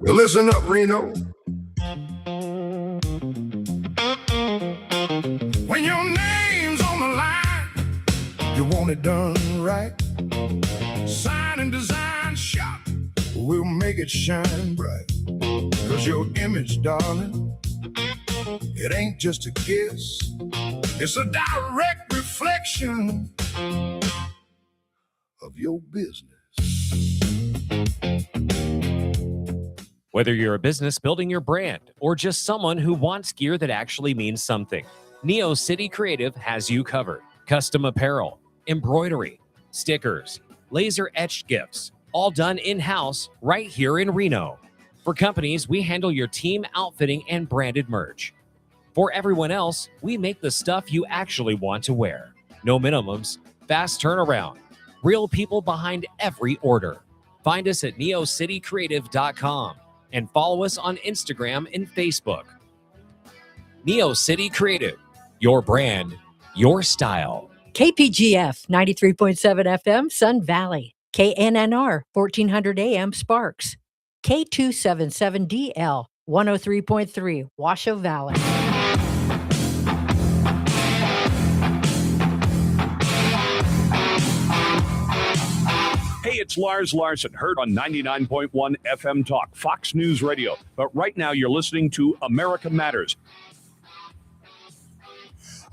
Well, listen up, Reno. When your name's on the line, you want it done right. Sign and design shop, we'll make it shine bright. 'Cause your image, darling, it ain't just a kiss, it's a direct reflection of your business. Whether you're a business building your brand or just someone who wants gear that actually means something, Neo City Creative has you covered. Custom apparel, embroidery, stickers, laser etched gifts, all done in-house right here in Reno. For companies, we handle your team outfitting and branded merch. For everyone else, we make the stuff you actually want to wear. No minimums, fast turnaround, real people behind every order. Find us at neocitycreative.com and follow us on Instagram and Facebook. Neo City Creative, your brand, your style. KPGF 93.7 FM, Sun Valley. KNNR 1400 AM, Sparks. K277DL 103.3, Washoe Valley. Hey, it's Lars Larson, heard on 99.1 FM Talk, Fox News Radio. But right now you're listening to America Matters.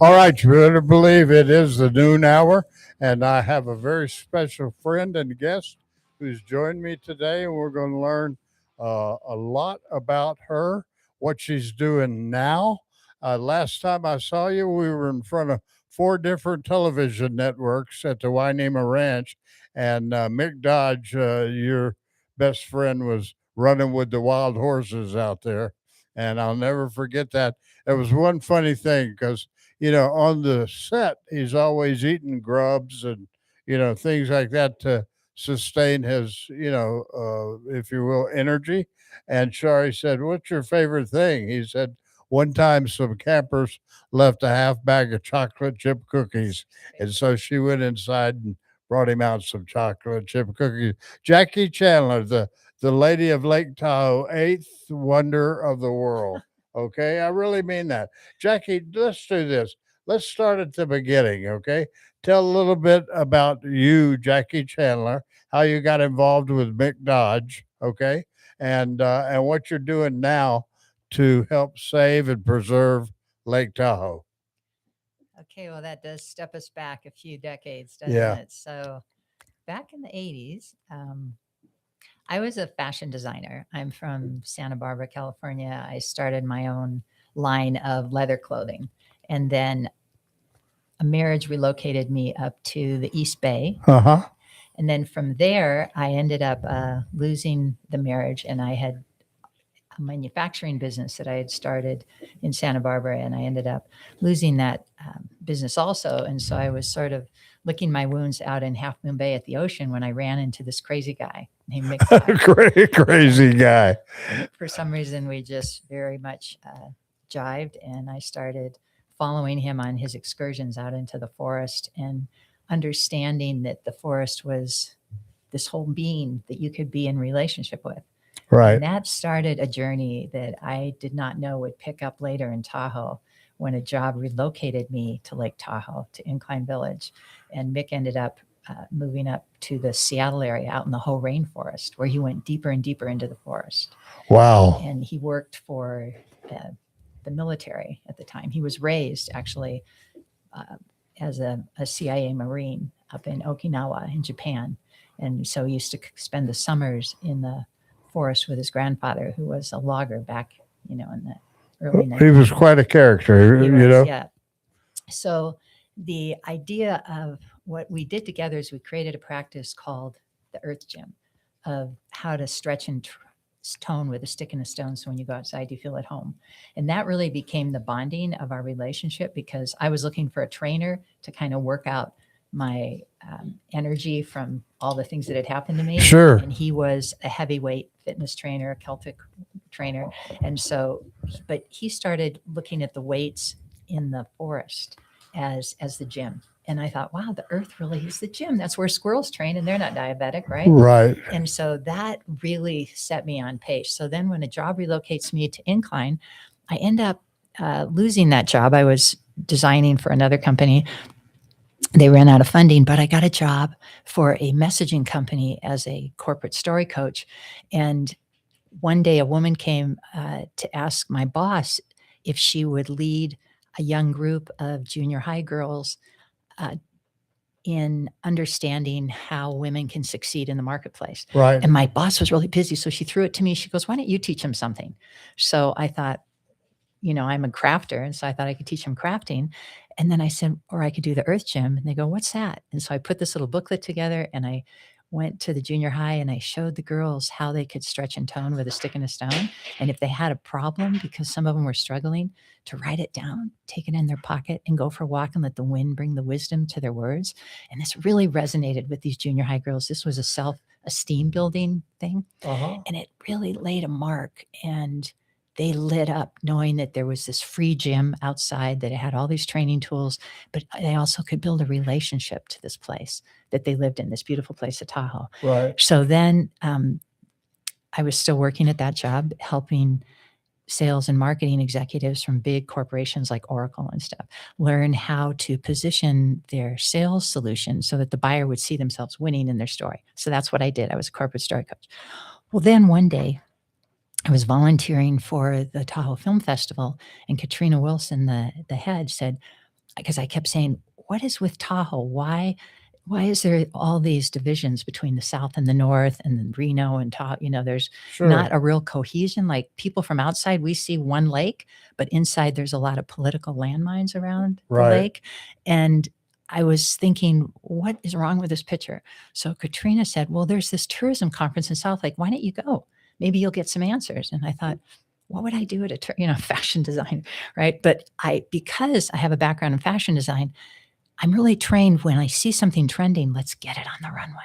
All right, you better believe it is the noon hour, and I have a very special friend and guest who's joined me today, and we're going to learn a lot about her, what she's doing now. Last time I saw you, we were in front of 4 different television networks at the Wainema Ranch, and Mick Dodge, your best friend, was running with the wild horses out there, and I'll never forget that. It was one funny thing because, on the set, he's always eating grubs and, things like that to sustain his, if you will, energy. And Shari said, "What's your favorite thing?" He said, "One time some campers left a half bag of chocolate chip cookies." And so she went inside and brought him out some chocolate chip cookies. Jackie Chandler, the lady of Lake Tahoe, 8th wonder of the world. Okay, I really mean that. Jackie, let's do this. Let's start at the beginning, okay? Tell a little bit about you, Jackie Chandler, how you got involved with Mick Dodge, okay? And what you're doing now to help save and preserve Lake Tahoe. Okay, well, that does step us back a few decades, doesn't it? So back in the 80s, I was a fashion designer. I'm from Santa Barbara, California. I started my own line of leather clothing. And then a marriage relocated me up to the East Bay. Uh-huh. And then from there, I ended up losing the marriage, and I had a manufacturing business that I had started in Santa Barbara, and I ended up losing that business also. And so I was sort of licking my wounds out in Half Moon Bay at the ocean when I ran into this crazy guy named Mick Dodge. Crazy guy. For some reason, we just very much jived, and I started following him on his excursions out into the forest and understanding that the forest was this whole being that you could be in relationship with. Right. And that started a journey that I did not know would pick up later in Tahoe when a job relocated me to Lake Tahoe, to Incline Village. And Mick ended up moving up to the Seattle area out in the Hoh rainforest, where he went deeper and deeper into the forest. Wow. And he worked for the military at the time. He was raised actually as a CIA Marine up in Okinawa in Japan. And so he used to spend the summers in the forest with his grandfather, who was a logger back, in the early 90s. He was quite a character, Yeah. So the idea of what we did together is we created a practice called the Earth Gym, of how to stretch and tone with a stick and a stone. So when you go outside, you feel at home. And that really became the bonding of our relationship, because I was looking for a trainer to kind of work out my energy from all the things that had happened to me. Sure. And he was a heavyweight fitness trainer, a Celtic trainer. And so, but he started looking at the weights in the forest as the gym. And I thought, wow, the earth really is the gym. That's where squirrels train and they're not diabetic, right? Right. And so that really set me on pace. So then when a job relocates me to Incline, I end up losing that job. I was designing for another company. They ran out of funding, but I got a job for a messaging company as a corporate story coach. And one day a woman came to ask my boss if she would lead a young group of junior high girls in understanding how women can succeed in the marketplace. Right. And my boss was really busy. So she threw it to me. She goes, why don't you teach them something? So I thought, I'm a crafter. And so I thought I could teach them crafting. And then I said, or I could do the Earth Gym. And they go, what's that? And so I put this little booklet together and I went to the junior high and I showed the girls how they could stretch and tone with a stick and a stone. And if they had a problem, because some of them were struggling, to write it down, take it in their pocket and go for a walk and let the wind bring the wisdom to their words. And this really resonated with these junior high girls. This was a self-esteem building thing. And it really laid a mark. And they lit up knowing that there was this free gym outside, that it had all these training tools, but they also could build a relationship to this place that they lived in, this beautiful place at Tahoe. Right. So then I was still working at that job, helping sales and marketing executives from big corporations like Oracle and stuff learn how to position their sales solution so that the buyer would see themselves winning in their story. So that's what I did. I was a corporate story coach. Well, then one day, I was volunteering for the Tahoe Film Festival, and Katrina Wilson, the head, said, because I kept saying, what is with Tahoe? Why is there all these divisions between the South and the North and then Reno and Tahoe? There's Sure. not a real cohesion. Like people from outside, we see one lake, but inside there's a lot of political landmines around the Right. lake. And I was thinking, what is wrong with this picture? So Katrina said, well, there's this tourism conference in South Lake. Why don't you go? Maybe you'll get some answers. And I thought, what would I do at a fashion design, right? But because I have a background in fashion design, I'm really trained when I see something trending, let's get it on the runway.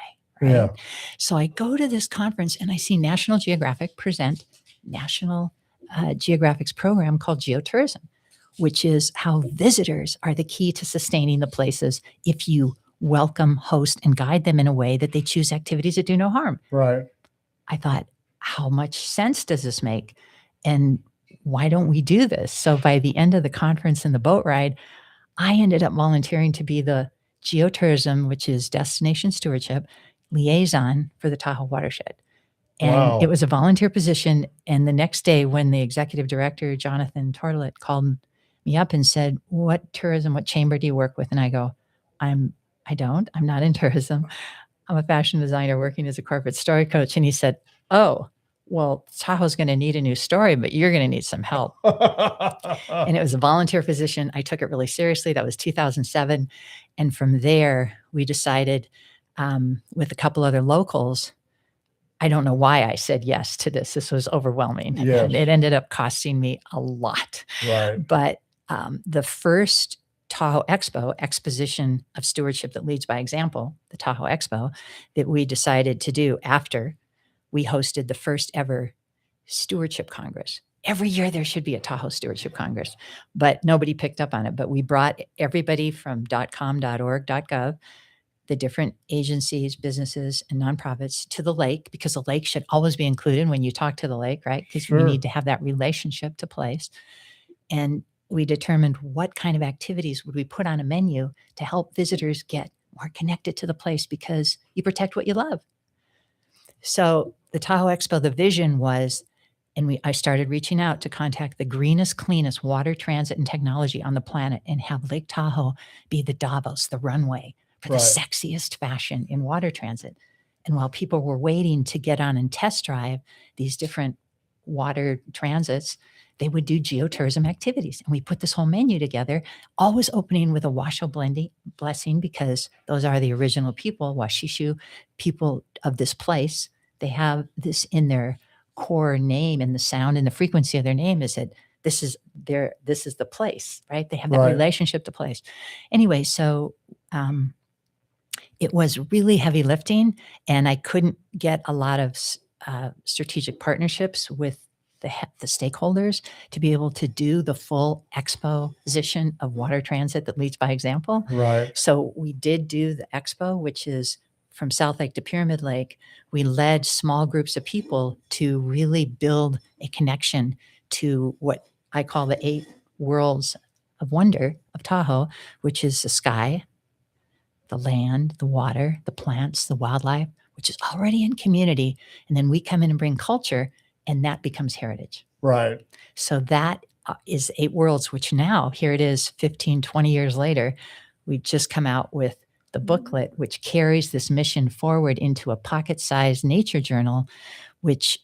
Right? Yeah. So I go to this conference and I see National Geographic present National Geographic's program called Geotourism, which is how visitors are the key to sustaining the places if you welcome, host, and guide them in a way that they choose activities that do no harm. Right. I thought, how much sense does this make? And why don't we do this? So by the end of the conference and the boat ride, I ended up volunteering to be the geotourism, which is destination stewardship, liaison for the Tahoe watershed. And Wow. it was a volunteer position. And the next day when the executive director, Jonathan Tortolet, called me up and said, what chamber do you work with? And I go, I'm not in tourism. I'm a fashion designer working as a corporate story coach. And he said, oh, well, Tahoe's going to need a new story, but you're going to need some help. And it was a volunteer position. I took it really seriously. That was 2007. And from there, we decided with a couple other locals, I don't know why I said yes to this. This was overwhelming. Yes. And it ended up costing me a lot. Right. But the first Tahoe Expo, Exposition of Stewardship that Leads by Example, the Tahoe Expo, that we decided to do after we hosted the first ever Stewardship Congress. Every year there should be a Tahoe Stewardship Congress, but nobody picked up on it. But we brought everybody from .com, .org, .gov, the different agencies, businesses, and nonprofits to the lake, because the lake should always be included when you talk to the lake, right? Because Sure. we need to have that relationship to place. And we determined what kind of activities would we put on a menu to help visitors get more connected to the place, because you protect what you love. So the Tahoe Expo, the vision was, and I started reaching out to contact the greenest, cleanest water transit and technology on the planet and have Lake Tahoe be the Davos, the runway for the Right. sexiest fashion in water transit. And while people were waiting to get on and test drive these different water transits, they would do geotourism activities. And we put this whole menu together, always opening with a Washoe blessing, because those are the original people, Washishu, people of this place. They have this in their core name, and the sound and the frequency of their name is that this is the place, right? They have that Right. relationship to place. Anyway, so it was really heavy lifting, and I couldn't get a lot of strategic partnerships with the stakeholders to be able to do the full exposition of water transit that leads by example. Right. So we did do the expo, which is from South Lake to Pyramid Lake. We led small groups of people to really build a connection to what I call the 8 worlds of wonder of Tahoe, which is the sky, the land, the water, the plants, the wildlife, which is already in community. And then we come in and bring culture, and that becomes heritage. Right. So that is 8 worlds, which now, here it is 15, 20 years later, we just come out with the booklet, which carries this mission forward into a pocket-sized nature journal, which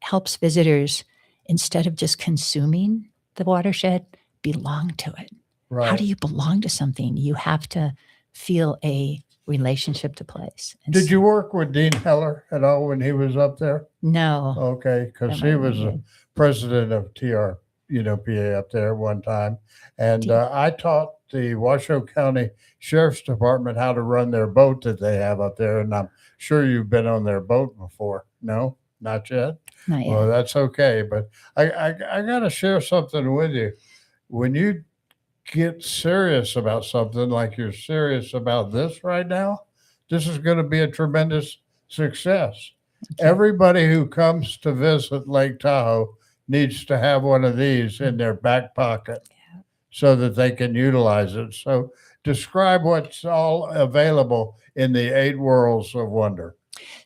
helps visitors, instead of just consuming the watershed, belong to it. Right. How do you belong to something? You have to feel a relationship to place. And Did you work with Dean Heller at all when he was up there? No. Okay, because That he might was be a good. president of TR, PA up there one time. And Dean- I taught the Washoe County Sheriff's Department how to run their boat that they have up there. And I'm sure you've been on their boat before. No, not yet. Not yet. Well, that's okay. But I got to share something with you. When you get serious about something like you're serious about this right now, this is going to be a tremendous success. Everybody who comes to visit Lake Tahoe needs to have one of these in their back pocket so that they can utilize it. So describe what's all available in the 8 worlds of wonder.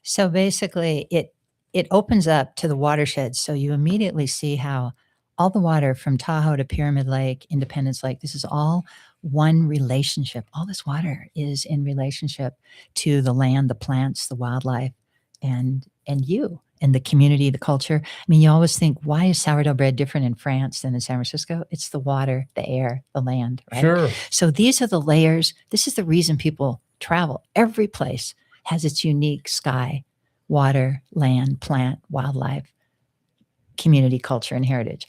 So basically, it opens up to the watershed. So you immediately see how all the water from Tahoe to Pyramid Lake, Independence Lake, this is all one relationship. All this water is in relationship to the land, the plants, the wildlife, and you, and the community, the culture. I mean, you always think, why is sourdough bread different in France than in San Francisco? It's the water, the air, the land, right? Sure. So these are the layers. This is the reason people travel. Every place has its unique sky, water, land, plant, wildlife, community, culture, and heritage.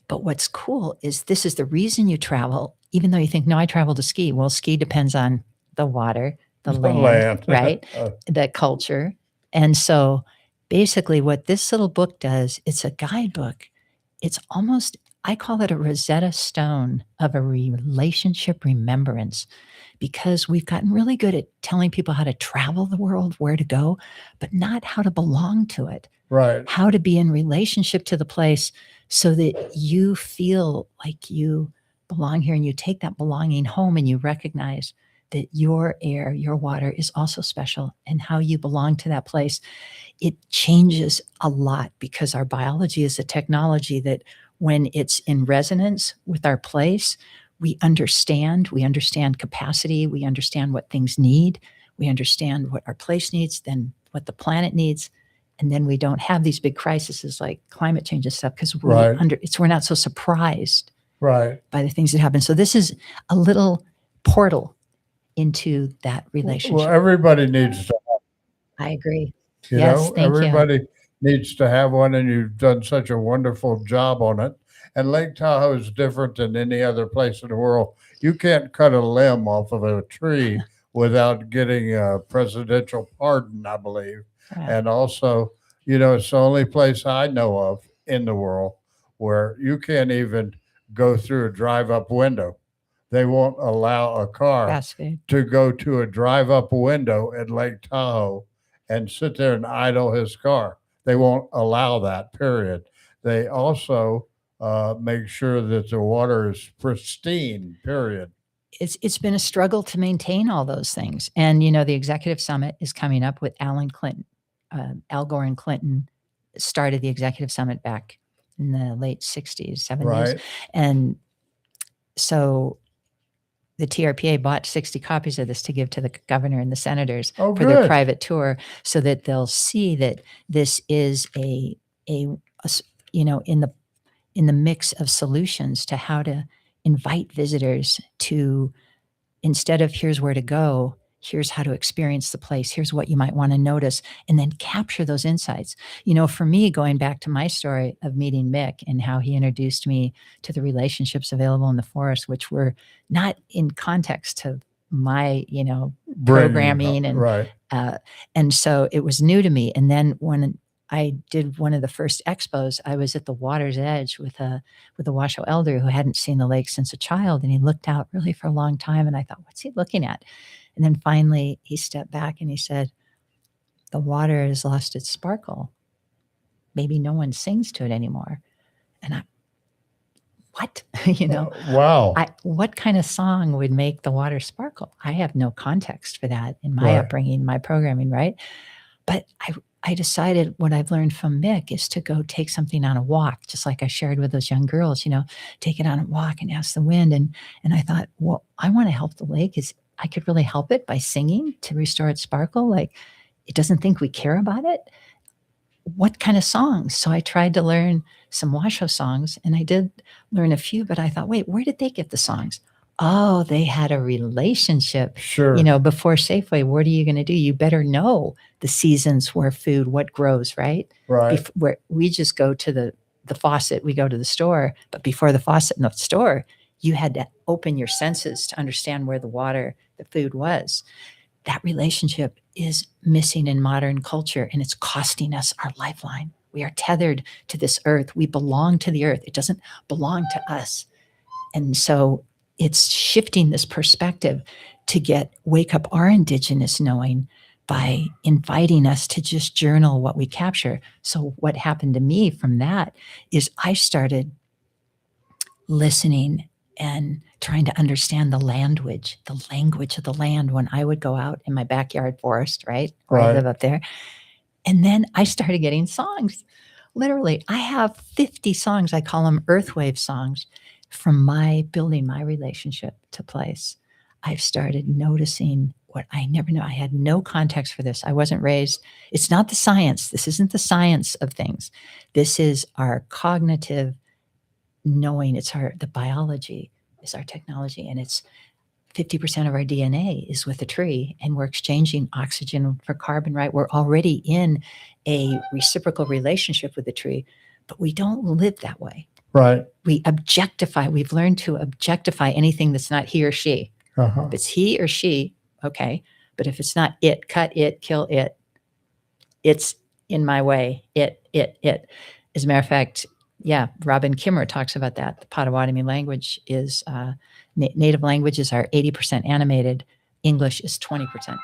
But what's cool is this is the reason you travel, even though you think, no, I travel to ski. Well, ski depends on the water, the land, right? The culture. And so basically what this little book does, it's a guidebook. It's almost, I call it a Rosetta Stone of a relationship remembrance, because we've gotten really good at telling people how to travel the world, where to go, but not how to belong to it, Right. how to be in relationship to the place so that you feel like you belong here, and you take that belonging home and you recognize that your air, your water is also special, and how you belong to that place. It changes a lot because our biology is a technology that when it's in resonance with our place, we understand capacity, we understand what things need, we understand what our place needs, then what the planet needs. And then we don't have these big crises like climate change and stuff, because Right. we're not so surprised Right. by the things that happen. So this is a little portal into that relationship. Well, everybody needs to, I agree. you Yes, know, thank you. everybody needs to have one, and you've done such a wonderful job on it. And Lake Tahoe is different than any other place in the world. You can't cut a limb off of a tree without getting a presidential pardon, I believe. Right. And also, it's the only place I know of in the world where you can't even go through a drive-up window. They won't allow a car Fast food. to go to a drive-up window at Lake Tahoe and sit there and idle his car. They won't allow that, period. They also make sure that the water is pristine, period. It's been a struggle to maintain all those things. And, the executive summit is coming up with Al Gore and Clinton started the executive summit back in the late 60s, 70s. Right. And so the TRPA bought 60 copies of this to give to the governor and the senators Oh, for their good. private tour, so that they'll see that this is in the mix of solutions to how to invite visitors to, instead of here's where to go, here's how to experience the place, here's what you might want to notice, and then capture those insights. For me, going back to my story of meeting Mick and how he introduced me to the relationships available in the forest, which were not in context to my, Bringing- programming and right. and so it was new to me. And then when I did one of the first expos. I was at the water's edge with a Washoe elder who hadn't seen the lake since a child, and he looked out really for a long time, and I thought, "What's he looking at?" And then finally, he stepped back and he said, "The water has lost its sparkle. Maybe no one sings to it anymore." And I what? You know? Wow. What kind of song would make the water sparkle? I have no context for that in my Right. upbringing, my programming, right? But I decided what I've learned from Mick is to go take something on a walk, just like I shared with those young girls, take it on a walk and ask the wind. And I thought, well, I want to help the lake. Is I could really help it by singing to restore its sparkle. Like it doesn't think we care about it. What kind of songs? So I tried to learn some Washoe songs, and I did learn a few, but I thought, wait, where did they get the songs? Oh, they had a relationship. Sure. Before Safeway, what are you going to do? You better know the seasons where food, what grows, right? Right. Where we just go to the faucet, we go to the store, but before the faucet in the store, you had to open your senses to understand where the water, the food was. That relationship is missing in modern culture, and it's costing us our lifeline. We are tethered to this earth. We belong to the earth. It doesn't belong to us. And so it's shifting this perspective to wake up our indigenous knowing by inviting us to just journal what we capture. So what happened to me from that is I started listening and trying to understand the language of the land when I would go out in my backyard forest, right? Where I Right. live up there. And then I started getting songs. Literally, I have 50 songs. I call them earthwave songs from my building my relationship to place. I've started noticing what I never knew. I had no context for this. I wasn't raised. It's not the science. This isn't the science of things. This is our cognitive knowing. The biology is our technology, and it's 50% of our DNA is with a tree, and we're exchanging oxygen for carbon, right? We're already in a reciprocal relationship with the tree, but we don't live that way. Right. We've learned to objectify anything that's not he or she. Uh-huh. If it's he or she, okay. But if it's not it, cut it, kill it, it's in my way, it. As a matter of fact, yeah, Robin Kimmer talks about that. The Potawatomi language is, native languages are 80% animated. English is 20%.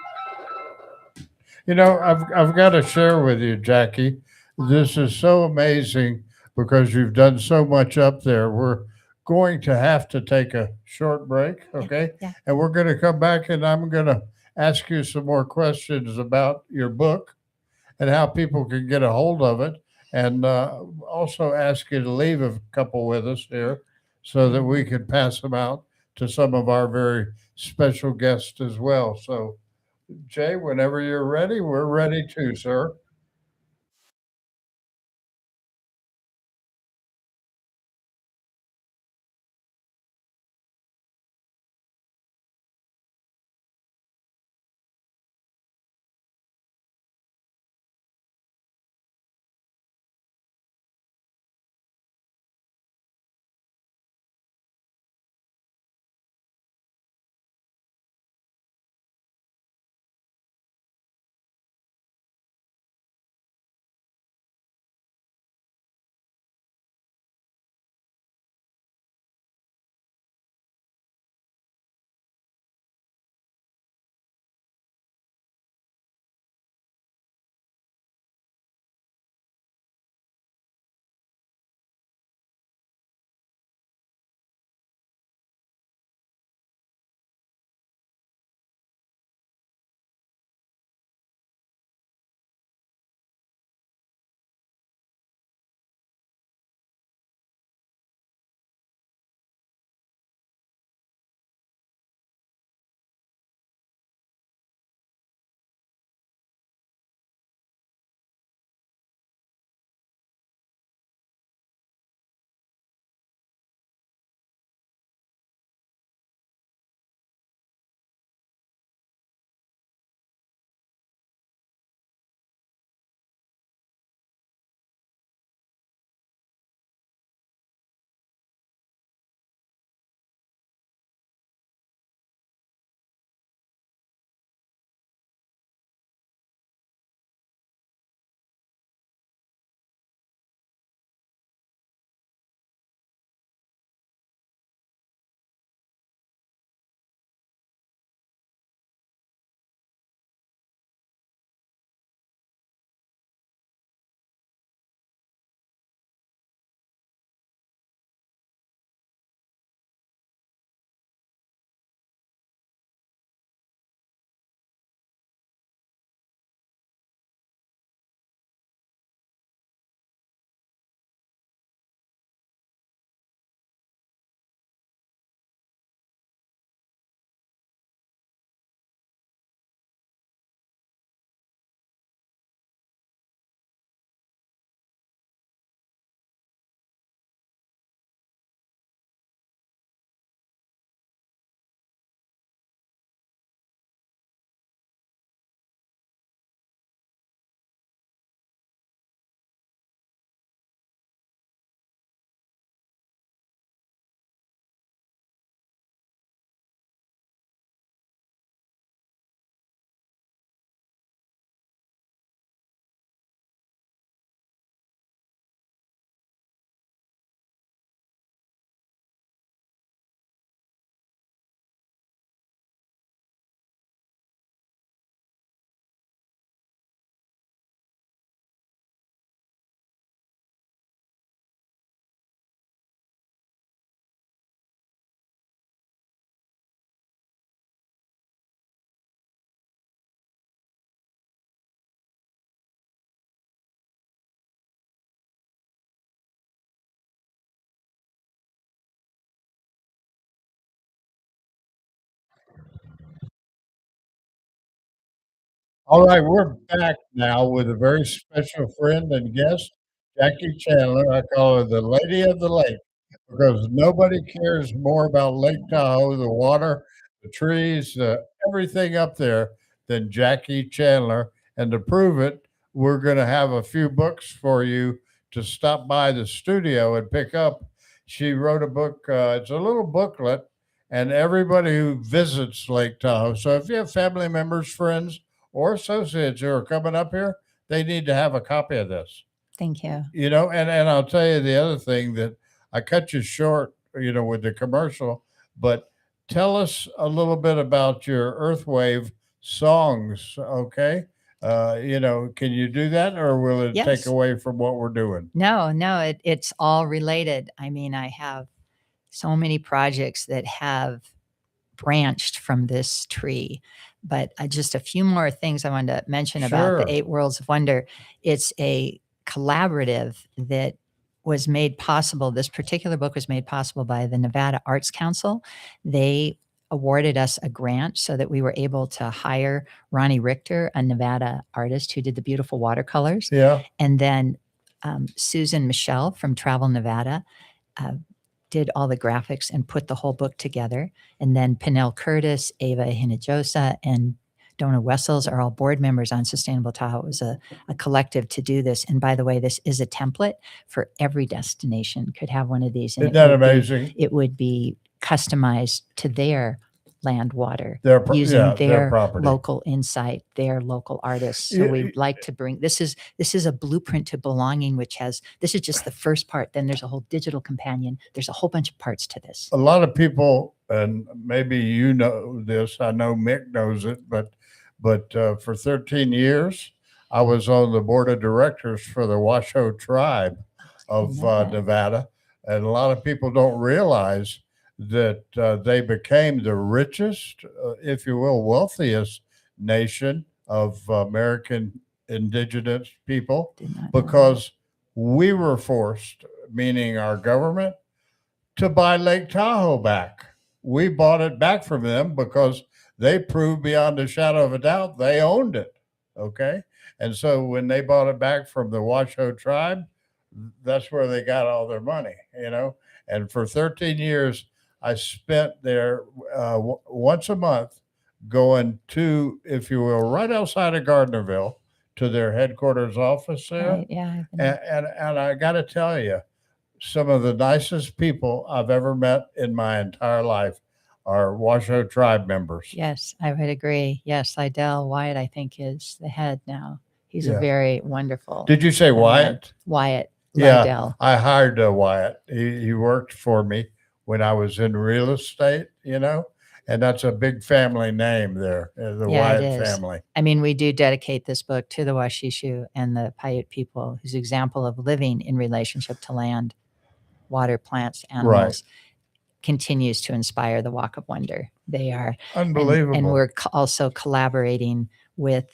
I've got to share with you, Jackie. This is so amazing because you've done so much up there. We're going to have to take a short break, okay? Yeah. And we're going to come back and I'm going to ask you some more questions about your book and how people can get a hold of it. And also ask you to leave a couple with us here so that we can pass them out to some of our very special guests as well. So, Jay, whenever you're ready, we're ready too, sir. All right, we're back now with a very special friend and guest, Jackie Chandler. I call her the Lady of the Lake because nobody cares more about Lake Tahoe, the water, the trees, everything up there than Jackie Chandler. And to prove it, we're going to have a few books for you to stop by the studio and pick up. She wrote a book, it's a little booklet, and everybody who visits Lake Tahoe. So if you have family members, friends, or associates who are coming up here, they need to have a copy of this. Thank you. And I'll tell you the other thing that I cut you short, with the commercial, but tell us a little bit about your Earthwave songs, okay? Can you do that, or will it Yes. take away from what we're doing? No, it's all related. I mean, I have so many projects that have branched from this tree, but just a few more things I wanted to mention about Sure. the 8 Worlds of Wonder. It's a collaborative that was made possible. This particular book was made possible by the Nevada Arts Council. They awarded us a grant so that we were able to hire Ronnie Richter, a Nevada artist who did the beautiful watercolors. Yeah. And then Susan Michelle from Travel Nevada did all the graphics and put the whole book together. And then Pinnell Curtis, Ava Hinojosa, and Donna Wessels are all board members on Sustainable Tahoe. It was a collective to do this. And by the way, this is a template for every destination could have one of these. And Isn't that amazing? It would be customized to their land water, Their using their property. local insight, their local artists. So Yeah, we'd like to bring this is a blueprint to belonging, this is just the first part. Then there's a whole digital companion. There's a whole bunch of parts to this. A lot of people, and maybe you know this, I know Mick knows it, but for 13 years, I was on the board of directors for the Washoe tribe of that. Nevada. And a lot of people don't realize that they became the richest, if you will, wealthiest nation of American indigenous people Did not know because we were forced, meaning our government, to buy Lake Tahoe back. We bought it back from them because they proved beyond a shadow of a doubt they owned it. Okay. And so when they bought it back from the Washoe tribe, that's where they got all their money, And for 13 years, I spent there once a month going to, if you will, right outside of Gardnerville to their headquarters office there. Right, yeah. I've been- And I got to tell you, some of the nicest people I've ever met in my entire life are Washoe tribe members. Yes, I would agree. Yes, Idell Wyatt, I think, is the head now. He's Yeah. a very wonderful Did you say Wyatt? Wyatt Yeah. Lydell. I hired Wyatt. He worked for me when I was in real estate, and that's a big family name there, the Yeah, it Wyatt is. family. I mean, we do dedicate this book to the Washishu and the Paiute people whose example of living in relationship to land, water, plants, animals continues to inspire the Walk of Wonder. They are Unbelievable. And we're also collaborating with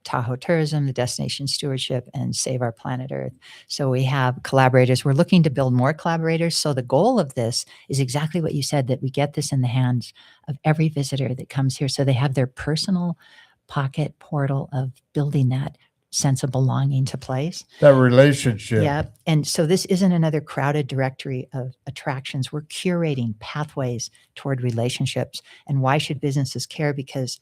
Tahoe Tourism, the Destination Stewardship, and Save Our Planet Earth. So we have collaborators. We're looking to build more collaborators. So the goal of this is exactly what you said, that we get this in the hands of every visitor that comes here so they have their personal pocket portal of building that sense of belonging to place. That relationship. Yeah. And so this isn't another crowded directory of attractions. We're curating pathways toward relationships. And why should businesses care? Because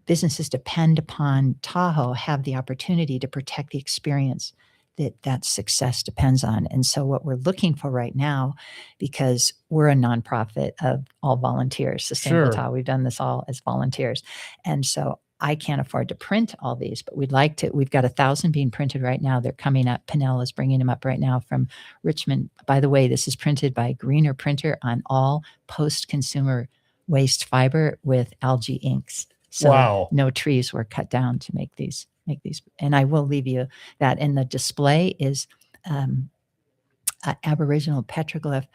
businesses depend upon Tahoe, have the opportunity to protect the experience that success depends on. And so what we're looking for right now, because we're a nonprofit of all volunteers, Sustainable Sure. Tahoe, we've done this all as volunteers. And so I can't afford to print all these, but we'd like to. We've got 1,000 being printed right now. They're coming up. Pinnell is bringing them up right now from Richmond. By the way, this is printed by Greener Printer on all post-consumer waste fiber with algae inks. So Wow. no trees were cut down to make these. And I will leave you that. And the display is Aboriginal petroglyph.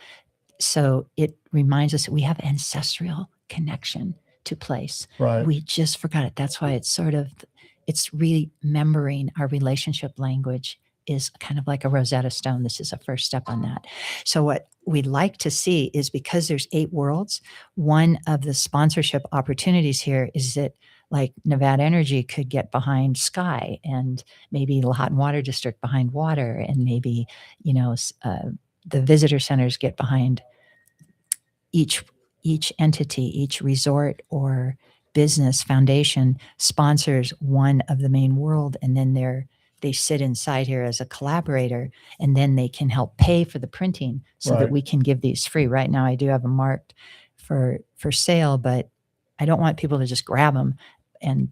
So it reminds us that we have ancestral connection to place. Right. We just forgot it. That's why it's remembering our relationship language is kind of like a Rosetta Stone. This is a first step on that. So what we'd like to see is, because there's 8 worlds, one of the sponsorship opportunities here is that like Nevada Energy could get behind Sky, and maybe the Hot and Water District behind water, and maybe, the visitor centers get behind each entity, each resort or business foundation sponsors one of the main world, and then they sit inside here as a collaborator, and then they can help pay for the printing so that Right. we can give these free. Right now I do have them marked for sale, but I don't want people to just grab them and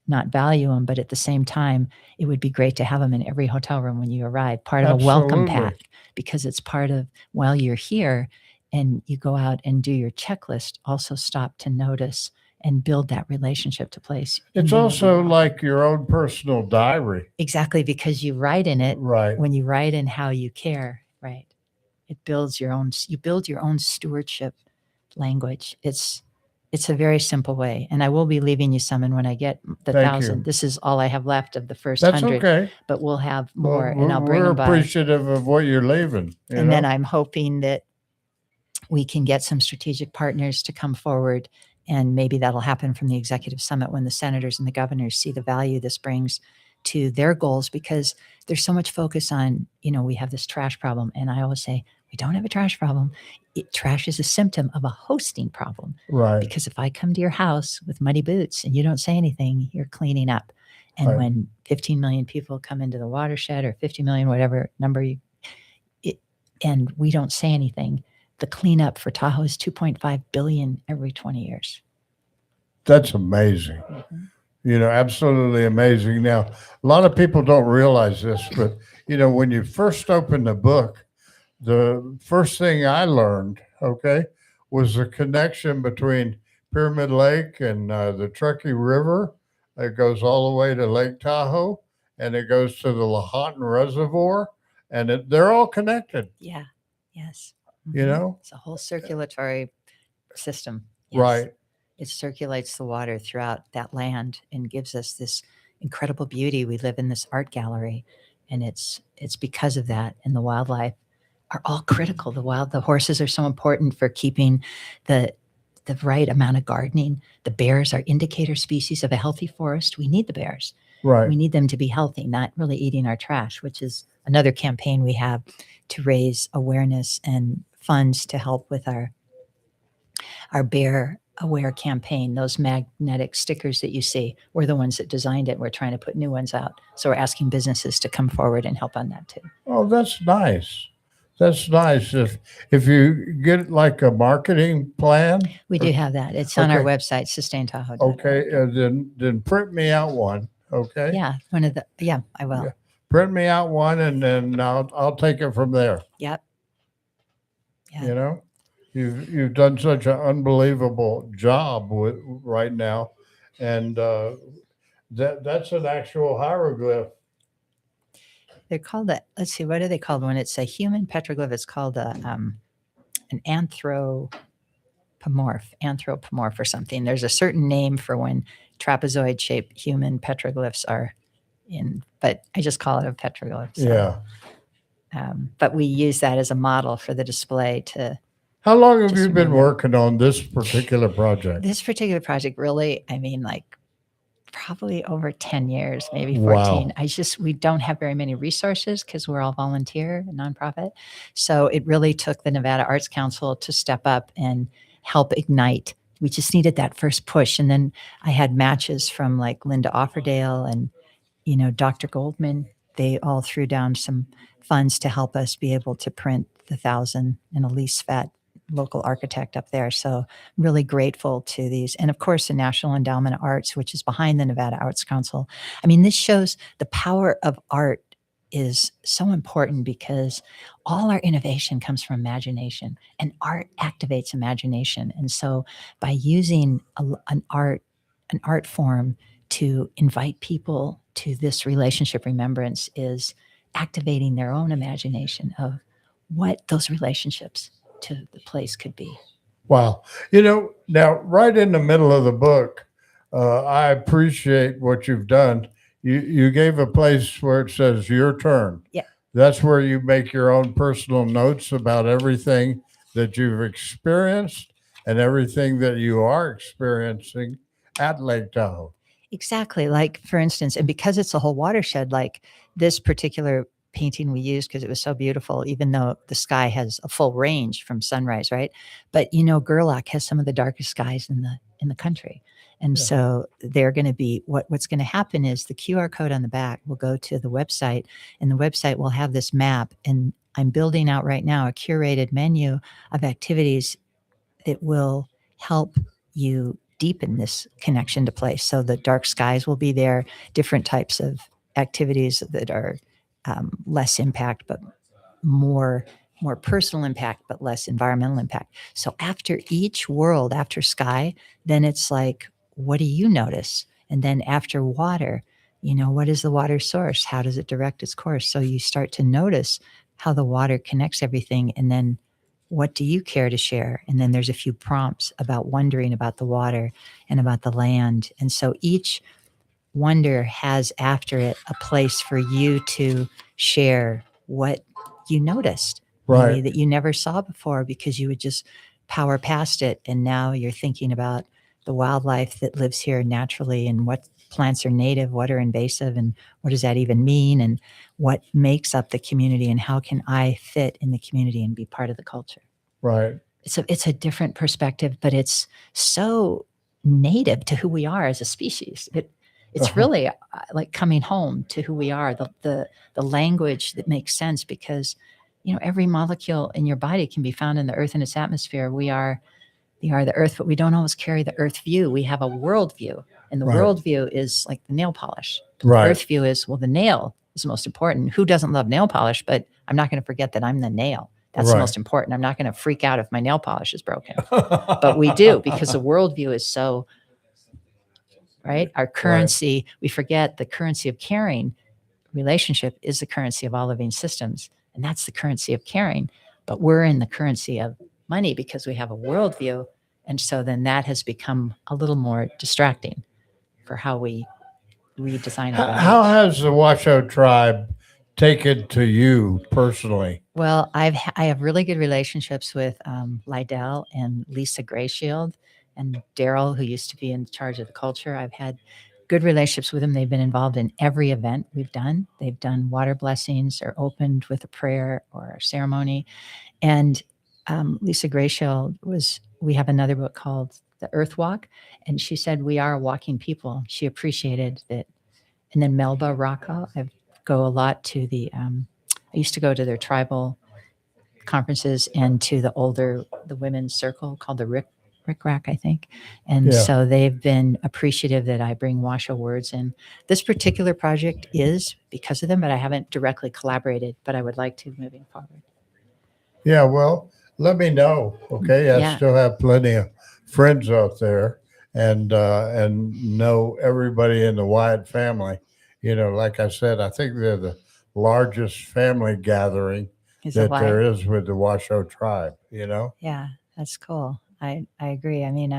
not value them. But at the same time, it would be great to have them in every hotel room when you arrive, part of a welcome Absolutely. pack, because it's part of, while you're here and you go out and do your checklist, also stop to notice and build that relationship to place. It's also like your own personal diary. Exactly, because you write in it. Right. When you write in how you care, right, it builds you build your own stewardship language. It's a very simple way. And I will be leaving you some, and when I get the Thank 1,000, you. this is all I have left of the first That's 100, okay. but we'll have Well, more, and I'll bring we're them by. appreciative of what you're leaving. And then I'm hoping that we can get some strategic partners to come forward, and maybe that'll happen from the executive summit when the senators and the governors see the value this brings to their goals, because there's so much focus on, we have this trash problem. And I always say, we don't have a trash problem. Trash is a symptom of a hosting problem. Right. Because if I come to your house with muddy boots and you don't say anything, you're cleaning up. And Right. when 15 million people come into the watershed, or 50 million, whatever number and we don't say anything, the cleanup for Tahoe is 2.5 billion every 20 years. That's amazing. Absolutely amazing. Now, a lot of people don't realize this, but when you first open the book, the first thing I learned, was the connection between Pyramid Lake and the Truckee River. It goes all the way to Lake Tahoe, and it goes to the Lahontan Reservoir, and they're all connected. Yeah. Yes. It's a whole circulatory system. Yes. Right. It circulates the water throughout that land and gives us this incredible beauty. We live in this art gallery, and it's because of that. And the wildlife are all critical. The horses are so important for keeping the right amount of gardening. The bears are indicator species of a healthy forest. We need the bears. Right. We need them to be healthy, not really eating our trash, which is another campaign we have to raise awareness and funds to help with our Bear Aware campaign. Those magnetic stickers that you see, we're the ones that designed it. We're trying to put new ones out. So we're asking businesses to come forward and help on that too. Oh, that's nice. That's nice. If you get like a marketing plan, We do have that. It's on our Okay. website, sustaintahoe. okay, then print me out one. Okay. Yeah, I will. Yeah. Print me out one, and then I'll take it from there. Yep. Yeah. You've done such an unbelievable job with right now, and that's an actual hieroglyph. They're called let's see, what are they called when it's a human petroglyph? It's called an anthropomorph or something. There's a certain name for when trapezoid shaped human petroglyphs are in, but I just call it a petroglyph. So, Yeah. But we use that as a model for the display to How long have Just you been remember- working on this particular project? this particular project. Really, probably over 10 years, maybe Wow. 14. We don't have very many resources because we're all volunteer and nonprofit. So it really took the Nevada Arts Council to step up and help ignite. We just needed that first push. And then I had matches from like Linda Offerdale and, Dr. Goldman. They all threw down some funds to help us be able to print the 1,000, and Elise Fett, local architect up there. So I'm really grateful to these. And of course, the National Endowment of Arts, which is behind the Nevada Arts Council. This shows the power of art is so important, because all our innovation comes from imagination, and art activates imagination. And so by using an art form to invite people to this relationship remembrance is activating their own imagination of what those relationships to the place could be. Wow. Now right in the middle of the book, I appreciate what you've done. You gave a place where it says your turn. Yeah. That's where you make your own personal notes about everything that you've experienced and everything that you are experiencing at Lake Tahoe. Exactly. Like, for instance, and because it's a whole watershed, like this particular painting we used because it was so beautiful, even though the sky has a full range from sunrise, right? But Gerlach has some of the darkest skies in the country. And Yeah. so they're going to be what's going to happen is the QR code on the back will go to the website, and the website will have this map. And I'm building out right now a curated menu of activities that will help you deepen this connection to place. So the dark skies will be there, different types of activities that are less impact, but more personal impact, but less environmental impact. So after each world, after sky, then it's like, what do you notice? And then after water, what is the water source? How does it direct its course? So you start to notice how the water connects everything. And then what do you care to share? And then there's a few prompts about wondering about the water and about the land. And so each wonder has after it a place for you to share what you noticed, maybe Right. that you never saw before because you would just power past it. And now you're thinking about the wildlife that lives here naturally and what plants are native, what are invasive, and what does that even mean, and what makes up the community, and how can I fit in the community and be part of the culture. Right. It's a different perspective, but it's so native to who we are as a species. It's really like coming home to who we are, the language that makes sense, because every molecule in your body can be found in the earth and its atmosphere. We are the earth, but we don't always carry the earth view. We have a world view, and the Right. world view is like the nail polish. Right. Earth view is, well, the nail is the most important. Who doesn't love nail polish? But I'm not going to forget that I'm the nail. That's the Right. most important. I'm not going to freak out if my nail polish is broken. But we do, because the worldview is so, right? Our currency, we forget the currency of caring. Relationship is the currency of all living systems. And that's the currency of caring. But we're in the currency of money because we have a worldview. And so then that has become a little more distracting for how we redesign our How language. has the Washoe tribe taken to you personally? Well, I have really good relationships with Lydell and Lisa Grayshield and Daryl, who used to be in charge of the culture. I've had good relationships with them. They've been involved in every event we've done. They've done water blessings or opened with a prayer or a ceremony. And Lisa Grayshield we have another book called The Earth Walk, and she said, we are a walking people. She appreciated that. And then Melba Rocca, I go a lot to I used to go to their tribal conferences and to the women's circle called the Rick Rack, I think. And Yeah. so they've been appreciative that I bring Washoe words. And this particular project is because of them, but I haven't directly collaborated, but I would like to moving forward. Yeah, well, let me know. Okay. I Yeah. still have plenty of friends out there and know everybody in the Wyatt family. Like I said, I think they're the largest family gathering Is that it why? there is with the Washoe tribe, Yeah, that's cool. I agree. I mean,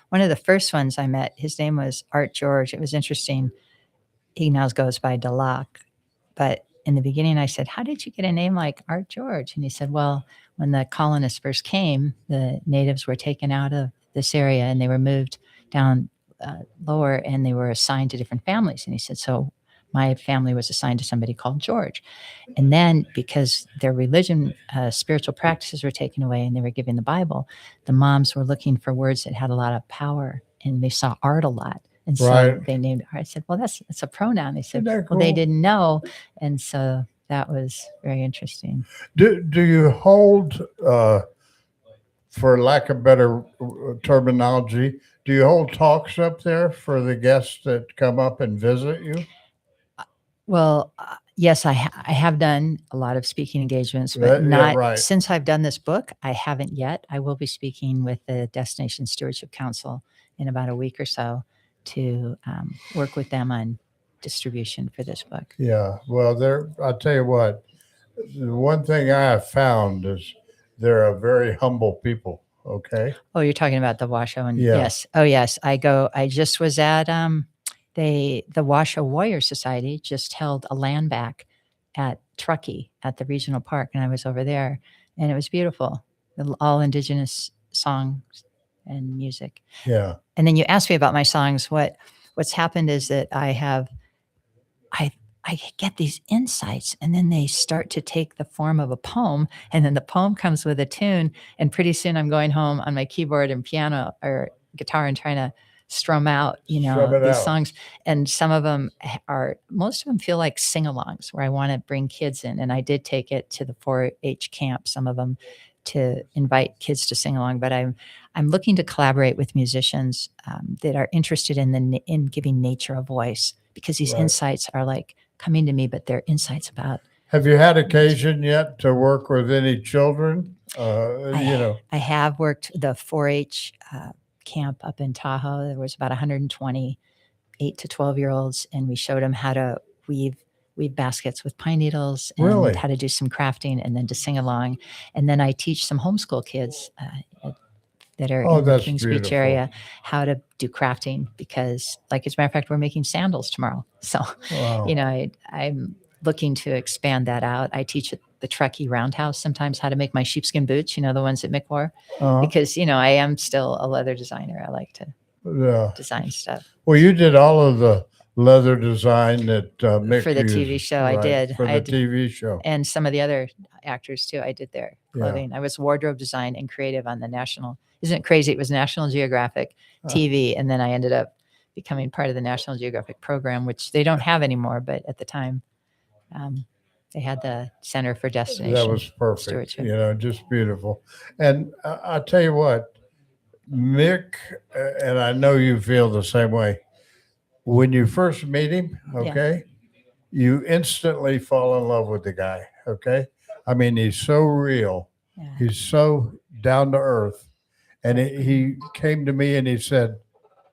one of the first ones I met, his name was Art George. It was interesting. He now goes by Delac, but in the beginning I said, how did you get a name like Art George? And he said, well, when the colonists first came, the natives were taken out of this area and they were moved down lower, and they were assigned to different families. And he said, so my family was assigned to somebody called George. And then because their religion, spiritual practices were taken away and they were given the Bible, the moms were looking for words that had a lot of power, and they saw art a lot. And so Right. they named art. I said, well, that's a pronoun. They said, Isn't that well, they cool? didn't know. And so that was very interesting. Do you hold, for lack of better terminology, do you hold talks up there for the guests that come up and visit you? Well, yes, I have done a lot of speaking engagements, but Yeah, not right. since I've done this book. I haven't yet. I will be speaking with the Destination Stewardship Council in about a week or so to work with them on distribution for this book. Yeah. Well, I'll tell you what, the one thing I have found is they're a very humble people. Okay. Oh, you're talking about the Washoe, and Yeah. yes. Oh, yes. I just was at the Washoe Warrior Society just held a land back at Truckee at the regional park, and I was over there, and it was beautiful. All indigenous songs and music. Yeah. And then you asked me about my songs. What's happened is that I get these insights, and then they start to take the form of a poem, and then the poem comes with a tune, and pretty soon I'm going home on my keyboard and piano or guitar and trying to strum out, Strum it these out. songs. And some of them most of them feel like sing-alongs where I want to bring kids in. And I did take it to the 4-H camp, some of them, to invite kids to sing along. But I'm looking to collaborate with musicians that are interested in giving nature a voice, because these Right. insights are like coming to me, but they're insights about. Have you had occasion yet to work with any children? I have worked the 4-H camp up in Tahoe. There was about 120 8 to 12-year-olds, and we showed them how to weave baskets with pine needles, and Really? how to do some crafting, and then to sing along. And then I teach some homeschool kids that are Oh, in the that's Kings Beach beautiful. area how to do crafting, because, like, as a matter of fact, we're making sandals tomorrow. So, Wow. I'm looking to expand that out. I teach at the Truckee Roundhouse sometimes how to make my sheepskin boots, the ones that Mick wore, Uh-huh. because, I am still a leather designer. I like to Yeah. design stuff. Well, you did all of the leather design that Mick For the used, TV show, I right? did. For I the did. TV show. And some of the other actors too. I did their Yeah. clothing. I was wardrobe design and creative on the National. Isn't it crazy? It was National Geographic TV, and then I ended up becoming part of the National Geographic program, which they don't have anymore. But at the time, they had the Center for Destination. That was perfect. Stewardship. Just beautiful. And I'll tell you what, Mick, and I know you feel the same way. When you first meet him, okay, you instantly fall in love with the guy, okay? I mean, he's so real. Yeah. He's so down to earth. And he came to me and he said,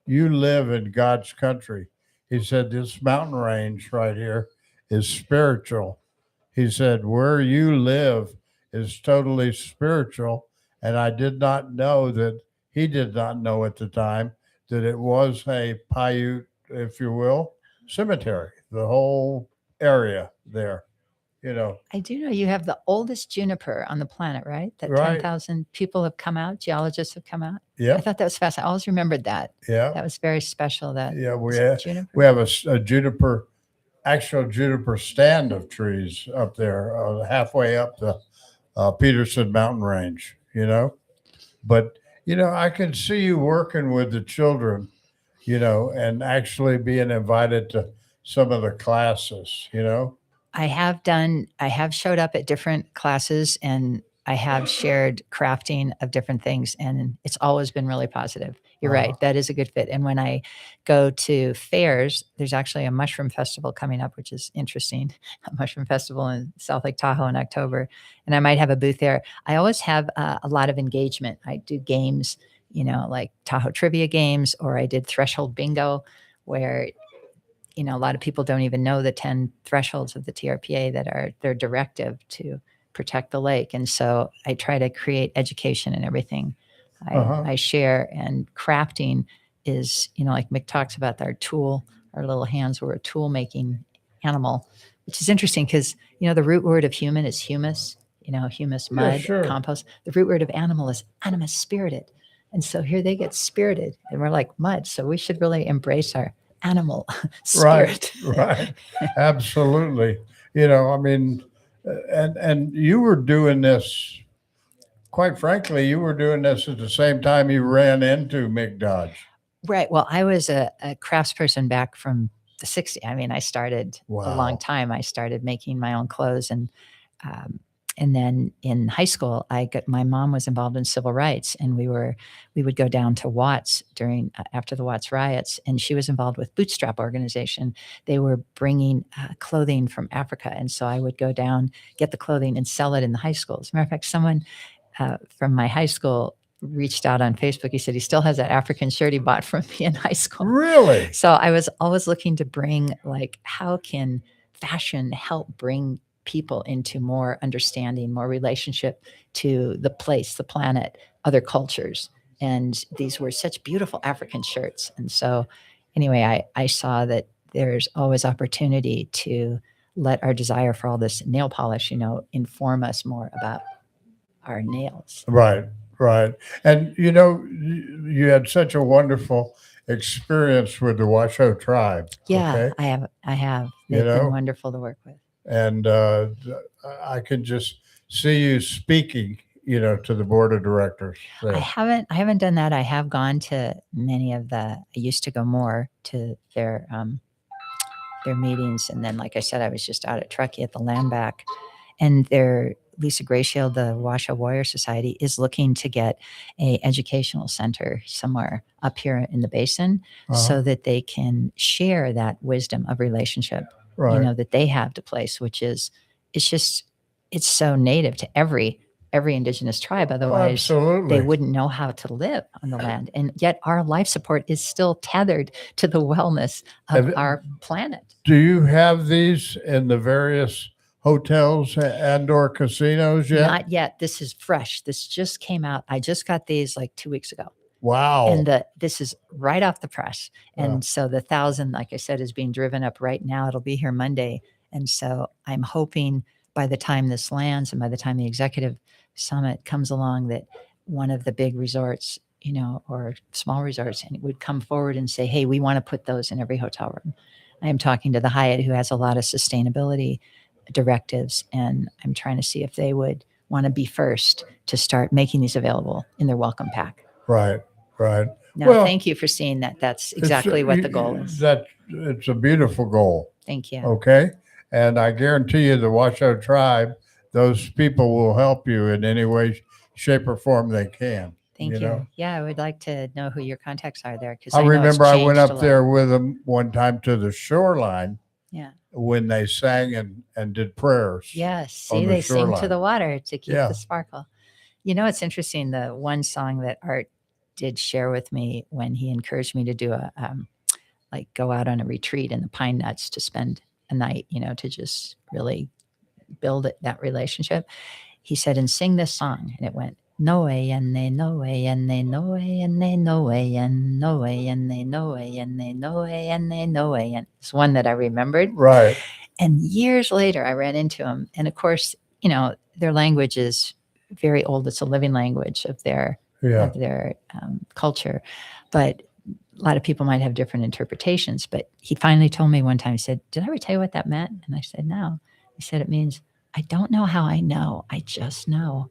"You live in God's country." He said, "This mountain range right here is spiritual." He said, "Where you live is totally spiritual." And I did not know that, he did not know at the time, that it was a Paiute, if you will, cemetery, the whole area there, I do know you have the oldest juniper on the planet, right? That Right. 10,000 people have come out, geologists have come out. I Yeah, thought that was fascinating. I always remembered that. yeah, That was very special. That yeah. was it juniper? We have a juniper, actual juniper stand of trees up there, halfway up the Peterson Mountain Range, But, I can see you working with the children, and actually being invited to some of the classes, I have showed up at different classes, and I have shared crafting of different things, and it's always been really positive. You're Uh-huh. right. That is a good fit. And when I go to fairs, there's actually a mushroom festival coming up, which is interesting. A mushroom festival in South Lake Tahoe in October. And I might have a booth there. I always have a lot of engagement. I do games, like Tahoe trivia games, or I did Threshold Bingo, where a lot of people don't even know the 10 thresholds of the TRPA that are their directive to protect the lake. And so I try to create education and everything I share. And crafting is, like Mick talks about, our little hands were a tool making animal, which is interesting because, the root word of human is humus, humus, mud, sure. compost. The root word of animal is animus, spirited. And so here they get spirited, and we're like mud. So we should really embrace our animal spirit. Right. Absolutely. I mean, and you were doing this, quite frankly, you were doing this at the same time you ran into Mick Dodge. Right. Well, I was a craftsperson back from the 60s. I mean, I started a Wow. long time. I started making my own clothes, and then in high school, my mom was involved in civil rights, and we would go down to Watts after the Watts riots, and she was involved with Bootstrap organization. They were bringing clothing from Africa, and so I would go down, get the clothing, and sell it in the high school. As a matter of fact, someone from my high school reached out on Facebook. He said he still has that African shirt he bought from me in high school. Really? So I was always looking to bring, like, how can fashion help bring people into more understanding, more relationship to the place, the planet, other cultures. And these were such beautiful African shirts. And so anyway, I saw that there's always opportunity to let our desire for all this nail polish, inform us more about our nails. Right. Right. And you had such a wonderful experience with the Washoe tribe. Yeah, Okay. I have. I have. You They've been know, wonderful to work with. and I can just see you speaking, to the board of directors there. I haven't done that. I have gone to many of the. I used to go more to their meetings, and then, like I said, I was just out at Truckee at the Land Back, and their Lisa Grayshield, the Washoe Warrior Society, is looking to get a educational center somewhere up here in the basin, Uh-huh. so that they can share that wisdom of relationship, Right. that they have to place, which is, it's so native to every indigenous tribe. Otherwise, Absolutely. they wouldn't know how to live on the land. And yet our life support is still tethered to the wellness of Have- our planet. Do you have these in the various hotels and/or casinos yet? Not yet. This is fresh. This just came out. I just got these like 2 weeks ago. Wow. And this is right off the press. And Yeah. so the 1,000, like I said, is being driven up right now. It'll be here Monday. And so I'm hoping by the time this lands and by the time the executive summit comes along, that one of the big resorts, or small resorts, and it would come forward and say, hey, we want to put those in every hotel room. I am talking to the Hyatt, who has a lot of sustainability directives, and I'm trying to see if they would want to be first to start making these available in their welcome pack. Right. Right. No, Well, thank you for seeing that. That's exactly what the goal is. It's a beautiful goal. Thank you. Okay. And I guarantee you, the Washoe tribe, those people will help you in any way, shape, or form they can. Thank you. know? Yeah, I would like to know who your contacts are there, because I know it's remember I went changed a up lot. there with them one time to the shoreline Yeah. when they sang and did prayers. Yes. See, on the they sing to shoreline. the water to keep Yeah. the sparkle. It's interesting. The one song that Art did share with me when he encouraged me to do like go out on a retreat in the Pine Nuts to spend a night, to just really build that relationship. He said, and sing this song. And it went, no way, and they no way, and they no way, and they no way, and no way, and they no way, and they no way, and they no way. And it's one that I remembered. Right. And years later, I ran into him. And of course, their language is very old. It's a living language of their Yeah. culture. But a lot of people might have different interpretations. But he finally told me one time, he said, did I ever tell you what that meant? And I said, no. He said, it means, I don't know how I know. I just know.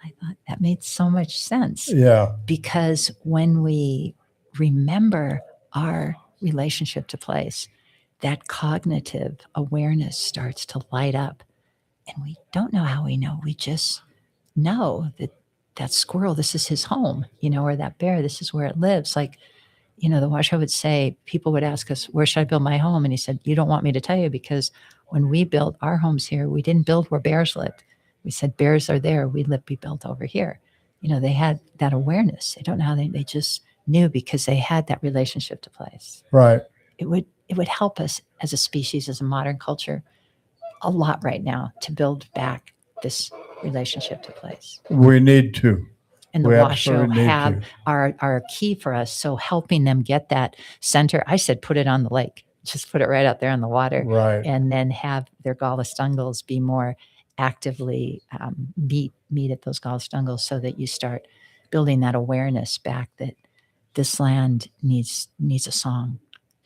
I thought that made so much sense. Yeah. Because when we remember our relationship to place, that cognitive awareness starts to light up. And we don't know how we know. We just know that squirrel, this is his home, or that bear, this is where it lives. Like, the Washoe would say, people would ask us, where should I build my home? And he said, you don't want me to tell you, because when we built our homes here, we didn't build where bears lived. We said, bears are there. We built over here. They had that awareness. I don't know how they just knew, because they had that relationship to place. Right. It would help us as a species, as a modern culture, a lot right now to build back this relationship to place. We need to. And the We Washoe absolutely need have to. are key for us. So helping them get that center, I said, put it on the lake. Just put it right out there on the water. Right. And then have their Galastungals be more actively meet at those Galastungals, so that you start building that awareness back that this land needs a song.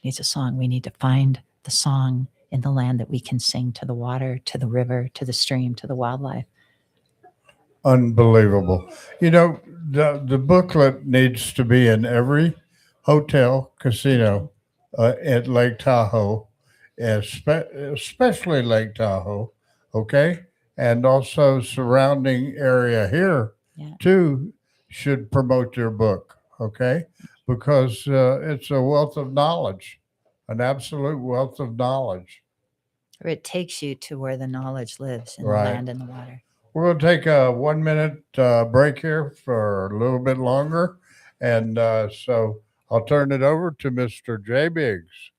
Needs a song. We need to find the song in the land that we can sing to the water, to the river, to the stream, to the wildlife. Unbelievable. The booklet needs to be in every hotel, casino at Lake Tahoe, especially Lake Tahoe, okay? And also surrounding area here, Yeah. too, should promote your book, okay? Because it's a wealth of knowledge, an absolute wealth of knowledge. Or it takes you to where the knowledge lives in Right. the land and the water. We're going to take a 1 minute break here for a little bit longer. And so I'll turn it over to Mr. J. Biggs.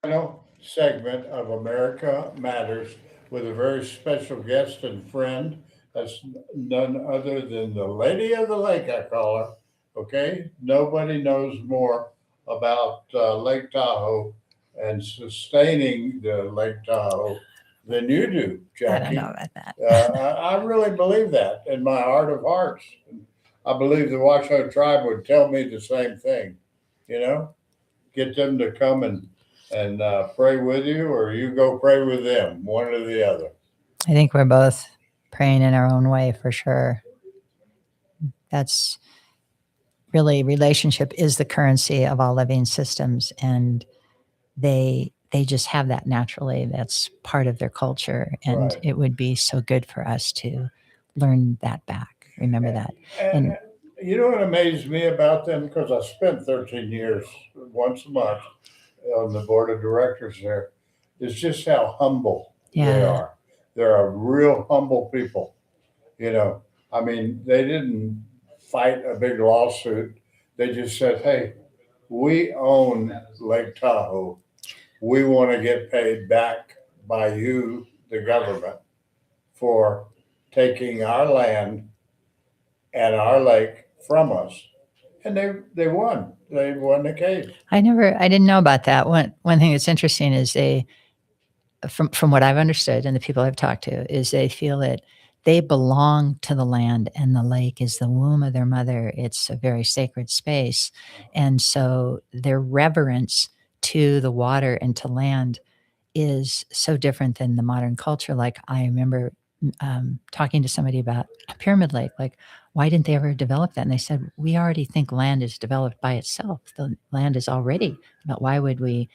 Final segment of America Matters with a very special guest and friend. That's none other than the Lady of the Lake, I call her. Okay, nobody knows more about Lake Tahoe and sustaining the Lake Tahoe than you do, Jackie. I don't know about that. I really believe that in my heart of hearts. I believe the Washoe tribe would tell me the same thing. You know, get them to come and pray with you, or you go pray with them, one or the other. I think we're both praying in our own way for sure. That's really, relationship is the currency of all living systems, and they just have that naturally. That's part of their culture, and Right. it would be so good for us to learn that back. Remember that. And you know what amazed me about them? Because I spent 13 years once a month on the board of directors there, is just how humble they Yeah. are. They're a real humble people. You know, I mean, they didn't fight a big lawsuit. They just said, hey, we own Lake Tahoe. We want to get paid back by you, the government, for taking our land and our lake from us. And they won. They won the case. I didn't know about that. One thing that's interesting is from what I've understood and the people I've talked to, is they feel that they belong to the land, and the lake is the womb of their mother. It's a very sacred space. And so their reverence to the water and to land is so different than the modern culture. Like, I remember talking to somebody about Pyramid Lake, like, why didn't they ever develop that? And they said, we already think land is developed by itself. The land is already, but why would we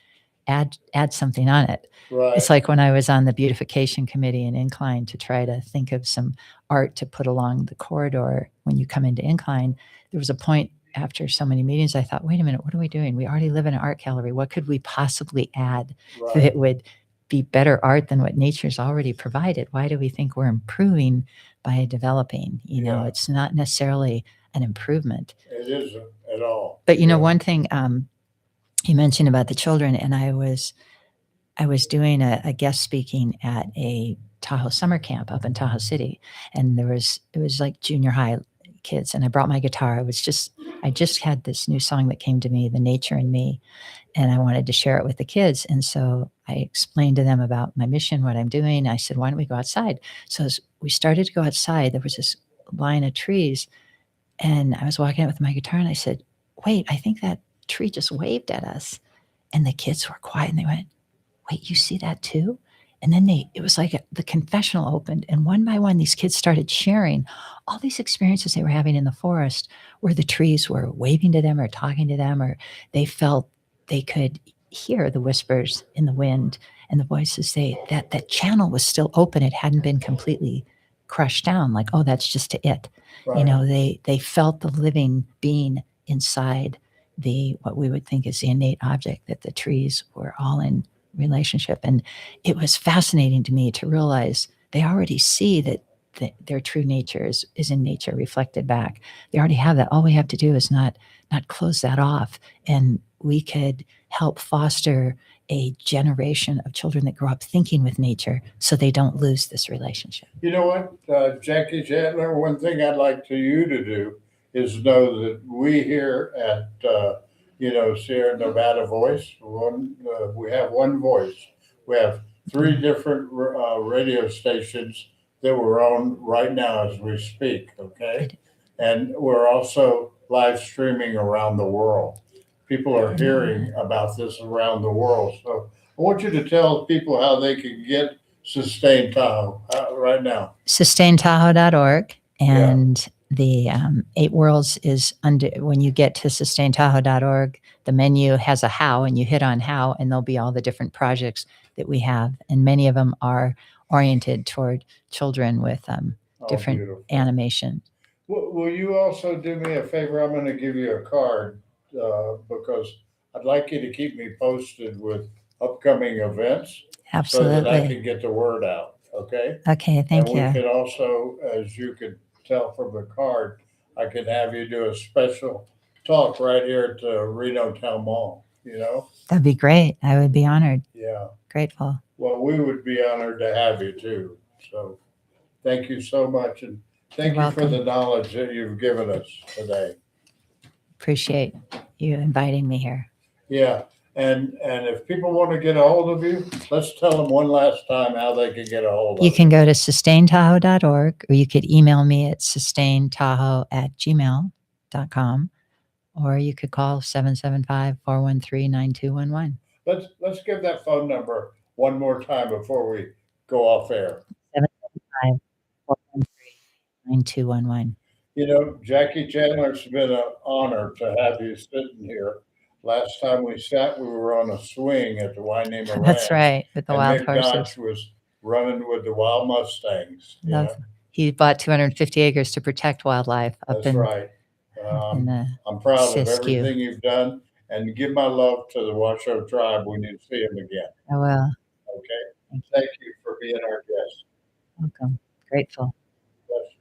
add something on it? Right. It's like when I was on the beautification committee in Incline to try to think of some art to put along the corridor when you come into Incline. There was a point after so many meetings, I thought, wait a minute, what are we doing? We already live in an art gallery. What could we possibly add Right. that would be better art than what nature's already provided? Why do we think we're improving by developing? You know, Yeah. it's not necessarily an improvement. It isn't at all. But you know, Yeah. one thing you mentioned about the children, and I was doing a guest speaking at a Tahoe summer camp up in Tahoe City, and it was like junior high kids, and I brought my guitar. I just had this new song that came to me, The Nature in Me, and I wanted to share it with the kids. And so I explained to them about my mission, what I'm doing. I said, why don't we go outside? So as we started to go outside, there was this line of trees, and I was walking out with my guitar, and I said, wait, I think that tree just waved at us. And the kids were quiet, and they went, wait, you see that too? And then it was like the confessional opened, and one by one, these kids started sharing all these experiences they were having in the forest, where the trees were waving to them or talking to them, or they felt they could hear the whispers in the wind and the voices. That channel was still open. It hadn't been completely crushed down. Like, oh, that's just it. Right. You know, they felt the living being inside what we would think is the innate object, that the trees were all in relationship. And it was fascinating to me to realize they already see that their true nature is in nature reflected back. They already have that. All we have to do is not close that off, and we could help foster a generation of children that grow up thinking with nature, so they don't lose this relationship. You know what, Jackie Chandler, one thing I'd like you to do is know that we here at Sierra Nevada Voice, we have one voice. We have 3 different radio stations that we're on right now as we speak, okay? And we're also live streaming around the world. People are hearing about this around the world. So I want you to tell people how they can get Sustain Tahoe right now. SustainTahoe.org, and the 8 Worlds is under. When you get to SustainTahoe.org, the menu has a how, and you hit on how, and there'll be all the different projects that we have, and many of them are oriented toward children with different beautiful. animation. Will you also do me a favor? I'm going to give you a card because I'd like you to keep me posted with upcoming events so that I Absolutely. can get the word out, okay? Okay, thank And we you. could also, as you could tell from the card, I could have you do a special talk right here at the Reno Town Mall. you know? That'd be great. I would be honored, Yeah. grateful. Well, we would be honored to have you too. So thank you so much. And thank You're you for welcome. the knowledge that you've given us today. Appreciate you inviting me here. Yeah. And if people want to get a hold of you, let's tell them one last time how they can get a hold of You can go to sustaintahoe.org, or you could email me at sustaintahoe@gmail.com, or you could call 775-413-9211. Let's give that phone number one more time before we go off air. 775-413-9211. You know, Jackie Chandler, it's been an honor to have you sitting here. Last time we sat, we were on a swing at the Wynema That's Ranch, right, with the and wild Mick horses. Dodge was running with the wild Mustangs. You Love. know? He bought 250 acres to protect wildlife up That's in, right. in the I'm proud of Siskiyou. everything you've done, and give my love to the Washoe tribe when you see them again. I will. Okay. Thank Thank you for being our guest. Welcome. Grateful. Bless you.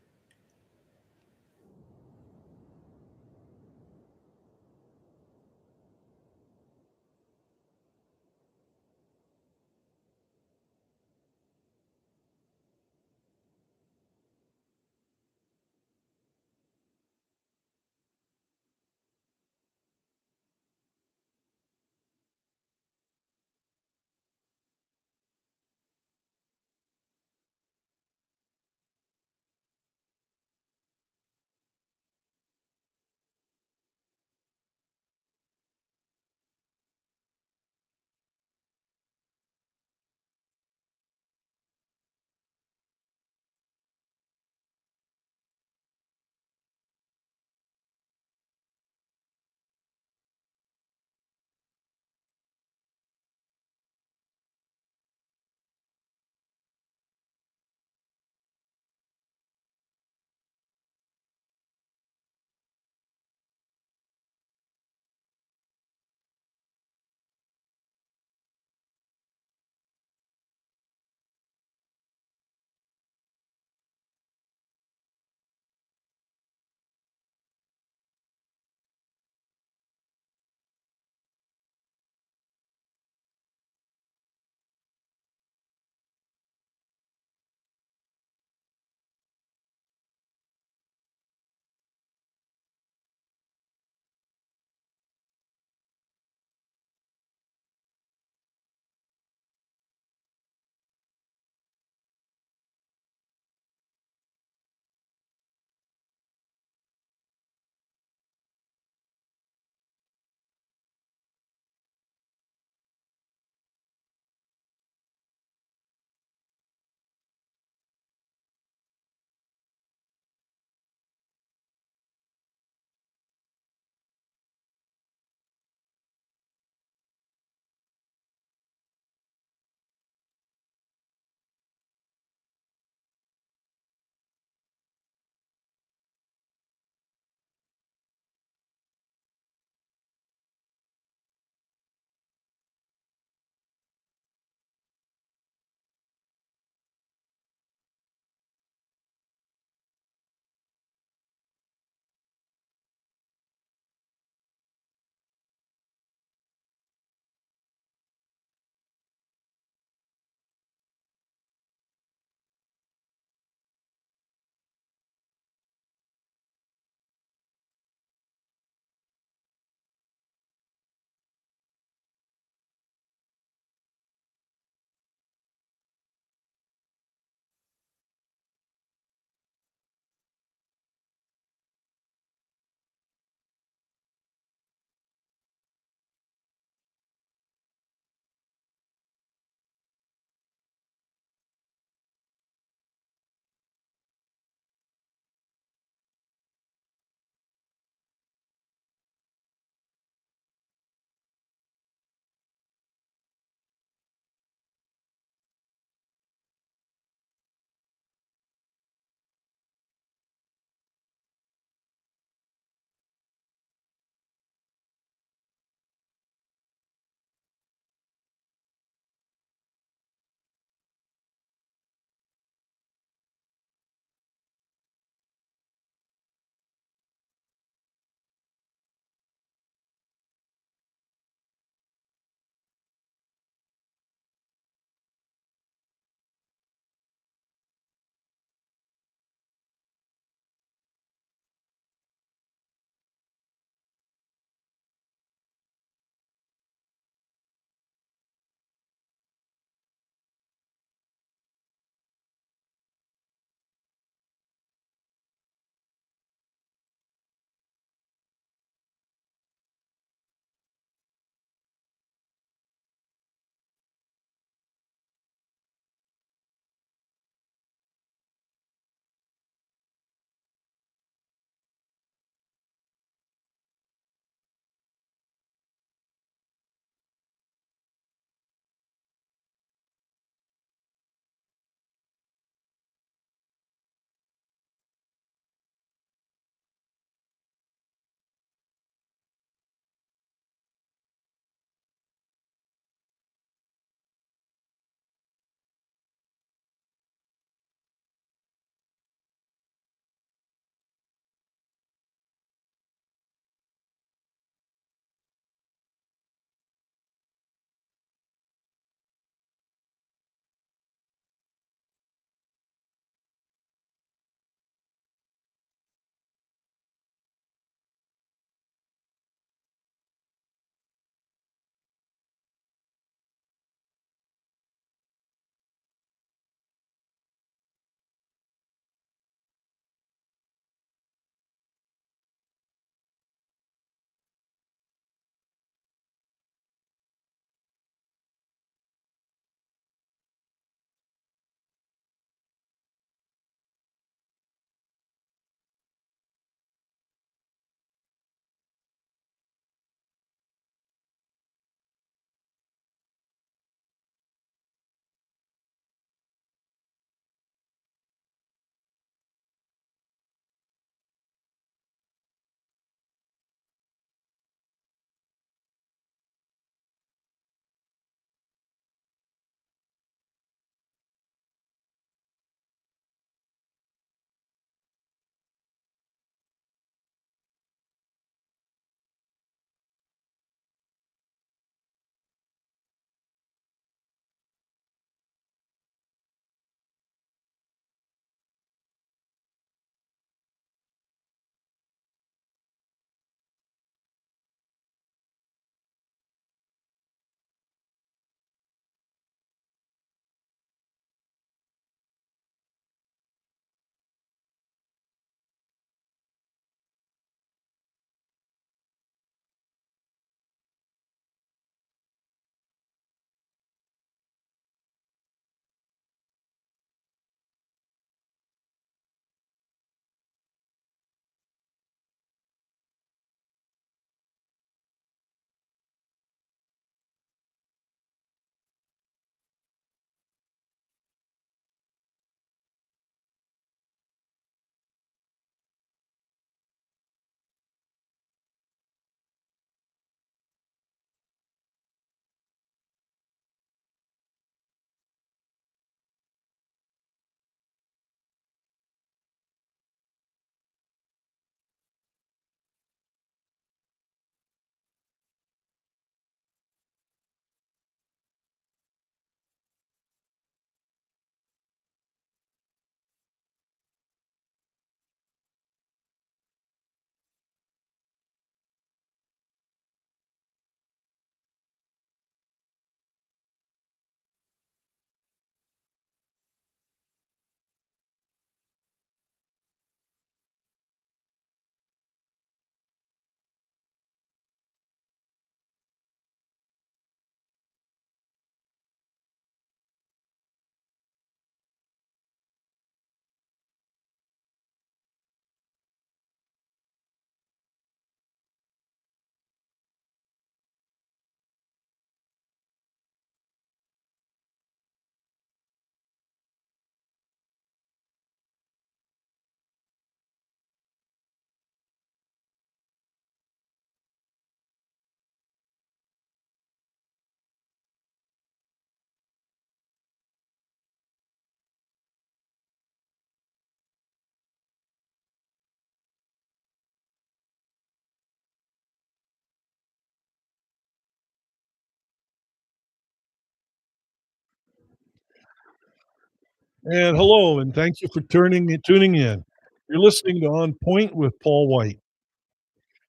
And hello, and thank you for tuning in. You're listening to On Point with Paul White.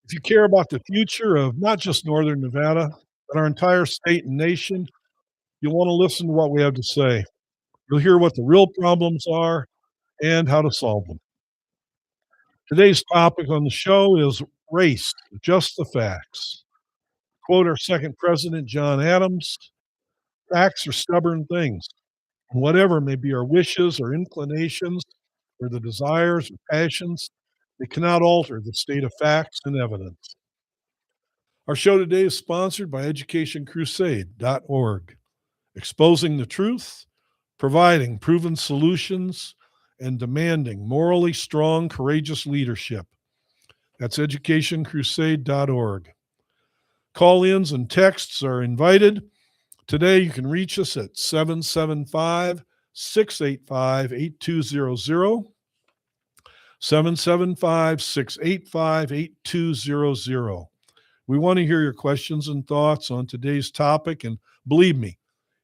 If you care about the future of not just Northern Nevada, but our entire state and nation, you'll want to listen to what we have to say. You'll hear what the real problems are and how to solve them. Today's topic on the show is race, just the facts. Quote our second president, John Adams, facts are stubborn things. Whatever may be our wishes or inclinations or the desires or passions, they cannot alter the state of facts and evidence. Our show today is sponsored by educationcrusade.org, exposing the truth, providing proven solutions, and demanding morally strong, courageous leadership. That's educationcrusade.org. Call-ins and texts are invited. Today, you can reach us at 775-685-8200, 775-685-8200. We want to hear your questions and thoughts on today's topic, and believe me,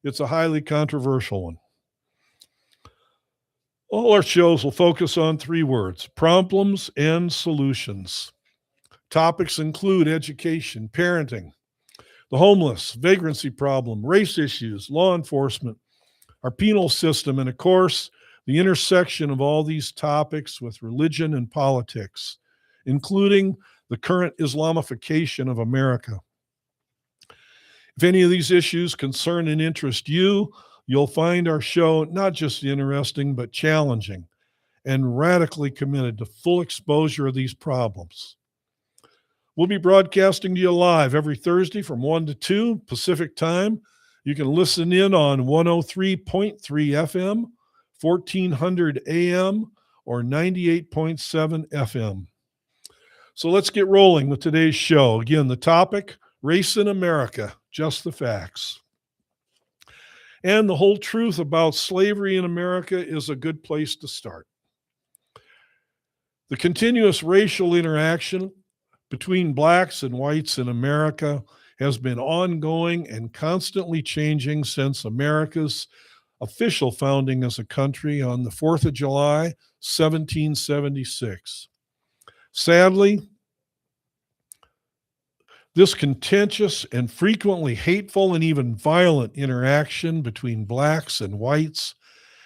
it's a highly controversial one. All our shows will focus on three words: problems and solutions. Topics include education, parenting, the homeless, vagrancy problem, race issues, law enforcement, our penal system, and of course, the intersection of all these topics with religion and politics, including the current Islamification of America. If any of these issues concern and interest you, you'll find our show not just interesting, but challenging and radically committed to full exposure of these problems. We'll be broadcasting to you live every Thursday from 1 to 2 Pacific time. You can listen in on 103.3 FM, 1400 AM, or 98.7 FM. So let's get rolling with today's show. Again, the topic, race in America, just the facts. And the whole truth about slavery in America is a good place to start. The continuous racial interaction between blacks and whites in America has been ongoing and constantly changing since America's official founding as a country on the 4th of July, 1776. Sadly, this contentious and frequently hateful and even violent interaction between blacks and whites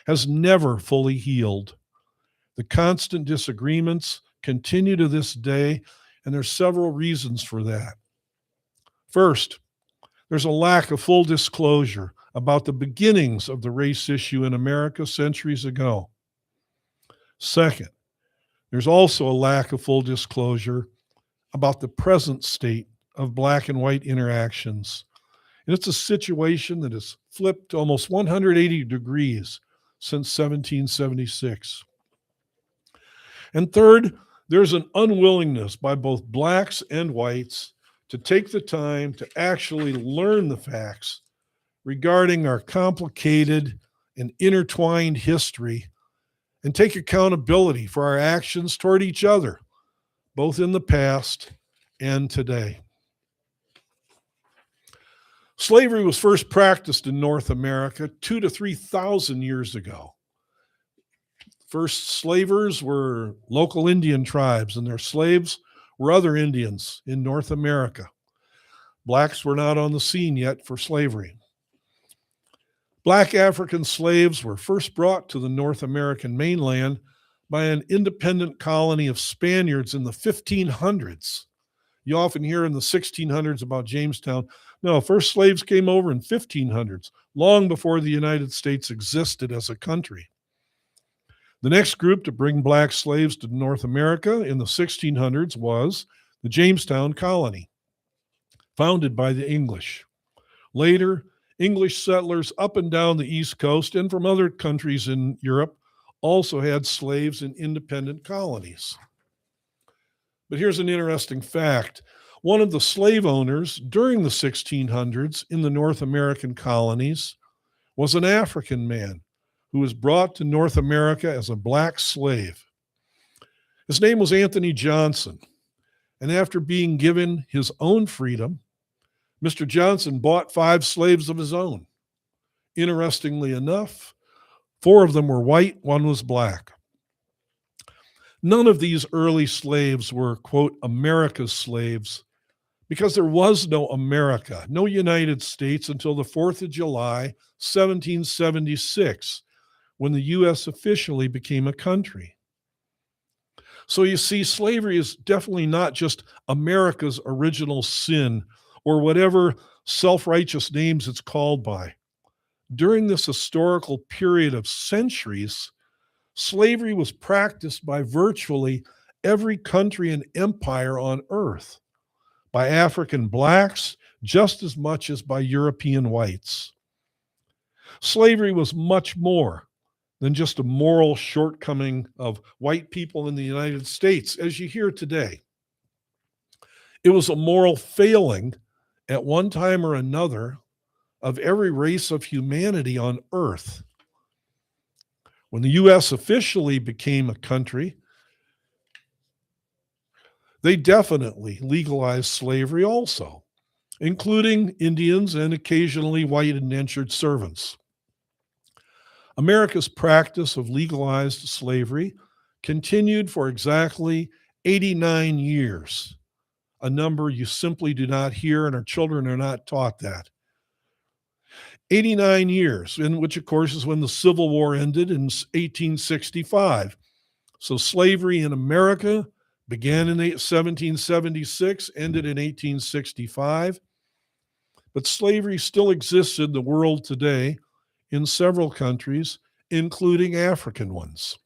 has never fully healed. The constant disagreements continue to this day, and there's several reasons for that. First, there's a lack of full disclosure about the beginnings of the race issue in America centuries ago. Second, there's also a lack of full disclosure about the present state of black and white interactions. And it's a situation that has flipped almost 180 degrees since 1776. And third, there's an unwillingness by both blacks and whites to take the time to actually learn the facts regarding our complicated and intertwined history and take accountability for our actions toward each other, both in the past and today. Slavery was first practiced in North America 2,000 to 3,000 years ago. First slavers were local Indian tribes, and their slaves were other Indians in North America. Blacks were not on the scene yet for slavery. Black African slaves were first brought to the North American mainland by an independent colony of Spaniards in the 1500s. You often hear in the 1600s about Jamestown. No, first slaves came over in 1500s, long before the United States existed as a country. The next group to bring black slaves to North America in the 1600s was the Jamestown Colony, founded by the English. Later, English settlers up and down the East Coast and from other countries in Europe also had slaves in independent colonies. But here's an interesting fact. One of the slave owners during the 1600s in the North American colonies was an African man who was brought to North America as a black slave. His name was Anthony Johnson, and after being given his own freedom, Mr. Johnson bought 5 slaves of his own. Interestingly enough, 4 of them were white, 1 was black. None of these early slaves were, quote, America's slaves, because there was no America, no United States until the 4th of July, 1776, when the U.S. officially became a country. So you see, slavery is definitely not just America's original sin or whatever self-righteous names it's called by. During this historical period of centuries, slavery was practiced by virtually every country and empire on earth, by African blacks just as much as by European whites. Slavery was much more than just a moral shortcoming of white people in the United States, as you hear today. It was a moral failing at one time or another of every race of humanity on earth. When the U.S. officially became a country, they definitely legalized slavery also, including Indians and occasionally white indentured servants. America's practice of legalized slavery continued for exactly 89 years, a number you simply do not hear, and our children are not taught that. 89 years, in which, of course, is when the Civil War ended in 1865. So slavery in America began in 1776, ended in 1865. But slavery still exists in the world today in several countries, including African ones.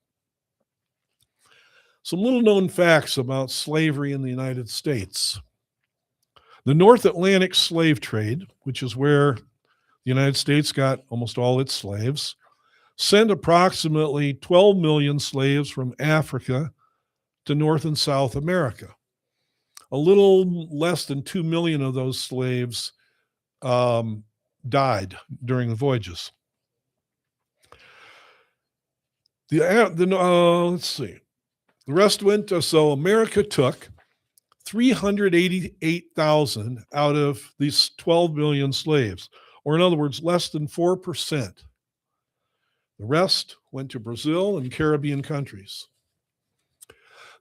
Some little known facts about slavery in the United States. The North Atlantic slave trade, which is where the United States got almost all its slaves, sent approximately 12 million slaves from Africa to North and South America. A little less than 2 million of those slaves died during the voyages. Let's see. The rest went to, so America took 388,000 out of these 12 million slaves, or in other words, less than 4%. The rest went to Brazil and Caribbean countries.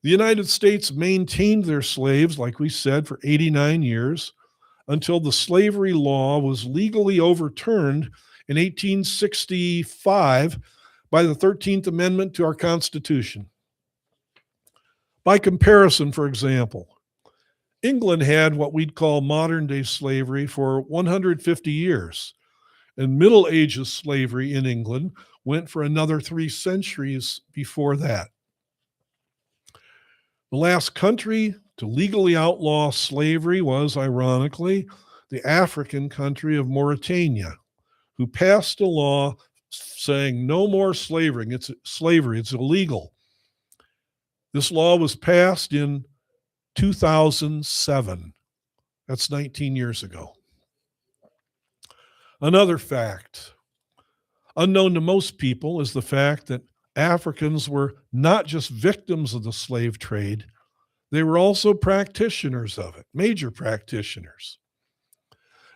The United States maintained their slaves, like we said, for 89 years until the slavery law was legally overturned in 1865 by the 13th Amendment to our Constitution. By comparison, for example, England had what we'd call modern-day slavery for 150 years, and Middle Ages slavery in England went for another 3 centuries before that. The last country to legally outlaw slavery was, ironically, the African country of Mauritania, who passed a law saying no more slavery. It's illegal. This law was passed in 2007. That's 19 years ago. Another fact, unknown to most people, is the fact that Africans were not just victims of the slave trade, they were also practitioners of it, major practitioners.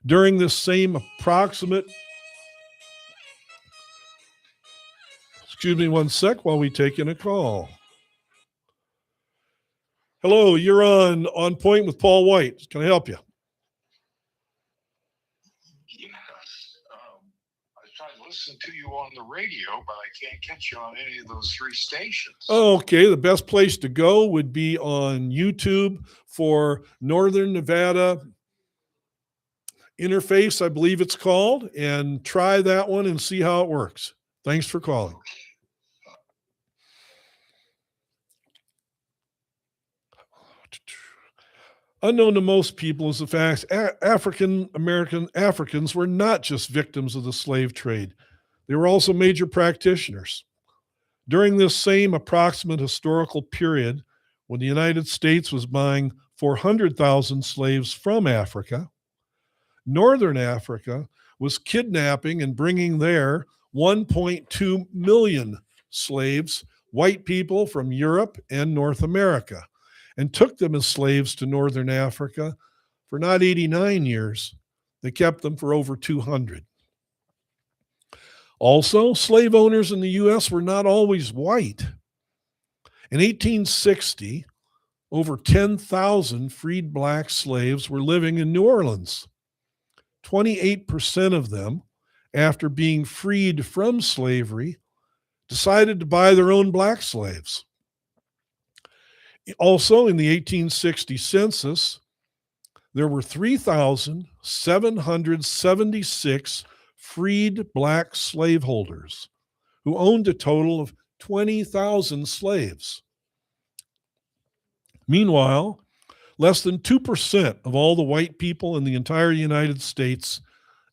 During this same approximate, excuse me one sec while we take in a call. Hello, you're on Point with Paul White. Can I help you? Yes. I tried to listen to you on the radio, but I can't catch you on any of those 3 stations. Okay, the best place to go would be on YouTube for Northern Nevada Interface, I believe it's called, and try that one and see how it works. Thanks for calling. Unknown to most people is the fact African American Africans were not just victims of the slave trade. They were also major practitioners. During this same approximate historical period, when the United States was buying 400,000 slaves from Africa, Northern Africa was kidnapping and bringing there 1.2 million slaves, white people from Europe and North America, and took them as slaves to Northern Africa for not 89 years. They kept them for over 200. Also, slave owners in the U.S. were not always white. In 1860, over 10,000 freed black slaves were living in New Orleans. 28% of them, after being freed from slavery, decided to buy their own black slaves. Also, in the 1860 census, there were 3,776 freed black slaveholders who owned a total of 20,000 slaves. Meanwhile, less than 2% of all the white people in the entire United States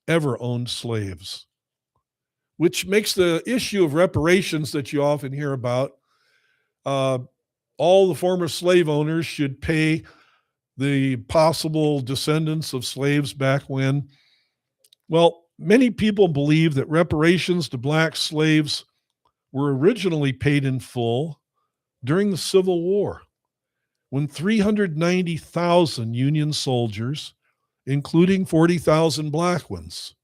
ever owned slaves, which makes the issue of reparations that you often hear about, all the former slave owners should pay the possible descendants of slaves back when. Well, many people believe that reparations to black slaves were originally paid in full during the Civil War, when 390,000 Union soldiers, including 40,000 black ones,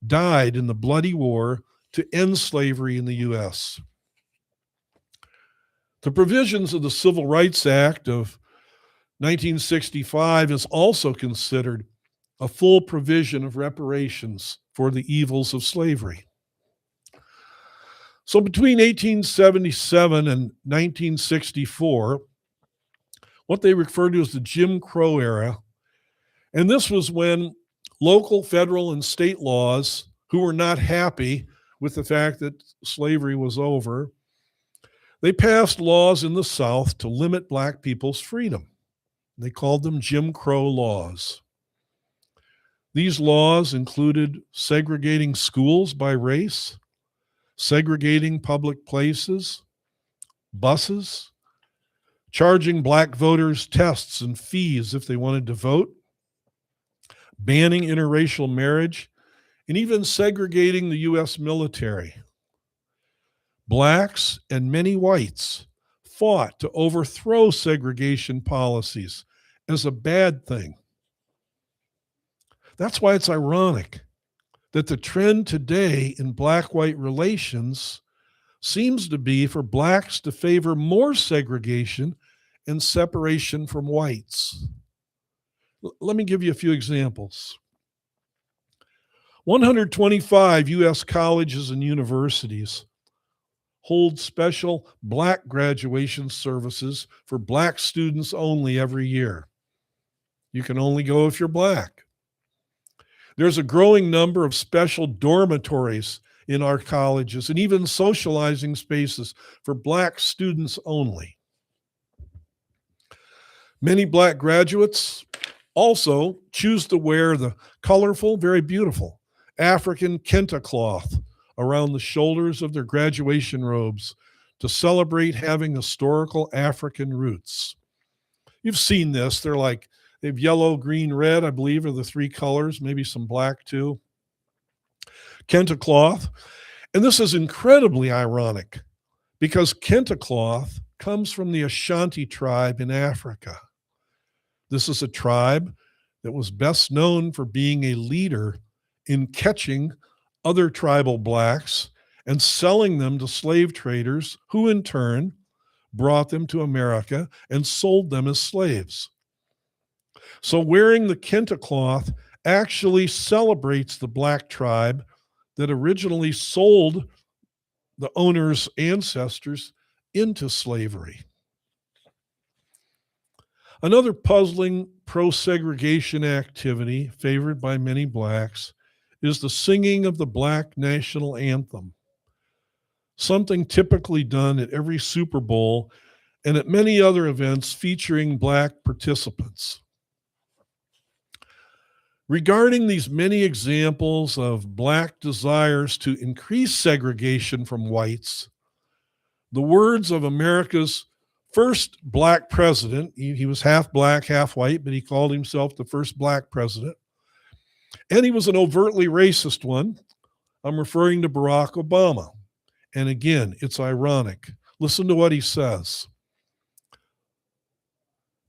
died in the bloody war to end slavery in the U.S. The provisions of the Civil Rights Act of 1965 is also considered a full provision of reparations for the evils of slavery. So between 1877 and 1964, what they refer to as the Jim Crow era, and this was when local, federal, and state laws who were not happy with the fact that slavery was over, they passed laws in the South to limit black people's freedom. They called them Jim Crow laws. These laws included segregating schools by race, segregating public places, buses, charging black voters tests and fees if they wanted to vote, banning interracial marriage, and even segregating the U.S. military. Blacks and many whites fought to overthrow segregation policies as a bad thing. That's why it's ironic that the trend today in black-white relations seems to be for blacks to favor more segregation and separation from whites. Let me give you a few examples. 125 U.S. colleges and universities hold special black graduation services for black students only every year. You can only go if you're black. There's a growing number of special dormitories in our colleges and even socializing spaces for black students only. Many black graduates also choose to wear the colorful, very beautiful African kente cloth around the shoulders of their graduation robes to celebrate having historical African roots. You've seen this. They have yellow, green, red, I believe, are the three colors, maybe some black too. Kente cloth. And this is incredibly ironic because kente cloth comes from the Ashanti tribe in Africa. This is a tribe that was best known for being a leader in catching other tribal blacks and selling them to slave traders who in turn brought them to America and sold them as slaves. So wearing the kente cloth actually celebrates the black tribe that originally sold the owner's ancestors into slavery. Another puzzling pro-segregation activity favored by many blacks is the singing of the Black National Anthem, something typically done at every Super Bowl and at many other events featuring black participants. Regarding these many examples of black desires to increase segregation from whites, the words of America's first black president, he was half black, half white, but he called himself the first black president, and he was an overtly racist one. I'm referring to Barack Obama. And again, it's ironic. Listen to what he says.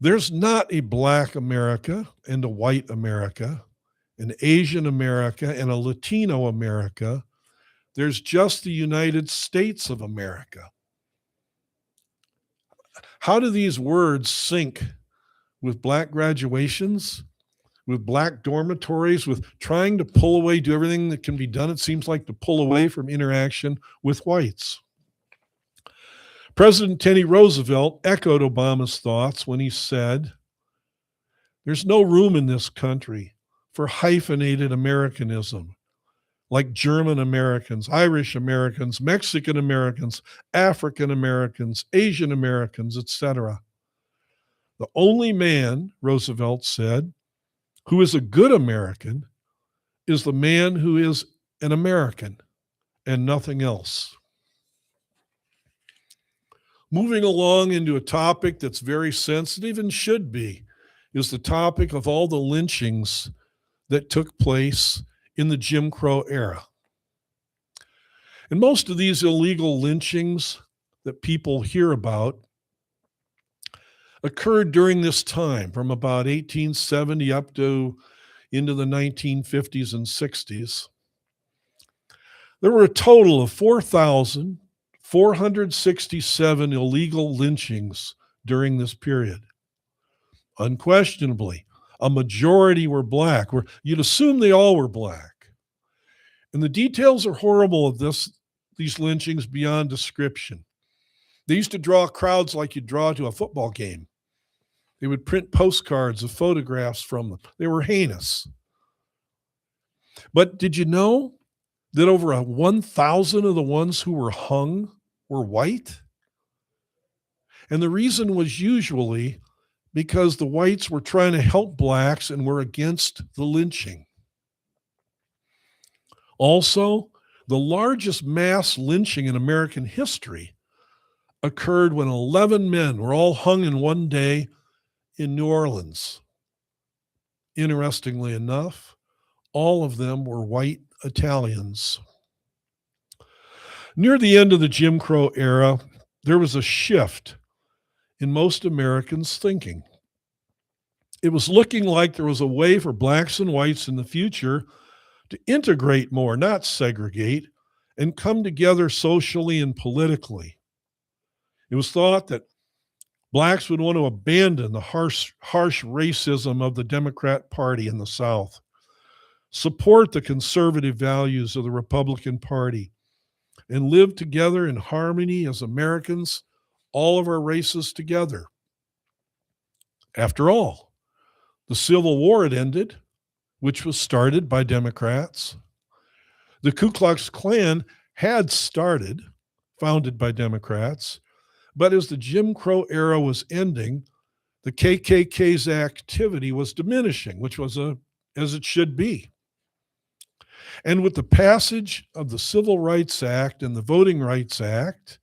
There's not a black America and a white America, an Asian America and a Latino America There's just the United States of America. How do these words sync with Black graduations, with Black dormitories, with trying to pull away, do everything that can be done, it seems like, to pull away from interaction with whites? President Teddy Roosevelt echoed Obama's thoughts when he said, "There's no room in this country for hyphenated Americanism, like German Americans, Irish Americans, Mexican Americans, African Americans, Asian Americans, etc. The only man," Roosevelt said, "who is a good American is the man who is an American and nothing else." Moving along into a topic that's very sensitive and should be, is the topic of all the lynchings that took place in the Jim Crow era. And most of these illegal lynchings that people hear about occurred during this time, from about 1870 up to into the 1950s and 60s. There were a total of 4,467 illegal lynchings during this period. Unquestionably, a majority were Black. You'd assume they all were Black. And the details are horrible of these lynchings beyond description. They used to draw crowds like you draw to a football game. They would print postcards of photographs from them. They were heinous. But did you know that over 1,000 of the ones who were hung were white? And the reason was usually because the whites were trying to help Blacks and were against the lynching. Also, the largest mass lynching in American history occurred when 11 men were all hung in one day in New Orleans. Interestingly enough, all of them were white Italians. Near the end of the Jim Crow era, there was a shift in most Americans' thinking. It was looking like there was a way for Blacks and whites in the future to integrate more, not segregate, and come together socially and politically. It was thought that Blacks would want to abandon the harsh racism of the Democrat Party in the South, support the conservative values of the Republican Party, and live together in harmony as Americans, all of our races together. After all, the Civil War had ended, which was started by Democrats. The Ku Klux Klan had started, founded by Democrats, but as the Jim Crow era was ending, the KKK's activity was diminishing, which was as it should be. And with the passage of the Civil Rights Act and the Voting Rights Act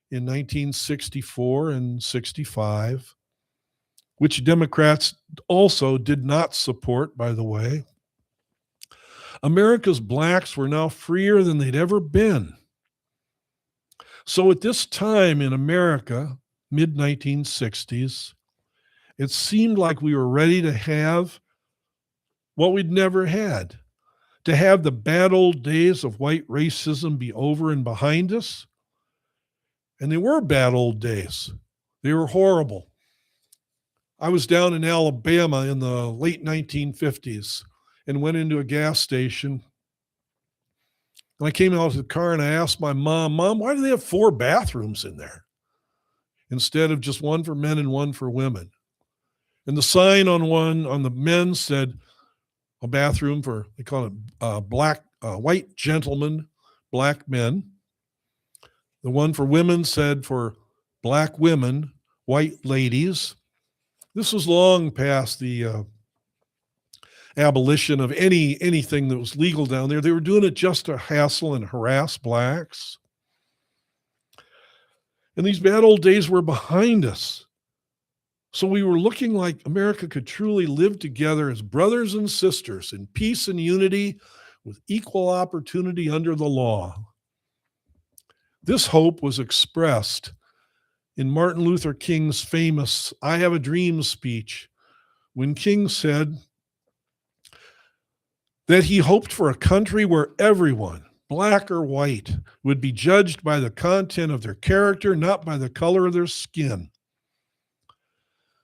in 1964 and 65, which Democrats also did not support, by the way, America's Blacks were now freer than they'd ever been. So at this time in America, mid-1960s, it seemed like we were ready to have what we'd never had, to have the bad old days of white racism be over and behind us. And they were bad old days. They were horrible. I was down in Alabama in the late 1950s and went into a gas station. And I came out of the car and I asked my mom, why do they have 4 bathrooms in there instead of just one for men and one for women? And the sign on the men said a bathroom for, they call it white gentlemen, Black men. The one for women said for Black women, white ladies. This was long past the abolition of anything that was legal down there. They were doing it just to hassle and harass Blacks. And these bad old days were behind us. So we were looking like America could truly live together as brothers and sisters in peace and unity with equal opportunity under the law. This hope was expressed in Martin Luther King's famous "I Have a Dream" speech, when King said that he hoped for a country where everyone, black or white, would be judged by the content of their character, not by the color of their skin.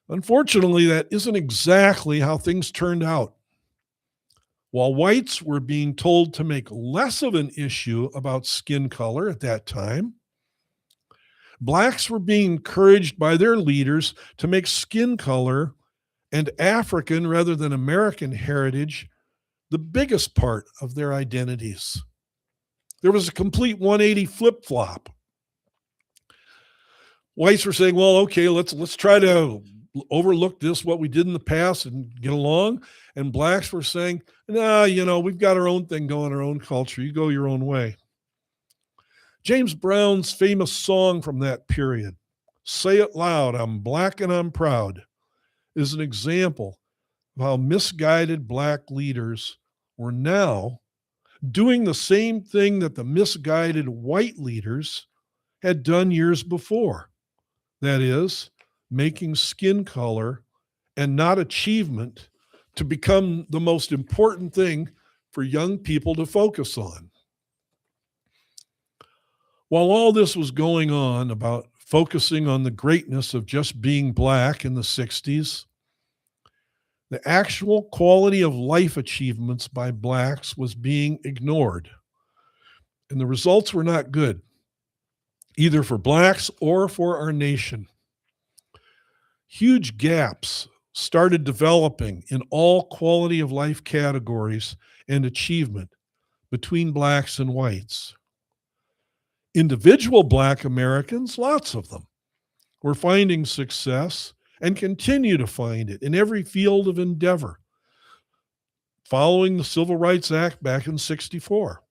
Unfortunately, that isn't exactly how things turned out. While whites were being told to make less of an issue about skin color at that time, blacks were being encouraged by their leaders to make skin color and African rather than American heritage the biggest part of their identities. There was a complete 180 flip-flop. Whites were saying, well, okay, let's try to overlook this, what we did in the past, and get along. And blacks were saying, nah, we've got our own thing going, our own culture. You go your own way. James Brown's famous song from that period, Say It Loud, I'm Black and I'm Proud, is an example of how misguided black leaders were now doing the same thing that the misguided white leaders had done years before. That is, making skin color and not achievement to become the most important thing for young people to focus on. While all this was going on about focusing on the greatness of just being black in the 60s, the actual quality of life achievements by blacks was being ignored. And the results were not good, either for blacks or for our nation. Huge gaps started developing in all quality of life categories and achievement between blacks and whites. Individual black Americans, lots of them, were finding success and continue to find it in every field of endeavor, following the Civil Rights Act back in '64.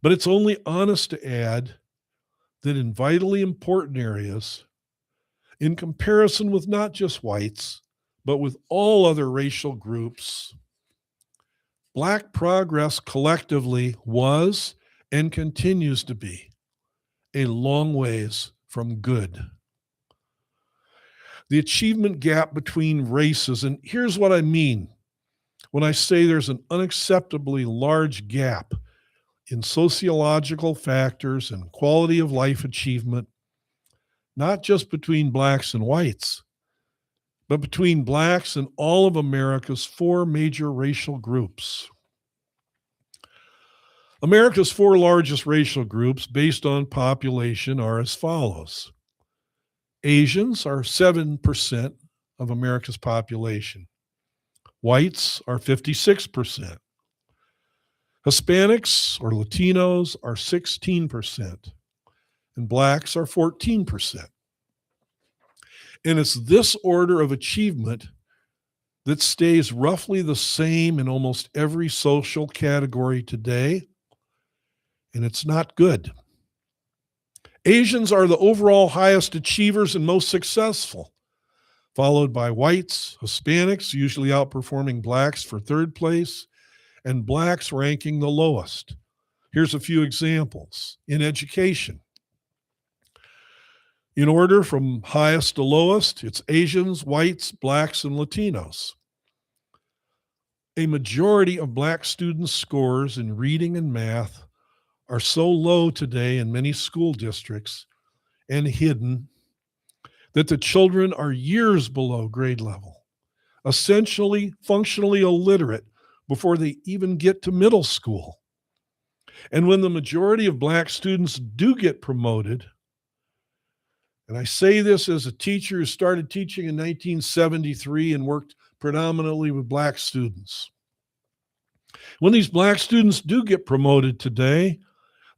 But it's only honest to add that in vitally important areas, in comparison with not just whites, but with all other racial groups, black progress collectively was and continues to be a long ways from good. The achievement gap between races, and here's what I mean when I say there's an unacceptably large gap in sociological factors and quality of life achievement, not just between blacks and whites, but between blacks and all of America's four major racial groups. America's four largest racial groups based on population are as follows. Asians are 7% of America's population. Whites are 56%. Hispanics or Latinos are 16%. And blacks are 14%. And it's this order of achievement that stays roughly the same in almost every social category today, and it's not good. Asians are the overall highest achievers and most successful, followed by whites, Hispanics, usually outperforming blacks for third place, and blacks ranking the lowest. Here's a few examples. In education, in order from highest to lowest, it's Asians, whites, blacks, and Latinos. A majority of black students' scores in reading and math are so low today in many school districts and hidden that the children are years below grade level, essentially functionally illiterate before they even get to middle school. And when the majority of black students do get promoted, and I say this as a teacher who started teaching in 1973 and worked predominantly with black students. When these black students do get promoted today,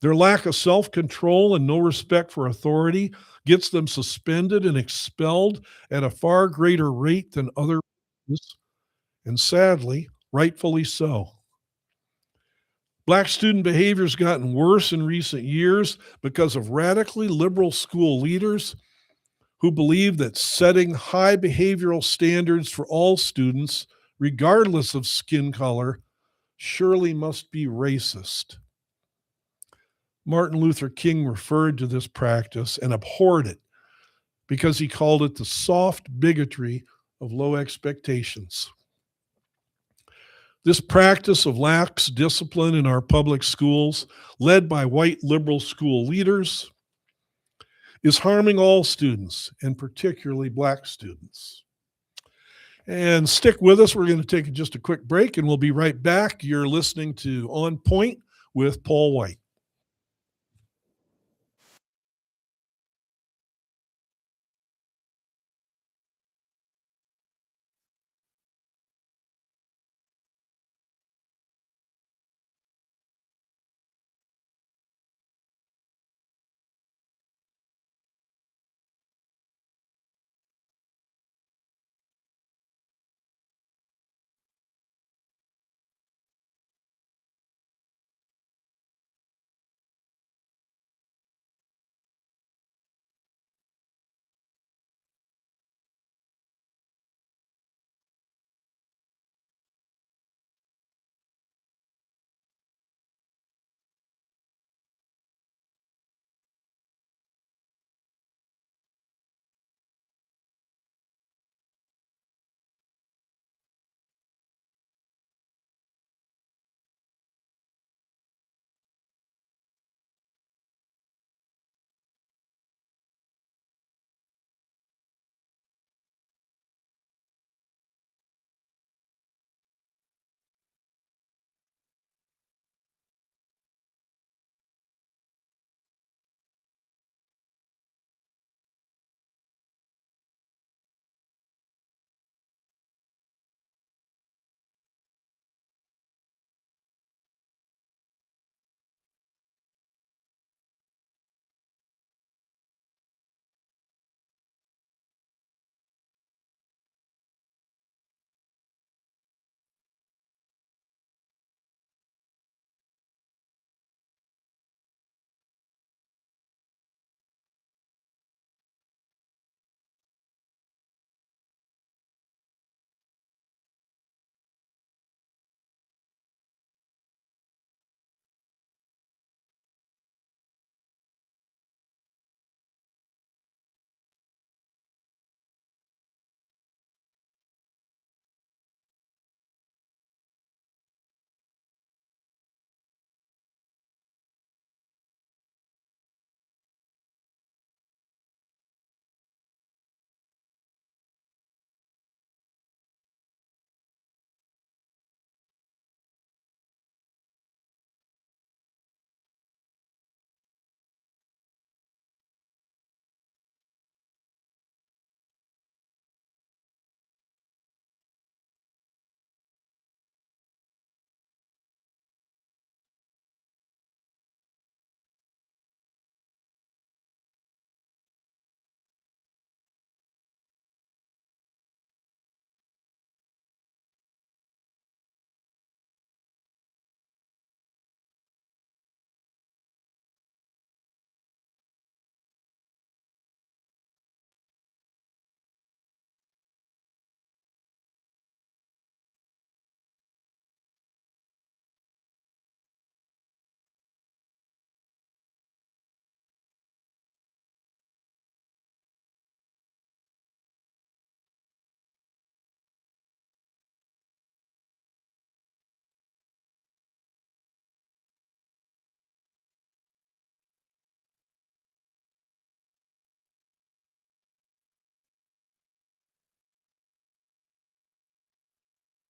their lack of self-control and no respect for authority gets them suspended and expelled at a far greater rate than other races, and sadly, rightfully so. Black student behavior has gotten worse in recent years because of radically liberal school leaders who believe that setting high behavioral standards for all students, regardless of skin color, surely must be racist. Martin Luther King referred to this practice and abhorred it because he called it the soft bigotry of low expectations. This practice of lax discipline in our public schools, led by white liberal school leaders, is harming all students, and particularly Black students. And stick with us. We're going to take just a quick break, and we'll be right back. You're listening to On Point with Paul White.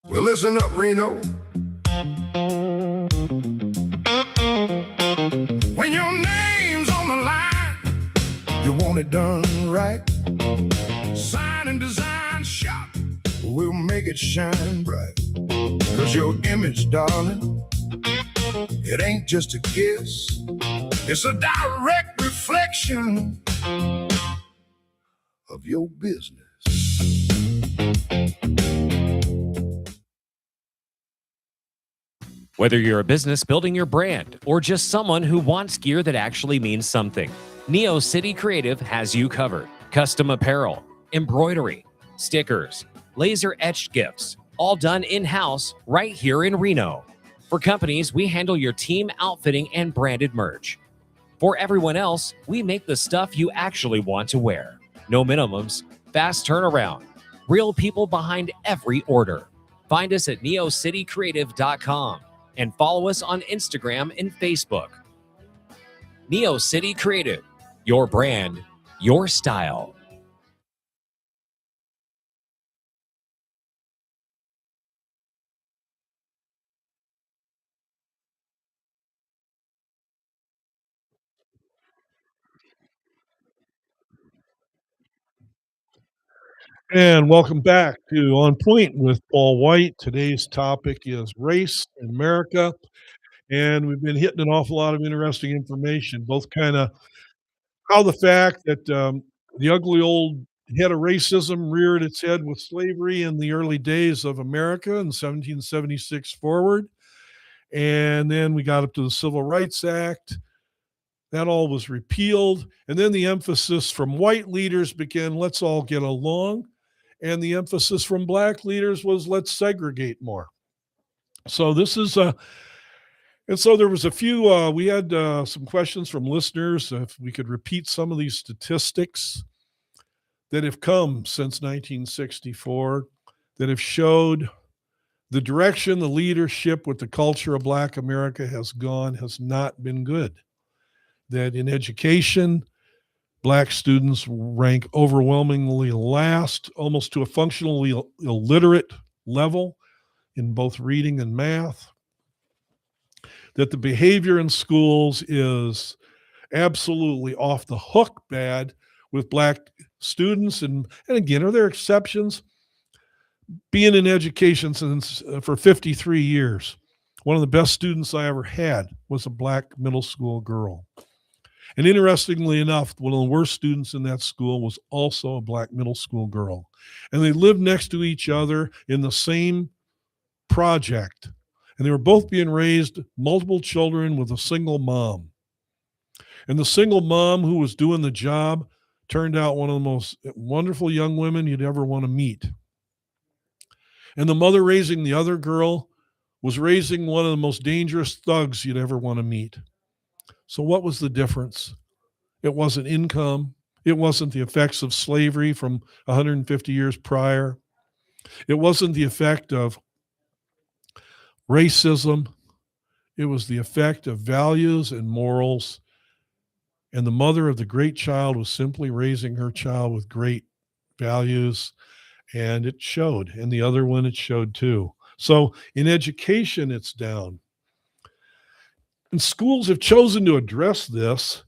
Well, listen up, Reno. When your name's on the line, you want it done right. Sign and design shop, we'll make it shine bright. 'Cause your image, darling, it ain't just a kiss, it's a direct reflection of your business. Whether you're a business building your brand or just someone who wants gear that actually means something, Neo City Creative has you covered. Custom apparel, embroidery, stickers, laser etched gifts, all done in-house right here in Reno. For companies, we handle your team outfitting and branded merch. For everyone else, we make the stuff you actually want to wear. No minimums, fast turnaround, real people behind every order. Find us at neocitycreative.com and follow us on Instagram and Facebook. Neo City Creative, your brand, your style. And welcome back to On Point with Paul White. Today's topic is race in America. And we've been hitting an awful lot of interesting information, both kind of how the fact that the ugly old head of racism reared its head with slavery in the early days of America in 1776 forward. And then we got up to the Civil Rights Act. That all was repealed. And then the emphasis from white leaders began, let's all get along. And the emphasis from black leaders was, let's segregate more. So this is and so there was a few, we had some questions from listeners, if we could repeat some of these statistics that have come since 1964, that have showed the direction the leadership with the culture of Black America has gone has not been good. That in education, Black students rank overwhelmingly last, almost to a functionally illiterate level in both reading and math. That the behavior in schools is absolutely off the hook bad with Black students. And again, are there exceptions? Being in education since for 53 years, one of the best students I ever had was a Black middle school girl. And interestingly enough, one of the worst students in that school was also a Black middle school girl. And they lived next to each other in the same project. And they were both being raised, multiple children with a single mom. And the single mom who was doing the job turned out one of the most wonderful young women you'd ever want to meet. And the mother raising the other girl was raising one of the most dangerous thugs you'd ever want to meet. So what was the difference? It wasn't income. It wasn't the effects of slavery from 150 years prior. It wasn't the effect of racism. It was the effect of values and morals. And the mother of the great child was simply raising her child with great values. And it showed. And the other one, it showed too. So in education, it's down. And schools have chosen to address this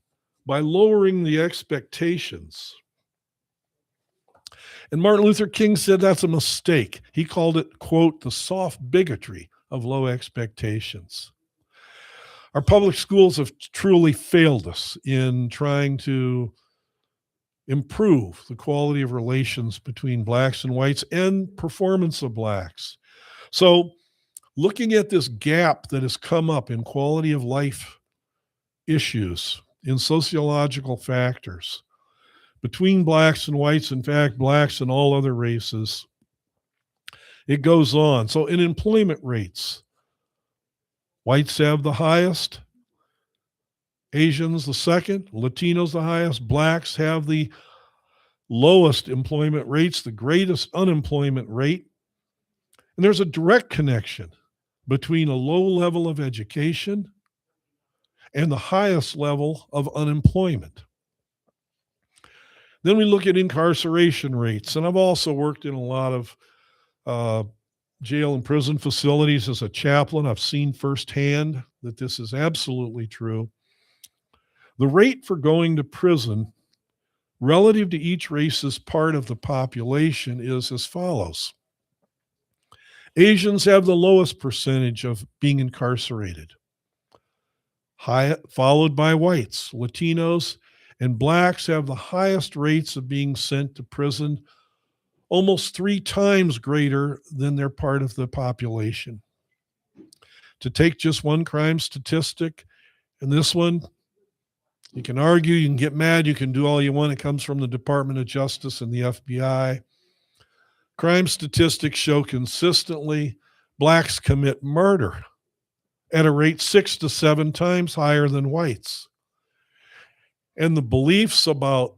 by lowering the expectations. And Martin Luther King said that's a mistake. He called it, quote, the soft bigotry of low expectations. Our public schools have truly failed us in trying to improve the quality of relations between Blacks and whites and performance of Blacks. So looking at this gap that has come up in quality of life issues, in sociological factors between Blacks and whites, in fact, Blacks and all other races, it goes on. So in employment rates, whites have the highest, Asians the second, Latinos the highest, Blacks have the lowest employment rates, the greatest unemployment rate. And there's a direct connection between a low level of education and the highest level of unemployment. Then we look at incarceration rates. And I've also worked in a lot of jail and prison facilities as a chaplain. I've seen firsthand that this is absolutely true. The rate for going to prison relative to each race's part of the population is as follows. Asians have the lowest percentage of being incarcerated, followed by whites. Latinos and Blacks have the highest rates of being sent to prison, almost 3 times greater than their part of the population. To take just one crime statistic, and this one, you can argue, you can get mad, you can do all you want. It comes from the Department of Justice and the FBI. Crime statistics show consistently Blacks commit murder at a rate 6 to 7 times higher than whites. And the beliefs about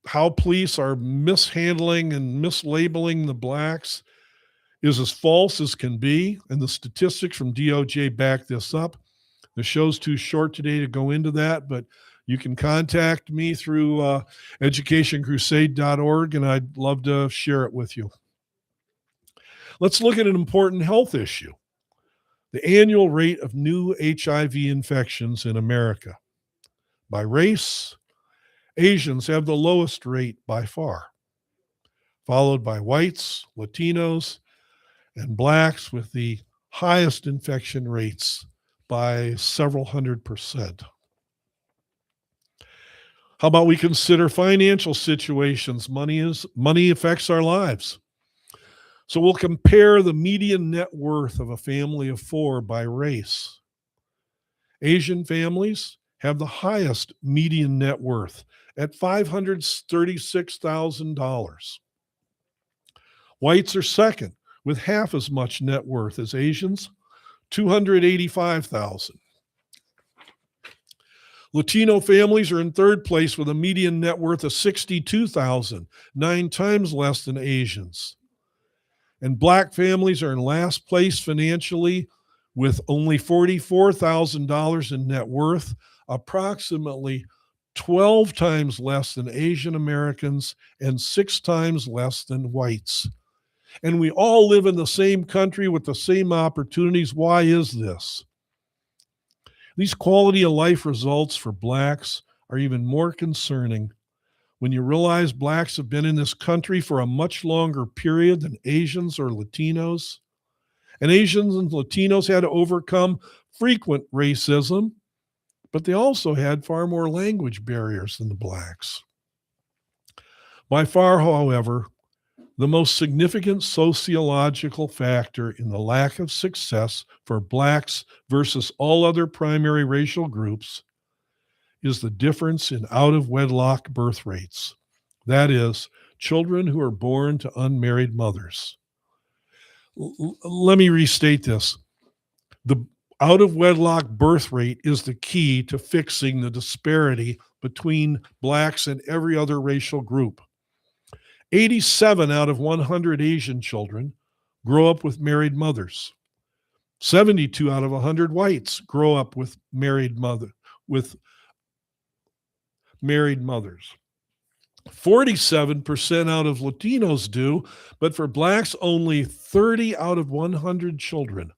how police are mishandling and mislabeling the Blacks is as false as can be, and the statistics from DOJ back this up. The show's too short today to go into that, but you can contact me through educationcrusade.org, and I'd love to share it with you. Let's look at an important health issue: the annual rate of new HIV infections in America. By race, Asians have the lowest rate by far, followed by whites, Latinos, and blacks with the highest infection rates by several 100%. How about we consider financial situations? Money affects our lives. So we'll compare the median net worth of a family of four by race. Asian families have the highest median net worth at $536,000. Whites are second with half as much net worth as Asians, $285,000. Latino families are in third place with a median net worth of $62,000, 9 times less than Asians. And Black families are in last place financially with only $44,000 in net worth, approximately 12 times less than Asian Americans and 6 times less than whites. And we all live in the same country with the same opportunities. Why is this? These quality of life results for Blacks are even more concerning when you realize Blacks have been in this country for a much longer period than Asians or Latinos. And Asians and Latinos had to overcome frequent racism, but they also had far more language barriers than the Blacks. By far, however, the most significant sociological factor in the lack of success for Blacks versus all other primary racial groups is the difference in out-of-wedlock birth rates. That is, children who are born to unmarried mothers. Let me restate this. The out-of-wedlock birth rate is the key to fixing the disparity between Blacks and every other racial group. 87 out of 100 Asian children grow up with married mothers. 72 out of 100 whites grow up with married mothers. 47% out of Latinos do, but for Blacks, only 30 out of 100 children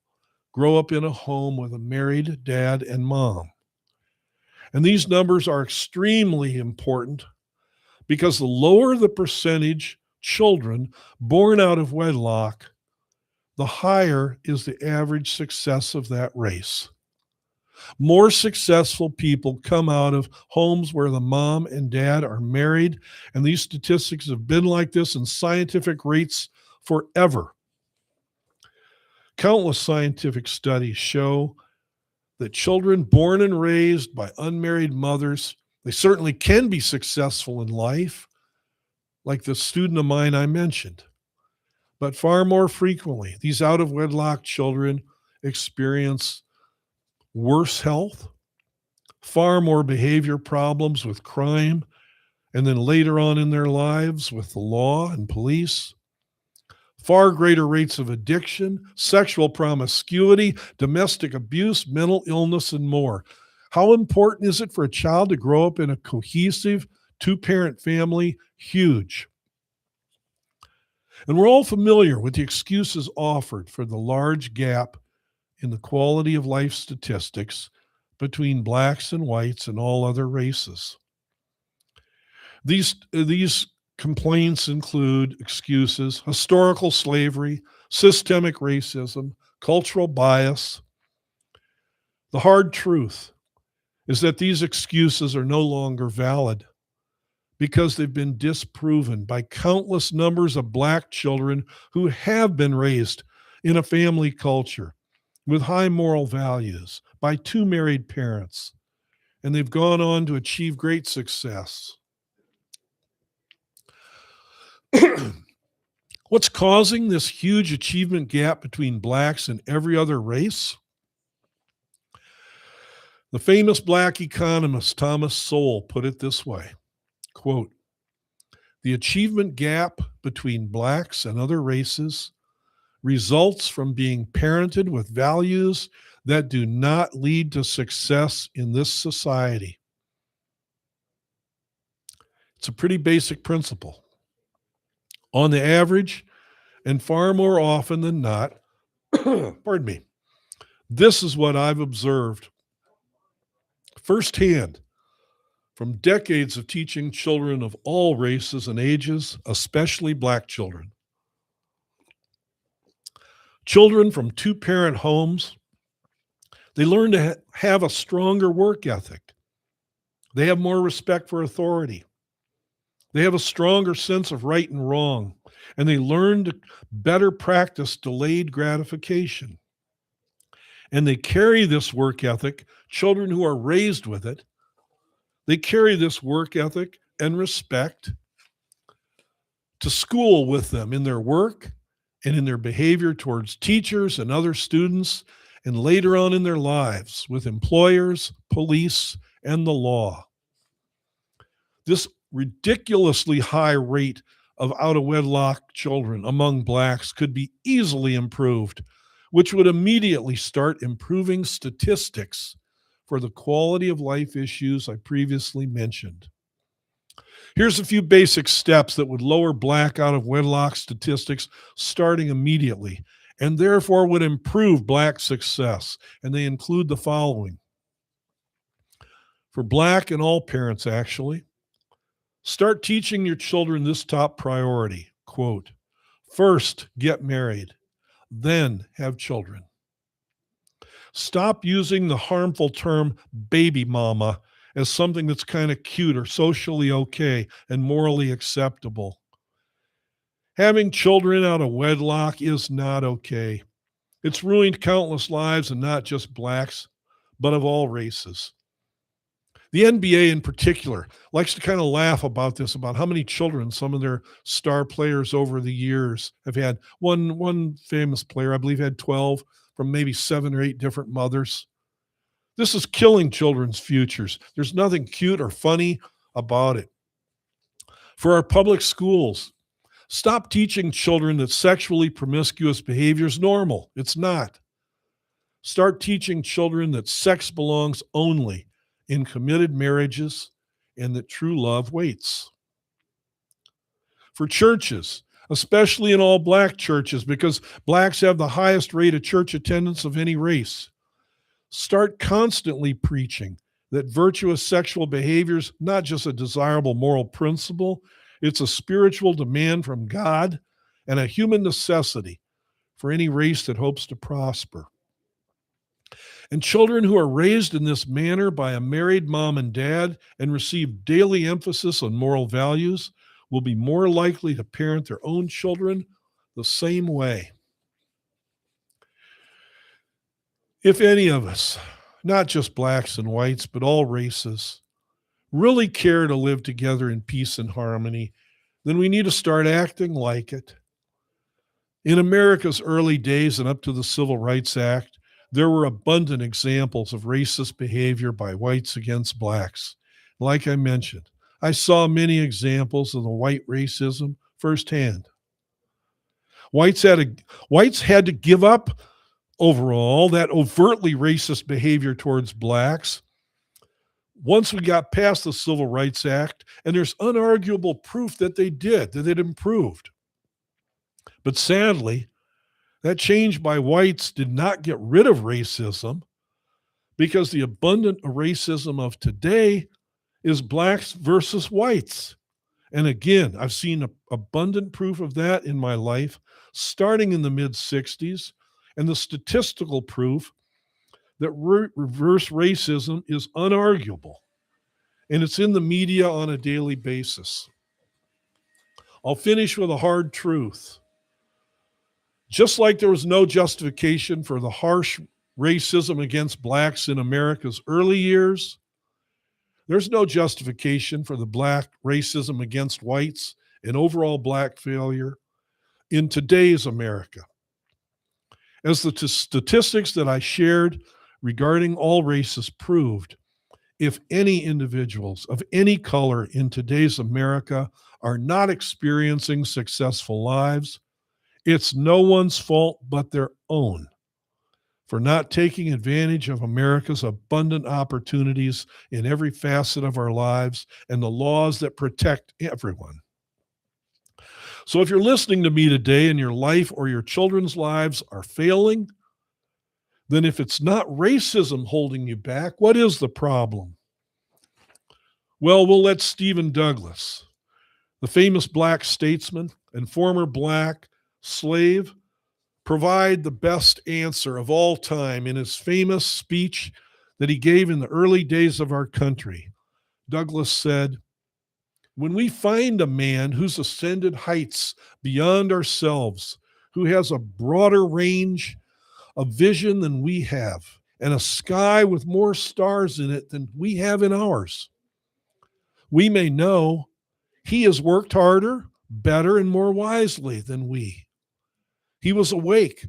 grow up in a home with a married dad and mom. And these numbers are extremely important because the lower the percentage children born out of wedlock, the higher is the average success of that race. More successful people come out of homes where the mom and dad are married, and these statistics have been like this in scientific rates forever. Countless scientific studies show that children born and raised by unmarried mothers, they certainly can be successful in life, like the student of mine I mentioned. But far more frequently, these out-of-wedlock children experience worse health, far more behavior problems with crime, and then later on in their lives with the law and police, far greater rates of addiction, sexual promiscuity, domestic abuse, mental illness, and more. How important is it for a child to grow up in a cohesive two-parent family? Huge. And we're all familiar with the excuses offered for the large gap in the quality of life statistics between Blacks and whites and all other races. These complaints include excuses: historical slavery, systemic racism, cultural bias. The hard truth is that these excuses are no longer valid because they've been disproven by countless numbers of Black children who have been raised in a family culture with high moral values by two married parents, and they've gone on to achieve great success. What's causing this huge achievement gap between Blacks and every other race? The famous Black economist Thomas Sowell put it this way, quote, "The achievement gap between Blacks and other races results from being parented with values that do not lead to success in this society. It's a pretty basic principle. On the average, and far more often than not, pardon me, this is what I've observed firsthand from decades of teaching children of all races and ages, especially Black children. Children from two-parent homes, they learn to have a stronger work ethic. They have more respect for authority. They have a stronger sense of right and wrong, and they learn to better practice delayed gratification. And they carry this work ethic, children who are raised with it, they carry this work ethic and respect to school with them in their work and in their behavior towards teachers and other students, and later on in their lives with employers, police, and the law. This ridiculously high rate of out-of-wedlock children among Blacks could be easily improved, which would immediately start improving statistics for the quality of life issues I previously mentioned. Here's a few basic steps that would lower Black out-of-wedlock statistics starting immediately, and therefore would improve Black success. And they include the following. For Black and all parents, actually, start teaching your children this top priority, quote, first, get married, then have children. Stop using the harmful term baby mama as something that's kind of cute or socially okay and morally acceptable. Having children out of wedlock is not okay. It's ruined countless lives, and not just Blacks, but of all races. The NBA in particular likes to kind of laugh about this, about how many children some of their star players over the years have had. One famous player, I believe, had 12 from maybe 7 or 8 different mothers. This is killing children's futures. There's nothing cute or funny about it. For our public schools, stop teaching children that sexually promiscuous behavior is normal. It's not. Start teaching children that sex belongs only in committed marriages and that true love waits. For churches, especially in all Black churches, because Blacks have the highest rate of church attendance of any race, start constantly preaching that virtuous sexual behavior is not just a desirable moral principle, it's a spiritual demand from God and a human necessity for any race that hopes to prosper. And children who are raised in this manner by a married mom and dad and receive daily emphasis on moral values will be more likely to parent their own children the same way. If any of us, not just Blacks and whites, but all races, really care to live together in peace and harmony, then we need to start acting like it. In America's early days and up to the Civil Rights Act, there were abundant examples of racist behavior by whites against Blacks. Like I mentioned, I saw many examples of the white racism firsthand. Whites had to give up overall that overtly racist behavior towards Blacks once we got past the Civil Rights Act, and there's unarguable proof that they did, that it improved. But sadly, that change by whites did not get rid of racism, because the abundant racism of today is Blacks versus whites. And again, I've seen abundant proof of that in my life, starting in the mid-60s, and the statistical proof that reverse racism is unarguable. And it's in the media on a daily basis. I'll finish with a hard truth. Just like there was no justification for the harsh racism against Blacks in America's early years, there's no justification for the Black racism against whites and overall Black failure in today's America. As the statistics that I shared regarding all races proved, if any individuals of any color in today's America are not experiencing successful lives, It's no one's fault but their own for not taking advantage of America's abundant opportunities in every facet of our lives and the laws that protect everyone. So if you're listening to me today and your life or your children's lives are failing, then if it's not racism holding you back, what is the problem? Well, we'll let Stephen Douglas, the famous black statesman and former black slave, provide the best answer of all time in his famous speech that he gave in the early days of our country. Douglas said, "When we find a man who's ascended heights beyond ourselves, who has a broader range of vision than we have, and a sky with more stars in it than we have in ours, we may know he has worked harder, better, and more wisely than we. He was awake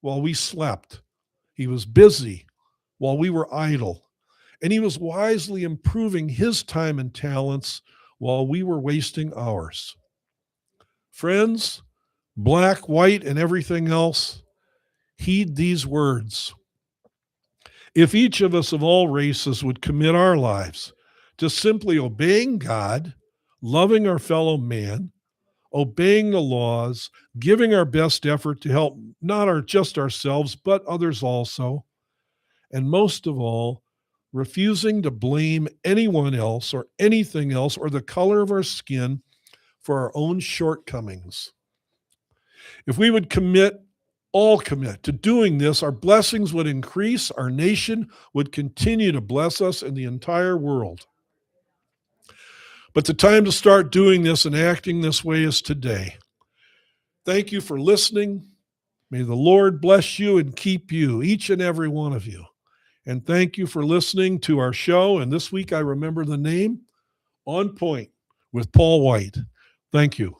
while we slept. He was busy while we were idle. And he was wisely improving his time and talents while we were wasting ours." Friends, black, white, and everything else, heed these words. If each of us of all races would commit our lives to simply obeying God, loving our fellow man, obeying the laws, giving our best effort to help just ourselves, but others also, and most of all, refusing to blame anyone else or anything else or the color of our skin for our own shortcomings. If we would all commit to doing this, our blessings would increase, our nation would continue to bless us, and the entire world. But the time to start doing this and acting this way is today. Thank you for listening. May the Lord bless you and keep you, each and every one of you. And thank you for listening to our show. And this week I remember the name, On Point with Paul White. Thank you.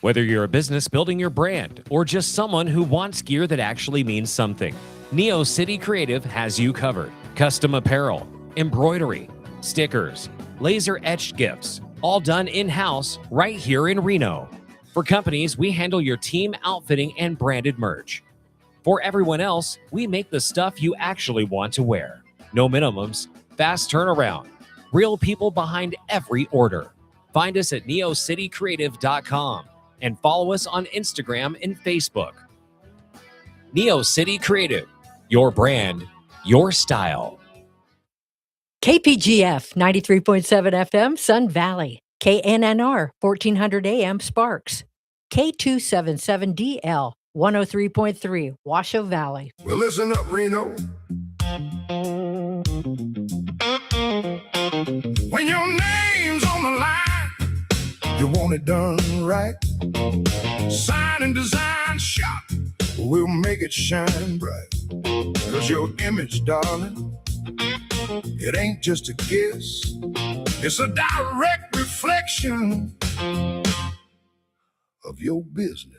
Whether you're a business building your brand or just someone who wants gear that actually means something, Neo City Creative has you covered. Custom apparel, embroidery, stickers, laser etched gifts, all done in-house right here in Reno. For companies, we handle your team outfitting and branded merch. For everyone else, we make the stuff you actually want to wear. No minimums, fast turnaround, real people behind every order. Find us at neocitycreative.com and follow us on Instagram and Facebook. Neo City Creative, your brand, your style. KPGF 93.7 FM, Sun Valley. KNNR 1400 AM, Sparks. K277DL 103.3, Washoe Valley. Well, listen up, Reno. When your name's on the line, you want it done right. Sign and design shop, we'll make it shine bright. 'Cause your image, darling, it ain't just a kiss, it's a direct reflection of your business.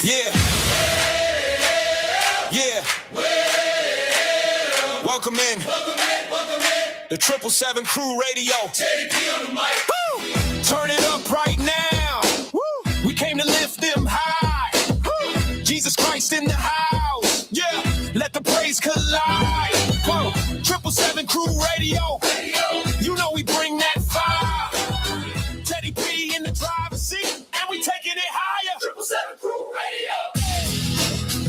Yeah. Yeah. Welcome in. The 777 Crew Radio. Woo! Turn it up right now. Woo! We came to lift them high. Woo! Jesus Christ in the house. Yeah. Let the praise collide. Whoa. 777 Crew Radio. You know we bring that fire. Teddy P in the driver's seat, and we taking it higher. 777 Crew Radio.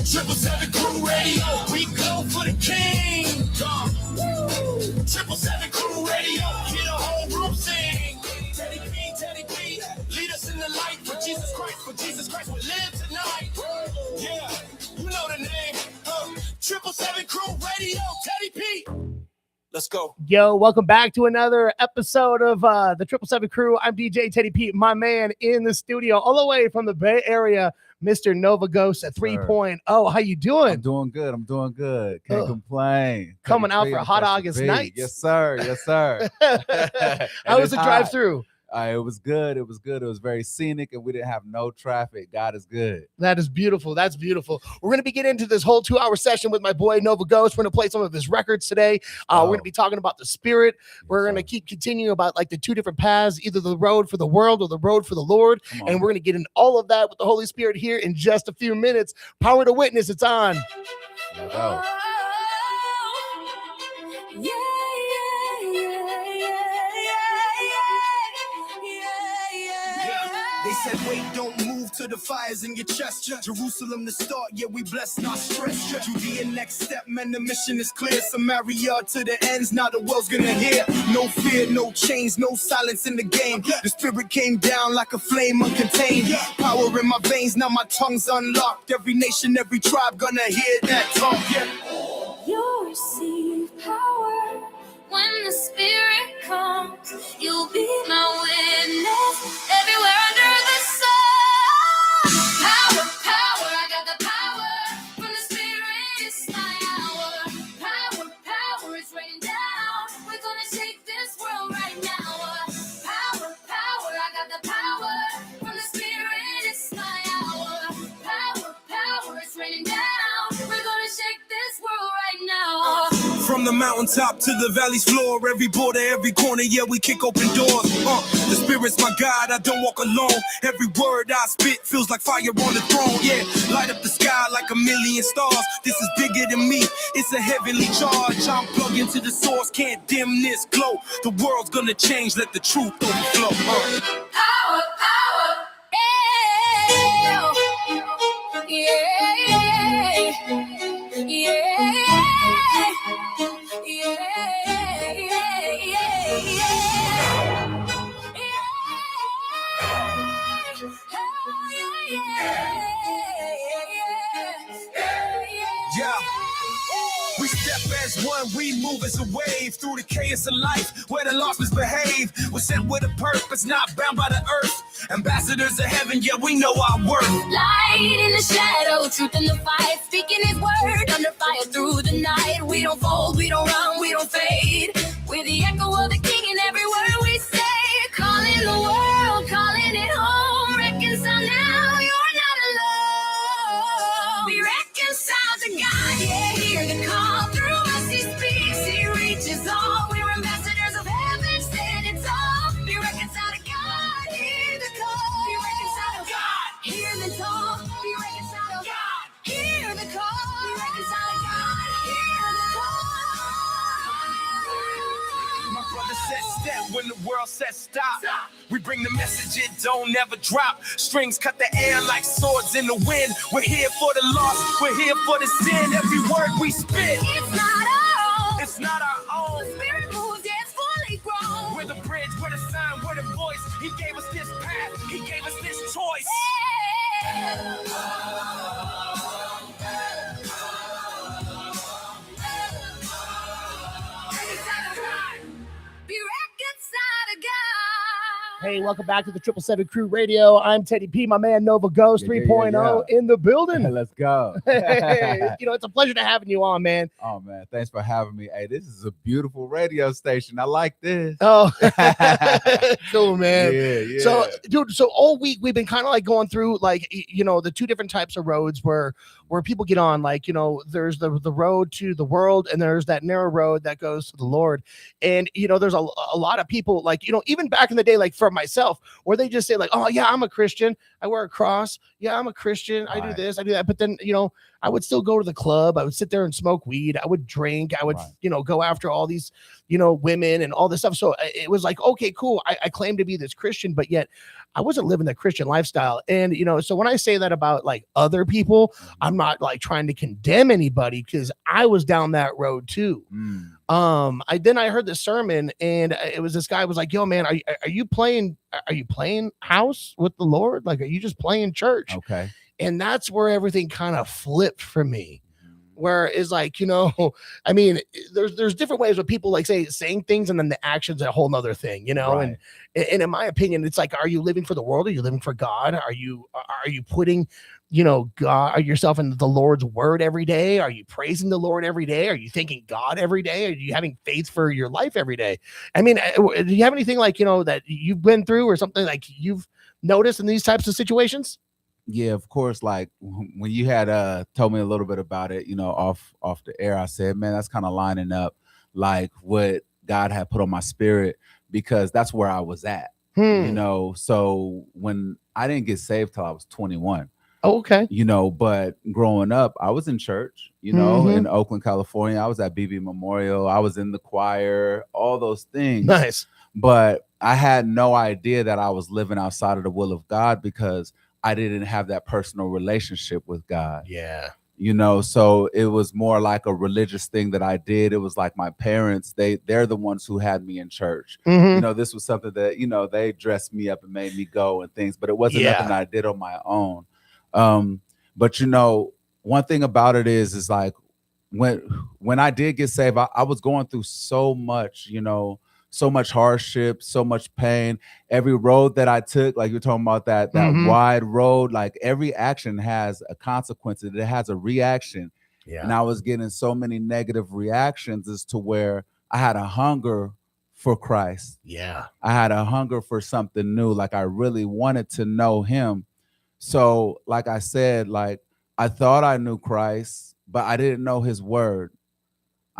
777 Crew Radio. We go for the king. 777 Crew Radio. Hear the whole room sing. Teddy P, lead us in the light for Jesus Christ will live tonight. Yeah, you know the name. 777 Crew Radio. Teddy P. Let's go. Yo, welcome back to another episode of the 777 Crew. I'm DJ Teddy P, my man in the studio, all the way from the Bay Area, Mr. Nova Ghost at 3.0. How you doing? I'm doing good. Can't complain. Coming out for hot August nights. Yes, sir. How was the drive-through? It was good. It was very scenic, and we didn't have no traffic. God is good. That is beautiful. That's beautiful. We're going to be getting into this whole 2-hour session with my boy Nova Ghost. We're going to play some of his records today. We're going to be talking about the spirit. We're going to keep continuing about like the two different paths, either the road for the world or the road for the Lord. And we're going to get into all of that with the Holy Spirit here in just a few minutes. Power to Witness. It's on. Let's go. They said, wait, don't move to the fires in your chest. Jerusalem to start, yeah, we bless, not stress. Judea next step, man, the mission is clear. Samaria to the ends, now the world's gonna hear. No fear, no chains, no silence in the game. The spirit came down like a flame uncontained. Power in my veins, now my tongue's unlocked. Every nation, every tribe gonna hear that talk, You'll receive power when the spirit comes. You'll be my witness everywhere under the sun. Power, I got the power from the spirit. It's my hour. Power, it's raining down. We're gonna shake this world right now. Power, I got the power from the spirit. It's my hour. Power, it's raining down. We're gonna shake this world right now. From the mountaintop to the valley's floor, every border, every corner, yeah, we kick open doors. The spirit's my guide, I don't walk alone. Every word I spit feels like fire on the throne, yeah. Light up the sky like a million stars. This is bigger than me, it's a heavenly charge. I'm plugged into the source, can't dim this glow. The world's gonna change, let the truth overflow. Power, Yeah. We step as one, we move as a wave through the chaos of life where the lost misbehave. We're sent with a purpose, not bound by the earth. Ambassadors of heaven, yeah, we know our worth. Light in the shadow, truth in the fight, speaking his word under fire through the night. We don't fold, we don't run, we don't fade. We're the echo of the king in every word we say. Calling the world, calling it home. Reconcile now, you're not alone. Be reconciled to God, yeah, hear the call. Through us he speaks, he reaches all. We're ambassadors of heaven, standing tall. Be reconciled to God, hear the call. Be reconciled to God, hear the call. Be reconciled to God, hear the call. Be reconciled to God, hear the call. My brother said step when the world says stop. We bring the message, it don't never drop. Strings cut the air like swords in the wind. We're here for the lost, we're here for the sin. Every word we spit, It's not our own. it's not our own. The spirit moves, yeah, it's fully grown. We're the bridge, we're the sign, we're the voice. He gave us this path, he gave us this choice. Be reconciled to God. Hey, welcome back to the 777 Crew Radio. I'm Teddy P, my man Nova Ghost 3.0 in the building. Let's go. Hey, it's a pleasure to having you on, man. Oh man, thanks for having me. Hey, this is a beautiful radio station. I like this. Oh, cool, man. Yeah. So, dude, all week we've been kind of like going through the two different types of roads where people get on. There's the road to the world, and there's that narrow road that goes to the Lord. And there's a lot of people even back in the day, like for myself, where they just say like, oh yeah, I'm a Christian, I wear a cross, yeah, I'm a Christian, I do this, I do that. But then I would still go to the club, I would sit there and smoke weed, I would drink, I would go after all these women and all this stuff. So it was like, okay, cool, I claim to be this Christian, but yet I wasn't living the Christian lifestyle. And so when I say that about like other people, I'm not like trying to condemn anybody, because I was down that road too. I heard this sermon, and it was this guy was like, yo man, are you playing house with the Lord? Like, are you just playing church? Okay. And that's where everything kind of flipped for me, where it's like, I mean, there's different ways where people like saying things, and then the action's a whole nother thing, Right. And in my opinion, it's like, are you living for the world? Are you living for God? Are you putting God, yourself in the Lord's word every day? Are you praising the Lord every day? Are you thanking God every day? Are you having faith for your life every day? I mean, do you have anything like, that you've been through or something like you've noticed in these types of situations? Yeah, of course. Like when you had told me a little bit about it, off the air, I said, man, that's kind of lining up like what God had put on my spirit, because that's where I was at. So when I didn't get saved till I was 21. Oh, okay. But growing up, I was in church, in Oakland, California. I was at BB Memorial. I was in the choir, all those things. Nice. But I had no idea that I was living outside of the will of God, because I didn't have that personal relationship with God. Yeah. So it was more like a religious thing that I did. It was like my parents, they're the ones who had me in church. This was something that, they dressed me up and made me go and things, but it wasn't nothing that I did on my own. But one thing about it is like when I did get saved, I was going through so much, so much hardship, so much pain. Every road that I took, like you're talking about that wide road, like every action has a consequence. It has a reaction. Yeah. And I was getting so many negative reactions as to where I had a hunger for Christ. Yeah. I had a hunger for something new. Like I really wanted to know him. So like I said, like I thought I knew Christ, but I didn't know his word.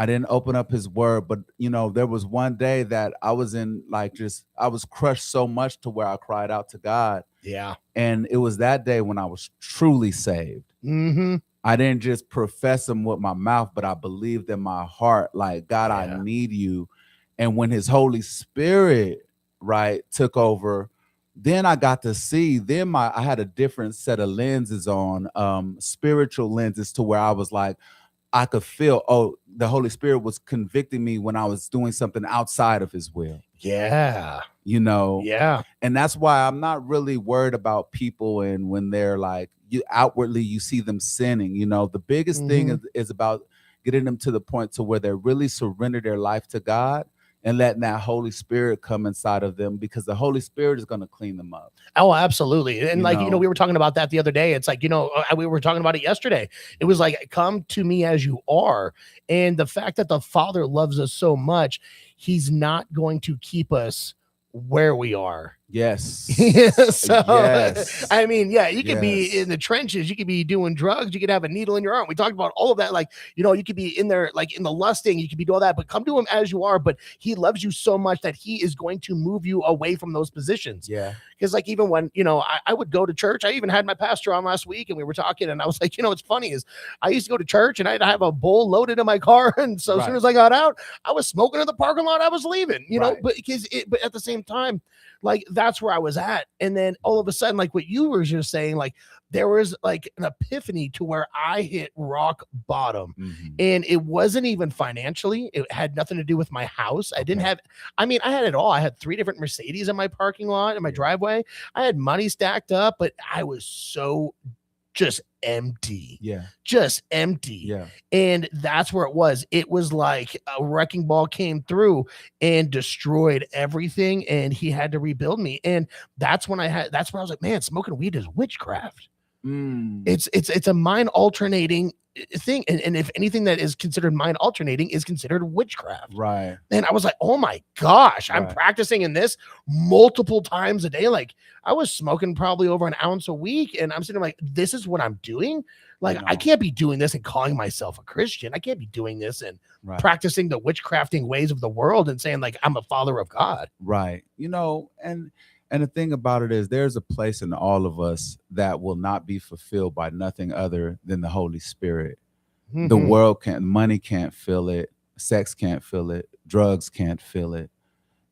I didn't open up his word, but there was one day that I was in I was crushed so much to where I cried out to God. Yeah. And it was that day when I was truly saved. I didn't just profess him with my mouth, but I believed in my heart, like, God, I need you. And when his Holy Spirit, took over, then I got to see, I had a different set of lenses on, spiritual lenses, to where I was like, I could feel, the Holy Spirit was convicting me when I was doing something outside of his will. Yeah. Yeah. And that's why I'm not really worried about people. And when they're like, outwardly, you see them sinning, the biggest thing is about getting them to the point to where they really surrender their life to God and letting that Holy Spirit come inside of them, because the Holy Spirit is going to clean them up. Oh, absolutely. And we were talking about that the other day. It's like, we were talking about it yesterday. It was like, come to me as you are. And the fact that the Father loves us so much, he's not going to keep us where we are. Yes. Yes. I mean, you could be in the trenches, you could be doing drugs, you could have a needle in your arm. We talked about all of that. Like, you could be in there, like in the lusting, you could be doing all that, but come to him as you are. But he loves you so much that he is going to move you away from those positions. Yeah. Because like, even when, I would go to church, I even had my pastor on last week and we were talking, and I was like, what's funny is I used to go to church and I'd have a bowl loaded in my car. And so as soon as I got out, I was smoking in the parking lot. I was leaving, but at the same time, like, that's where I was at. And then all of a sudden, like what you were just saying, like there was like an epiphany to where I hit rock bottom. And it wasn't even financially. It had nothing to do with my house. I didn't have, I had it all. I had 3 different Mercedes in my parking lot, in my driveway. I had money stacked up, but I was so just empty. Yeah. Just empty. Yeah. And that's where it was. It was like a wrecking ball came through and destroyed everything. And he had to rebuild me. And that's when that's where I was like, man, smoking weed is witchcraft. It's a mind alternating thing. And if anything that is considered mind alternating is considered witchcraft. Right. And I was like, oh my gosh, I'm practicing in this multiple times a day. Like I was smoking probably over an ounce a week. And I'm sitting like, this is what I'm doing. Like, I can't be doing this and calling myself a Christian. I can't be doing this and practicing the witchcrafting ways of the world and saying like, I'm a follower of God. Right. You know, and the thing about it is there's a place in all of us that will not be fulfilled by nothing other than the Holy Spirit. The world money can't fill it. Sex can't fill it. Drugs can't fill it.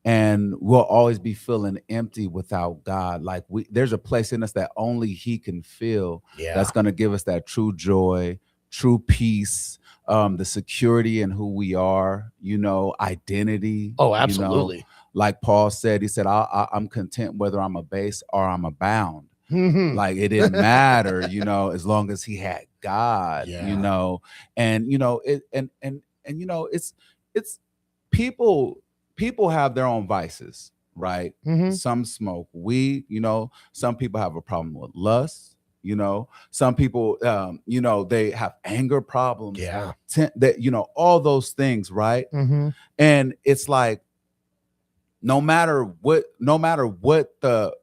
And we'll always be feeling empty without God. Like there's a place in us that only he can fill. Yeah. That's going to give us that true joy, true peace, the security in who we are, you know, identity. Oh, absolutely. You know, like Paul said, he said, I'm content whether I'm abased or I'm abound. Like it didn't matter, you know, as long as he had God, you know, and, you know, you know, it's people have their own vices, right? Some smoke weed, you know, some people have a problem with lust. You know, some people, you know, they have anger problems. Yeah. That, you know, all those things, right? And it's like, no matter what the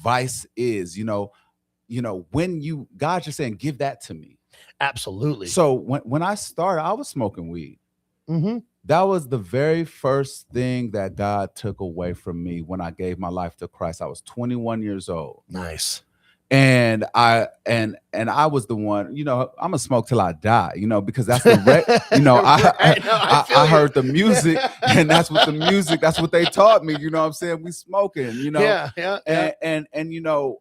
vice is, you know, when God's just saying, give that to me. Absolutely. So when I started, I was smoking weed. That was the very first thing that God took away from me when I gave my life to Christ. I was 21 years old. Nice. And I was the one, you know, I'm gonna smoke till I die, you know, because that's the you know, I heard the music and that's what they taught me, you know what I'm saying? We smoking, you know. And you know,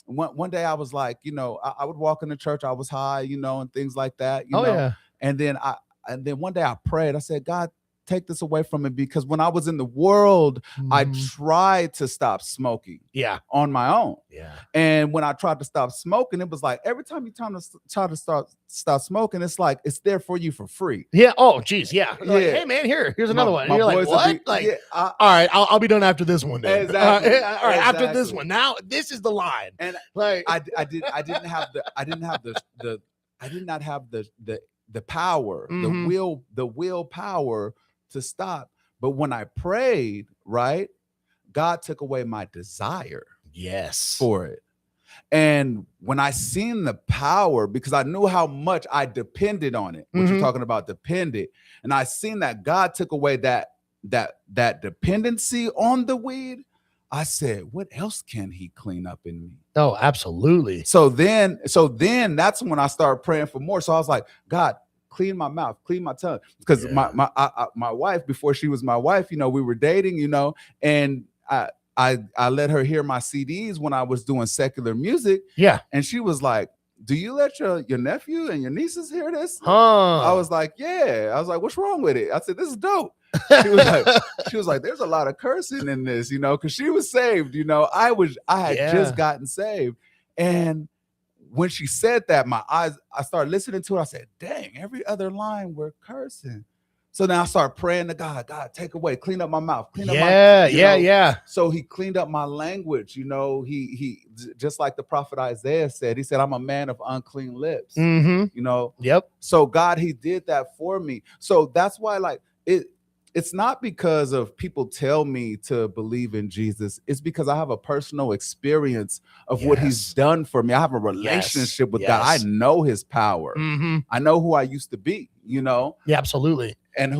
one day I was like, you know, I would walk into church, I was high, you know, and things like that, you know. And then one day I prayed, I said, God, take this away from me, because when I was in the world, I tried to stop smoking on my own. And when I tried to stop smoking, it was like every time you try to stop smoking, it's like it's there for you for free. Oh geez. Like, hey man, here's another one. And you're like, what? All right, I'll be done after this one then. Exactly. All right, after this one. Now this is the line. And like I did not have the power, the willpower to stop. But when I prayed, right, God took away my desire for it. And when I seen the power, because I knew how much I depended on it, what you're talking about, dependent, and I seen that God took away that dependency on the weed, I said, what else can he clean up in me? Oh, absolutely. So then that's when I started praying for more. So I was like, God, clean my mouth, clean my tongue. Because my wife, before she was my wife, you know, we were dating, you know, and I let her hear my CDs when I was doing secular music. And she was like, do you let your nephew and your nieces hear this? I was like, yeah. I was like, what's wrong with it? I said, this is dope. She was like, there's a lot of cursing in this, you know, because she was saved, you know. I had just gotten saved. And when she said that, I started listening to it. I said, dang, every other line we're cursing. So then I started praying to God, take away, clean up my mouth, clean up my So he cleaned up my language, you know. He just like the prophet Isaiah said, he said, I'm a man of unclean lips. You know. So God, he did that for me. So that's why, like, it's not because of people tell me to believe in Jesus. It's because I have a personal experience of what he's done for me. I have a relationship with God. I know his power. I know who I used to be, you know. Absolutely. And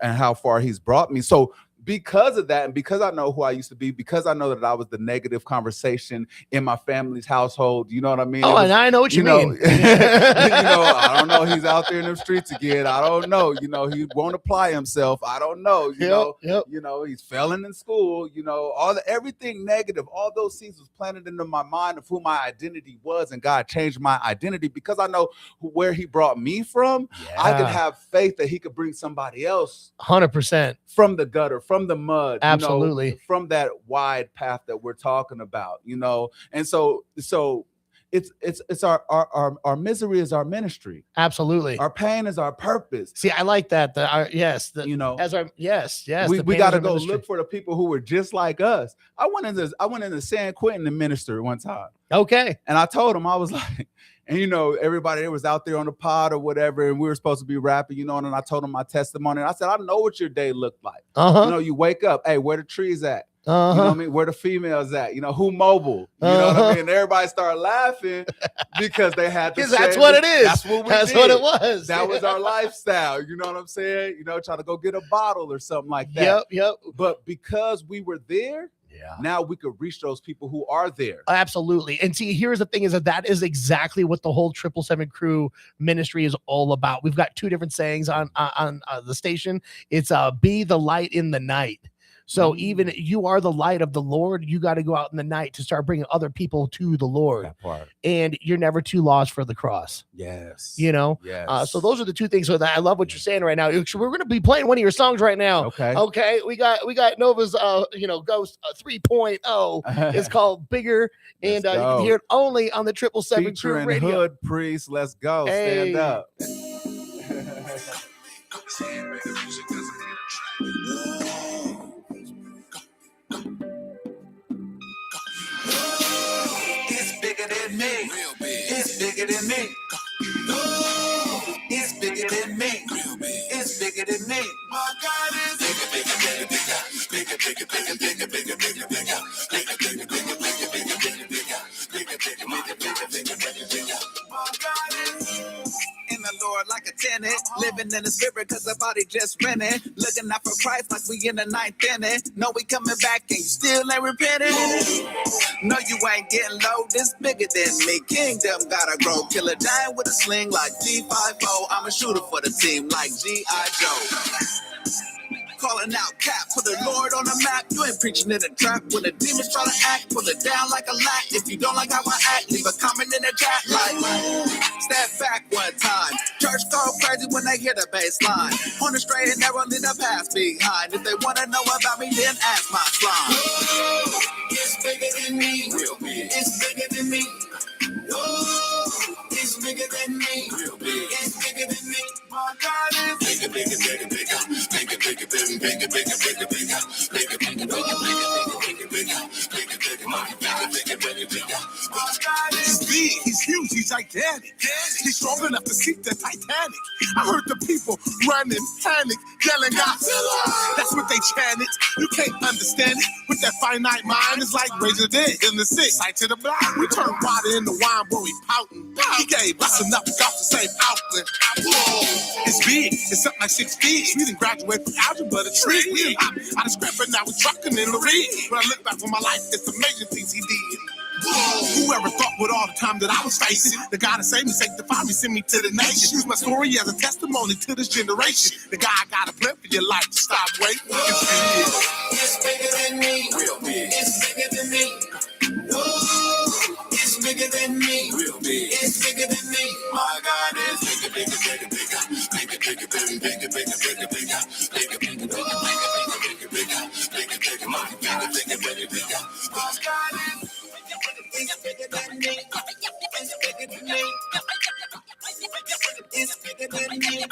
how far he's brought me. So because of that, and because I know who I used to be, because I know that I was the negative conversation in my family's household, you know what I mean? And I know what you mean. You know, I don't know. He's out there in the streets again. I don't know. You know, he won't apply himself. I don't know. You know, he's failing in school. You know, everything negative, all those seeds was planted into my mind of who my identity was, and God changed my identity because I know where he brought me from. I could have faith that he could bring somebody else 100% from the gutter, from the mud, absolutely, you know, from that wide path that we're talking about, you know. And so it's our misery is our ministry. Absolutely. Our pain is our purpose. See, I like that. Yes. As our yes. We got to go look for the people who were just like us. I went into San Quentin to minister one time. Okay. And I told him, I was like, and everybody that was out there on the pod or whatever, and we were supposed to be rapping, and I told him my testimony. And I said, I know what your day looked like. You wake up, hey, where the trees at? You know what I mean? Where the females at? Who mobile? You know what I mean? And everybody started laughing because they had to. Because that's what it is. That's what we That's did. what it was. That was our lifestyle. You know what I'm saying? Trying to go get a bottle or something like that. Yep. But because we were there, now we could reach those people who are there. Absolutely. And see, here's the thing: is that is exactly what the whole 777 crew ministry is all about. We've got two different sayings on the station. It's be the light in the night. So even you are the light of the Lord, you got to go out in the night to start bringing other people to the Lord. That part. And you're never too lost for the cross. Yes. Yes. So those are the two things. So that I love what you're saying right now. We're going to be playing one of your songs right now. Okay. We got Nova's Ghost 3.0. It's called Bigger, and you can hear it only on the 777 Crew Featuring Radio. Hood Priest. Let's go. Stand up. It's bigger than me. It's bigger than me. It's bigger than me. It's bigger than me. My God is bigger, bigger, bigger, bigger, bigger, bigger, bigger, bigger, bigger, bigger, bigger, bigger, bigger, bigger, bigger, bigger, bigger, bigger, bigger. My God is in the Lord like a tenant, living in the spirit cause the body just rented, looking out for Christ like we in the ninth inning. Know we coming back and you still ain't repenting. No, you ain't getting low, this bigger than me. Kingdom gotta grow, kill a giant with a sling like G5O. I'm a shooter for the team like G.I. Joe. Calling out cap, put the Lord on the map. You ain't preaching in a trap. When the demons try to act, pull it down like a lat. If you don't like how I act, leave a comment in the chat like, step back one time. Church go crazy when they hear the bass line. On the straight and narrow, leave the path behind. If they want to know about me, then ask my slime. It's bigger than me. Real big. It's bigger than me. It's bigger than me. Real big. It's bigger than me. My God is bigger, bigger, bigger, bigger, bigger, bigger, bigger, bigger, bigger, bigger, bigger, bigger, bigger, bigger, bigger, bigger, bigger. My God is big. He's huge. He's gigantic. He's strong enough to sink the Titanic. I heard the people running, panic, yelling, Godzilla. That's what they chanted. You can't understand it. With that finite mind, it's like raising the dead in the sick, sight to the blind. We turn water into wine, boy, we pouting. He gave us enough to got the same outlet. It's big. It's something like 6 feet. We didn't graduate from algebra to tree. We didn't hop out of scrap, but now we're trucking in the rig. When I look back on my life, it's amazing things he did. Whoever thought with all the time that I was facing, the God that saved me, sanctified me, send me to the nation. Use my story as a testimony to this generation. The God got a plan for your life. Stop waiting. It's bigger than me. Real big. It's bigger than me. It's bigger than me. Real big. It's bigger than me. My God is bigger, bigger, bigger, bigger, bigger, bigger, bigger, bigger, bigger, bigger, bigger, bigger, bigger, bigger, bigger, bigger, my God is bigger, bigger, bigger. My God is. It's bigger than me. It's bigger than me. It's bigger than me.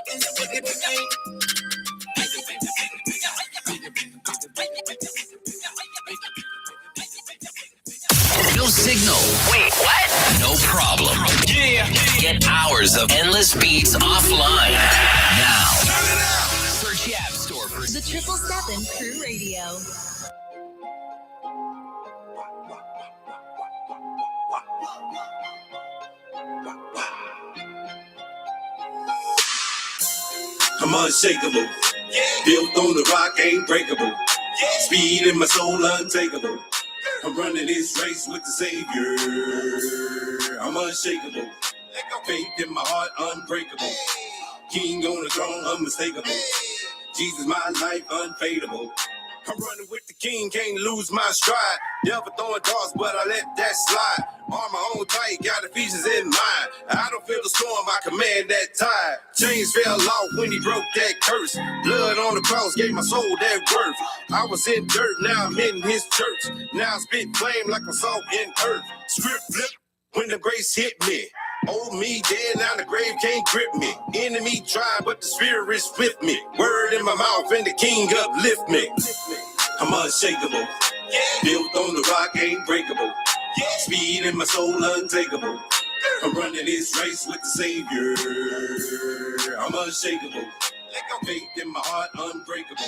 It's bigger than me. No signal. Wait, what? No problem. Yeah. Get hours of endless beats offline. Now. Search the App Store for The 777 Crew Radio. I'm unshakable. Built on the rock, ain't breakable. Speed in my soul, untakeable. I'm running this race with the Savior. I'm unshakable. Faith in my heart, unbreakable. King on the throne, unmistakable. Jesus, my life, unfadable. I'm running with the King, can't lose my stride. Never throwing darts, but I let that slide. Armor on tight, got Ephesians in mind. I don't feel the storm, I command that tide. Chains fell off when he broke that curse. Blood on the cross gave my soul that worth. I was in dirt, now I'm in his church. Now I spit flame like a salt in earth. Script flip, when the grace hit me. Old me dead, now the grave can't grip me. Enemy try, but the spirit is with me. Word in my mouth and the king uplift me. I'm unshakable, built on the rock, ain't breakable. Speed in my soul, untakeable. I'm running this race with the Savior. I'm unshakable. Faith in my heart, unbreakable.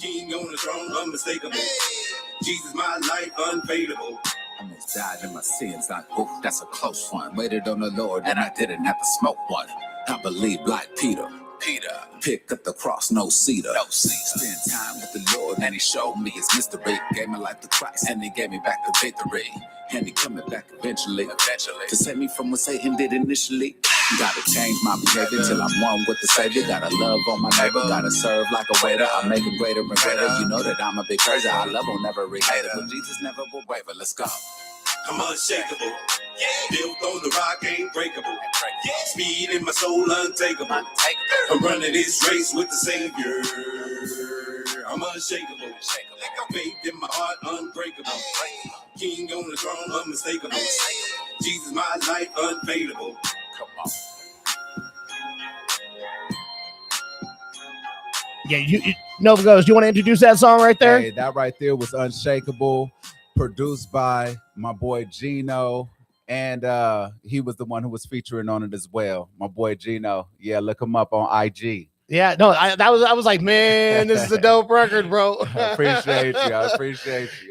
King on the throne, unmistakable. Jesus, my life, unfadable. Almost died in my sins. That's a close one. Waited on the Lord, and I didn't have to smoke one. I believe like Peter. Picked up the cross, no cedar. Spend time with the Lord, and He showed me His mystery. Gave my life to Christ, and He gave me back the victory. And He coming back eventually, to save me from what Satan did initially. Gotta change my behavior till I'm one with the Savior. Gotta love on my neighbor, gotta serve like a waiter. I make him greater and greater. You know that I'm a big crazy. I love on every hater, but Jesus never will waver. Let's go. I'm unshakable, built on the rock, ain't breakable. Speed in my soul, untakeable. I'm running this race with the Savior. I'm unshakable, faith in my heart, unbreakable. King on the throne, unmistakable. Jesus, my life, unfadable. Come on. Yeah, you Nova Ghost, you want to introduce that song right there? Hey, that right there was Unshakable, produced by my boy Gino, and he was the one who was featuring on it as well. My boy Gino. Yeah, look him up on IG. Yeah, no, I was like, man, this is a dope record, bro. I appreciate you.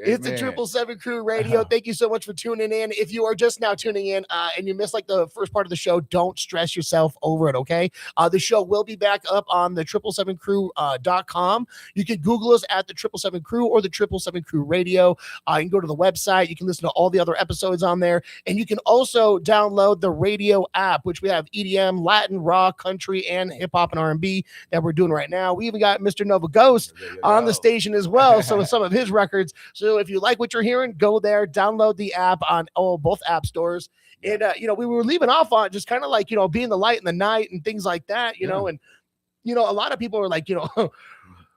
It's the 777 Crew Radio. Thank you so much for tuning in. If you are just now tuning in and you missed like the first part of the show, don't stress yourself over it, okay? The show will be back up on the 777crew.com. You can Google us at the 777 Crew or the 777 Crew Radio. You can go to the website. You can listen to all the other episodes on there. And you can also download the radio app, which we have EDM, Latin, rock, country, and hip-hop and R&B that we're doing right now. We even got Mr. Nova Ghost on the station as well. So with some of his records. So if you like what you're hearing, go there, download the app on both app stores. And, we were leaving off on just kind of like, being the light in the night and things like that, you know, and, a lot of people are like,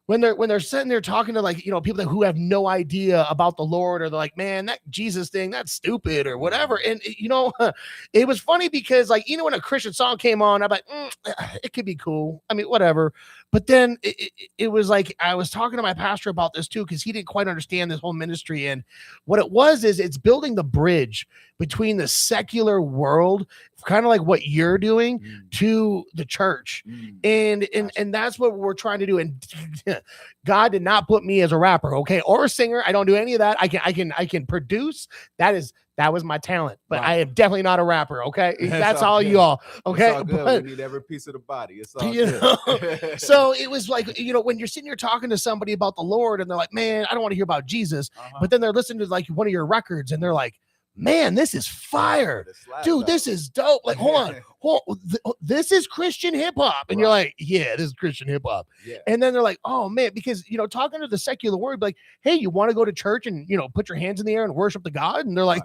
when they're sitting there talking to like, people who have no idea about the Lord, or they're like, man, that Jesus thing, that's stupid or whatever. And, it was funny because like, when a Christian song came on, I'm like, it could be cool. I mean, whatever. But then it was like, I was talking to my pastor about this too, because he didn't quite understand this whole ministry. And what it was is it's building the bridge between the secular world, kind of like what you're doing, to the church. And that's what we're trying to do. And God did not put me as a rapper, okay, or a singer. I don't do any of that. I can produce. That was my talent, but I am definitely not a rapper. Okay. That's all you all. Okay. It's all good. But, we need every piece of the body. It's all good. So it was like, when you're sitting here talking to somebody about the Lord and they're like, man, I don't want to hear about Jesus, but then they're listening to like one of your records and they're like, man, this is fire, dude. This is dope. Like, hold on. This is Christian hip hop. And you're like, yeah, this is Christian hip hop. Yeah. And then they're like, oh man, because, talking to the secular world, like, hey, you want to go to church and, put your hands in the air and worship the God? And they're like,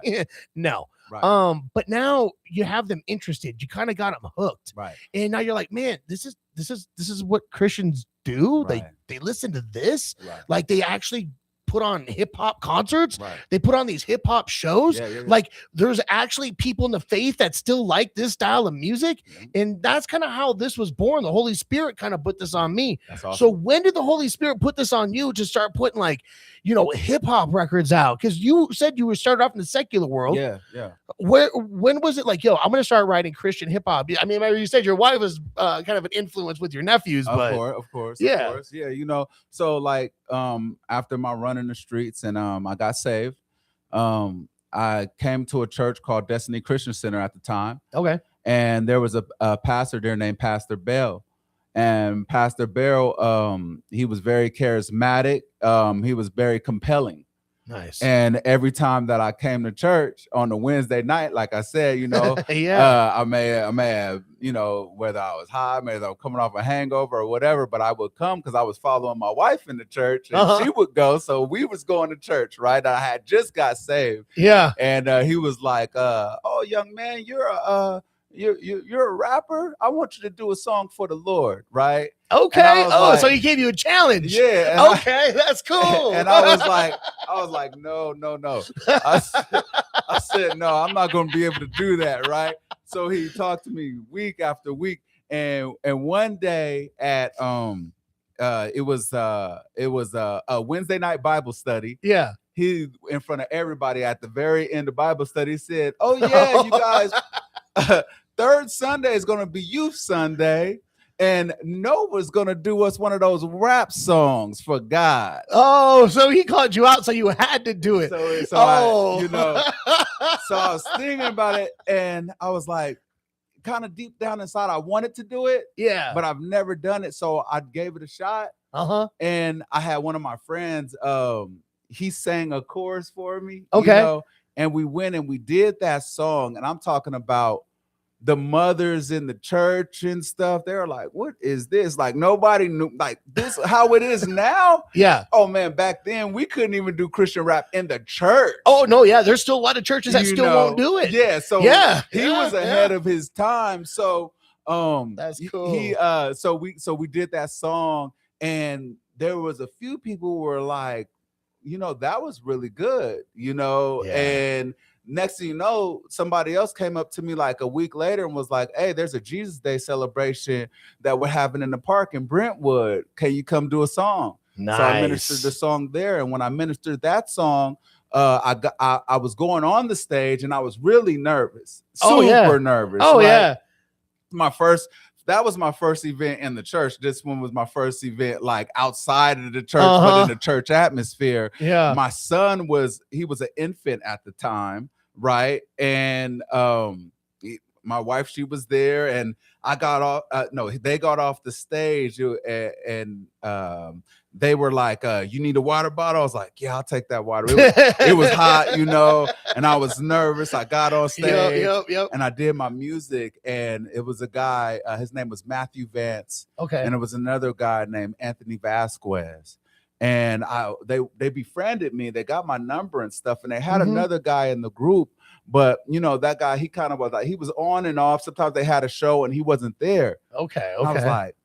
no. Right. But now you have them interested. You kind of got them hooked. Right. And now you're like, man, this is what Christians do. Right. They listen to this. Right. Like they actually put on hip hop concerts. Right. They put on these hip hop shows. Yeah. Like there's actually people in the faith that still like this style of music. Yeah. And that's kind of how this was born. The Holy Spirit kind of put this on me. That's awesome. So when did the Holy Spirit put this on you to start putting like, hip hop records out? Because you said you were started off in the secular world. Yeah. When was it like, yo, I'm going to start writing Christian hip hop? I mean, you said your wife was kind of an influence with your nephews, but of course. Yeah. So like, after my run in the streets and I got saved, I came to a church called Destiny Christian Center at the time. Okay. And there was a pastor there named Pastor Bell. And Pastor Bell, he was very charismatic. He was very compelling. Nice. And every time that I came to church on the Wednesday night, like I said, I may have, whether I was high, maybe I was coming off a hangover or whatever, but I would come because I was following my wife in the church and she would go. So we was going to church, right? I had just got saved. Yeah. And he was like, oh, young man, you're a rapper. I want you to do a song for the Lord, right? Okay. So he gave you a challenge. Yeah. Okay, that's cool. And I was like, no. I I said, no, I'm not going to be able to do that, right? So he talked to me week after week, and one day at it was a Wednesday night Bible study. Yeah. He, in front of everybody at the very end of Bible study, said, "Oh yeah, you guys, third Sunday is going to be Youth Sunday, and Nova's going to do us one of those rap songs for God." Oh, so he called you out, so you had to do it. So I was thinking about it, and I was like, kind of deep down inside, I wanted to do it. Yeah. But I've never done it. So I gave it a shot. And I had one of my friends, he sang a chorus for me. Okay. You know, and we went and we did that song. And I'm talking about the mothers in the church and stuff. They were like, what is this? Like, nobody knew, like, this how it is now. Yeah. Oh man, back then we couldn't even do Christian rap in the church. Oh no, yeah. There's still a lot of churches that still won't do it. Yeah. So he was ahead of his time. So that's cool. So we did that song, and there was a few people who were like, you know, that was really good, you know, and next thing you know, somebody else came up to me like a week later and was like, hey, there's a Jesus Day celebration that we're having in the park in Brentwood. Can you come do a song? Nice. So I ministered the song there. And when I ministered that song, I was going on the stage and I was really nervous. Super nervous. Oh, yeah. That was my first event in the church. This one was my first event like outside of the church, but in the church atmosphere. Yeah. My son he was an infant at the time, right? And my wife, she was there, and I got off. They got off the stage, and they were like, you need a water bottle? I was like, yeah, I'll take that water. It was hot, you know, and I was nervous. I got on stage and I did my music, and it was a guy, his name was Matthew Vance. Okay. And it was another guy named Anthony Vasquez. And they befriended me. They got my number and stuff. And they had another guy in the group. But, you know, that guy, he kind of was like, he was on and off. Sometimes they had a show and he wasn't there. Okay. I was like,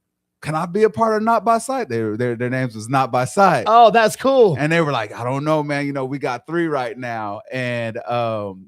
can I be a part of Not by Sight? Their names was Not by Sight. Oh, that's cool. And they were like, I don't know, man. You know, we got 3 right now. And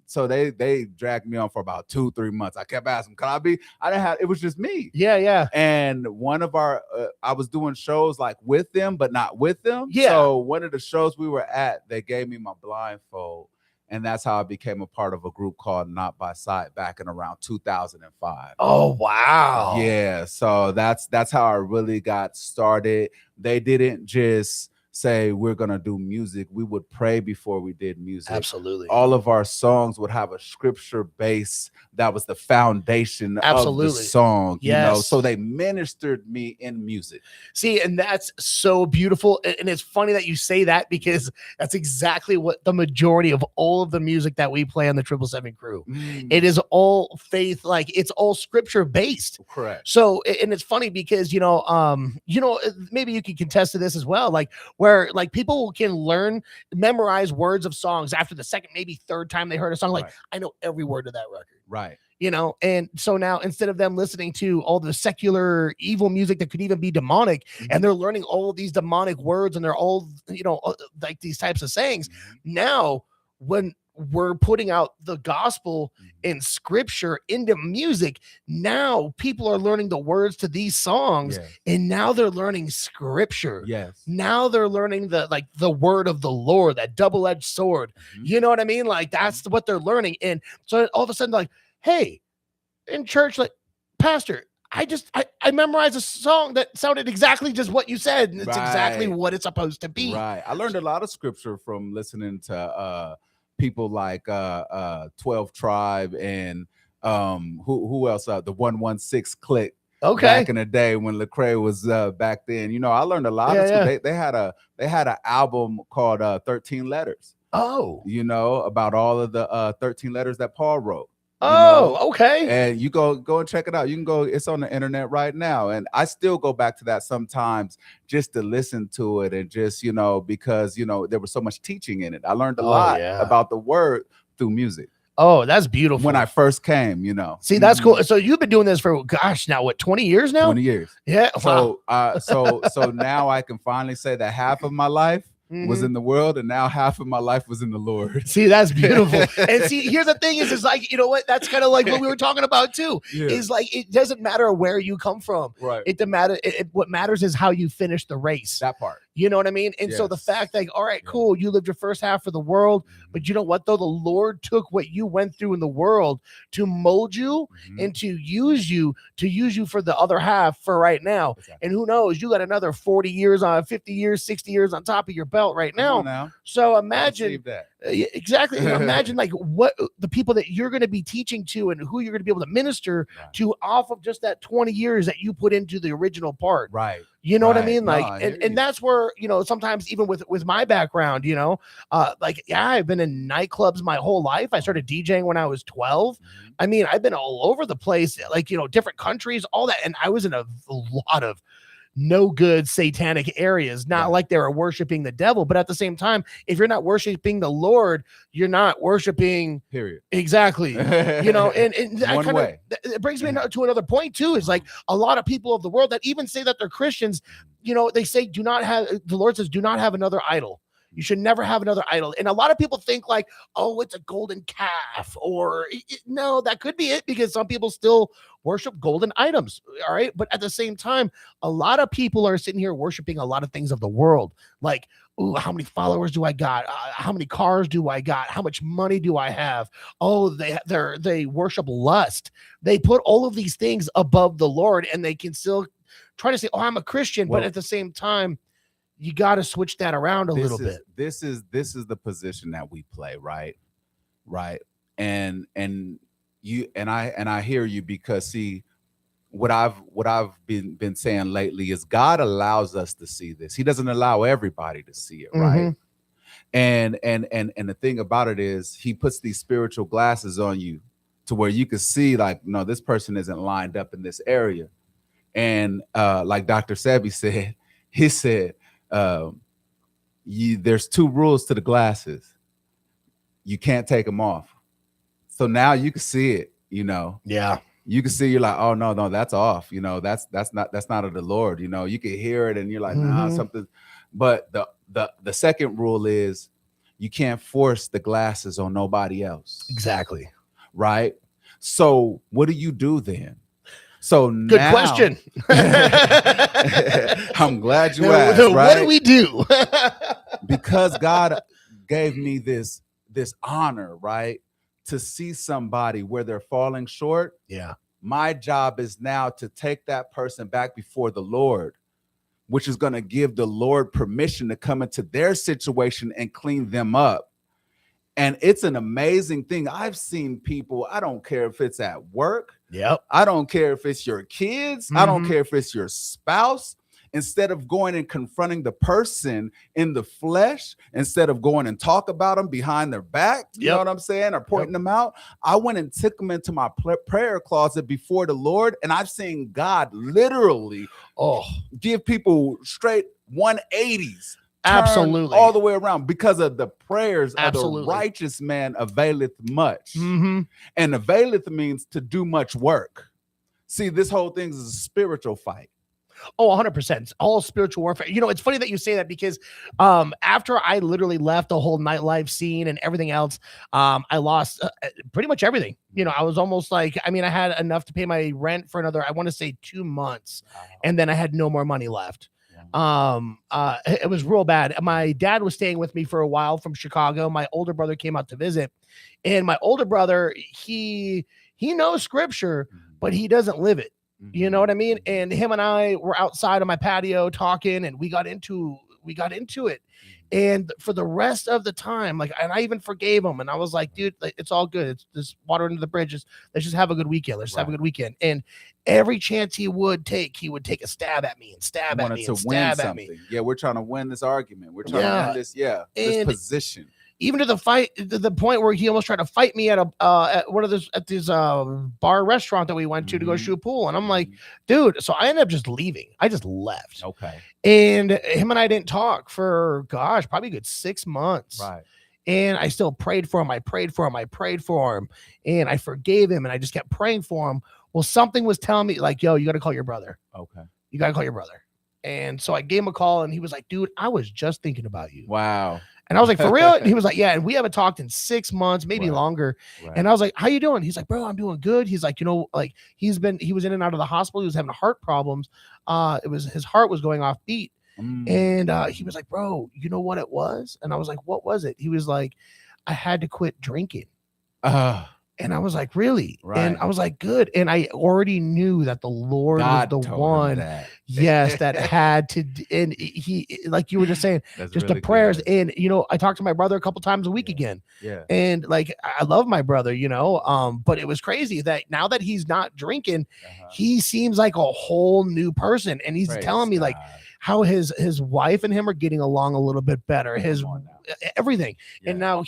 so they dragged me on for about 2-3 months. I kept asking, can I be? It was just me. Yeah. And one of our, I was doing shows like with them, but not with them. Yeah. So one of the shows we were at, they gave me my blindfold. And that's how I became a part of a group called Not by Sight back in around 2005. Oh, wow. Yeah. So that's how I really got started. They didn't just say we're going to do music. We would pray before we did music. Absolutely. All of our songs would have a scripture base that was the foundation of the song. Yes. You know, so they ministered me in music. See, and that's so beautiful. And it's funny that you say that, because that's exactly what the majority of all of the music that we play on the 777 crew. It is all faith, like it's all scripture based. Correct. So, and it's funny because, maybe you can contest to this as well. Like where like people can memorize words of songs after the second, maybe third time they heard a song. Like, right. I know every word of that record. Right. You know, and so now instead of them listening to all the secular evil music that could even be demonic, and they're learning all of these demonic words and they're all, like these types of sayings. Now, when we're putting out the gospel and scripture into music, now people are learning the words to these songs, and now they're learning scripture. Yes. Now they're learning the word of the Lord, that double-edged sword. You know what I mean? Like that's what they're learning. And so all of a sudden, like, hey, in church, like, Pastor, I memorized a song that sounded exactly just what you said, and it's exactly what it's supposed to be. Right. I learned a lot of scripture from listening to people like 12 Tribe and who else? The 116 Click. Okay. Back in the day when Lecrae was back then, I learned a lot of stuff. They had an album called 13 Letters. Oh. About all of the 13 letters that Paul wrote. Okay. And you go and check it out. You can go, it's on the internet right now. And I still go back to that sometimes just to listen to it, and just, because, there was so much teaching in it. I learned a lot about the word through music. Oh, that's beautiful. When I first came, See, that's cool. So you've been doing this for, now what, 20 years now? 20 years. Yeah. So, so now I can finally say that half of my life was in the world, and now half of my life was in the Lord. See, that's beautiful. And see, here's the thing is like, you know what? That's kind of like what we were talking about too. Yeah. Is like, it doesn't matter where you come from. Right. It doesn't matter. What matters is how you finish the race. That part. You know what I mean? And so the Yes. fact that, all right, cool, you lived your first half for the world, but you know what though? The Lord took what you went through in the world to mold you and to use you for the other half for right now. And who knows, you got another 40 years on 50 years, 60 years on top of your belt right Come on now. now. So imagine Receive that. yeah, exactly. Imagine like what the people that you're going to be teaching to and who you're going to be able to minister to off of just that 20 years that you put into the original part. Right. You know what I Right. mean? No, Like, I hear and that's where, you know, sometimes even with my background, you know, like, yeah, I've been in nightclubs my whole life. I started DJing when I was 12. I mean, I've been all over the place, like, you know, different countries, all that. And I was in a lot of no good satanic areas, not like they were worshiping the devil, but at the same time, if you're not worshiping the Lord, you're not worshiping. Period. Exactly. You know, and that One kind way. of it brings me to another point too, is like a lot of people of the world that even say that they're Christians, you know, they say the Lord says, do not have another idol. You should never have another idol. And a lot of people think like, oh, it's a golden calf, or no, that could be it, because some people still worship golden items. All right. But at the same time, a lot of people are sitting here worshiping a lot of things of the world. Like, ooh, how many followers do I got? How many cars do I got? How much money do I have? Oh, they worship lust. They put all of these things above the Lord, and they can still try to say, oh, I'm a Christian. Well, but at the same time, you got to switch that around a little bit. This is the position that we play, right? And I hear you, because see, what I've been saying lately is God allows us to see this. He doesn't allow everybody to see it, right? And the thing about it is, he puts these spiritual glasses on you to where you can see, like, no, this person isn't lined up in this area. And like Dr. Sebi said, he said, there's two rules to the glasses. You can't take them off. So now you can see it, you know. Yeah. You can see, you're like, oh no, that's off. You know, that's not of the Lord. You know, you can hear it and you're like, nah, something. But the second rule is, you can't force the glasses on nobody else. Exactly. Right. So what do you do then? So Good now, question. I'm glad you asked. Right? What do we do? Because God gave me this honor, right, to see somebody where they're falling short. Yeah. My job is now to take that person back before the Lord, which is going to give the Lord permission to come into their situation and clean them up. And it's an amazing thing. I've seen people, I don't care if it's at work. Yep. I don't care if it's your kids. I don't care if it's your spouse. Instead of going and confronting the person in the flesh, instead of going and talk about them behind their back, you know what I'm saying, or pointing them out, I went and took them into my prayer closet before the Lord, and I've seen God literally give people straight 180s. Absolutely. All the way around, because of the prayers Absolutely. of the righteous man availeth much. Mm-hmm. And availeth means to do much work. See, this whole thing is a spiritual fight. Oh, 100%. It's all spiritual warfare. You know, it's funny that you say that, because after I literally left the whole nightlife scene and everything else, I lost pretty much everything. You know, I was almost like, I mean, I had enough to pay my rent for another, I want to say 2 months. And then I had no more money left. It was real bad. My dad was staying with me for a while from Chicago. My older brother came out to visit, and my older brother, he knows scripture, but he doesn't live it. You know what I mean? And him and I were outside on my patio talking, and we got into it. And for the rest of the time, like, and I even forgave him, and I was like, dude, like, it's all good. It's just water under the bridges. Let's just have a good weekend. Let's just have a good weekend. And every chance he would take a stab at me and stab at me and stab at me. Yeah, we're trying to win this argument. We're trying to win this, this position. Even to the point where he almost tried to fight me at this bar restaurant that we went to go shoot pool. And I'm like, dude, so I ended up just leaving. I just left. Okay. And him and I didn't talk for, probably a good 6 months. Right. And I still prayed for him. I prayed for him. And I forgave him. And I just kept praying for him. Well, something was telling me, like, yo, you got to call your brother. Okay. You got to call your brother. And so I gave him a call, and he was like, dude, I was just thinking about you. Wow. And I was like, for real? And he was like, yeah. And we haven't talked in 6 months, maybe longer. Right. And I was like, how you doing? He's like, bro, I'm doing good. He's like, like he was in and out of the hospital. He was having heart problems. His heart was going off beat. And he was like, bro, you know what it was? And I was like, what was it? He was like, I had to quit drinking. And I was like, really? Right. And I was like, good. And I already knew that the Lord God was the told him one, that. yes, that had to. And he, like you were just saying, That's just really the prayers. good. And I talked to my brother a couple times a week again. Yeah. And like, I love my brother, but it was crazy that now that he's not drinking, he seems like a whole new person. And he's Praise telling me like how his wife and him are getting along a little bit better. His everything. And now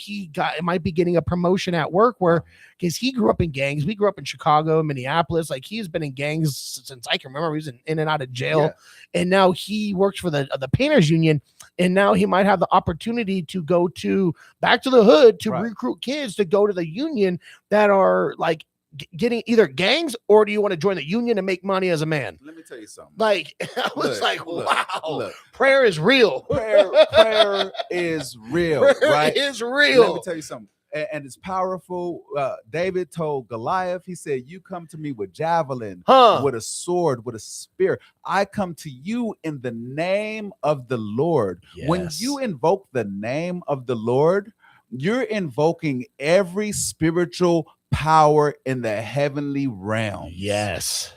might be getting a promotion at work where, because he grew up in gangs. We grew up in Chicago, Minneapolis. Like he's been in gangs since I can remember. He was in and out of jail. And now he works for the painters union. And now he might have the opportunity to go back to the hood to recruit kids to go to the union that are like getting either gangs, or do you want to join the union and make money as a man? Let me tell you something. Like I was Look, wow, prayer is real. Prayer is real, Prayer right? is real. Let me tell you something. And it's powerful. David told Goliath, he said, you come to me with javelin, with a sword, with a spear. I come to you in the name of the Lord. When you invoke the name of the Lord, you're invoking every spiritual power in the heavenly realm. Yes.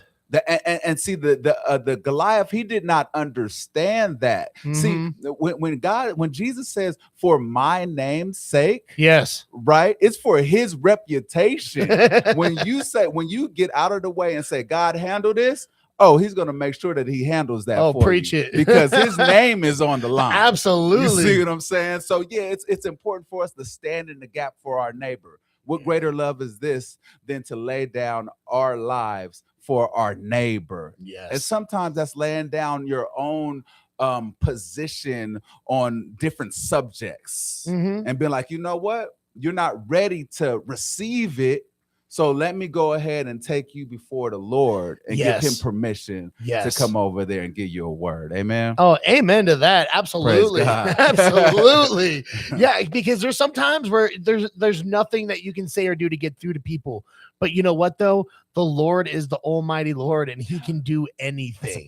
And see the Goliath, he did not understand that. See, when Jesus says, for my name's sake, yes, right, it's for his reputation. when you get out of the way and say, God, handle this, he's going to make sure that he handles that. Oh, for preach you, it. because his name is on the line. Absolutely. You see what I'm saying? So yeah, it's important for us to stand in the gap for our neighbor. What greater love is this than to lay down our lives for our neighbor? Yes. And sometimes that's laying down your own position on different subjects and being like, you know what? You're not ready to receive it. So let me go ahead and take you before the Lord and give him permission to come over there and give you a word. Amen. Oh, amen to that. Absolutely. Absolutely. Yeah, because there's sometimes where there's nothing that you can say or do to get through to people. But you know what though? The Lord is the Almighty Lord, and He can do anything.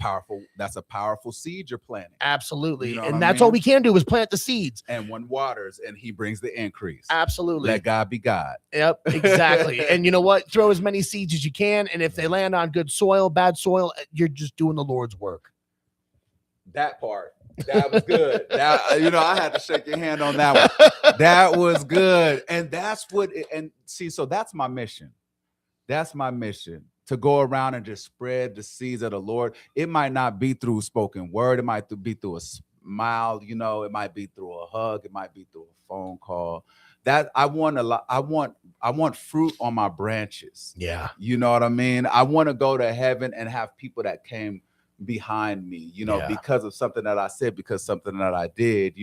That's a powerful seed you're planting. Absolutely. You know and that's all we can do is plant the seeds. And one waters and He brings the increase. Absolutely. Let God be God. Yep, exactly. And you know what? Throw as many seeds as you can. And if they land on good soil, bad soil, you're just doing the Lord's work. That part. That was good. I had to shake your hand on that one. That was good. And that's so that's my mission. That's my mission, to go around and just spread the seeds of the Lord. It might not be through spoken word. It might be through a smile. It might be through a hug. It might be through a phone call. That I want a lot. I want fruit on my branches. Yeah. You know what I mean? I want to go to heaven and have people that came behind me, because of something that I said, because something that I did,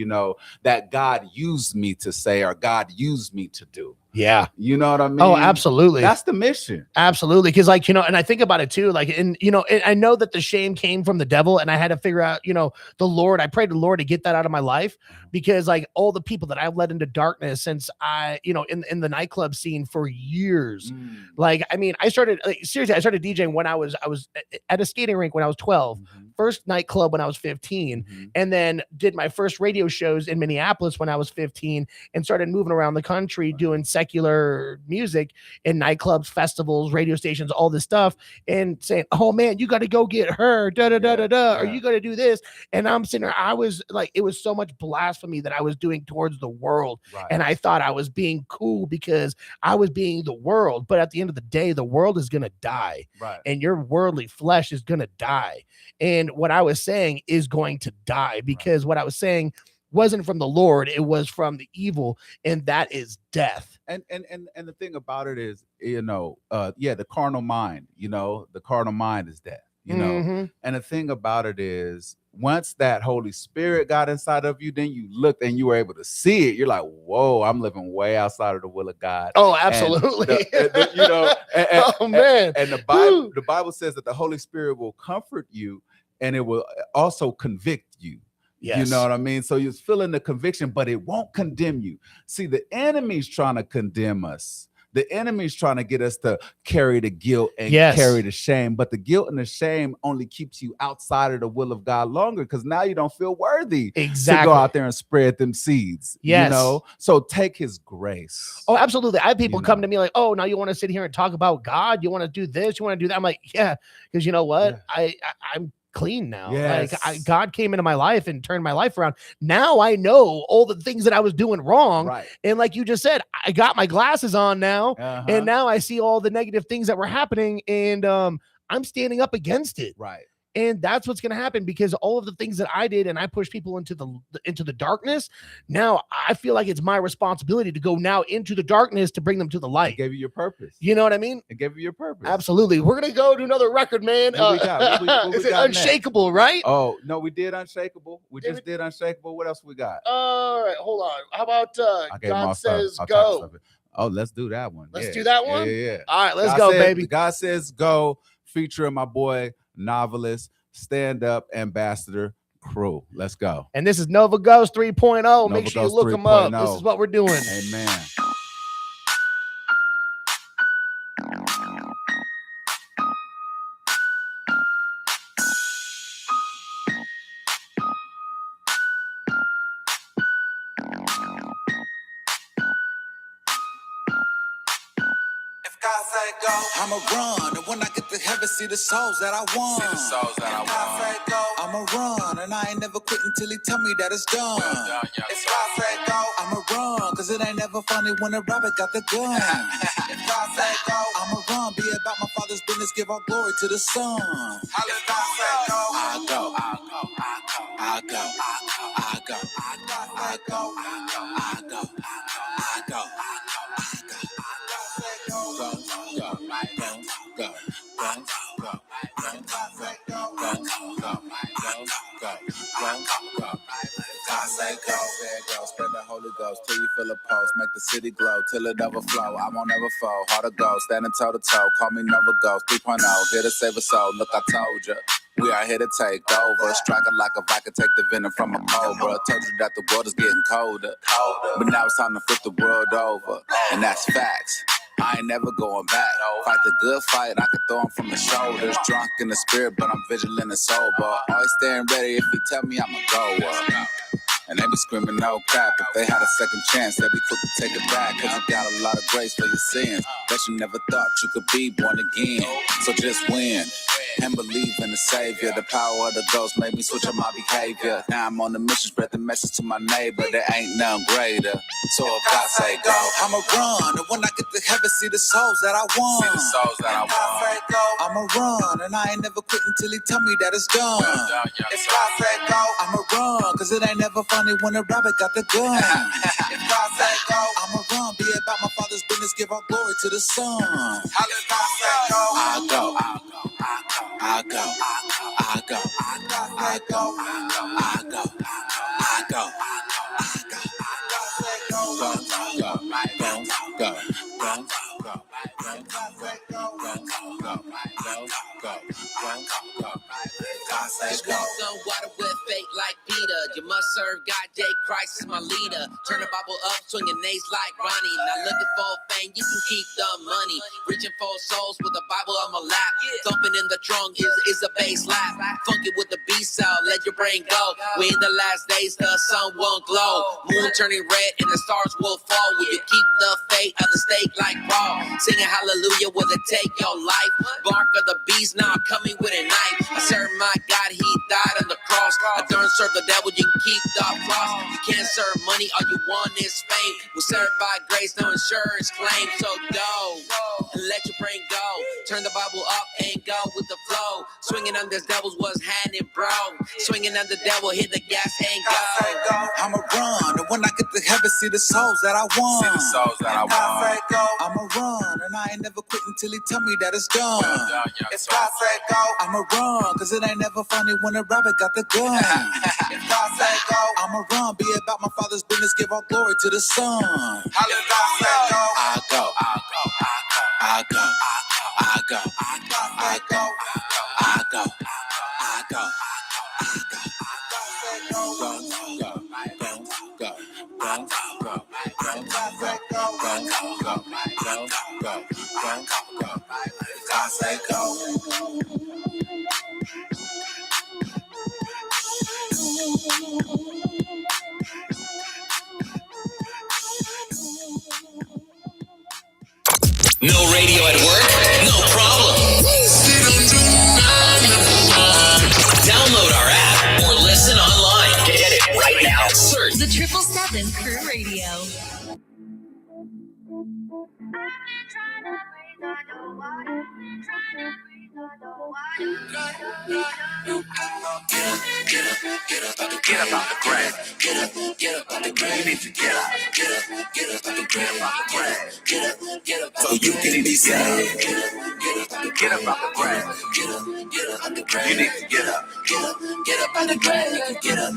that God used me to say, or God used me to do. Yeah. You know what I mean? Oh, absolutely. That's the mission. Absolutely. Because and I think about it too, and I know that the shame came from the devil, and I had to figure out, the Lord, I prayed to the Lord to get that out of my life, because all the people that I've led into darkness since I, in the nightclub scene for years, I started DJing when I was at a skating rink when I was 12, first nightclub when I was 15, and then did my first radio shows in Minneapolis when I was 15, and started moving around the country doing secular music in nightclubs, festivals, radio stations, all this stuff, and saying, oh man, you got to go get her, or you got to do this. And I'm sitting there, I was like, it was so much blasphemy that I was doing towards the world. And I thought I was being cool because I was being the world. But at the end of the day, the world is going to die. And your worldly flesh is going to die. And what I was saying is going to die, because what I was saying wasn't from the Lord, it was from the evil, and that is death. And the thing about it is, the carnal mind, the carnal mind is death, and the thing about it is, once that Holy Spirit got inside of you, then you looked and you were able to see it. You're like, whoa, I'm living way outside of the will of God. Oh, absolutely. Oh man. And the Bible says that the Holy Spirit will comfort you and it will also convict you. Yes. You know what I mean? So you're feeling the conviction, but it won't condemn you. See, the enemy's trying to condemn us. The enemy's trying to get us to carry the guilt and carry the shame. But the guilt and the shame only keeps you outside of the will of God longer, because now you don't feel worthy to go out there and spread them seeds. Yes. You know? So take his grace. Oh, absolutely. I have people come to me like, oh, now you want to sit here and talk about God? You want to do this? You want to do that? I'm like, yeah, because you know what? I'm clean now. Yes. Like God came into my life and turned my life around. Now I know all the things that I was doing wrong. Right. And like you just said, I got my glasses on now, and now I see all the negative things that were happening, and I'm standing up against it. Right. And that's what's going to happen, because all of the things that I did and I pushed people into the darkness. Now I feel like it's my responsibility to go now into the darkness to bring them to the light. It gave you your purpose. You know what I mean? It gave you your purpose. Absolutely. We're going to go to another record, man. What we got? What we is it got next? Unshakable, right? Oh, no, we did Unshakable. We just did Unshakable. What else we got? All right, hold on. How about I gave them all God stuff, Says all types Go? of stuff. Oh, let's do that one. Let's Yeah. do that one? Yeah. All right, let's God go, Says- baby. God Says Go, featuring my boy, novelist, stand-up ambassador, Crew. Let's go. And this is Nova Ghost 3.0. Nova Make sure you Ghost look them up. 3.0. This is what we're doing. Amen. God say go, I'ma run. And when I get to heaven, see the souls that I won. See the souls that I won. God say go, I'ma run. And I ain't never quit until he tell me that it's done. Well done, if God say go, I'ma run. Cause it ain't never funny when a rabbit got the gun. If God say go, I'ma run. Be about my father's business, give all glory to the Son. If God say go, I go, I go, I go, I go, I go, I go, I go, I go, I go. Spread the Holy Ghost till you feel a pulse. Make the city glow till it overflow. I won't ever fall. Heart of gold, standing toe to toe. Call me Nova Ghost 3.0. Here to save a soul. Look, I told ya. We are here to take over. Striking like a Viking, take the venom from a cobra. Told you that the world is getting colder. But now it's time to flip the world over. And that's facts. I ain't never going back. Fight the good fight, I can throw him from the shoulders. Drunk in the spirit, but I'm vigilant and sober. Always staying ready if he tell me I'm a goer. And they be screaming no crap. If they had a second chance, they'd be quick to take it back. Cause you got a lot of grace for your sins. Bet you never thought you could be born again. So just win and believe in the Savior. The power of the Ghost made me switch up my behavior. Now I'm on the mission, spread the message to my neighbor. There ain't none greater. So if God say go, I'ma run. And when I get to heaven, see the souls that I won. See the souls that I If God say go, I'ma run. And I ain't never quit until he tell me that it's done. If God say go, I'ma run. Cause it ain't never funny when a rabbit got the gun. If God say go, I'ma run. Be about my father's business, give all glory to the Son. If God say go, I go, I go, I go, I go, I go, I go, I go. Some water with faith like Peter. You must serve God, J. Christ is my leader. Turn the Bible up, swinging nays like Ronnie. Not looking for fame, you can keep the money. Reaching for souls with the Bible on my lap. Thumping in the trunk is a bass lap. Funky with the beat sound, let your brain go. We in the last days, the sun won't glow. Moon turning red and the stars will fall. Will you keep the faith of the stake like Paul? Singing hallelujah, will it take your life? Bark of the beast, now I'm coming with a knife. I serve my God, he died on the cross. I don't serve the devil, you can keep the cross. You can't serve money, all you want is fame. We serve by grace, no insurance claim. So go and let your brain go. Turn the Bible up and go with the flow. Swinging on this devil's was hand and bro. Swinging on the devil, hit the gas and go. I'ma run. And when I get to heaven, see the souls that I won. See the souls that I won. I'ma run. And I ain't never quit until he tell me that it's done. If God say go, I'ma run. Cause it ain't never funny when a rabbit got the gun. If God say go, I'ma run. Be about my father's business, give all glory to the Son. If God say go, I go, I go, I go, I go, I go, I go, I go, I go, I go. No radio at work? No problem. Download our app or listen online. Get it right now. Search The 777 Crew Radio. Get up out the grave. Get up out the grave. You need to get up. Get up out the grave. Get up so you can be saved. Get up out the grave. Get up out the grave. You need to get up. Get up out the grave. Get up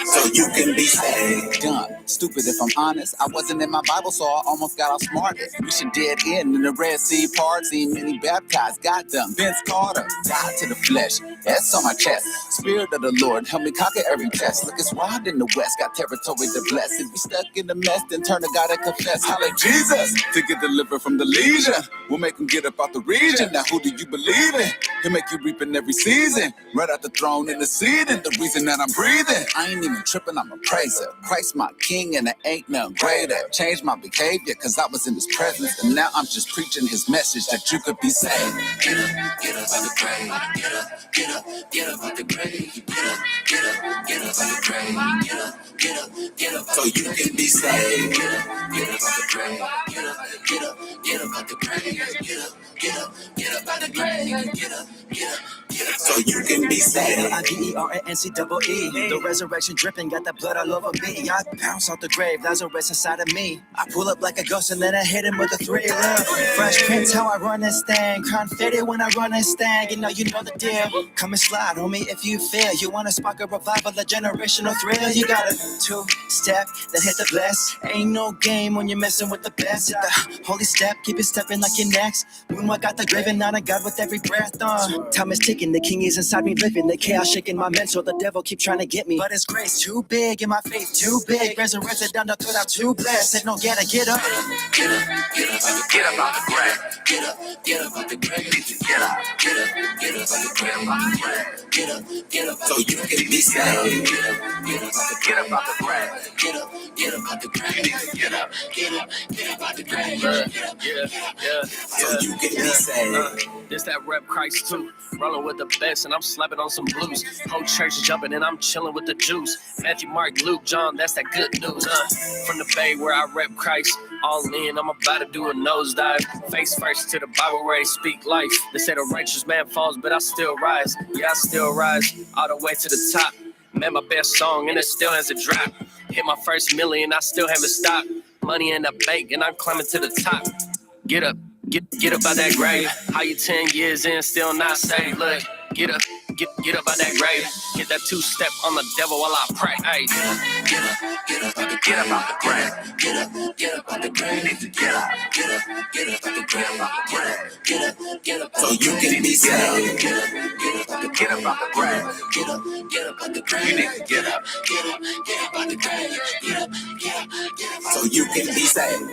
so you can be saved. Dumb, stupid if I'm honest. I wasn't in my Bible, so I almost got outsmarted. Mission dead end in the Red Sea part. Seen many baptized, got them. Vince Carter, died to the flesh. S on my chest. Spirit of the Lord, help me conquer every test. Look, it's wild in the West, got territory to bless. If we stuck in the mess, then turn to God and confess. Holla Jesus, to get delivered from the legion. We'll make him get up out the region. Now who do you believe in? He'll make you reap in every season. Right out the throne in the seed, and the reason that I'm breathing. I ain't even tripping, I'm a praiser. Christ my king, and there ain't nothing greater. Changed my behavior, cause I was in his presence. And now I'm just preaching his message that you could be saved. Get up out the grave. Get up out the grave. Get up out the grave. Get up so you can be saved. Get up out the grave. Get up out the grave. Get up out the grave. Get up so you can be saved. IDERANCEE. The resurrection dripping, got the blood all over me. I bounce out the grave, Lazarus inside of me. I pull up like a ghost and then I hit him with a 3. Fresh Prince, how I run this thing. Confetti when I run this thing. You know the deal. Come and slide on me if you feel. You want to spark a revival, a generational thrill. You got a 2-step, then hit the bless. Ain't no game when you're messing with the best. Hit the holy step, keep it stepping like you're next. Moonwalk got the grave and honor God with every breath. Time is ticking, the king is inside me living. The chaos shaking my mental, the devil keep trying to get me. But his grace too big and my faith too big. Resurrected down the throat, I'm too blessed. Said no, get up. Get up out the grave. Get up out the grave. You need to get up. Get up out the grave. Get up so you can be saved. Get up out the grave. Get up out the grave. You need to get up. Get up out the grave. So you can be saved. This that rep Christ too. Rolling with the best and I'm slapping on some blues. Whole church jumping and I'm chilling with the Jews. Matthew, Mark, Luke, John, that's that good news. From the Bay where I rep Christ, all in, I'm about to do a nosedive. Face first to the Bible where they speak life. They say the righteous man falls, but I still rise. Yeah, I still rise all the way to the top. Made my best song and it still hasn't dropped. Hit my first million, I still haven't stopped. Money in the bank and I'm climbing to the top. Get up. Get up out that grave. How you 10 years in, still not saved? Look, get up out that grave. Get that 2-step on the devil while I pray. Hey. Get up out the grave. Get up out the grave. You need to get up. Get up out the grave. Get up so you can be saved. Get up out the grave. Get up out the grave. You need to get up. Get up out the grave. Get up so you can be saved.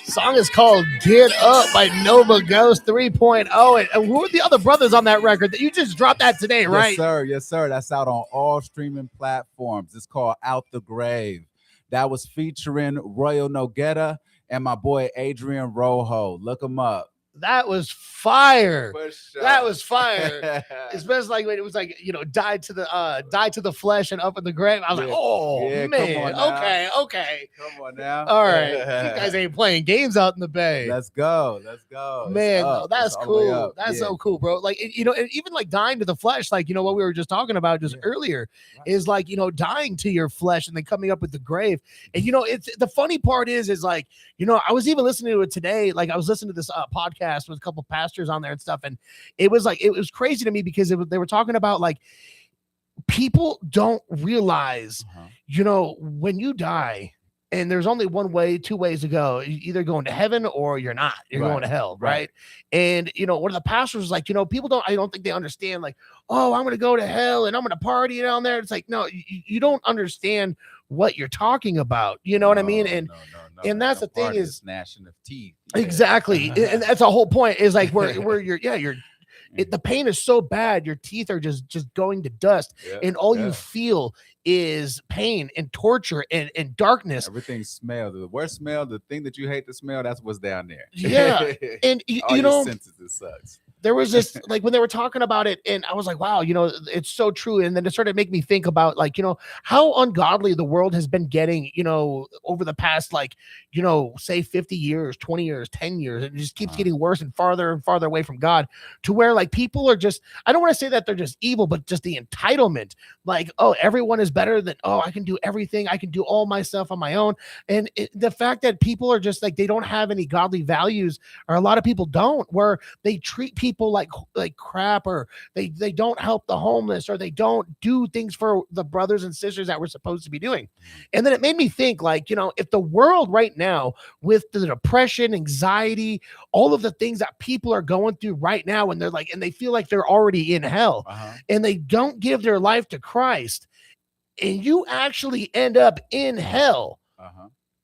Song is called Get Up by Nova Ghost 3.0. And who are the other brothers on that record that you just dropped that today, right? Yes, sir. That's out on all streaming platforms. It's called Out the Grave. That was featuring Royal Noguera and my boy Adrian Rojo. Look him up. That was fire. Sure. That was fire. Especially like when it was like, died to the flesh and up in the grave. I was like, oh man, okay. Come on now. All right. You guys ain't playing games out in the Bay. Let's go. Man, that's cool. That's so cool, bro. Like, and even like dying to the flesh, like, what we were just talking about just earlier is like, dying to your flesh and then coming up with the grave. And, it's the funny part is like, I was even listening to it today. Like I was listening to this podcast with a couple pastors on there and stuff. And it was crazy to me because they were talking about like, people don't realize, when you die, And there's only one way, two ways to go. You're either going to heaven or you're not. You're going to hell, right? And one of the pastors was like, people I don't think they understand, like, oh, I'm going to go to hell and I'm going to party down there. It's like, no, you don't understand what you're talking about. You know what I mean? And that's the thing is gnashing of teeth. Exactly. And that's the whole point is like where you're the pain is so bad, your teeth are just going to dust, and all you feel is pain and torture and darkness. Everything smells. The worst smell, the thing that you hate to smell, that's what's down there. Yeah. And all your senses, it sucks. There was this, like, when they were talking about it, and I was like, wow, it's so true. And then it started to make me think about, like, how ungodly the world has been getting, over the past, like, say 50 years, 20 years, 10 years. It just keeps getting worse and farther away from God, to where, like, people are just, I don't want to say that they're just evil, but just the entitlement. Like, oh, everyone is better than, oh, I can do everything. I can do all my stuff on my own. And the fact that people are just like, they don't have any godly values, or a lot of people don't, where they treat people like crap, or they don't help the homeless, or they don't do things for the brothers and sisters that we're supposed to be doing. And then it made me think, like, if the world right now, with the depression, anxiety, all of the things that people are going through right now, and they're like, and they feel like they're already in hell, and they don't give their life to Christ, and you actually end up in hell.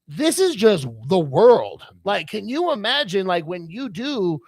This is just the world. Like, can you imagine, like, when you do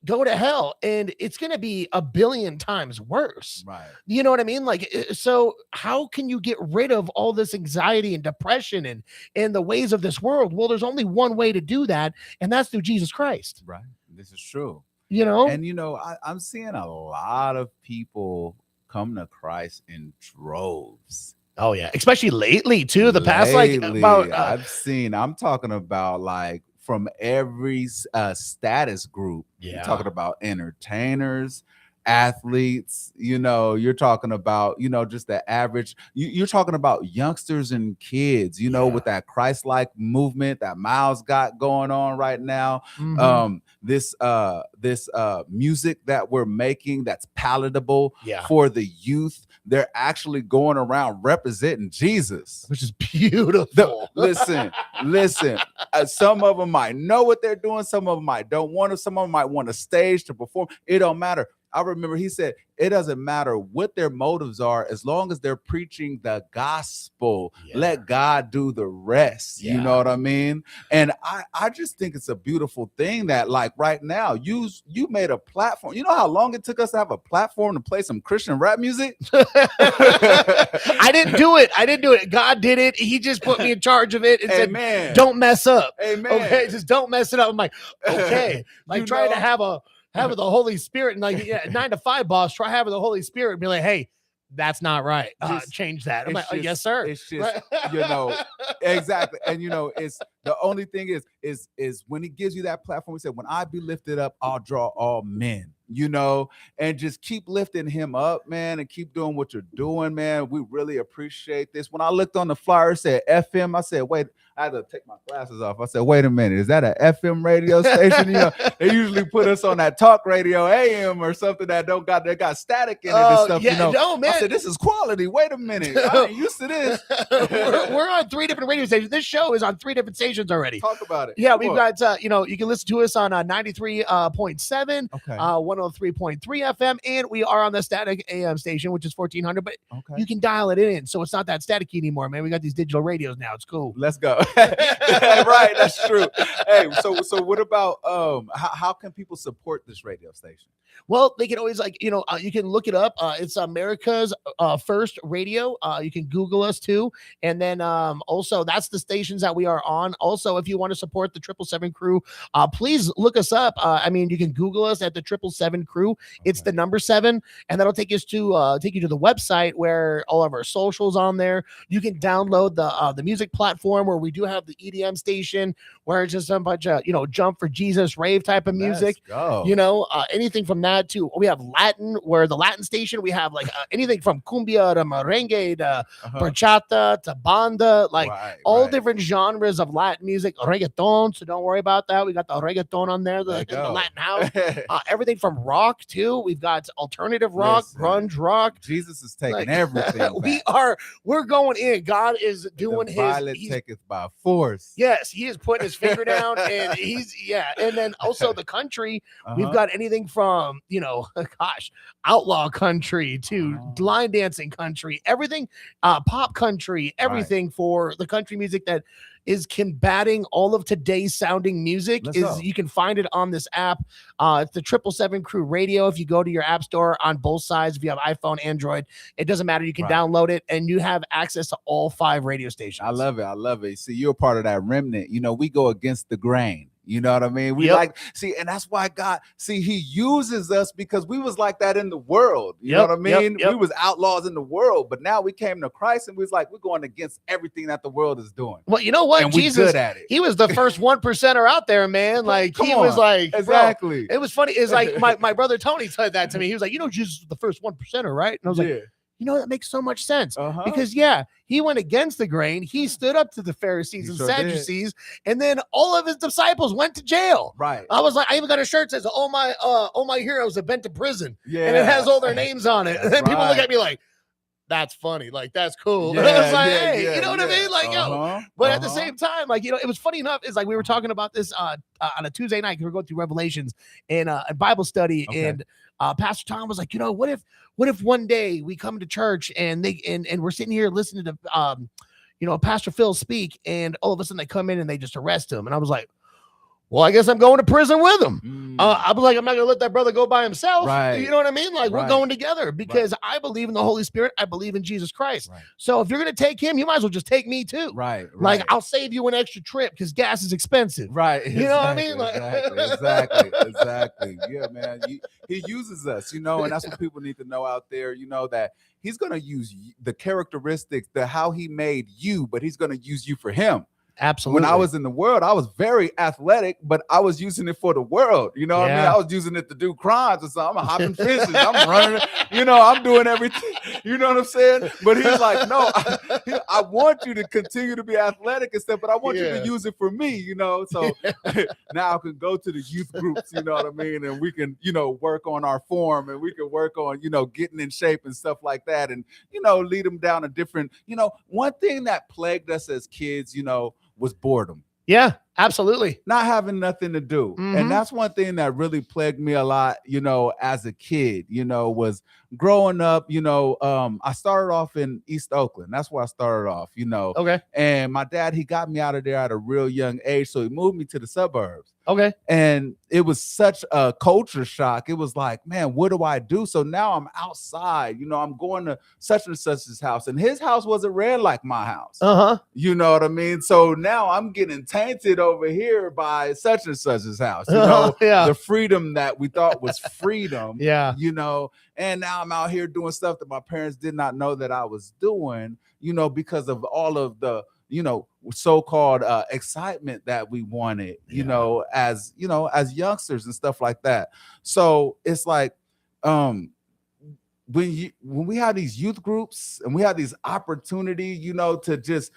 go to hell, and it's going to be a billion times worse. Right. You know what I mean? Like, so how can you get rid of all this anxiety and depression and the ways of this world? Well, there's only one way to do that, and that's through Jesus Christ. Right. This is true. And, I'm seeing a lot of people come to Christ in droves. Oh, yeah. Especially lately, too. The past, I'm talking about, like, from every status group. You're talking about entertainers, athletes, you're talking about, just the average, you're talking about youngsters and kids, with that Christ-like movement that Miles got going on right now. This music that we're making that's palatable for the youth. They're actually going around representing Jesus, which is beautiful. Listen. Some of them might know what they're doing. Some of them might don't want to. Some of them might want a stage to perform. It don't matter. I remember he said, it doesn't matter what their motives are, as long as they're preaching the gospel. Let God do the rest. You know what I mean? And I just think it's a beautiful thing that, like, right now, you made a platform. You know how long it took us to have a platform to play some Christian rap music? I didn't do it. God did it. He just put me in charge of it and said, don't mess up. Amen. Okay, just don't mess it up. I'm like, okay. Like, trying to have the Holy Spirit, and, like, 9 to 5 boss, try having the Holy Spirit and be like, hey, that's not right. Change that. I'm like, oh, yes, sir. It's just, exactly. And, it's the only thing is when he gives you that platform, he said, when I be lifted up, I'll draw all men, and just keep lifting him up, man, and keep doing what you're doing, man. We really appreciate this. When I looked on the flyer, it said FM. I said, wait, I had to take my glasses off. I said, wait a minute, is that an FM radio station? They usually put us on that talk radio AM or something that got static in it and stuff. No, man. I said, this is quality. Wait a minute, I ain't used to this. we're on 3 different radio stations. This show is on 3 different stations already. Talk about it. Yeah, we've got you can listen to us on 93.7, 103.3 FM, and we are on the static AM station, which is 1400. But you can dial it in, so it's not that staticky anymore, man. We got these digital radios now. It's cool. Let's go. Right, that's true. Hey, so what about how can people support this radio station? Well, they can always, like, you can look it up. It's America's First Radio. You can Google us too. And then also, that's the stations that we are on. Also, if you want to support the 777 crew, please look us up. You can Google us at the 777 crew. It's the number 7, and that'll take you to the website where all of our socials on there. You can download the music platform where we do have the EDM station, where it's just a bunch of jump for Jesus, rave type of music. Let's go. Anything from that to, we have Latin, where the Latin station, we have, like, anything from cumbia to merengue to bachata to banda, like all different genres of Latin music, reggaeton. So don't worry about that. We got the reggaeton on there, the Latin house, everything from rock too. We've got alternative rock, grunge rock. Jesus is taking everything. We're going in. God is doing Violet taketh by. by force. Yes, he is putting his finger down, and and then also the country. We've Uh-huh. got anything from outlaw country to line dancing country, everything, pop country, everything for the country music that is combating all of today's sounding music. Let's go. You can find it on this app. It's the 777 Crew Radio. If you go to your app store on both sides, if you have iPhone, Android, it doesn't matter. You can download it, and you have access to all 5 radio stations. I love it. I love it. See, you're a part of that remnant. We go against the grain. You know what I mean? We and that's why God, he uses us because we was like that in the world. You know what I mean? We was outlaws in the world, but now we came to Christ and we was like, we're going against everything that the world is doing. Well, you know what? And Jesus, we good at it. He was the first 1%er out there, man. Like Come he was on. like, Exactly. Bro, it was funny. It's like my brother Tony said that to me. He was like, Jesus was the first 1%er, right? And I was like, that makes so much sense because he went against the grain. He stood up to the Pharisees and Sadducees, and then all of his disciples went to jail. Right. I was like, I even got a shirt that says, "All my heroes have been to prison," and it has all their names on it. And then people look at me like, "That's funny, like that's cool." And I was like, "Hey, you know what I mean?" Like, yo. But at the same time, like it was funny enough. It's like we were talking about this on a Tuesday night. We were going through Revelations and a Bible study, and Pastor Tom was like, what if one day we come to church and we're sitting here listening to Pastor Phil speak, and all of a sudden they come in and they just arrest him, and I was like, well, I guess I'm going to prison with him. I was like, I'm not going to let that brother go by himself. Right. You know what I mean? Like, we're Right. going together because I believe in the Holy Spirit. I believe in Jesus Christ. So if you're going to take him, you might as well just take me too. Right. Like, I'll save you an extra trip because gas is expensive. Right. You know what I mean? Like, Exactly. Yeah, man. He uses us, and that's what people need to know out there, that he's going to use the characteristics, how he made you, but he's going to use you for him. Absolutely. When I was in the world, I was very athletic, but I was using it for the world. You know what I mean? I was using it to do crimes or something. I'm hopping fences. I'm running. I'm doing everything. You know what I'm saying? But he's like, no, I want you to continue to be athletic and stuff, but I want you to use it for me, So now I can go to the youth groups, you know what I mean? And we can, work on our form, and we can work on, getting in shape and stuff like that. And, lead them down a different, one thing that plagued us as kids, was boredom. Yeah, absolutely. Not having nothing to do. And that's one thing that really plagued me a lot, as a kid, was growing up, I started off in East Oakland. That's where I started off, Okay. And my dad, he got me out of there at a real young age. So he moved me to the suburbs. Okay. And it was such a culture shock. It was like, man, what do I do? So now I'm outside, I'm going to such and such's house, and his house wasn't red like my house. You know what I mean? So now I'm getting tainted over here by such and such's house, the freedom that we thought was freedom, and now I'm out here doing stuff that my parents did not know that I was doing, because of all of the, so-called excitement that we wanted, as youngsters and stuff like that. So it's like, when we have these youth groups and we have these opportunity, to just,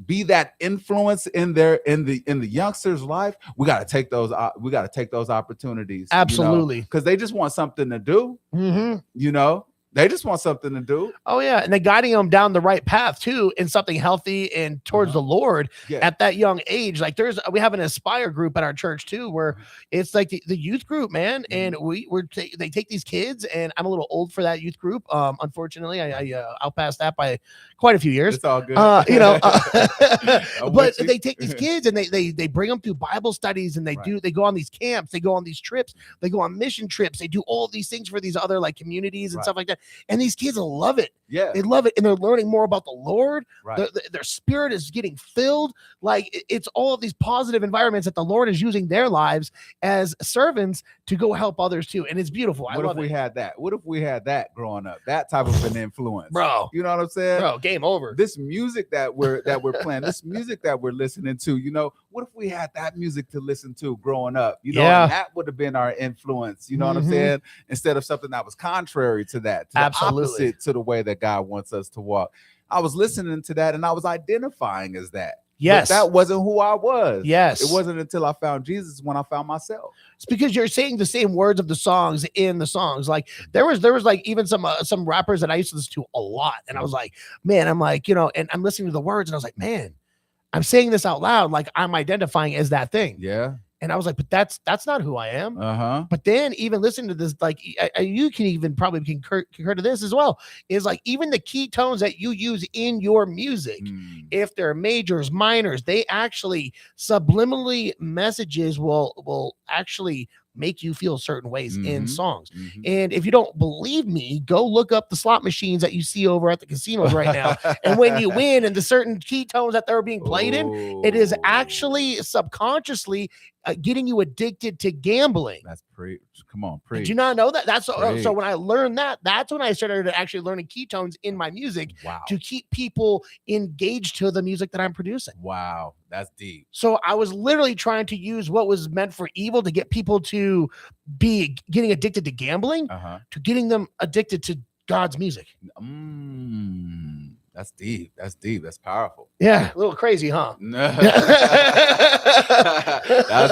be that influence in the youngster's life, we got to take those opportunities. Absolutely. Because they just want something to do. They just want something to do. Oh, yeah. And then guiding them down the right path, too, in something healthy and towards the Lord at that young age. Like we have an Aspire group at our church, too, where it's like the youth group, man. And they take these kids, and I'm a little old for that youth group. Unfortunately, I outpassed that by quite a few years. It's all good. But they take these kids and they bring them through Bible studies, and they go on these camps, they go on these trips, they go on mission trips, they do all these things for these other like communities and stuff like that. And these kids love it. Yeah, they love it, and they're learning more about the Lord. Right. Their spirit is getting filled. Like it's all of these positive environments that the Lord is using their lives as servants to go help others too. And it's beautiful. What if we had that? What if we had that growing up? That type of an influence, bro. You know what I'm saying? Bro, game over. This music that we're playing, this music that we're listening to, what if we had that music to listen to growing up? And that would have been our influence. You know what I'm saying? Instead of something that was contrary to that, to the opposite to the way that God wants us to walk. I was listening to that and I was identifying as that. Yes. But that wasn't who I was. Yes. It wasn't until I found Jesus when I found myself. It's because you're saying the same words of the songs in the songs. Like there was like even some rappers that I used to listen to a lot. And I was like, man, I'm like, and I'm listening to the words and I was like, man, I'm saying this out loud, like I'm identifying as that thing. Yeah. And I was like, but that's not who I am. Uh-huh. But then even listening to this, like you can even probably concur to this as well, is like even the key tones that you use in your music, if they're majors, minors, they actually subliminally messages will actually make you feel certain ways in songs. And if you don't believe me, go look up the slot machines that you see over at the casinos right now. And when you win and the certain key tones that they're being played in, it is actually subconsciously getting you addicted to gambling. That's come on, preach. Did you not know that? That's so when I learned that, that's when I started actually learning ketones in my music to keep people engaged to the music that I'm producing. Wow, that's deep. So I was literally trying to use what was meant for evil to get people to be getting addicted to gambling to getting them addicted to God's music. That's deep. That's deep. That's powerful. Yeah, a little crazy, huh? That's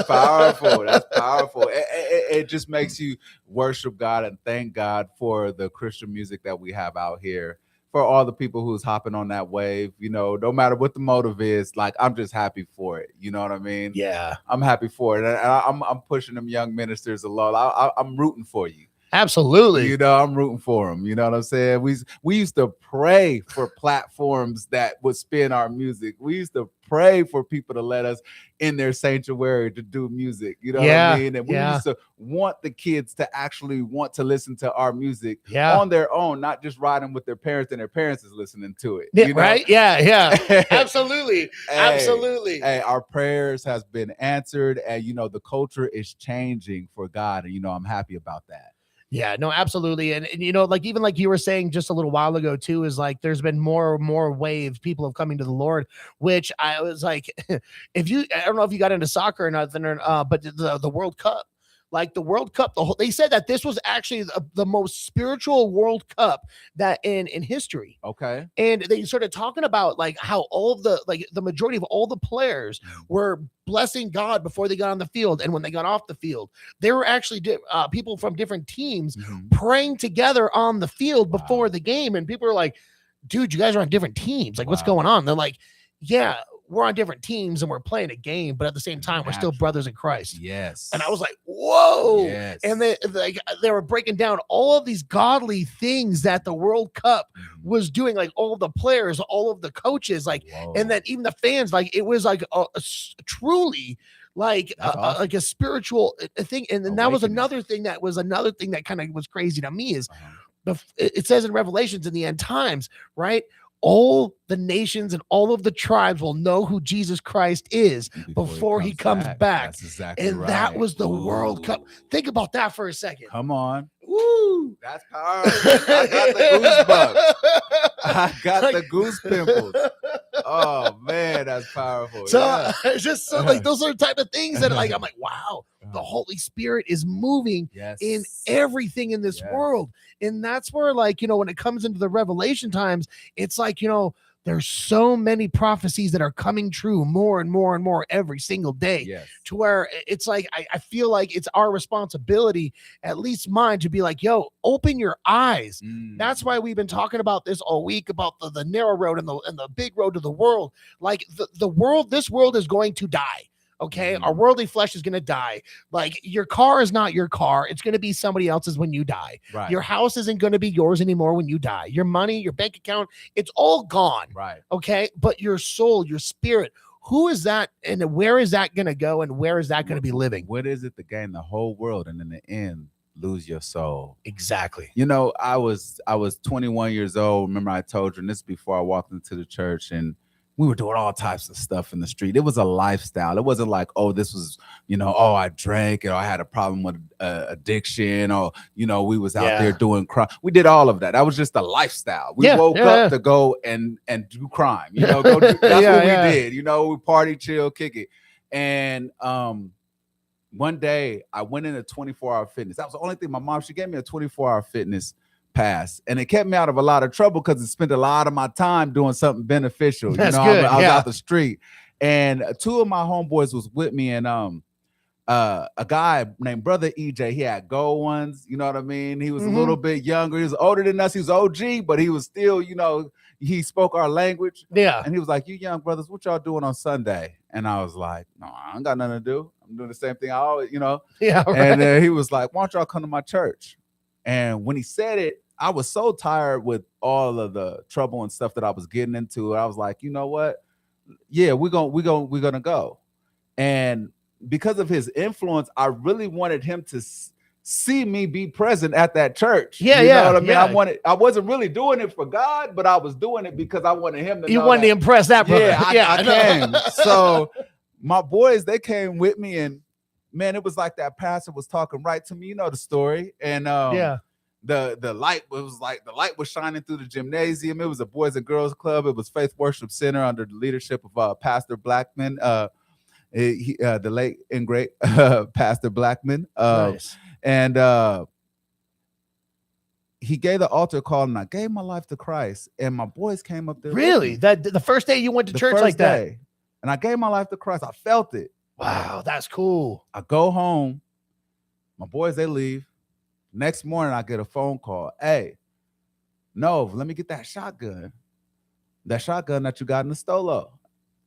powerful. That's powerful. It just makes you worship God and thank God for the Christian music that we have out here. For all the people who's hopping on that wave, you know, no matter what the motive is, like I'm just happy for it. You know what I mean? Yeah, I'm happy for it. And I'm pushing them young ministers along. I'm rooting for you. Absolutely. You know, I'm rooting for them. You know what I'm saying? We used to pray for platforms that would spin our music. We used to pray for people to let us in their sanctuary to do music. You know what I mean? And we used to want the kids to actually want to listen to our music on their own, not just riding with their parents and their parents is listening to it. Yeah, you know? right? Yeah. Absolutely. Absolutely. Hey, our prayers has been answered, and you know, the culture is changing for God, and you know, I'm happy about that. Yeah, no, absolutely. And you know, like even like you were saying just a little while ago too, is like there's been more and more waves people have coming to the Lord, which I was like, I don't know if you got into soccer or nothing, but the World Cup. Like the World Cup, they said that this was actually the most spiritual World Cup that in history. Okay. And they started talking about like how all of the majority of all the players were blessing God before they got on the field. And when they got off the field, they were actually people from different teams praying together on the field before the game. And people were like, dude, you guys are on different teams. Like, what's going on? They're like, yeah, we're on different teams and we're playing a game, but at the same time, we're still brothers in Christ. Yes. And I was like, whoa. Yes. And they were breaking down all of these godly things that the World Cup was doing, like all of the players, all of the coaches, like, and then even the fans, like it was like truly like like a spiritual thing. And then that was another thing that kind of was crazy to me is it says in Revelations in the end times, right? All the nations and all of the tribes will know who Jesus Christ is before he comes back. That's exactly and that was the World Cup. Think about that for a second. Come on. Woo! That's powerful. I got the goosebumps. I got the goose pimples. Oh man, that's powerful. So it's just so like those are the type of things that like I'm like, wow, the Holy Spirit is moving in everything in this world. And that's where, like, you know, when it comes into the Revelation times, it's like, you know, there's so many prophecies that are coming true more and more and more every single day to where it's like, I feel like it's our responsibility, at least mine, to be like, yo, open your eyes. That's why we've been talking about this all week about the narrow road and the big road to the world. Like this world is going to die. Okay, our worldly flesh is going to die. Like your car is not your car. It's going to be somebody else's when you die. Right. Your house isn't going to be yours anymore when you die. Your money, your bank account, it's all gone. Right. Okay, but your soul, your spirit, who is that and where is that going to go and where is that going to be living? What is it to gain the whole world and in the end lose your soul? Exactly. You know, I was 21 years old. Remember I told you, and this is before I walked into the church, and we were doing all types of stuff in the street. It was a lifestyle. It wasn't like, oh, this was, you know, oh, I drank or I had a problem with addiction or, you know, we was out there doing crime. We did all of that. That was just a lifestyle. We woke up to go and do crime. You know, that's what we did. You know, we party, chill, kick it. And one day I went into 24-hour fitness. That was the only thing. My mom, she gave me a 24-hour fitness pass, and it kept me out of a lot of trouble because it spent a lot of my time doing something beneficial. That's you know, good. I was out the street, and two of my homeboys was with me, and a guy named Brother EJ. He had gold ones, you know what I mean? He was a Mhm. little bit younger. He was older than us. He was OG, but he was still, you know, he spoke our language. Yeah. And he was like, "You young brothers, what y'all doing on Sunday?" And I was like, "No, I ain't got nothing to do. I'm doing the same thing I always, you know." Yeah. Right. And he was like, "Why don't y'all come to my church?" And when he said it, I was so tired with all of the trouble and stuff that I was getting into. I was like, you know what? Yeah, we're gonna go. And because of his influence, I really wanted him to see me be present at that church. Yeah, you yeah, know what I mean? yeah. I wasn't really doing it for God, but I was doing it because I wanted him to You know wanted to that- impress that brother. Yeah, I know. came. So my boys, they came with me, and man, it was like that pastor was talking right to me. You know the story. And Yeah. the light was like the light was shining through the gymnasium. It was a boys and girls club. It was Faith Worship Center under the leadership of Pastor Blackman. The late and great Pastor Blackman. Nice. And he gave the altar call, and I gave my life to Christ. And my boys came up there. with Really? me. That the first day you went to The church first like that? day. And I gave my life to Christ. I felt it. Wow, that's cool. I go home. My boys, they leave. Next morning, I get a phone call. "Hey, no, let me get that shotgun. That shotgun that you got in the stolo."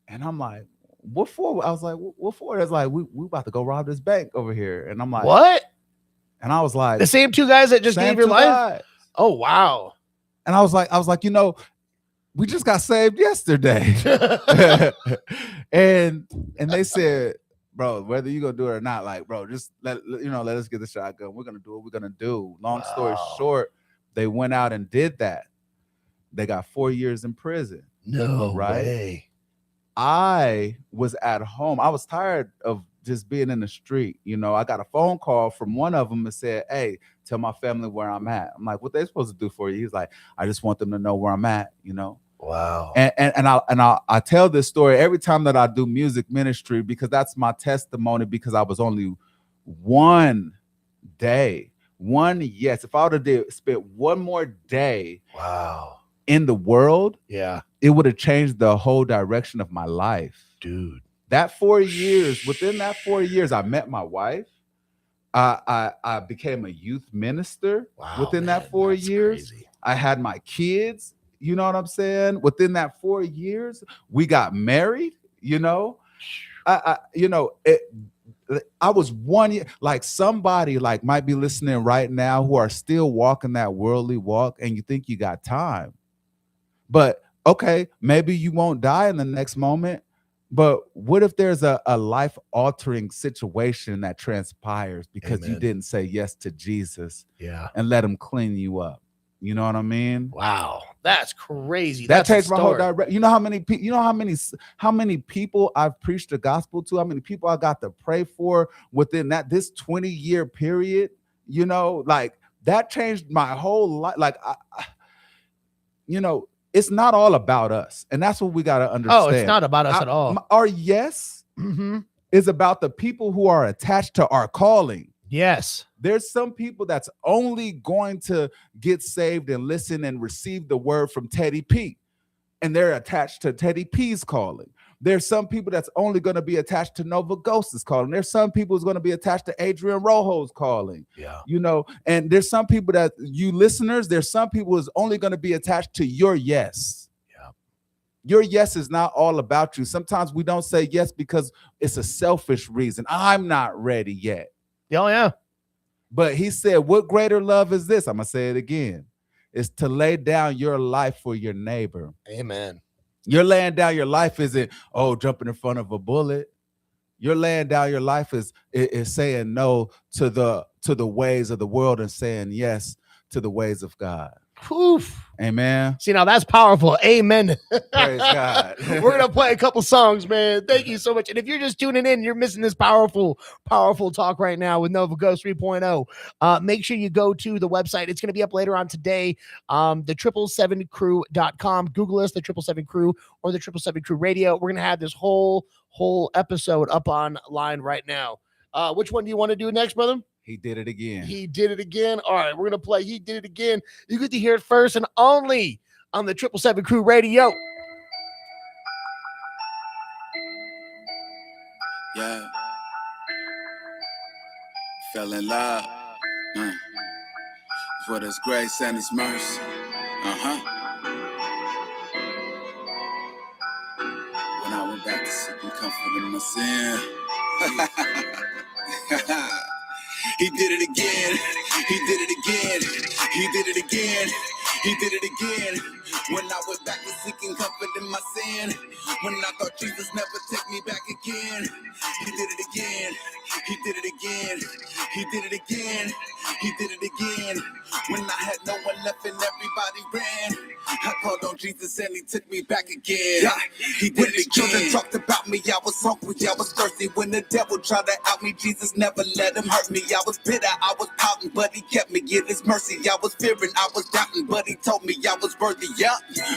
And I'm like, "What for?" I was like, "What for?" It's like, we about to go rob this bank over here. And I'm like, What? And I was like, The same two guys that just "Same gave your two life? guys." Oh, wow. And I was like, you know, we just got saved yesterday. and they said, "Bro, whether you gonna do it or not, like, bro, just let us get the shotgun. We're gonna do what we're gonna do." Long story short, they went out and did that. They got 4 years in prison. No Right? way. I was at home. I was tired of just being in the street. You know, I got a phone call from one of them that said, "Hey, tell my family where I'm at." I'm like, "What they supposed to do for you?" He's like, "I just want them to know where I'm at," you know. Wow. And I tell this story every time that I do music ministry, because that's my testimony, because I was only one day, if I would have spent one more day Wow. in the world, Yeah. it would have changed the whole direction of my life. Dude. That 4 years, within that 4 years, I met my wife. I became a youth minister. Wow, within man, that 4 that's years. crazy. I had my kids, you know what I'm saying? Within that 4 years, we got married, you know. I was 1 year, like somebody like might be listening right now who are still walking that worldly walk, and you think you got time. But okay, maybe you won't die in the next moment. But what if there's a life-altering situation that transpires because you Amen. didn't say yes to Jesus Yeah. and let him clean you up? You know what I mean? Wow. That's crazy. That That's a changed my whole story. direction. You know how many people I've preached the gospel to, how many people I got to pray for within this 20-year period, you know, like that changed my whole life. Like it's not all about us. And that's what we got to understand. Oh, it's not about us at all. Our yes Mm-hmm. is about the people who are attached to our calling. Yes. There's some people that's only going to get saved and listen and receive the word from Teddy P, and they're attached to Teddy P's calling. There's some people that's only going to be attached to Nova Ghost's calling. There's some people who's going to be attached to Adrian Rojo's calling. Yeah. You know, and there's some people that you listeners, there's some people who's only going to be attached to your yes. Yeah. Your yes is not all about you. Sometimes we don't say yes because it's a selfish reason. I'm not ready yet. Oh, yeah. But he said, what greater love is this? I'm going to say it again. It's to lay down your life for your neighbor. Amen. You're laying down your life isn't, jumping in front of a bullet. You're laying down your life is saying no to the ways of the world and saying yes to the ways of God. Poof. Amen. See, now that's powerful. Amen. Praise God. We're going to play a couple songs, man. Thank you so much. And if you're just tuning in, you're missing this powerful talk right now with Nova Ghost 3.0. Make sure you go to the website. It's going to be up later on today. The 777crew.com. Google us, the 777 Crew, or the 777 Crew Radio. We're going to have this whole episode up online right now. Which one do you want to do next, brother? He did it again. He did it again. All right, we're going to play He Did It Again. You get to hear it first and only on the 777 Crew Radio. Yeah. fell in love. For His grace and His mercy. When I went back to seeking comfort in my sin. He did it again. He did it again. He did it again. He did it again. When I went back to seeking comfort in my sin. When I thought Jesus never take me back again. He did it again. He did it again. He did it again. He did it again. When I had no one left and everybody ran. I called on Jesus and He took me back again. He did it again. Children talked about me, I was hungry, I was thirsty. When the devil tried to out me, Jesus never let him hurt me. I was bitter, I was pouting, but He kept me in His mercy. I was fearing, I was doubting, but He told me I was worthy.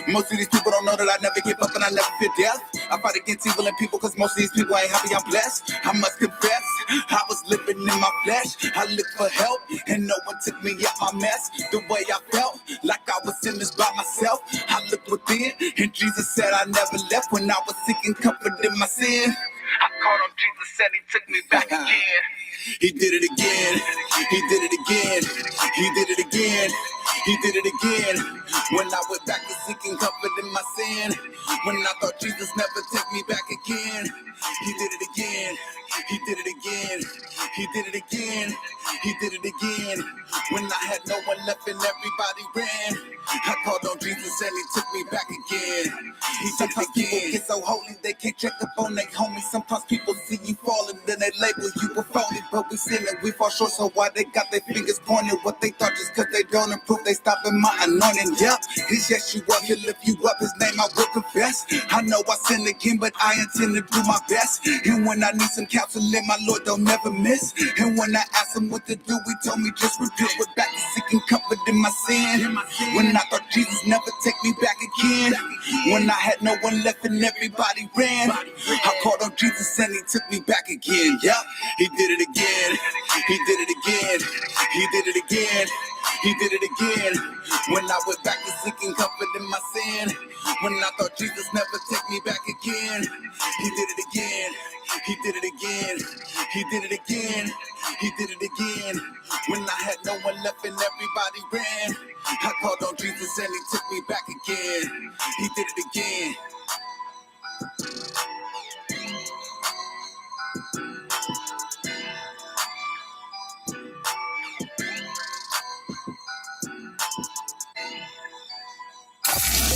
Most of these people don't know that I never give up and I never fear death. I fight against evil and people because most of these people ain't happy, I'm blessed. I must confess, I was living in my flesh. I looked for help and no one took me out my mess. The way I felt, like I was in this by myself. I looked within and Jesus said I never left. When I was seeking comfort in my sin, I called on Jesus and He took me back again. He did it again. He did it again. He did it again. He did it again. When I went back to seeking comfort in my sin. When I thought Jesus never take me back again. He did it again. He did it again. He did it again. He did it again. When I had no one left and everybody ran. I called on Jesus and He took me back again. Sometimes people get so holy they can't check up on their homies. Sometimes people see you falling, then they label you a phony. But we sin and we fall short, so why they got their fingers pointed? What they thought just cause they don't improve, they stopping my anointing. Yep, He's Yeshua, He'll lift you up, His name I will confess. I know I sin again, but I intend to do my best. And when I need some counseling, my Lord don't never miss. And when I asked Him what to do, He told me just repent. We're back to seeking comfort in my sin. When I thought Jesus never take me back again. When I had no one left and everybody ran. I called on Jesus and He took me back again. Yep, He did it again. He did it again. He did it again. He did it again. When I went back to seeking comfort in my sin. When I thought Jesus never take me back again. He did it again. He did it again. He did it again. He did it again. When I had no one left and everybody ran. I called on Jesus and He took me back again. He did it again.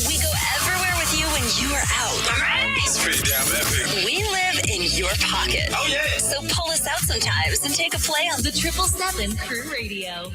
We go everywhere with you when you are out. It's pretty damn epic. We live in your pocket. Oh, yeah. So pull us out sometimes and take a play on the 777 Crew Radio.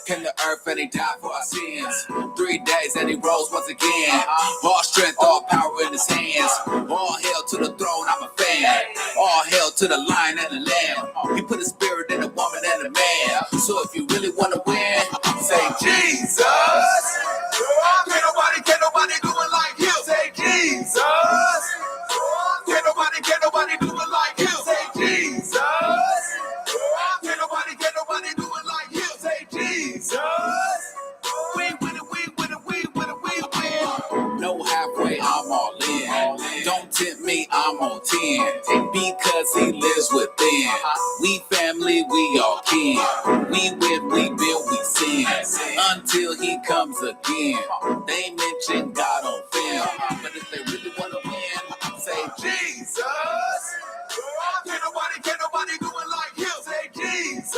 Came to earth and He died for our sins. 3 days and He rose once again. All strength, all power in His hands. All hail to the throne, I'm a fan. All hail to the Lion and the Lamb. He put His spirit in a woman and a man. So if you really want to win, say Jesus. Can't nobody do it like Him. Say Jesus. Can't nobody do it like Him. Say Jesus. Can't nobody do it like Him. Say Jesus. We win it, we win it, we win it, we win. No halfway, I'm all in. Don't tempt me, I'm on 10. Because He lives within. We family, we all kin. We win, we build, we sin. Until He comes again. They mention God on film. But if they really want to win, say Jesus. Can't nobody do it like Him. Say Jesus.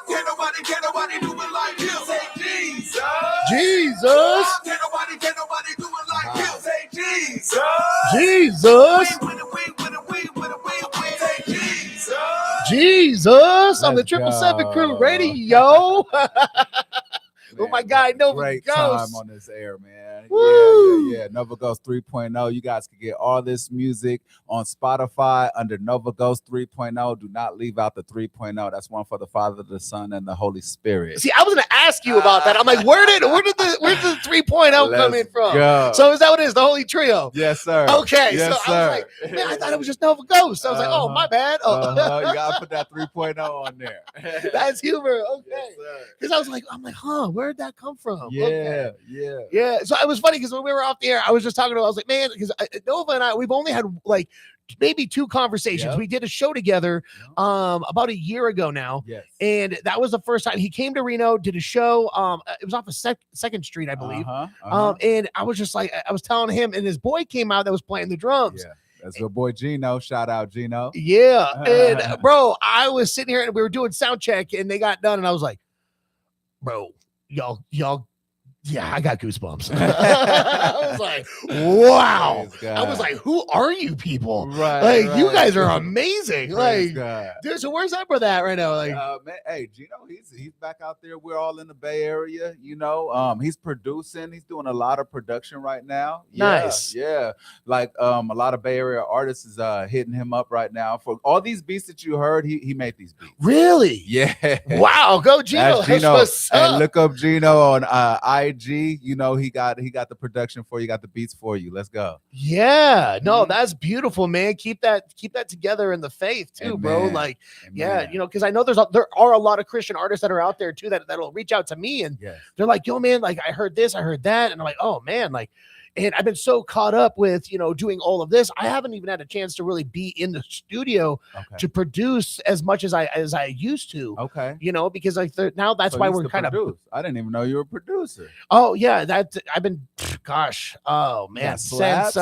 Can't nobody do it like Him. Say Jesus. Jesus. Can't nobody do it like Him. Say Jesus. Jesus. Jesus on the 777 Crew Radio. with my guy Nova Great Ghost. time on this air, man. Woo! Yeah. Nova Ghost 3.0. You guys can get all this music on Spotify under Nova Ghost 3.0. Do not leave out the 3.0. That's one for the Father, the Son, and the Holy Spirit. See, I was going to ask you about that. I'm like, where did the 3.0 come Let's in from? go. So is that what it is? The Holy Trio? Yes, sir. Okay. Yes, so I was like, man, I thought it was just Nova Ghost. I was like, oh, my bad. Oh. You gotta put that 3.0 on there. That's humor. Okay. Yes, Because I was like, where'd that come from? yeah, Okay. yeah. So it was funny because when we were off the air, I was just talking to him. I was like, man, because Nova and I, we've only had like maybe 2 conversations. Yep. We did a show together about a year ago now. Yes. And that was the first time he came to Reno, did a show. It was off of 2nd Street, I believe. And I was just like, I was telling him, and his boy came out that was playing the drums. Yeah. That's your boy Gino. Shout out Gino. Yeah. And bro, I was sitting here and we were doing sound check and they got done and I was like, bro, y'all, yeah, I got goosebumps. I was like, wow. I was like, who are you people? Right. Like, you guys are amazing. Praise Like, God. dude, so where's that brother at right now? Like, man, hey, Gino, he's back out there. We're all in the Bay Area, you know. He's producing, he's doing a lot of production right now. Nice. Yeah. Like a lot of Bay Area artists is hitting him up right now. For all these beats that you heard, he made these beats. really? Yeah. Wow. Go Gino. That's Gino. What's And up? look up Gino on IG. You know, he got the production for you, got the beats for you. Let's go. Yeah, no, that's beautiful, man. Keep that together in the faith too, bro. Amen. Like, Amen. yeah, you know, because I know there are a lot of Christian artists that are out there too that'll reach out to me and Yes. they're like, yo, man, like I heard this, I heard that, and I'm like, oh man, like, and I've been so caught up with, you know, doing all of this, I haven't even had a chance to really be in the studio Okay. to produce as much as I used to. Okay. You know, because like now that's So why you we're used to kind of. produce. I didn't even know you were a producer. Oh yeah, that I've been. Gosh, oh man, got since slaps?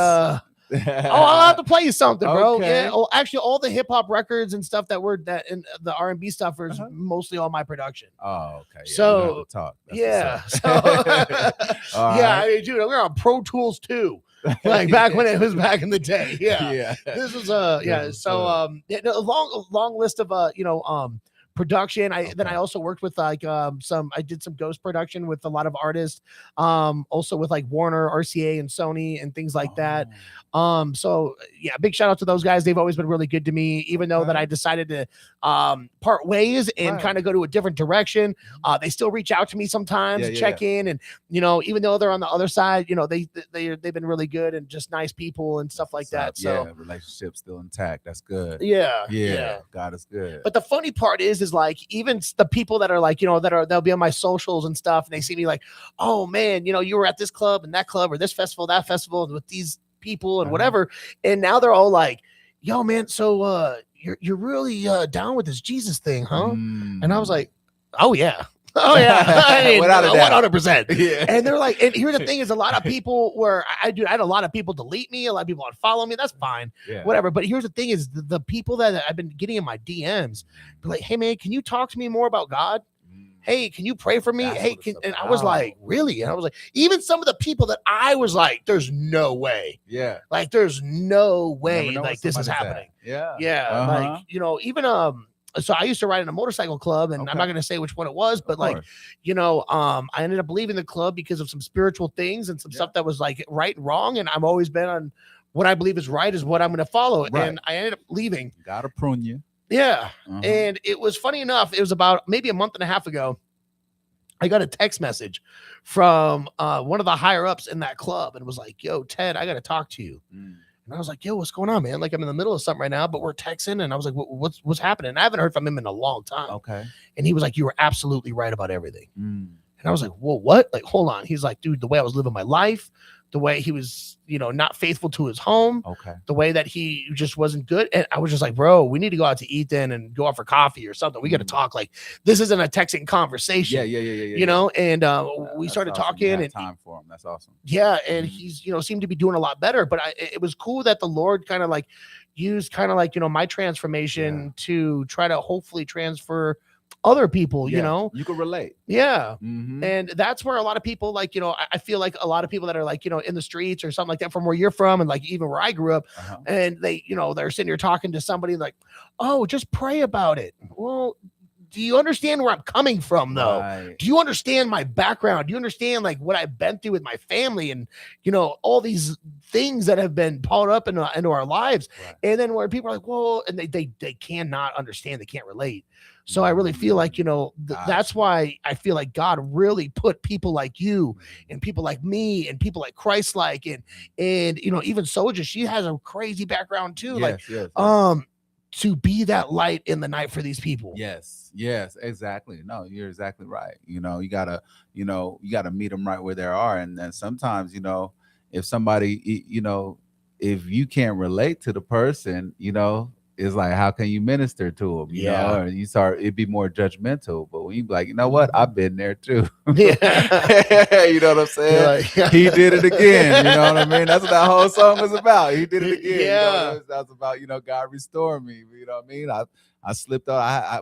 I'll have to play you something, bro. Okay. Yeah. Oh, actually, all the hip hop records and stuff and the R&B stuff is mostly all my production. Oh, okay. Yeah, So, we don't have to talk. That's Yeah. what's So, up. All yeah, right. I mean, dude, we were on Pro Tools too, like back when it was back in the day. Yeah. Yeah. This was This is So a long list of production. Then I also worked with I did some ghost production with a lot of artists, also with like Warner, RCA, and Sony and things like that. So yeah, big shout out to those guys. They've always been really good to me, even though that I decided to part ways and kind of go to a different direction. They still reach out to me sometimes, check in, and you know, even though they're on the other side, you know, they've been really good and just nice people and stuff like that. So yeah, relationship's still intact. That's good. Yeah. God is good. But the funny part is like even the people that are like, you know, they'll be on my socials and stuff, and they see me like, oh man, you know, you were at this club and that club or this festival, that festival with these people and whatever, and now they're all like, yo man, so you're really down with this Jesus thing, huh? And I was like, oh yeah. Oh yeah, I mean, Without a doubt. 100%. Yeah. And they're like, and here's the thing: is a lot of people where I had a lot of people delete me, a lot of people unfollow me. That's fine, Yeah. whatever. But here's the thing: is the people that I've been getting in my DMs, be like, hey man, can you talk to me more about God? Hey, can you pray for me? That's Hey, what it's and I was about. like, really? And I was like, even some of the people that I was like, there's no way, Yeah. like, there's no Never way, know like where this is somebody's at. happening. Yeah. Yeah, like, you know, even so I used to ride in a motorcycle club, and I'm Okay. not gonna say which one it was, but like, course. you know, I ended up leaving the club because of some spiritual things and some stuff that was like right and wrong, and I've always been on what I believe is right is what I'm gonna follow, Right. and I ended up leaving. Gotta prune you. Yeah, Uh-huh. and it was funny enough. It was about maybe a month and a half ago. I got a text message from one of the higher ups in that club, and it was like, "Yo, Ted, I got to talk to you." And I was like, yo, what's going on, man? Like, I'm in the middle of something right now, but we're texting. And I was like, what's happening? I haven't heard from him in a long time. Okay. And he was like, you were absolutely right about everything. Mm. And I was like, whoa, what? Like, hold on. He's like, dude, the way I was living my life, the way he was, you know, not faithful to his home, Okay. the way that he just wasn't good. And I was just like, bro, we need to go out to eat then and go out for coffee or something. We got to talk. Like, this isn't a texting conversation. Yeah. You know, and we That's started awesome. talking You have and time for him. That's awesome. yeah, and he's, you know, seemed to be doing a lot better. But it was cool that the Lord kind of like used kind of like, you know, my transformation to try to hopefully transfer other people, you Yeah, know. you can relate. Yeah. Mhm. And that's where a lot of people, like, you know, I feel like a lot of people that are like, you know, in the streets or something like that from where you're from and like even where I grew up, and they, you know, they're sitting here talking to somebody like, oh, just pray about it. Well, do you understand where I'm coming from though? Right. Do you understand my background? Do you understand like what I've been through with my family and, you know, all these things that have been pulled up into our lives? Right. And then where people are like, well, and they cannot understand, they can't relate. So I really feel like, you know, that's why I feel like God really put people like you and people like me and people like Christ-like and you know, even Soja, she has a crazy background too. Yes, To be that light in the night for these people. Yes, exactly. No, you're exactly right. You know, you gotta meet them right where they are. And then sometimes, you know, if somebody, you know, if you can't relate to the person, you know, it's like, how can you minister to them? You know, or you start, it'd be more judgmental. But when you be like, you know what, I've been there too. Yeah. You know what I'm saying? He did it again. You know what I mean? That's what that whole song was about. He did it again. Yeah. You know, that's about, you know, God restore me. You know what I mean? I slipped out. I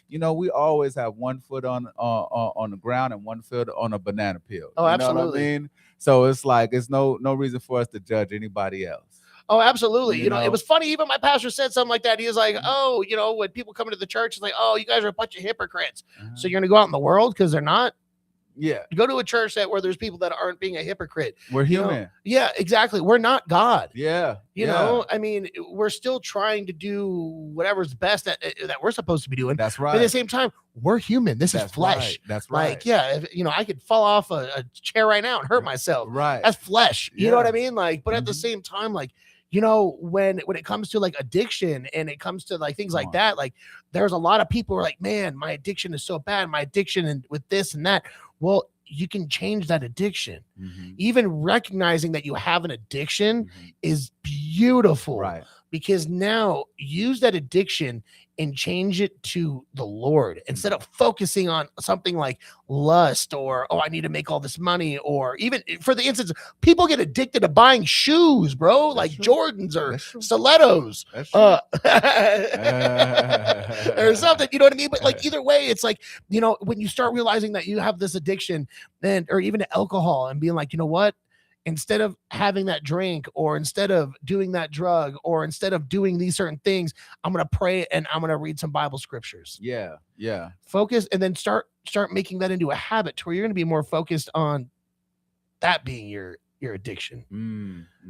you know, we always have one foot on the ground and one foot on a banana peel. Oh, you know absolutely. what I mean? So it's like, it's no reason for us to judge anybody else. Oh, absolutely. You know, know? it was funny. Even my pastor said something like that. He was like, oh, you know, when people come into the church, it's like, oh, you guys are a bunch of hypocrites. So you're going to go out in the world because they're not? Yeah. You go to a church where there's people that aren't being a hypocrite. We're you know? human. Yeah, exactly. We're not God. Yeah. You know, I mean, we're still trying to do whatever's best that we're supposed to be doing. That's right. But at the same time, we're human. This is flesh. Right. That's right. Like, yeah, if, you know, I could fall off a chair right now and hurt myself. Right. That's flesh. You know what I Yeah. mean? Like, but at the same time, like, you know, when it comes to like addiction and it comes to like things like that, like there's a lot of people who are like, man, my addiction is so bad. My addiction and with this and that. Well, you can change that addiction. Even recognizing that you have an addiction is beautiful. Right. Because now use that addiction and change it to the Lord instead of focusing on something like lust or, oh, I need to make all this money. Or even for the instance, people get addicted to buying shoes, bro, like Jordans or stilettos or something, you know what I mean? But like either way, it's like, you know, when you start realizing that you have this addiction then, or even to alcohol and being like, you know what? Instead of having that drink or instead of doing that drug or instead of doing these certain things, I'm going to pray and I'm going to read some Bible scriptures. Yeah. Yeah. Focus and then start making that into a habit to where you're going to be more focused on that being your addiction.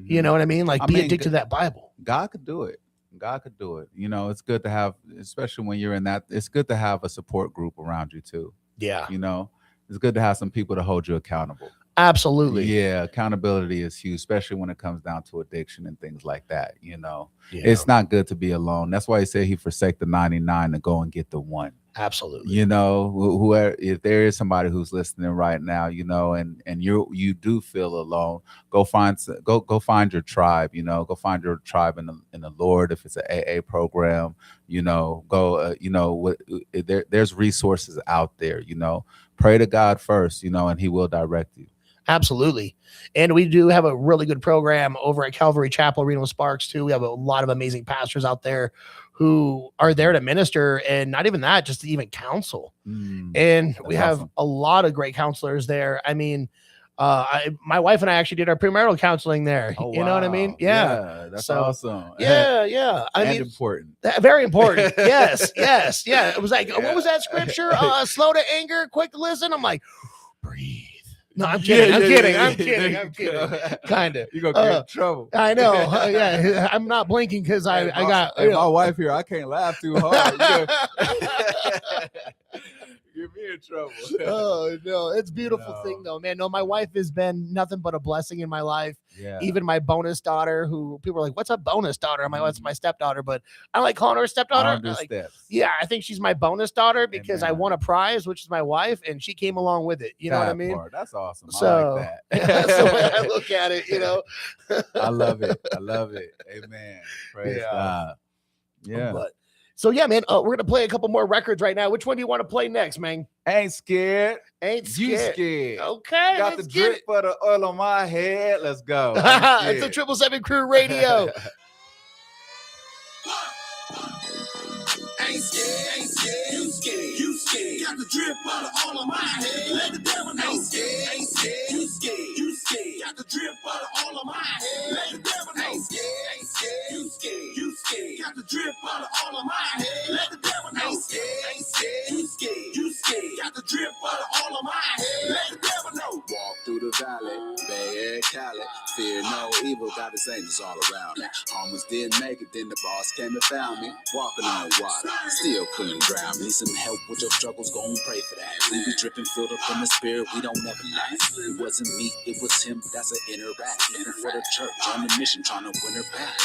You know what I mean? Like be addicted to that Bible. God could do it. God could do it. You know, it's good to have, especially when you're in that, it's good to have a support group around you too. Yeah. You know, it's good to have some people to hold you accountable. Absolutely. Yeah, accountability is huge, especially when it comes down to addiction and things like that. You know, it's not good to be alone. That's why he said he forsake the 99 to go and get the one. Absolutely. You know, whoever, if there is somebody who's listening right now, you know, and you do feel alone, go find your tribe. You know, go find your tribe in the Lord. If it's an AA program, you know, go. You know, there's resources out there. You know, pray to God first. You know, and He will direct you. Absolutely. And we do have a really good program over at Calvary Chapel, Reno Sparks too. We have a lot of amazing pastors out there who are there to minister and not even that, just to even counsel. And we have a lot of great counselors there. I mean, my wife and I actually did our premarital counseling there. Oh, you know what I mean? Yeah. That's So, awesome. Yeah. I And mean, important. very important. Yes. Yeah. It was like, what was that scripture? Slow to anger, quick to listen. I'm like, breathe. No, I'm kidding. I'm kidding. Kind of. You're going to get in trouble. I know. Yeah. I'm not blinking because I got my wife here. I can't laugh too hard. Get me in trouble. Oh, no. It's a beautiful thing, though, man. No, my wife has been nothing but a blessing in my life. Yeah. Even my bonus daughter, who people are like, what's a bonus daughter? I'm like, what's my stepdaughter? But I like calling her a stepdaughter. I understand. Like, yeah, I think she's my bonus daughter because I won a prize, which is my wife, and she came along with it. You know what I mean? That's awesome. So, I like that. That's the way I look at it, you know? I love it. Amen. Praise God. Yeah. So yeah, man, we're gonna play a couple more records right now. Which one do you want to play next, man? Ain't scared. Ain't You scared. scared. Okay, Got the let's get drip for the oil on my head. Let's go. It's a 777 Crew Radio. Ain't scared, you scared. Got the drip bottle all on my head. Let the devil know. Ain't scared, you scared. Got the drip bottle all on my head. Let the devil know. Ain't scared, you scared. Got the drip bottle all on my head. Let the devil know. Ain't scared, you his angels all around me. Almost didn't make it, then the boss came and found me. Walking on water, still couldn't drown me. Some help with your struggles, go and pray for that. We be dripping, filled up in the spirit, we don't never lack. It wasn't me, it was him, that's an interaction. Living for the church, on the mission, trying to win her back.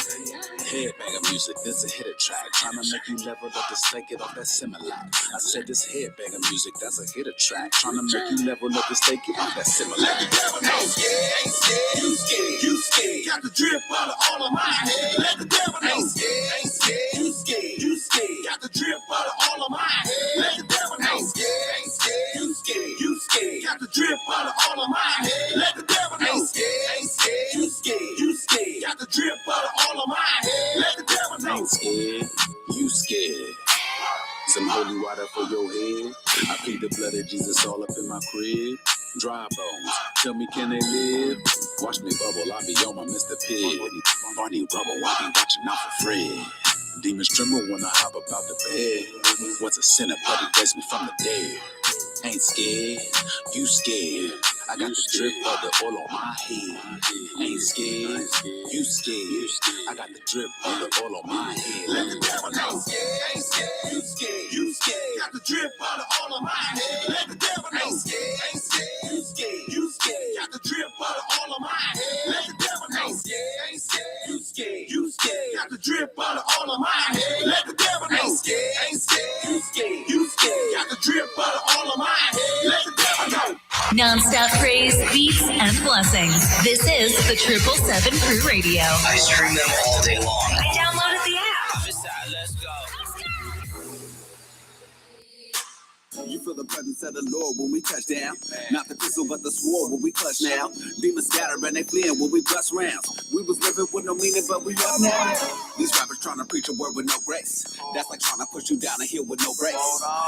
Headbanger music, this a hitter track. Trying to make you level up the stake, get off that Similac. I said this headbanger music, that's a hitter track. Trying to make you level up the stake, get off that Similac. Ain't scared, you scared. Got the drip out of all of my head. Let the devil know. Ain't scared, you scared. Got the drip out of all of my head. Let the devil know. Ain't scared, you scared. Got the drip out of all of my head. Let the devil know. Ain't scared, you scared. Got the drip out of all of my head. Let the devil know. Ain't scared, you scared. Some holy water for your head. I plead the blood of Jesus all up in my crib. Dry bones, tell me can they live? Watch me bubble, I be on my Mr. Pig. Barney Rubble, I be watching out for Fred. Demons tremble when I hop about the bed. Was a sinner, but he raised me from the dead. Ain't scared, you scared. I got the drip of the oil on my head. Ain't scared, you scared. I got the drip of the oil on my head. Let the devil know. Ain't scared, you scared. Got the drip out of all of my head. Let the devil know. Ain't scared, you scared. Got the drip out of all of my head. Let the devil know. Ain't scared, you scared. Got the drip out of all of my head. Let the devil know. Ain't scared, you scared. Got the drip out of all of my head. Let the devil know. Non-stop praise, beats, and blessings. This is the 777 Crew Radio. I stream them all day long. I downloaded the app. Let's go. You feel the presence of the Lord when we touch down. Not the pistol, but the sword when we clutch now. Demons scatter and they fleeing when we bust rounds. We was living with no meaning, but we up now. These rappers trying to preach a word with no grace. That's like trying to push you down a hill with no grace.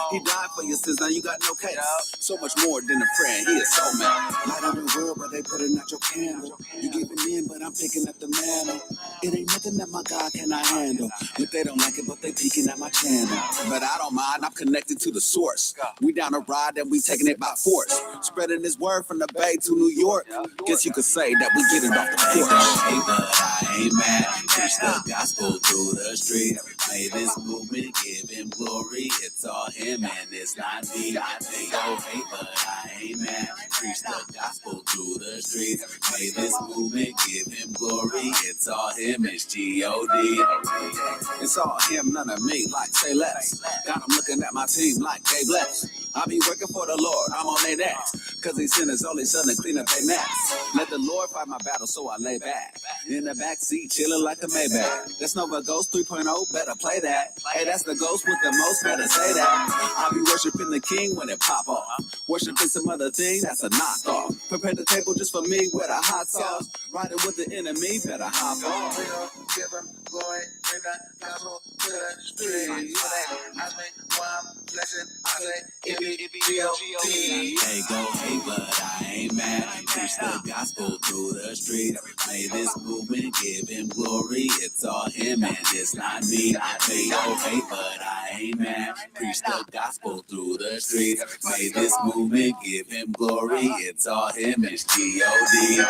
He died for your sins, now you got no case. So much more than a friend, he is so mad. Light on the world, but they putting out your candle. You giving in, but I'm picking up the mantle. It ain't nothing that my God cannot handle. If they don't like it, but they peeking at my channel. But I don't mind, I'm connected to the source. We down a ride and we taking it by force. Spreading this word from the Bay to New York. Guess you could say that we get it off the porch. Hey, but I ain't mad. Preach the gospel through the street. May this movement give him glory. It's all him and it's not me. Oh, hey, but I ain't mad. Preach the gospel through the streets. May this movement give him glory. It's all him, it's G.O.D. It's all him, none of me, like say less. Got him looking at my team like they blessed. I be working for the Lord, I'm on their necks. Cause he sent his only son to clean up their mess. Let the Lord fight my battle, so I lay back. In the back seat, chilling like a Maybach. That's Nova Ghost 3.0, better play that. Hey, that's the ghost with the most, better say that. I be worshiping the king when it pop off. Worshiping some other thing, that's a knockoff. Prepare the table just for me with a hot sauce. Riding with the enemy, better hop off. Give him glory, bring the gospel to the streets. I mean, one blessing, I say, it be G.O.D. Hey, go, hey, but I ain't mad. Preach the gospel through the street. May this movement give him glory. It's all him and it's not me. Hey, go, hey, but I ain't mad. Preach the gospel through the streets. May this movement give him glory. It's all him, it's G.O.D.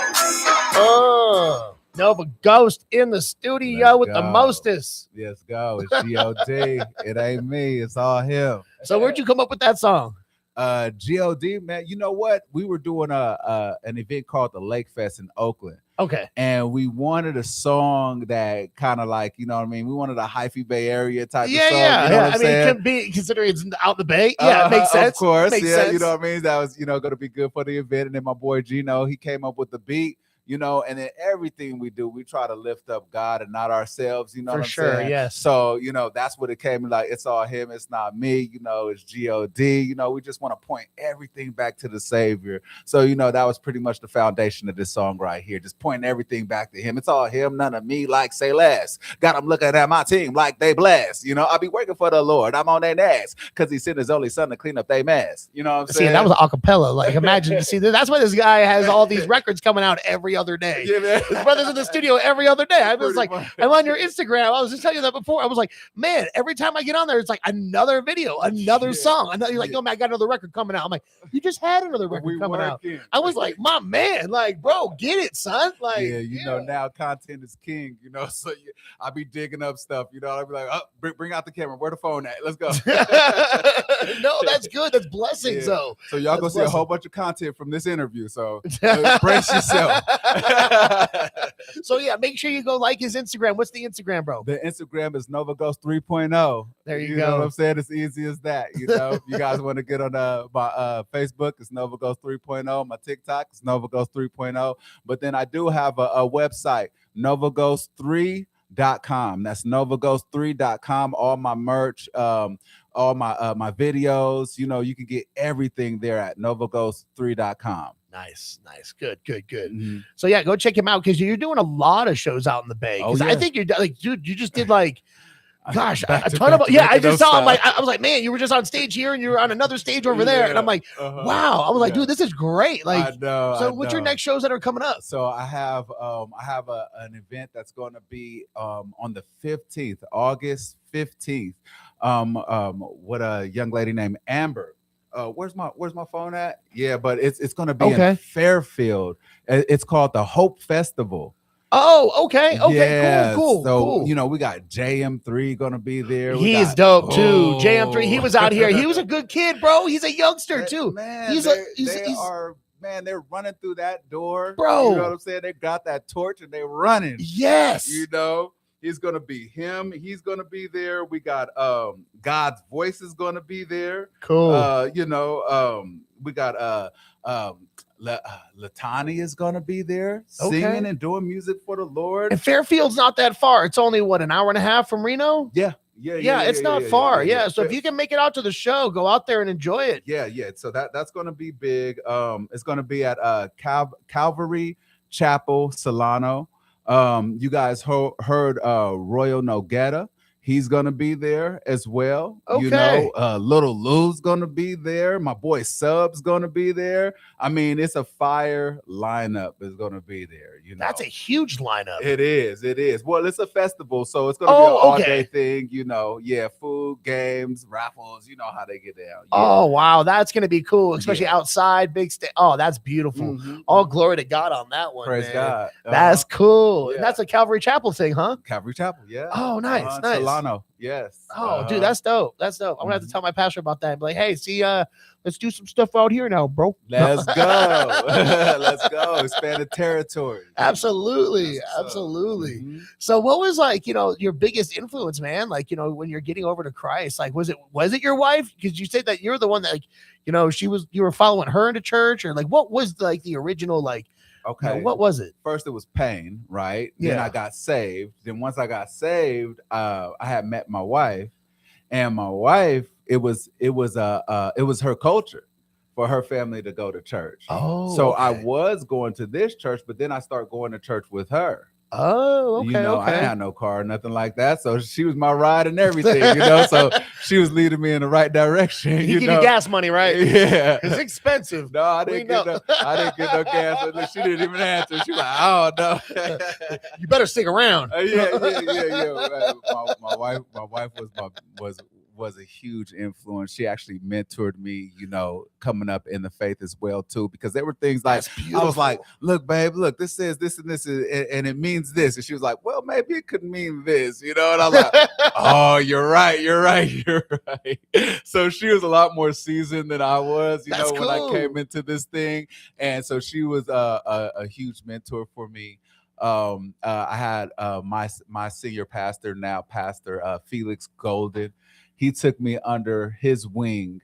Nova Ghost in the studio with the go. mostest. Let's go. It's G.O.D. It ain't me. It's all him. So where'd you come up with that song? G.O.D. man. You know what? We were doing an event called the Lake Fest in Oakland. Okay. And we wanted a song that kind of like, you know what I mean? We wanted a hyphy Bay Area type of song. Yeah. You know what I'm I mean, saying? it can be considering it's out the Bay. Yeah, it makes sense. Of course. Makes yeah, sense. you know what I mean? That was, going to be good for the event. And then my boy Gino, he came up with the beat. And then everything we do, we try to lift up God and not ourselves, you know For what I'm sure, saying? yes. So, that's what it came like. It's all him. It's not me, it's G.O.D. We just want to point everything back to the Savior. So, that was pretty much the foundation of this song right here. Just pointing everything back to him. It's all him, none of me, like say less. Got him looking at my team like they blessed. I be working for the Lord. I'm on their necks because he sent his only son to clean up their mess. You know what I'm saying? See, that was a cappella. Like, imagine, see, that's why this guy has all these records coming out every every other day. Yeah, man. His brother's in the studio every other day. I was Pretty like, much. I'm on your Instagram. I was just telling you that before. I was like, man, every time I get on there, it's like another video, another song. You're like, no, man, I got another record coming out. I'm like, you just had another record coming out. I was like, my man, like, bro, get it, son. Like, yeah, you know, now content is king, you know. So I be digging up stuff, you know. I'll be like, oh, bring out the camera. Where the phone at? Let's go. No, that's good. That's blessings, Yeah. though. So y'all That's gonna see a whole blessing. bunch of content from this interview. So brace yourself. So yeah, make sure you go like his Instagram. What's the Instagram, bro? The Instagram is Nova Ghost 3.0. There you know go. what I'm saying? It's easy as that. You know, if you guys want to get on my Facebook, it's Nova Ghost 3.0. My TikTok is Nova Ghost 3.0. But then I do have a website, NovaGhost3.com. That's NovaGhost3.com. All my merch, all my videos, you know, you can get everything there at NovaGhost3.com. Nice. Good. Mm-hmm. So yeah, go check him out because you're doing a lot of shows out in the Bay. Oh, Because I yeah. think you're like, dude, you just did like, gosh, Back a to ton back of. to Yeah, back I to just those saw him. Like, styles. I was like, man, you were just on stage here and you're on another stage over there, and I'm like, wow. I was like, dude, this is great. Like, I know. so what's your next shows that are coming up? So I have an event that's going to be on the 15th, August 15th. With a young lady named Amber. Where's my phone at? Yeah, but it's going to be in Fairfield. It's called the Hope Festival. Oh, okay. Yeah, Cool. So you know, we got JM3 going to be there. We He's got- dope too. Oh. JM3. He was out here. He was a good kid, bro. He's a youngster too. Man, he's they're running through that door, Bro. You know what I'm saying? They got that torch and they're running. Yes. You know, he's gonna be him. He's gonna be there. We got God's voice is gonna be there. Cool. You know, we got Latani is gonna be there singing and doing music for the Lord. And Fairfield's not that far. It's only what, an hour and a half from Reno? Yeah. It's not far. Yeah. So if you can make it out to the show, go out there and enjoy it. Yeah. So that's gonna be big. It's gonna be at Calvary Chapel, Solano. You guys heard Royal Noguera. He's gonna be there as well. You Okay. know, Little Lou's gonna be there. My boy Sub's gonna be there. I mean, it's a fire lineup is gonna be there. You know, That's a huge lineup. It is. Well, it's a festival, so it's gonna be an all-day thing. You know, yeah, food, games, raffles. You know how they get down. Yeah. Oh wow, that's gonna be cool, especially outside, big stage. Oh, that's beautiful. All glory to God on that one. Praise man. God. That's cool. Yeah. And that's a Calvary Chapel thing, huh? Calvary Chapel, yeah. Oh, nice, nice. Solano, yes. Oh, dude, that's dope. That's dope. I'm gonna have to tell my pastor about that. Be like, hey, see, let's do some stuff out here now, bro. Let's go. Let's go. Expand the territory. Absolutely. So what was like, you know, your biggest influence, man? Like, you know, when you're getting over to Christ, like, was it your wife? Because you said that you're the one that, like, you know, you were following her into church, or like, what was like the original, like, okay, you know, what was it? First, it was pain, right? Then Yeah. I got saved. Then once I got saved, I had met my wife, and my wife, it was her culture for her family to go to church. Oh, so I was going to this church, but then I started going to church with her. Oh, okay. You know, I okay. had no car, nothing like that. So she was my ride and everything, you know. So she was leading me in the right direction. You give know? you gas money, right? Yeah. It's expensive. No, I didn't get no gas. And she didn't even answer. She was like, oh no. You better stick around. Yeah. My wife was a huge influence. She actually mentored me, you know, coming up in the faith as well too, because there were things like I was like, look, babe, look, this says this and this and it means this, and she was like, well, maybe it could mean this, you know, and I was like, oh, you're right. So she was a lot more seasoned than I was, you know, when I came into this thing, and so she was a huge mentor for me. I had my senior pastor, now Pastor Felix Golden. He took me under his wing.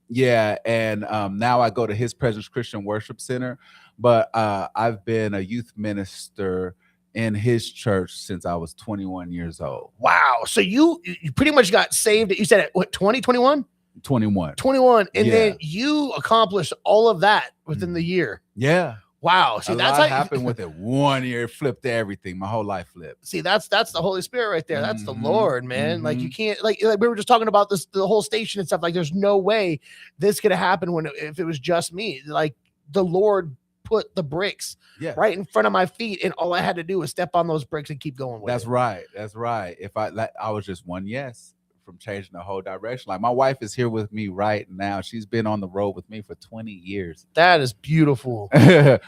Yeah. And now I go to His Presence Christian Worship Center, but I've been a youth minister in his church since I was 21 years old. Wow. So you pretty much got saved. You said at what, 2021? 21. 21. And Yeah. then you accomplished all of that within the year. Yeah. Wow. See, a that's lot how happened with it. 1 year, it flipped everything. My whole life flipped. See, that's the Holy Spirit right there. That's the Lord, man. Like, you Mhm. can't, like we were just talking about this, the whole station and stuff. Like, there's no way this could have happened if it was just me. Like, the Lord put the bricks Yeah. right in front of my feet, and all I had to do was step on those bricks and keep going with That's it. right. That's right. If I was just one yes from changing the whole direction. Like my wife is here with me right now. She's been on the road with me for 20 years. That is beautiful.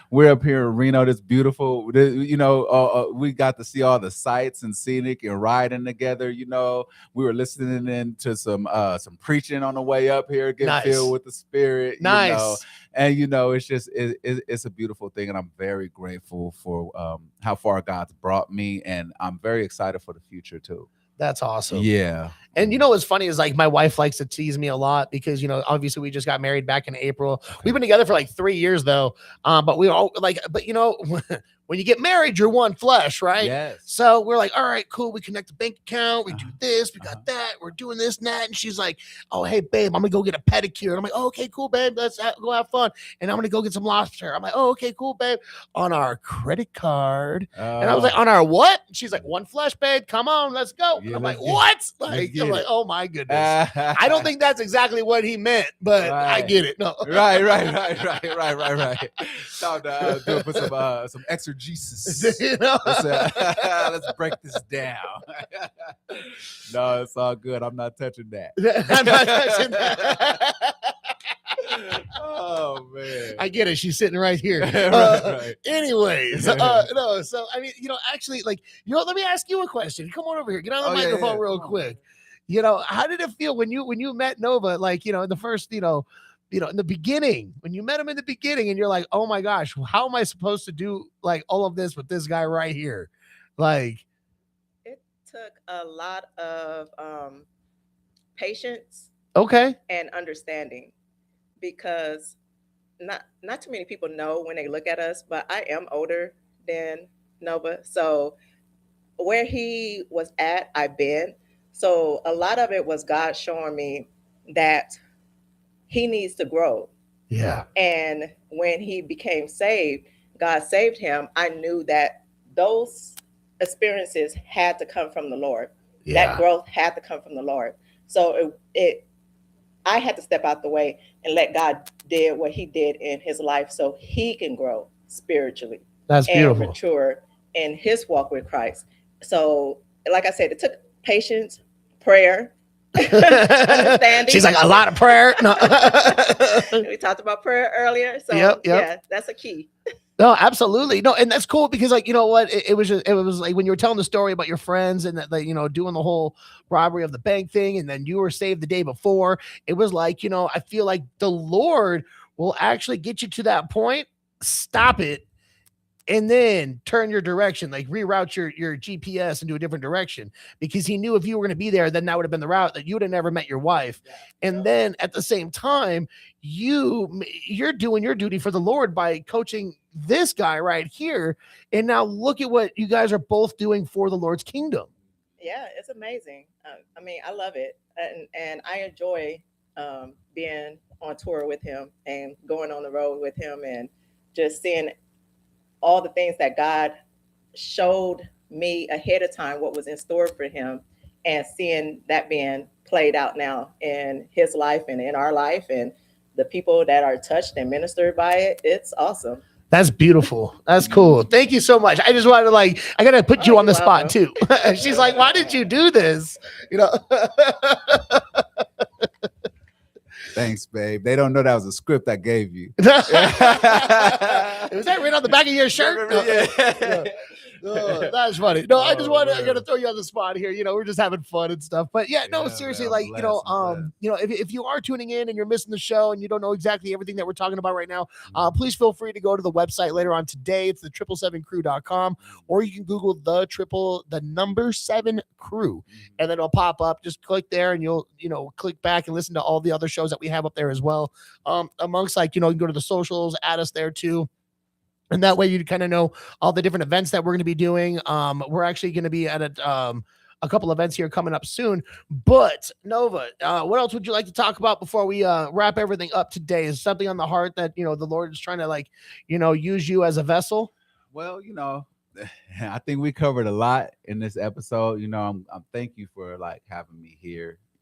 We're up here in Reno. That's beautiful. We got to see all the sights and scenic and riding together. You know, we were listening in to some preaching on the way up here, getting filled with the Spirit. Nice. You know? And you know, it's just it's a beautiful thing, and I'm very grateful for how far God's brought me, and I'm very excited for the future too. That's awesome. Yeah. And you know what's funny is like my wife likes to tease me a lot because, you know, obviously we just got married back in April. Okay. We've been together for like 3 years though. But we all like, but you know, when you get married, you're one flesh, right? Yes. So we're like, all right, cool. We connect the bank account. We do this. We got that. We're doing this and that. And she's like, oh, hey, babe, I'm going to go get a pedicure. And I'm like, oh, okay, cool, babe. Let's go have fun. And I'm going to go get some lobster. I'm like, oh, okay, cool, babe. On our credit card. And I was like, on our what? And she's like, one flesh, babe. Come on, let's go. Yeah, I'm like, what? Like, I'm like, oh my goodness. I don't think that's exactly what he meant, but I get it. No. Right. Time to put some exegesis. You know? Let's break this down. No, it's all good. I'm not touching that. I'm not touching that. Oh man, I get it. She's sitting right here. Right. Anyways, no. So I mean, you know, actually, like, you know, let me ask you a question. Come on over here. Get on the microphone real quick. You know, how did it feel when you met Nova? Like, you know, in the first, you know, in the beginning, when you met him in the beginning, and you're like, oh my gosh, how am I supposed to do like all of this with this guy right here? Like, it took a lot of patience, okay, and understanding, because not too many people know when they look at us, but I am older than Nova, so where he was at, I've been. So a lot of it was God showing me that he needs to grow. Yeah. And when he became saved, God saved him. I knew that those experiences had to come from the Lord. Yeah. That growth had to come from the Lord. So I had to step out the way and let God do what he did in his life so he can grow spiritually. That's beautiful. And mature in his walk with Christ. So, like I said, it took patience, prayer, understanding. She's like, a lot of prayer. No. We talked about prayer earlier. So Yep. yeah, that's a key. No, absolutely. No, and that's cool because, like, you know what? It was like when you were telling the story about your friends and that, like, you know, doing the whole robbery of the bank thing, and then you were saved the day before. It was like, you know, I feel like the Lord will actually get you to that point, stop it, and then turn your direction, like reroute your GPS into a different direction, because he knew if you were going to be there, then that would have been the route that you would have never met your wife. And then at the same time, you're doing your duty for the Lord by coaching this guy right here. And now look at what you guys are both doing for the Lord's kingdom. Yeah, it's amazing. I mean, I love it. And I enjoy being on tour with him and going on the road with him and just seeing all the things that God showed me ahead of time, what was in store for him, and seeing that being played out now in his life and in our life, and the people that are touched and ministered by it. It's awesome. That's beautiful. That's cool. Thank you so much. I just wanted to, like, I got to put you on the spot too. She's like, why did you do this? You know? Thanks, babe. They don't know that was a script I gave you. Was that right on the back of your shirt? Yeah. Oh, that's funny. No, I just wanted, I got to throw you on the spot here. You know, we're just having fun and stuff. But yeah, no, seriously, like, you know, if you are tuning in and you're missing the show and you don't know exactly everything that we're talking about right now, please feel free to go to the website later on today. It's the 777crew.com, or you can Google the number 7 crew, and then it'll pop up. Just click there and you'll, you know, click back and listen to all the other shows that we have up there as well. Amongst, like, you know, you can go to the socials, add us there too. And that way you kind of know all the different events that we're going to be doing. We're actually going to be at a couple events here coming up soon. But Nova, what else would you like to talk about before we wrap everything up today? Is something on the heart that, you know, the Lord is trying to, like, you know, use you as a vessel? Well, you know, I think we covered a lot in this episode. You know, I'm thank you for, like, having me here.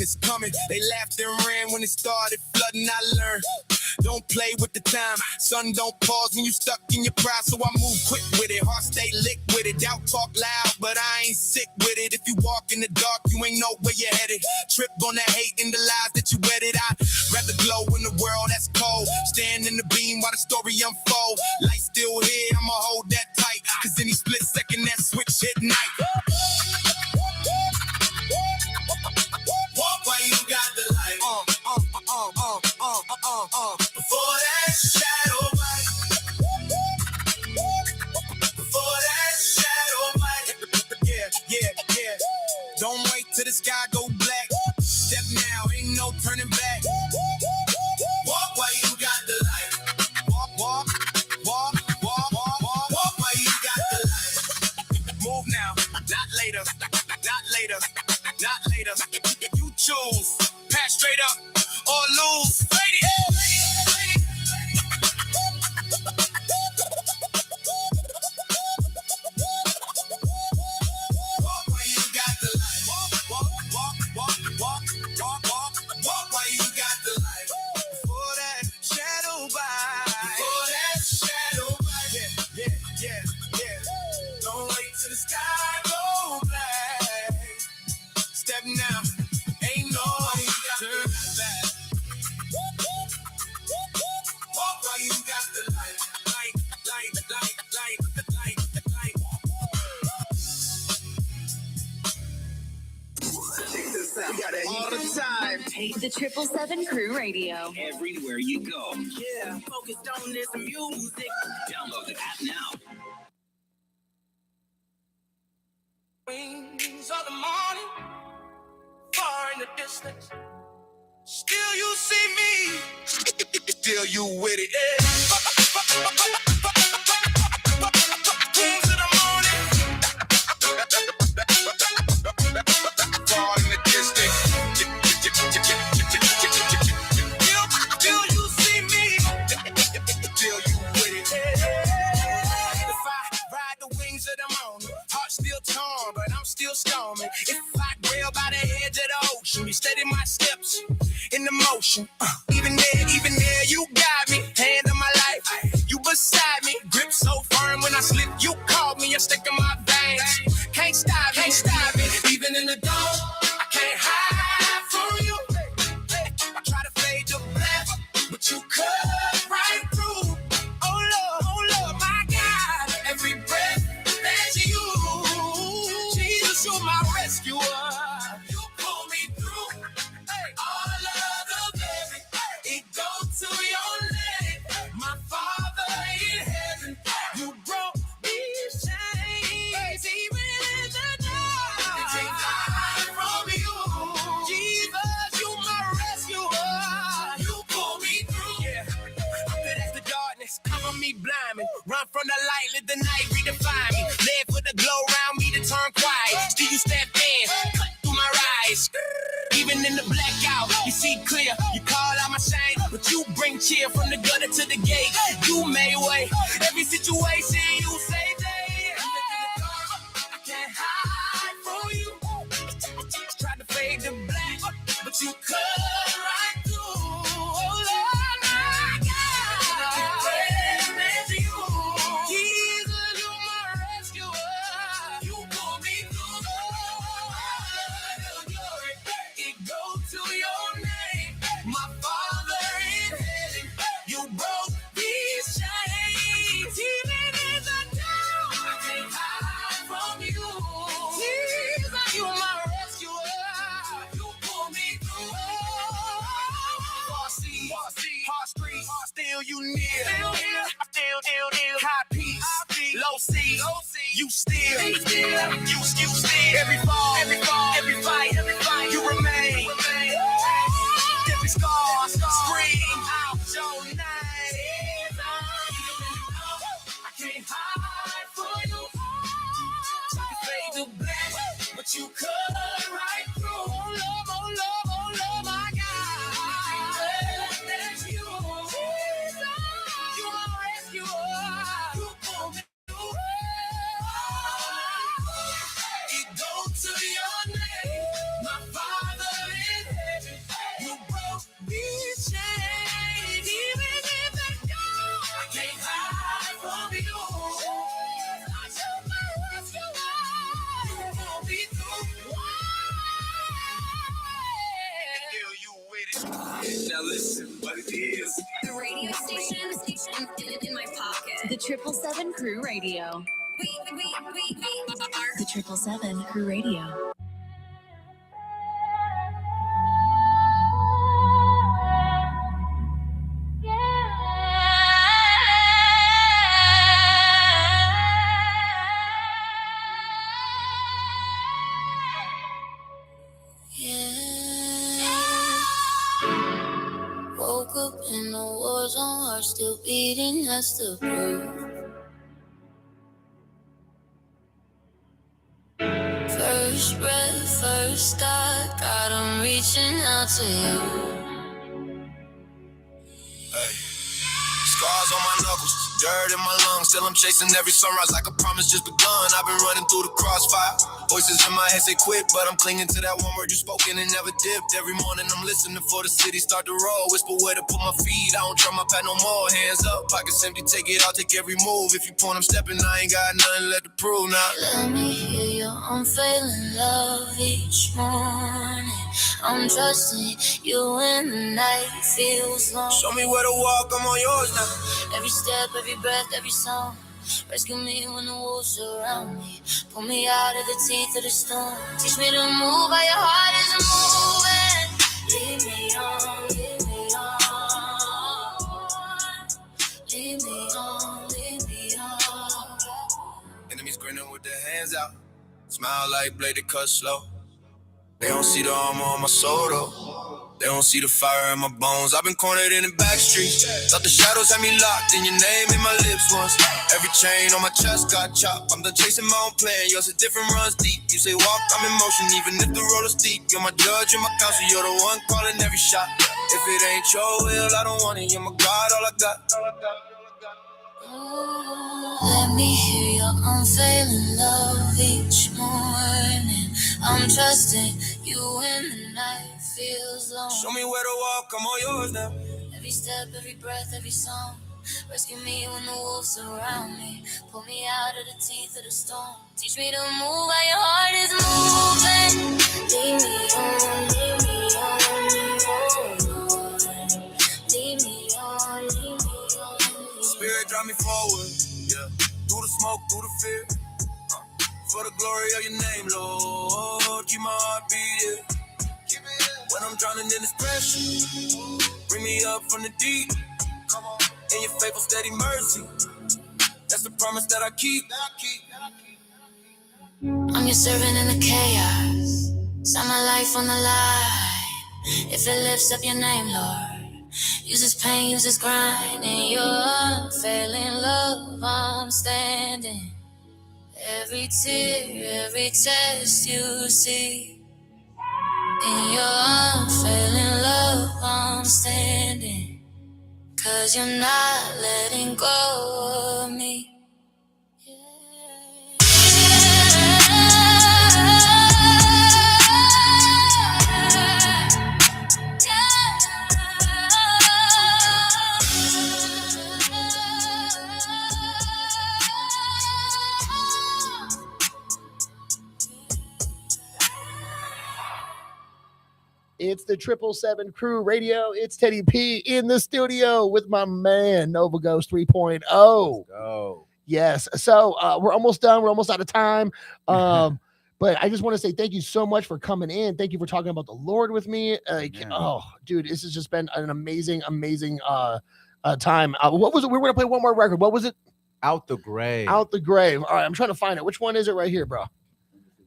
darkness coming. They laughed and ran when it started flooding. I learned, don't play with the time. Son, don't pause when you stuck in your pride. So I move quick with it, heart stay lit with it. Doubt talk loud, but I ain't sick with it. If you walk in the dark, you ain't know where you're headed. Trip on the hate and the lies that you wedded. I'd rather glow in the world that's cold. Stand in the beam while the story unfold. Light still here, I'ma hold that tight. Cause any split second that switch hit night. Walk while you got the light. Before that shadow bite. Before that shadow bite. Yeah. Don't wait till the sky go black. Step now, ain't no turning back. Walk while you got the light. Walk while you got the light. Move now, not later. You choose, pass straight up or lose. Walk while you got the light. Walk while you got the light. Before that shadow bite. Yeah. Don't wait till the sky go black. Step now, ain't no turn back. Walk while you got the light. All the time. The 777 Crew Radio. Everywhere you go. Yeah, focused on this music. Download the app now. Wings of the morning, far in the distance. Still you see me. Still you with it. Wings of the morning, far in the distance. Still you see me. Still you with it. If I ride the wings of the morning, heart still torn, but I'm still storming. If I grail by the edge of the ocean, be steady my steps in the motion. Even there, you got me. Hand of my life, you beside me. Grip so firm when I slip, you caught me. A stick in my veins. Can't stop me. Even in the dark, I can't hide from you. I try to fade to black, but you cut right through. Oh Lord, my God. Every breath that you use, Jesus, you're my rescuer. You pull me through. All of the glory, it goes to your name. My Father in heaven, you broke these chains. Even in the dark, it takes time from you. Jesus, you my rescuer. You pull me through. Yeah, I'm good as the darkness, cover me blind. Run from the light, let the night redefine me. Live for the glow around me to turn quiet. Still you step in, cut through my rise. Even in the blackout, you see clear. You call out my shame, but you bring cheer from the gutter to the gate. You made way. Every situation you say, day. I can't hide from you. Try to fade the black, but you cut right through. Oh Lord, my God. Praise you. Jesus, you my rescuer. You pull me through. Glory, it goes to your name. My Father in heaven, you broke these chains. Even in the dark, I can't hide from you. Jesus, you my rescuer. You pull me through. Far sea, hard streets, still you near. Still, high peace, low sea, you still. Every fall, every fight, you remain. Every scar, scream out your name. I can't hide from you. Try to fade to black, but you cut right through. Oh Lord, my God. That's you. Jesus, you are rescuer. You pull me through. It goes to Now listen, what it is. The radio station in my pocket. The 777 Crew Radio. We are the 777 Crew Radio. Woke up in the war zone, heart still beating, that's the proof. First breath, first thought, God, I'm reaching out to you. Scars on my knuckles, dirt in my lungs. Still I'm chasing every sunrise like a promise just begun. I've been running through the crossfire. Voices in my head say quit, but I'm clinging to that one word you spoken and never dipped. Every morning I'm listening for the city start to roll. Whisper where to put my feet, I don't try my pad no more. Hands up, pockets empty, take it, I'll take every move. If you point, I'm stepping, I ain't got nothing left to prove now. Let me hear your unfailing love each morning. I'm trusting you when the night feels long. Show me where to walk, I'm on yours now. Every step, every breath, every song. Rescue me when the wolves surround me. Pull me out of the teeth of the storm. Teach me to move how your heart is moving. Lead me on, lead me on. Lead me on, lead me on. Enemies grinning with their hands out. Smile like bladed cut slow. They don't see the armor on my soul though. They don't see the fire in my bones. I've been cornered in the back streets. Thought the shadows had me locked in your name in my lips once. Every chain on my chest got chopped. I'm done chasing my own plan. Yours a different runs deep. You say walk, I'm in motion even if the road is steep. You're my judge, you're my counsel. You're the one calling every shot. If it ain't your will, I don't want it. You're my God, all I got. Let me hear your unfailing love each morning. I'm trusting you when the night feels long. Show me where to walk, I'm all yours now. Every step, every breath, every song. Rescue me when the wolves surround me. Pull me out of the teeth of the storm. Teach me to move how your heart is moving. Lead me on, lead me on, lead me on, lead me on. Spirit drive me forward, yeah. Through the smoke, through the fear. For the glory of your name, Lord. Keep my heart beating. When I'm drowning in this pressure, bring me up from the deep. In your faithful, steady mercy. That's the promise that I keep. I'm your servant in the chaos. Set my life on the line. If it lifts up your name, Lord. Use this pain, use this grind. In your unfailing love, I'm standing. Every tear, every test you see. In your unfailing love, I'm standing. 'Cause you're not letting go of me. It's the 777 Crew Radio. It's Teddy P in the studio with my man, Nova Ghost 3.0. Go. Yes. So we're almost done. We're almost out of time. But I just want to say thank you so much for coming in. Thank you for talking about the Lord with me. Oh, dude, this has just been an amazing, amazing time. What was it? We were going to play one more record. What was it? Out the Grave. Out the Grave. All right, I'm trying to find it. Which one is it right here, bro?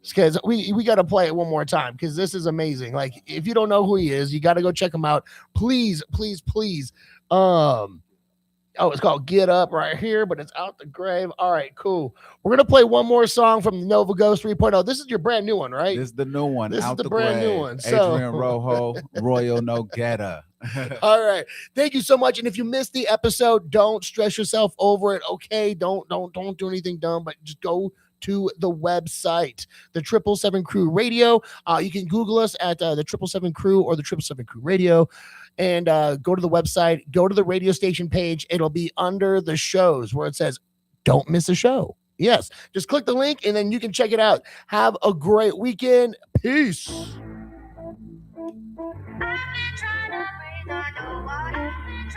Because we got to play it one more time because this is amazing. Like, if you don't know who he is, you got to go check him out. Please, please, please. It's called Get Up right here, but it's Out the Grave. All right, cool. We're going to play one more song from the Nova Ghost 3.0. This is your brand new one, right? This is the new one. This Out is the brand Grave. new one. So Adrian Rojo, Royal Noguera. all right. Thank you so much. And if you missed the episode, don't stress yourself over it. Okay. Don't do anything dumb, but just go to the website, the 777 Crew Radio. You can Google us at the 777 Crew or the 777 Crew Radio, and go to the website, go to the radio station page. It'll be under the shows where it says, don't miss a show. Yes. Just click the link and then you can check it out. Have a great weekend. Peace. I've been trying to breathe, I know Get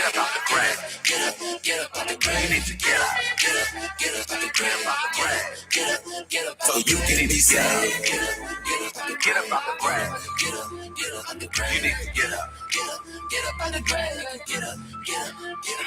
up out the grave. Get up out the grave. You need to get up. Get up out the grave. Get up so you can be saved. Get up out the grave. Get up out the grave. You need to get up. Get up out the grave. Get up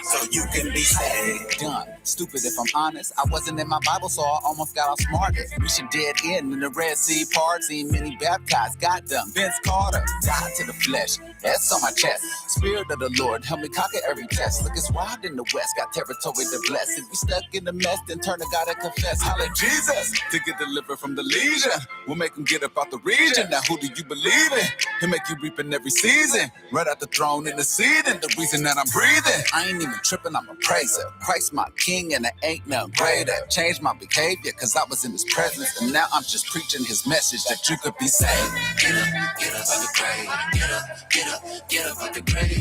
so you can be saved. Done. Stupid if I'm honest. I wasn't in my Bible, so I almost got outsmarted. Reaching dead end in the Red Sea part. Seen many baptized, got them. Vince Carter, died to the flesh. S on my chest. Spirit of the Lord, help me conquer every test. Look, it's wild in the West, got territory to bless. If we stuck in the mess, then turn to God and confess. Holla Jesus, to get delivered from the legion. We'll make him get up out the region. Now who do you believe in? He'll make you reap in every season. Right out the throne in the seed, and the reason that I'm breathing. I ain't even tripping, I'm a praiser. Christ my king, and there ain't nothing greater. Changed my behavior, cause I was in his presence. And now I'm just preaching his message that you could be saved. Get up out the grave. Get up out the grave. Get up out the grave.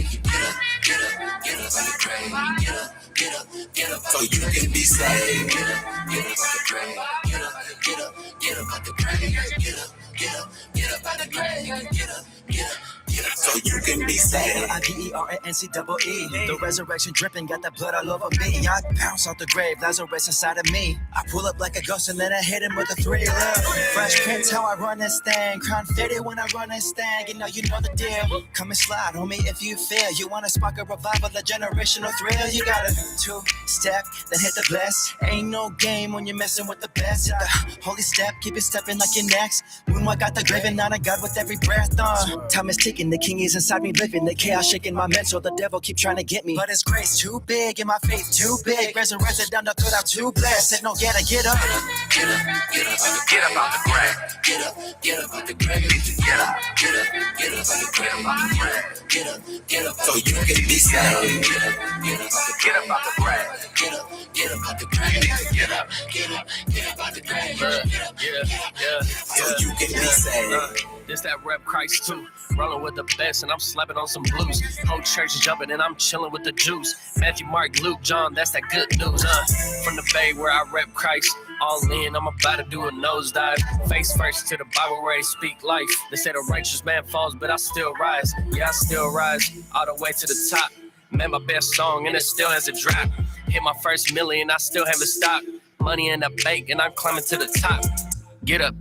Get up so you can be saved. Get up out the grave. Get up out the grave. Get up out the grave. Get up so you can be saved. IDERANCEE. The resurrection dripping, got the blood all over me. I bounce out the grave, Lazarus inside of me. I pull up like a ghost and then I hit him with a three. Fresh Prince, how I run this thing. Crown fitted when I run this thing. You know the deal. Come and slide on me if you feel. You wanna spark a revival, a generational thrill. You gotta two-step, then hit the bless. Ain't no game when you're messing with the best. Hit the holy step, keep it stepping like you're next. When I got the grave and honor God with every breath. Time is ticking, the king is inside me living. The chaos shaking my mental, the devil keep trying to get me. But his grace too big and my faith too big. Resurrected down the throat, I'm too blessed. Said no, get up. Get up out the grave. Get up out the grave. You need to get up. Get up out the grave. Get up so you can be saved. Get up out the grave. Get up out the grave. You need to get up. Get up out the grave. So you can be saved. This that rep Christ too. Rolling with the best and I'm slapping on some blues. Whole church is jumping and I'm chilling with the Jews. Matthew, Mark, Luke, John, that's that good news. From the Bay where I rep Christ. All in, I'm about to do a nosedive. Face first to the Bible where they speak life. They say the righteous man falls, but I still rise. Yeah, I still rise all the way to the top. Made my best song and it still hasn't dropped. Hit my first million, I still haven't stopped. Money in the bank and I'm climbing to the top. Get up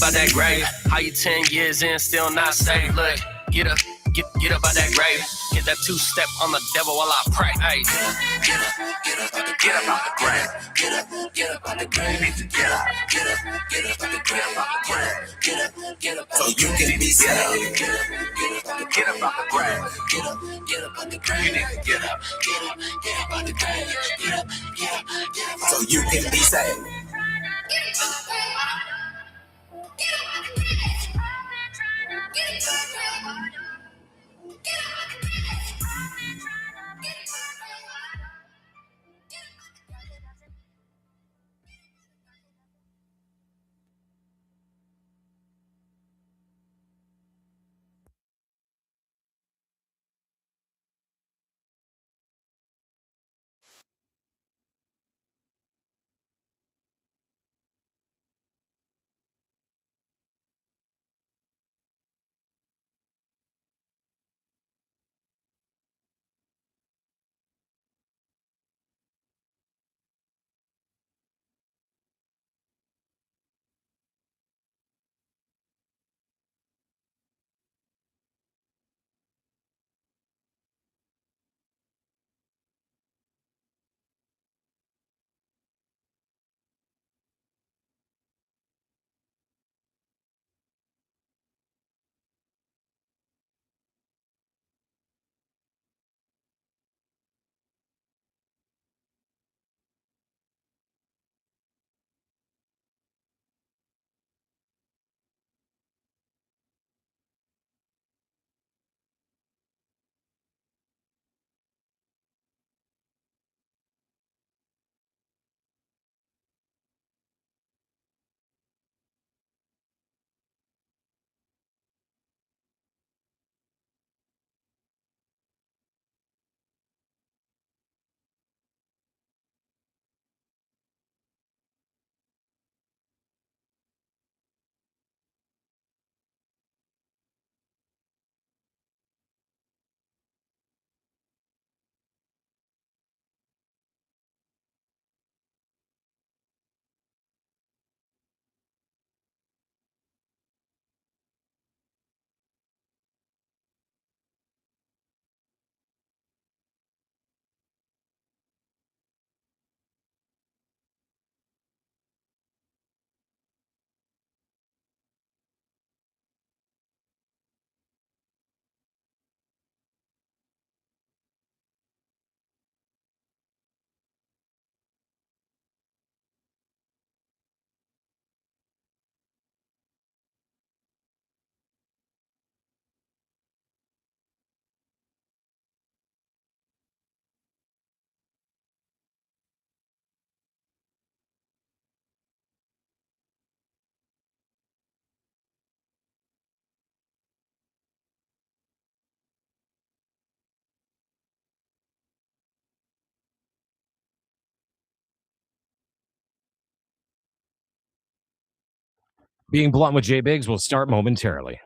out that grave. How you 10 years in, still not saved? Look, get up out that grave. Hit that two-step on the devil while I pray. Hey. Get up out the grave. Get up out the grave. You need to get up. Get up out the grave. Get up so you can be saved. Get up out the grave. Get up out the grave. You need to get up. Get up out the grave. Get up so you can be saved. Being Blunt with Jay Biggs will start momentarily.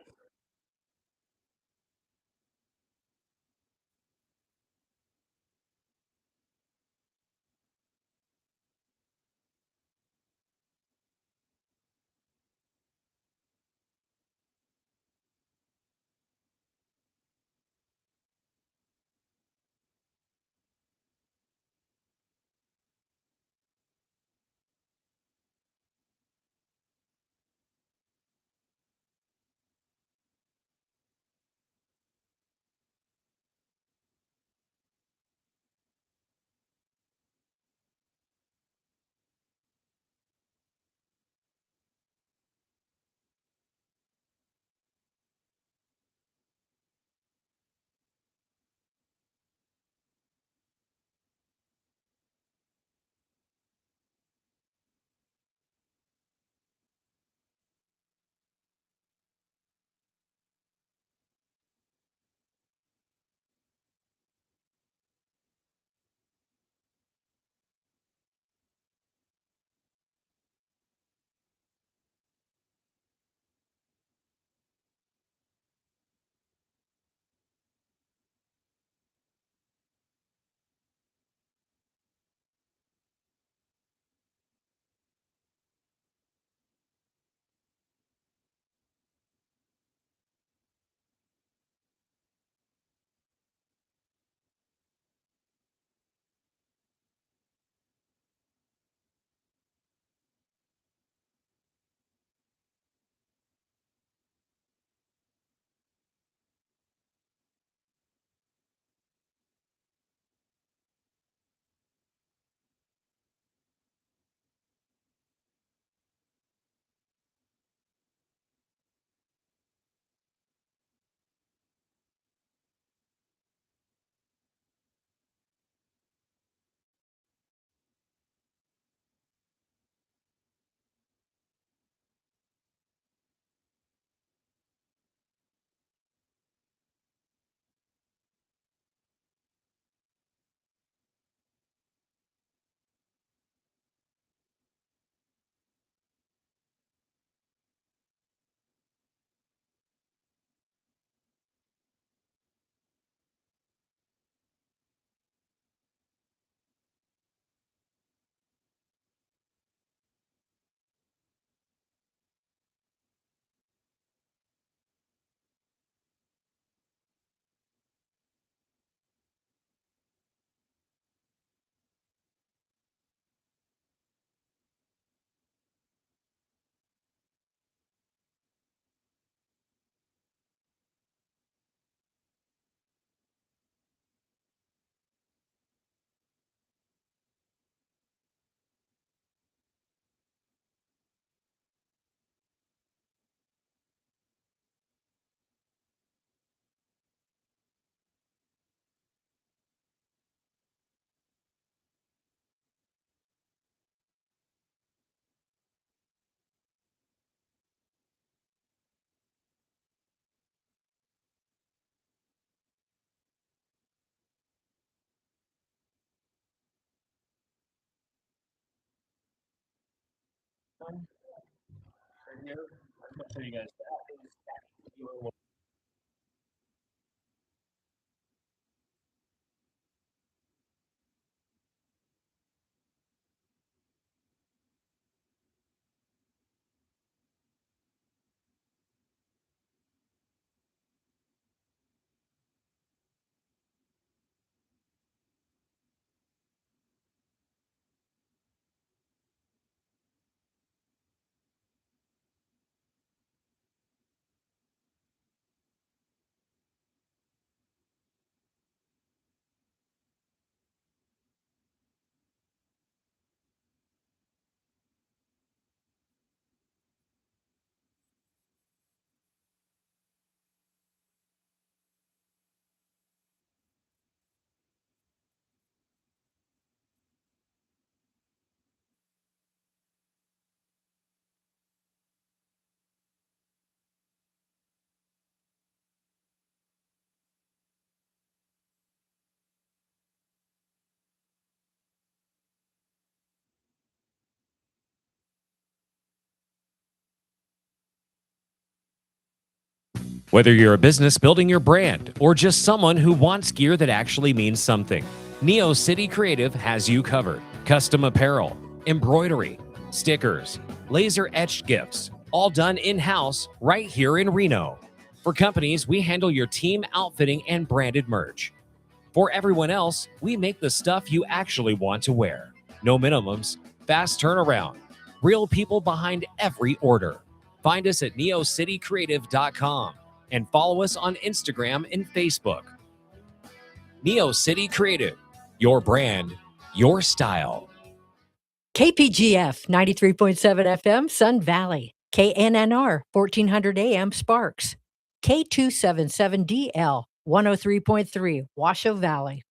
Whether you're a business building your brand or just someone who wants gear that actually means something, Neo City Creative has you covered. Custom apparel, embroidery, stickers, laser etched gifts, all done in-house right here in Reno. For companies, we handle your team outfitting and branded merch. For everyone else, we make the stuff you actually want to wear. No minimums, fast turnaround, real people behind every order. Find us at neocitycreative.com and follow us on Instagram and Facebook. Neo City Creative, your brand, your style. KPGF 93.7 FM, Sun Valley. KNNR 1400 AM, Sparks. K277DL 103.3, Washoe Valley.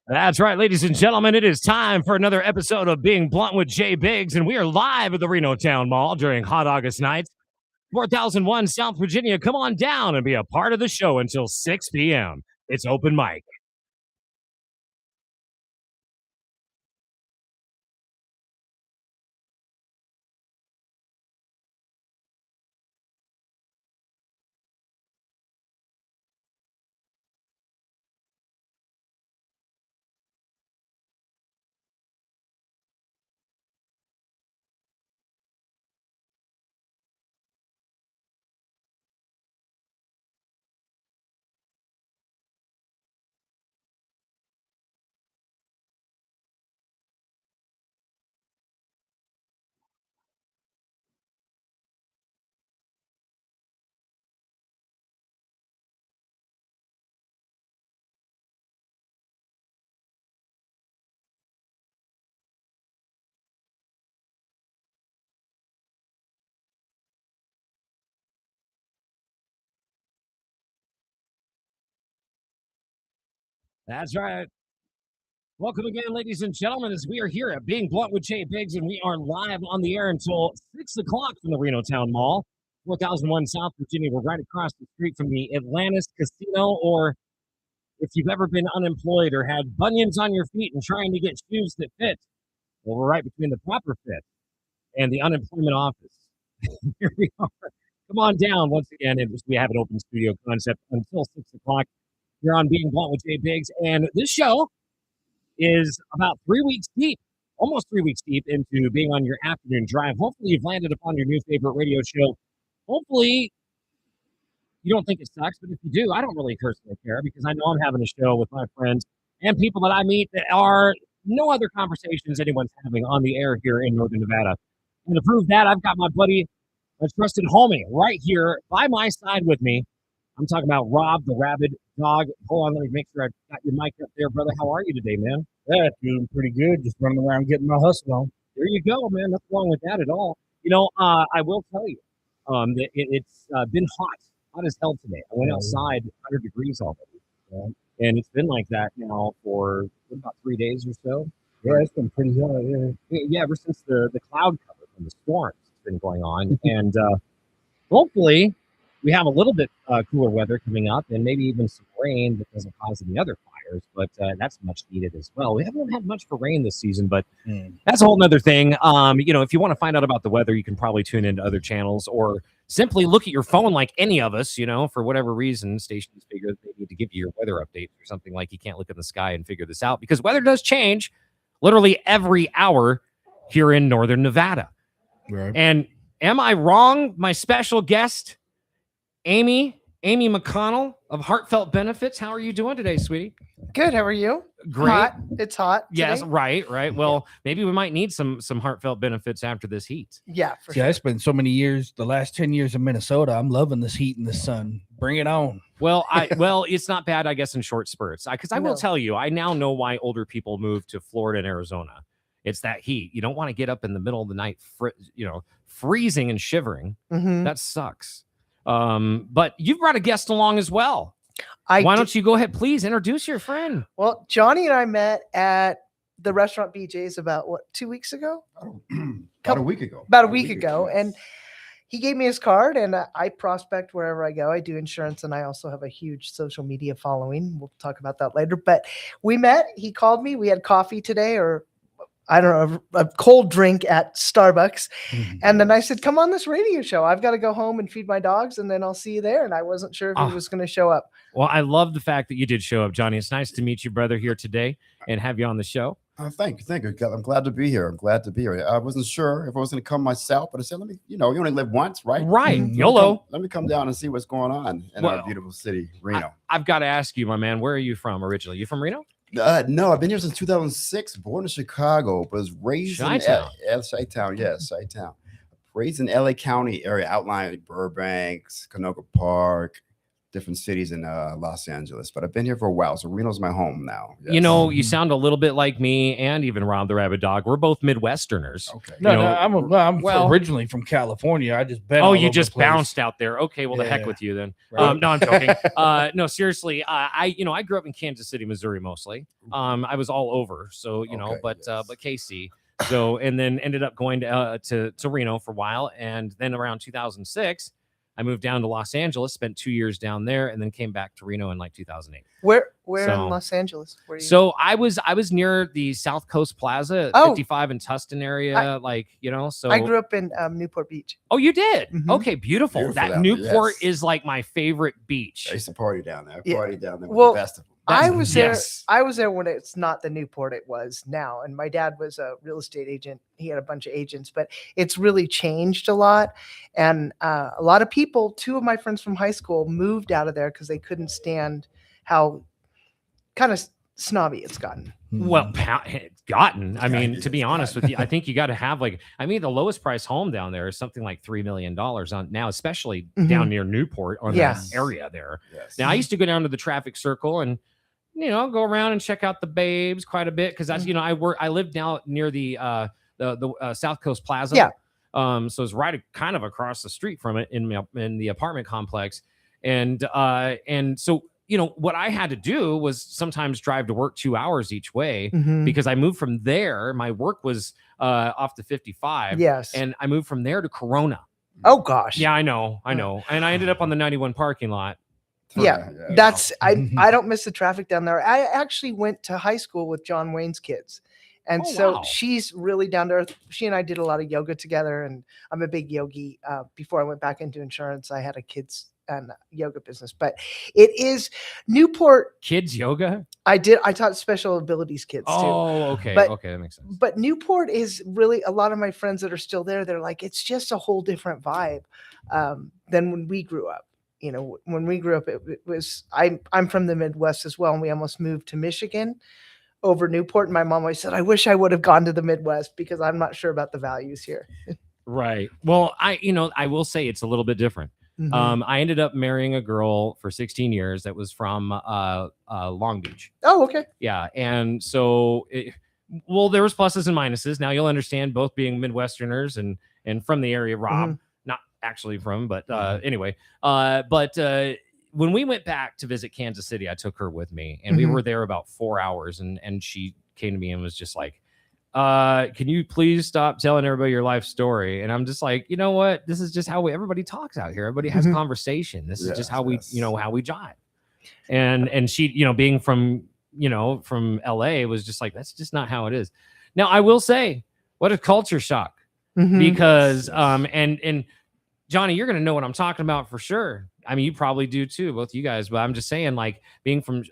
That's right, ladies and gentlemen. It is time for another episode of Being Blunt with Jay Biggs, and we are live at the Reno Town Mall during Hot August nights. 4001 South Virginia. Come on down and be a part of the show until 6 p.m. It's open mic. That's right. Welcome again, ladies and gentlemen, as we are here at Being Blunt with Jay Biggs, and we are live on the air until 6 o'clock from the Reno Town Mall, 4001 South Virginia. We're right across the street from the Atlantis Casino, or if you've ever been unemployed or had bunions on your feet and trying to get shoes that fit, well, we're right between the Proper Fit and the unemployment office. Here we are. Come on down once again. We have an open studio concept until 6 o'clock. You're on Being Blunt with Jay Biggs, and this show is about 3 weeks deep, almost 3 weeks deep into being on your afternoon drive. Hopefully you've landed upon your new favorite radio show. Hopefully you don't think it sucks, but if you do, I don't really personally care because I know I'm having a show with my friends and people that I meet that are no other conversations anyone's having on the air here in Northern Nevada. And to prove that, I've got my buddy, my trusted homie, right here by my side with me. I'm talking about Rob, the rabid dog. Hold on, let me make sure I've got your mic up there, brother. How are you today, man? Yeah, doing pretty good. Just running around getting my hustle on. There you go, man. Nothing wrong with that at all. You know, I will tell you, that it's been hot as hell today. I went outside, 100 degrees already, and it's been like that now for about 3 days or so. Yeah, it's been pretty hot. Yeah, ever since the cloud cover from the storms has been going on, and hopefully we have a little bit cooler weather coming up and maybe even some rain that doesn't cause any other fires, but that's much needed as well. We haven't had much for rain this season, but that's a whole nother thing. You know, if you want to find out about the weather, you can probably tune into other channels or simply look at your phone like any of us, you know, for whatever reason, stations figure they need to give you your weather update or something like you can't look in the sky and figure this out because weather does change literally every hour here in Northern Nevada. Right. And am I wrong? My special guest, Amy McConnell of Heartfelt Benefits. How are you doing today, sweetie? Good. How are you? Great. Hot. It's hot. Yes, today. right. Well, maybe we might need some Heartfelt Benefits after this heat. Yeah, for See, I spent so many years, the last 10 years in Minnesota. I'm loving this heat and this sun. Bring it on. Well, it's not bad, I guess, in short spurts. Because I will tell you, I now know why older people move to Florida and Arizona. It's that heat. You don't want to get up in the middle of the night, freezing and shivering. Mhm. That sucks. But you've brought a guest along as well. Why don't you go ahead, please introduce your friend? Well, Johnny and I met at the restaurant BJ's about 2 weeks ago? About a week ago. About a week ago. And he gave me his card and I prospect wherever I go. I do insurance and I also have a huge social media following. We'll talk about that later. But we met, he called me, we had coffee today or I don't know, a cold drink at Starbucks. Mm-hmm. And then I said, come on this radio show. I've got to go home and feed my dogs, and then I'll see you there. And I wasn't sure if he was going to show up. Well, I love the fact that you did show up, Johnny. It's nice to meet you, brother, here today and have you on the show. Thank you. I'm glad to be here. I wasn't sure if I was going to come myself, but I said, let me, you only live once, right? Right. Let me YOLO. let me come down and see what's going on in our beautiful city, Reno. I've got to ask you, my man, where are you from originally? You from Reno? No, I've been here since 2006. Born in Chicago, but was raised Chi-town. in Chi-town. Yes, Chi-town. Raised in LA County area, outlying Burbank, Canoga Park, different cities in Los Angeles. But I've been here for a while, so Reno's my home now. Yes. You sound a little bit like me and even Rob the Rabbit Dog. We're both Midwesterners. Okay. I'm originally from California. I just been. Oh, all you over just the place. bounced out there. Okay, well, the heck Yeah. with you then. Right. No, I'm joking. No, seriously. I grew up in Kansas City, Missouri, mostly. I was all over, so but KC. So and then ended up going to Reno for a while, and then around 2006, I moved down to Los Angeles, spent 2 years down there, and then came back to Reno in like 2008. Where So- in Los Angeles? Where So I was near the South Coast Plaza, at 55 in Tustin area, So I grew up in Newport Beach. Oh, you did? Okay, beautiful. Beautiful That down there, Newport yes. is like my favorite beach. I used to party down there. Yeah. Party down there with Well, the best of them. I was there. Yes. I was there when it's not the Newport it was now. And my dad was a real estate agent. He had a bunch of agents, but it's really changed a lot. And a lot of people, 2 of my friends from high school moved out of there because they couldn't stand how kind of snobby it's gotten. Well, it's gotten. I mean, to be honest with you, I think you got to have the lowest price home down there is something like $3 million on now, especially down near Newport on that area there. Yes. Now I used to go down to the traffic circle and go around and check out the babes quite a bit because that's I live now near the South Coast Plaza. Yeah. So it's right kind of across the street from it in the apartment complex, and so what I had to do was sometimes drive to work 2 hours each way because I moved from there. My work was off the 55. Yes. And I moved from there to Corona. Oh gosh. Yeah, I know. And I ended up on the 91 parking lot. Yeah, that's I don't miss the traffic down there. I actually went to high school with John Wayne's kids. And Oh, so wow. she's really down to earth. She and I did a lot of yoga together, and I'm a big yogi. Before I went back into insurance, I had a kids and yoga business, but it is Newport. Kids yoga? I taught special abilities kids too. Oh, okay. But- Okay, that makes sense. But Newport is really, a lot of my friends that are still there, they're like, it's just a whole different vibe than when we grew up. When we grew up, it was, I'm from the Midwest as well, and we almost moved to Michigan over Newport. And my mom always said, I wish I would have gone to the Midwest because I'm not sure about the values here. Right. Well, I will say it's a little bit different. Mhm. I ended up marrying a girl for 16 years that was from Long Beach. Oh, okay. Yeah. And so, there was pluses and minuses. Now you'll understand, both being Midwesterners and from the area, Rob, not actually from, but anyway. When we went back to visit Kansas City, I took her with me, and we were there about 4 hours, and she came to me and was just like, can you please stop telling everybody your life story? And I'm just like, you know what? This is just how everybody talks out here. Everybody has conversation. This is just how we jive. And she, being from LA, was just like, that's just not how it is. Now, I will say, what a culture shock, because, and Johnny, you're going to know what I'm talking about for sure. I mean, you probably do too, both you guys, but I'm just saying, like, being from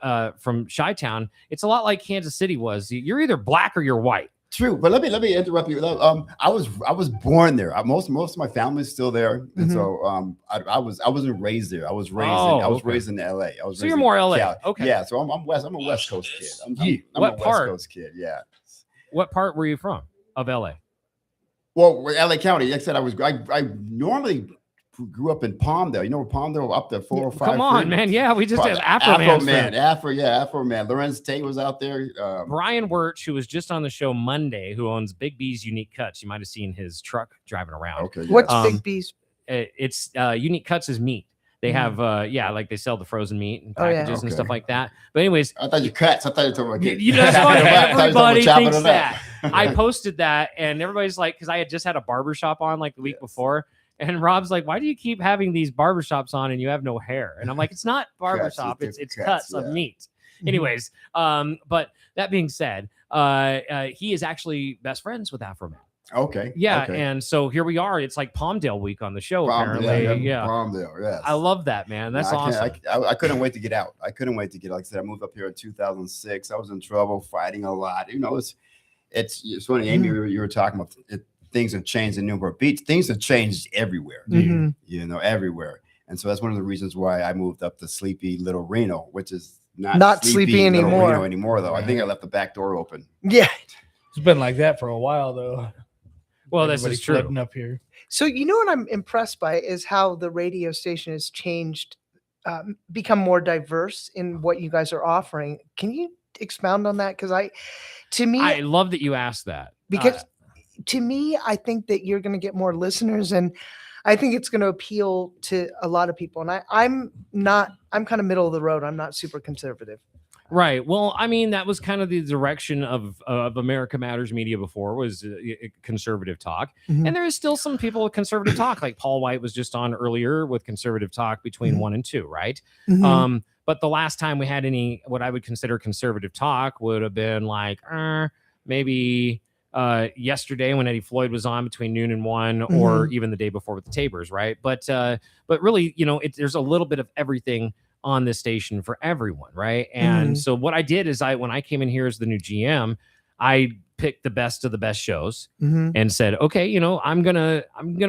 Chi-town, it's a lot like Kansas City was. You're either black or you're white. True, but let me interrupt you. I was born there. Most of my family's still there, and so I wasn't raised there. I was raised in LA. So you're more LA. Cali. Okay. Yeah, so I'm a West Coast kid. I'm What a part? West Coast kid. Yeah. What part were you from of LA? Well, LA County. Like I said, I normally grew up in Palmdale. You know where Palmdale, up to 405. Come on, man. Yeah, we just had Afro Man. Afro Man. Lorenz Tate was out there. Brian Wirch, who was just on the show Monday, who owns Big B's Unique Cuts. You might have seen his truck driving around. Okay. What's Big B's? It's Unique Cuts is meat. They have like they sell the frozen meat and Oh, yeah. packages and stuff like that. But anyways, I thought you cuts. I thought you were talking about getting. that's funny. Everybody chopping thinks it up. that. I posted that, and everybody's like, because I had just had a barbershop on like the week before. And Rob's like, why do you keep having these barbershops on and you have no hair? And I'm like, it's not barbershop, it's cuts of meat. Anyways, but that being said, he is actually best friends with Afro Man. Okay. Yeah, okay. and so here we are. It's like Palmdale week on the show. Palmdale, Apparently, yeah. Palmdale, yes. I love that, man. That's No, I awesome. can't- I couldn't wait to get out. I couldn't wait to get. Like I said, I moved up here in 2006. I was in trouble, fighting a lot. You know, it's funny, Amy. You were talking about things have changed in Newport Beach. Things have changed everywhere. Mhm. You know, everywhere. And so that's one of the reasons why I moved up to sleepy little Reno, which is not sleepy Little anymore. Reno anymore, though. I think I left the back door open. Yeah. It's been like that for a while, though. Well, this Everybody is true. flooding up here. So you know what I'm impressed by is how the radio station has changed, become more diverse in what you guys are offering. Can you expound on that? Because to me, I love that you asked that. because to me, I think that you're going to get more listeners, and I think it's going to appeal to a lot of people. And I'm kind of middle of the road. I'm not super conservative. Right. Well, I mean, that was kind of the direction of America Matters Media before, was conservative talk. Mhm. And there is still some people with conservative talk, like Paul White was just on earlier with conservative talk between 1 and 2, right? Mhm. But the last time we had any what I would consider conservative talk would have been like maybe yesterday when Eddie Floyd was on between noon and 1, or even the day before with the Tabers, right? But really, you know, there's a little bit of everything on this station for everyone, right? And so what I did is when I came in here as the new GM, I picked the best of the best shows Mhm. and said, okay, you know, I'm gonna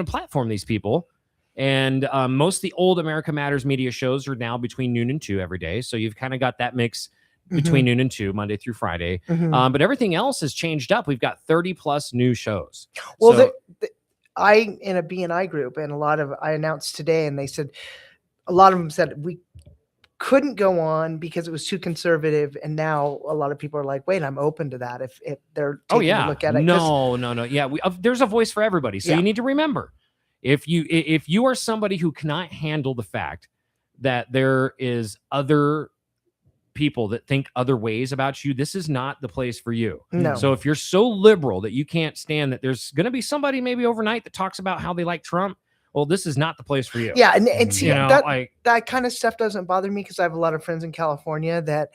platform these people. And most of the old America Matters Media shows are now between noon and 2 every day. So you've kind of got that mix between noon and 2, Monday through Friday. Mhm. But everything else has changed up. We've got 30 plus new shows. Well, So- I in a BNI group, and I announced today, and they said a lot of them said we couldn't go on because it was too conservative, and now a lot of people are like, wait, I'm open to that if they're Oh taking yeah, a look at it. 'Cause- no. Yeah, there's a voice for everybody. So Yeah. you need to remember, if you are somebody who cannot handle the fact that there is other people that think other ways about you, this is not the place for you. No. So if you're so liberal that you can't stand that there's going to be somebody maybe overnight that talks about how they like Trump, well, this is not the place for you. Yeah, and see, You know, that like- that kind of stuff doesn't bother me because I have a lot of friends in California that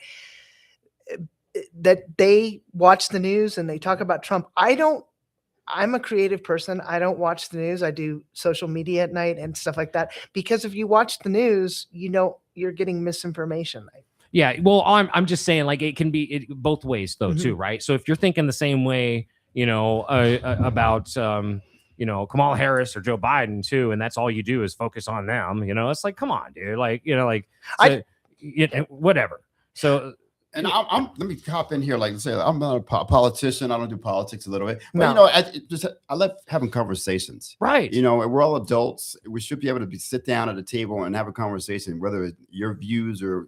they watch the news and they talk about Trump. I'm a creative person. I don't watch the news. I do social media at night and stuff like that. Because if you watch the news, you know you're getting misinformation. Yeah, well, I'm just saying, like, it can be both ways though, too, right? So if you're thinking the same way, you know, about you know, Kamala Harris or Joe Biden too, and that's all you do is focus on them, you know, it's like, come on, dude, like, you know, like, whatever. So, And I'm let me hop in here. Like I said, I'm not a politician. I don't do politics a little bit, but No. you know, I love having conversations. Right. You know, and we're all adults. We should be able to sit down at a table and have a conversation, whether your views are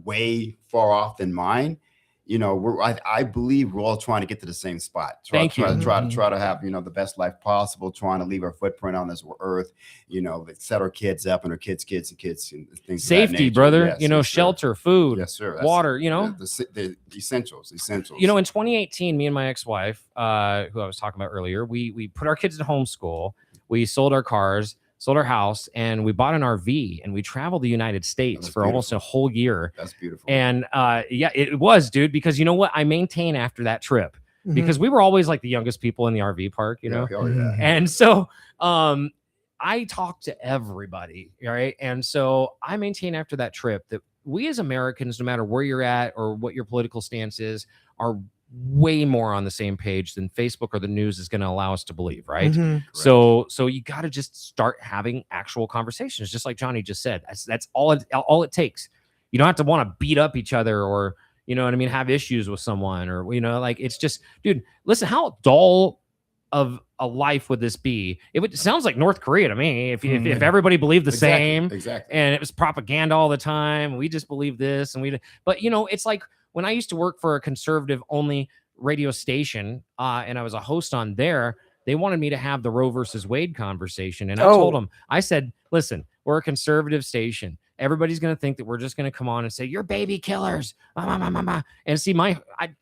way far off than mine. You know, I believe we're all trying to get to the same spot. Try to have, you know, the best life possible, trying to leave our footprint on this earth, you know, set our kids up and our kids' kids and things. Of that safety, nature. brother, Yes, you know, yes, sir. shelter, food, Yes, sir. That's water, you know, the essentials. You know, in 2018, me and my ex-wife, who I was talking about earlier, we put our kids in homeschool. We sold our cars, sold our house, and we bought an RV, and we traveled the United States for almost a whole year. That's beautiful. And yeah, it was, dude, because you know what? I maintain after that trip, because we were always like the youngest people in the RV park, you know? Oh, yeah. And so I talked to everybody, right? And so I maintain after that trip that we as Americans, no matter where you're at or what your political stance is, are way more on the same page than Facebook or the news is going to allow us to believe, right? Mhm. So you got to just start having actual conversations, just like Johnny just said. That's all it takes. You don't have to want to beat up each other or, you know what I mean, have issues with someone, or, you know, like, it's just, dude, listen, how dull of a life would this be? It sounds like North Korea to me. If everybody believed the same, exactly, and it was propaganda all the time, we just believe this, and but you know, it's like when I used to work for a conservative only radio station, and I was a host on there, they wanted me to have the Roe versus Wade conversation, and I told them, I said, listen, we're a conservative station. Everybody's going to think that we're just going to come on and say, you're baby killers. And see,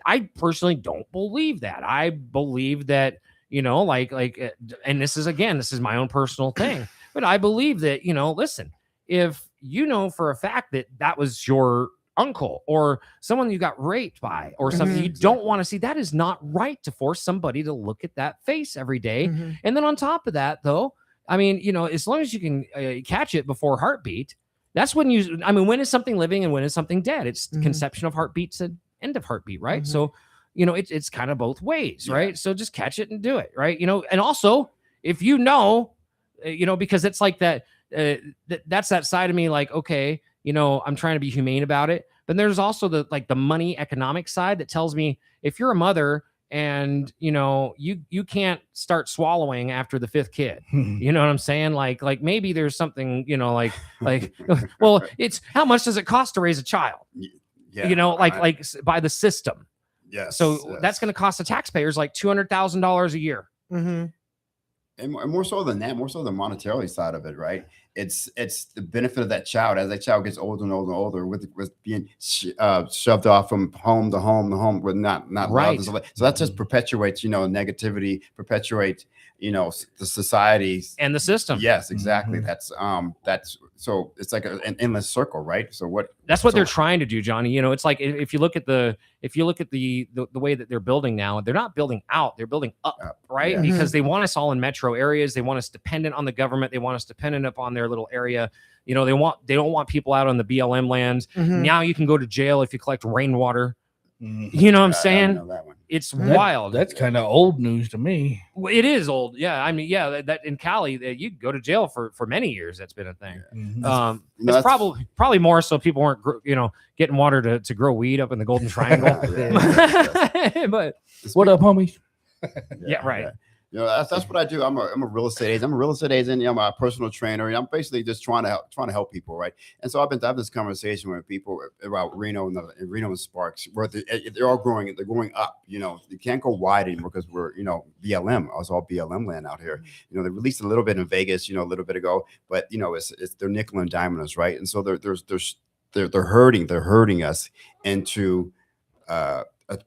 I personally don't believe that. I believe that, you know, like, and this is my own personal thing, but I believe that, you know, listen, if you know for a fact that that was your uncle or someone you got raped by or something. Mhm. You don't want to see. That is not right to force somebody to look at that face every day. Mhm. And then on top of that, though, I mean, you know, as long as you can catch it before heartbeat, that's when when is something living and when is something dead? It's Mhm. conception of heartbeats and end of heartbeat, right? Mhm. So, you know, it's kind of both ways, right? So just catch it and do it, right? You know, and also if you know, because it's like that, that's that side of me, like, okay, you know, I'm trying to be humane about it. But there's also the money economic side that tells me if you're a mother and you know you can't start swallowing after the 5th kid, you know what I'm saying? Like maybe there's something, you know, like well, it's how much does it cost to raise a child? Yeah, You know, like by the system. Yes. So that's going to cost the taxpayers like $200,000 a year. Mm-hmm. And more so than that, more so the monetarily side of it, right? It's the benefit of that child as that child gets older and older and older with being shoved off from home to home with not Right. love and stuff so that just perpetuates, you know, negativity, perpetuates, you know, the society and the system. Yes, exactly. That's so it's like an endless circle, right? So That's what they're trying to do, Johnny. You know, it's like if you look at the way that they're building now, they're not building out, they're building up, right? Yeah. Because they want us all in metro areas. They want us dependent on the government. They want us dependent upon their little area. You know, they don't want people out on the BLM lands. Mhm. Now you can go to jail if you collect rainwater. You know what I'm I saying? know that one. It's wild. That's kind of old news to me. Well, it is old. Yeah. I mean, yeah, that in Cali, you go to jail for many years. That's been a thing. Mhm. It's probably more so people weren't, getting water to grow weed up in the Golden Triangle. But What up, homies? yeah, right. You know, that's what I do. I'm a real estate agent. I'm a real estate agent. I'm a personal trainer. And I'm basically just trying to help people, right? And so I've been having this conversation with people about Reno and Sparks, where they're all growing. They're growing up. You know, you can't go wide anymore because we're, you know, BLM. It's all BLM land out here. You know, they released a little bit in Vegas, you know, a little bit ago, but you know, it's they're nickel and diming us, right? And so they're hurting us into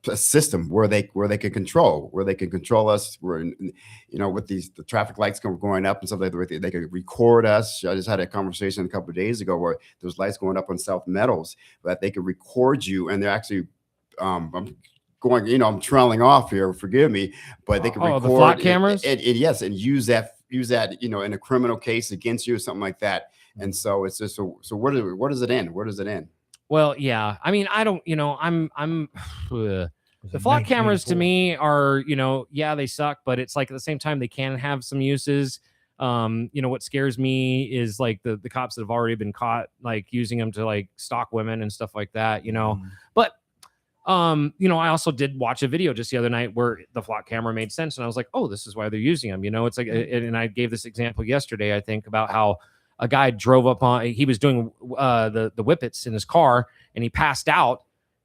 a system where they can control us. We're you know, with the traffic lights going up and stuff like that, they could record us. I just had a conversation a couple of days ago where there's lights going up on South Meadows that they could record you, and they're actually I'm going, you know, I'm trailing off here, forgive me, but they can record the flock cameras and yes, and use that, you know, in a criminal case against you or something like that. And so it's just so where does it end? Where does it end? Well, yeah. I mean, I don't, you know, I'm the flock cameras to me are, you know, yeah, they suck, but it's like at the same time they can have some uses. You know, what scares me is like the cops that have already been caught, like using them to like stalk women and stuff like that, you know. But you know, I also did watch a video just the other night where the flock camera made sense, and I was like, oh, this is why they're using them. You know, it's like, and I gave this example yesterday, I think, about how a guy drove up on, he was doing the whippets in his car, and he passed out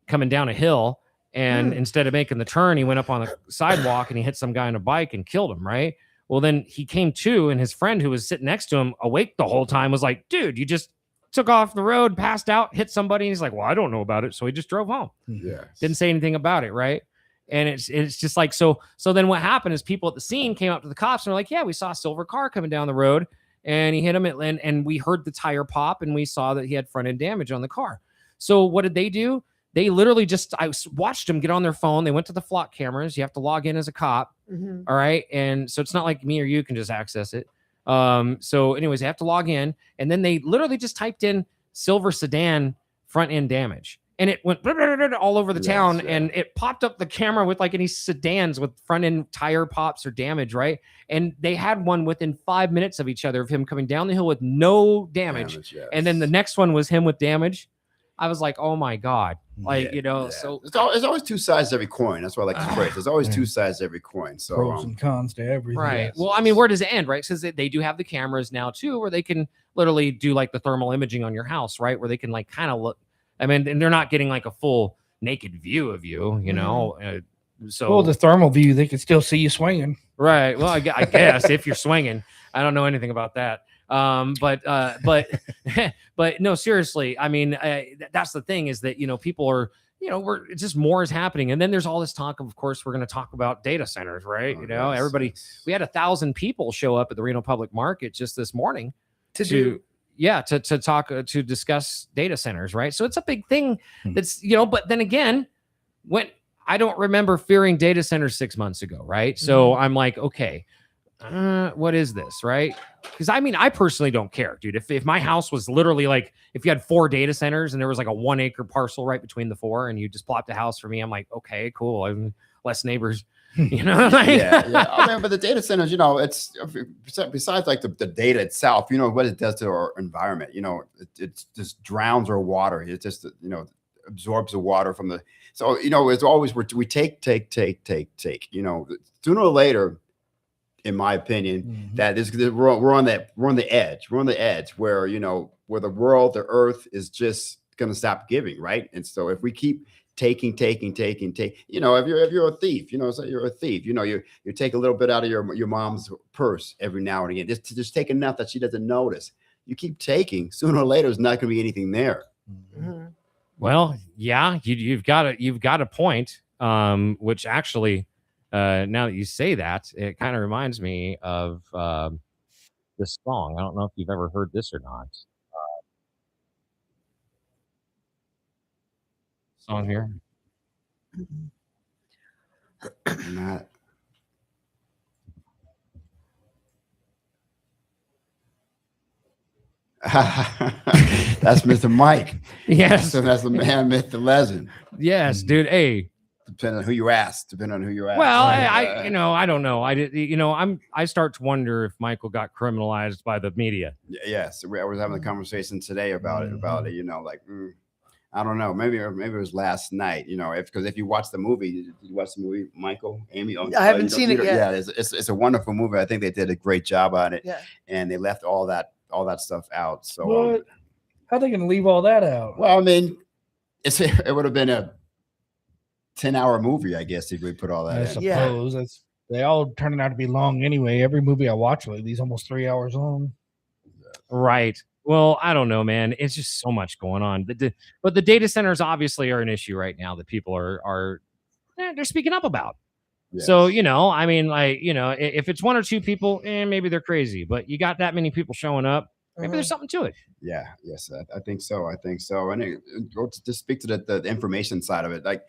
coming down a hill. And instead of making the turn, he went up on the sidewalk and he hit some guy on a bike and killed him. Right. Well, then he came to, and his friend who was sitting next to him, awake the whole time, was like, dude, you just took off the road, passed out, hit somebody. And he's like, well, I don't know about it. So he just drove home. Yeah. Didn't say anything about it. Right. And it's just like, so then what happened is people at the scene came up to the cops and were like, yeah, we saw a silver car coming down the road, and he hit him and we heard the tire pop, and we saw that he had front end damage on the car. So what did they do? They literally I watched them get on their phone. They went to the flock cameras. You have to log in as a cop. Mhm. All right. And so it's not like me or you can just access it. So anyways, they have to log in, and then they literally just typed in silver sedan front end damage, and it went all over the town, and it popped up the camera with like any sedans with front end tire pops or damage. Right. And they had one within 5 minutes of each other of him coming down the hill with no damage. And then the next one was him with damage. I was like, oh my God. Like, you know, so it's always two sides to every coin. That's what I like to phrase. There's always two sides to every coin. So Pros and cons to everything. right. Well, I mean, where does it end? Right. Because they do have the cameras now too, where they can literally do like the thermal imaging on your house, right? Where they can like kind of look, I mean, and they're not getting like a full naked view of you, you know? So Well, the thermal view, they can still see you swinging. right. Well, I guess if you're swinging, I don't know anything about that. But no, seriously, I mean, that's the thing, is that, you know, people are, you know, it's just more is happening. And then there's all this talk of course, we're going to talk about data centers, right? You know, everybody, we had 1,000 people show up at the Reno Public Market just this morning to yeah, to talk to discuss data centers, right? So it's a big thing. That's but then again, when I don't remember fearing data centers 6 months ago, right? So I'm like, okay, what is this, right? Because I mean, I personally don't care, dude. If my house was literally like, if you had 4 data centers and there was like a 1 acre parcel right between the 4, and you just plopped a house for me, I'm like, okay, cool. I'm less neighbors, yeah. I mean, but the data centers, it's besides like the data itself, what it does to our environment. It just drowns our water. It just absorbs the water from the. So it's always we take. Sooner or later, in my opinion, that is we're on the edge. We're on the edge where where the world, the earth is just going to stop giving, right? And so if we keep taking, if you're a thief, so you're a thief, you take a little bit out of your mom's purse every now and again, just take enough that she doesn't notice. You keep taking, sooner or later, there's not going to be anything there. Well, yeah, you've got a point. Which actually, now that you say that, it kind of reminds me of this song. I don't know if you've ever heard this or not. Song here. Not. That's Mr. Mike. Yes. So that's the man, myth, the legend. Yes, dude. Hey, depending on who you ask. Well, I don't know. I start to wonder if Michael got criminalized by the media. Yes, I was having a conversation today about it. I don't know. Maybe it was last night. Because if you watch the movie, did you watch the movie Michael, Amy? I haven't seen it yet. Yeah, it's a wonderful movie. I think they did a great job on it. Yeah. And they left all that stuff out. So What? How are they going to leave all that out? well, I mean, it would have been a 10-hour movie, I guess, if we put all that I in. suppose they all turning out to be long anyway. Every movie I watch lately is almost 3 hours long. Right. Well, I don't know, man. It's just so much going on. But the data centers obviously are an issue right now that people are they're speaking up about. Yes. So, I mean, like, if it's 1 or 2 people, maybe they're crazy. But you got that many people showing up, maybe there's something to it. Yeah, yes, I think so. And to speak to the information side of it, like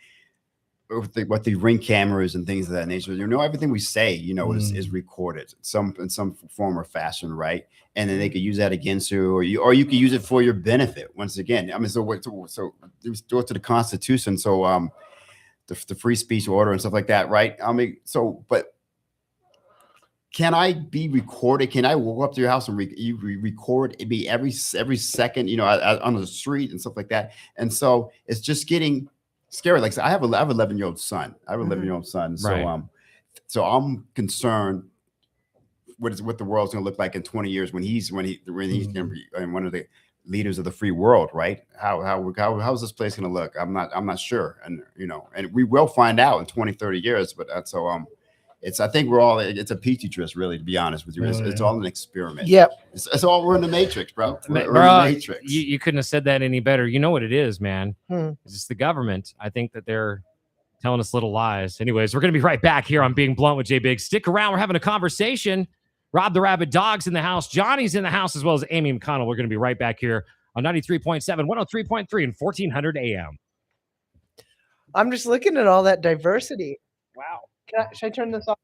what the Ring cameras and things of that nature, everything we say, is recorded in some form or fashion, right? And then they could use that against you, or you could use it for your benefit. Once again, I mean, so go to the Constitution, so the free speech order and stuff like that, right? I mean, but can I be recorded? Can I walk up to your house and record me every second, on the street and stuff like that? And so it's just getting scary. Like, so I have an 11-year-old son. So Right. So I'm concerned what the world's going to look like in 20 years when he's going to be one of the leaders of the free world, right? How's this place going to look? I'm not sure, and and we will find out in 20, 30 years. But I think it's a petri dish, really, to be honest with you. It's all an experiment. Yep. It's all, we're in the matrix, bro. We're in Bro, the matrix. you couldn't have said that any better. You know what it is, man. Hmm. It's just the government. I think that they're telling us little lies. Anyways, we're going to be right back here on Being Blunt with Jay Biggs. Stick around. We're having a conversation. Rob the Rabbit Dog's in the house. Johnny's in the house, as well as Amy McConnell. We're going to be right back here on 93.7, 103.3, and 1400 AM. I'm just looking at all that diversity. Wow. Should I turn this off?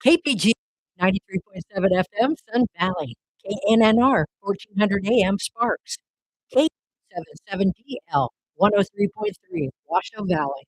KPG 93.7 FM, Sun Valley. KNNR 1400 AM, Sparks. K77DL 103.3, Washoe Valley.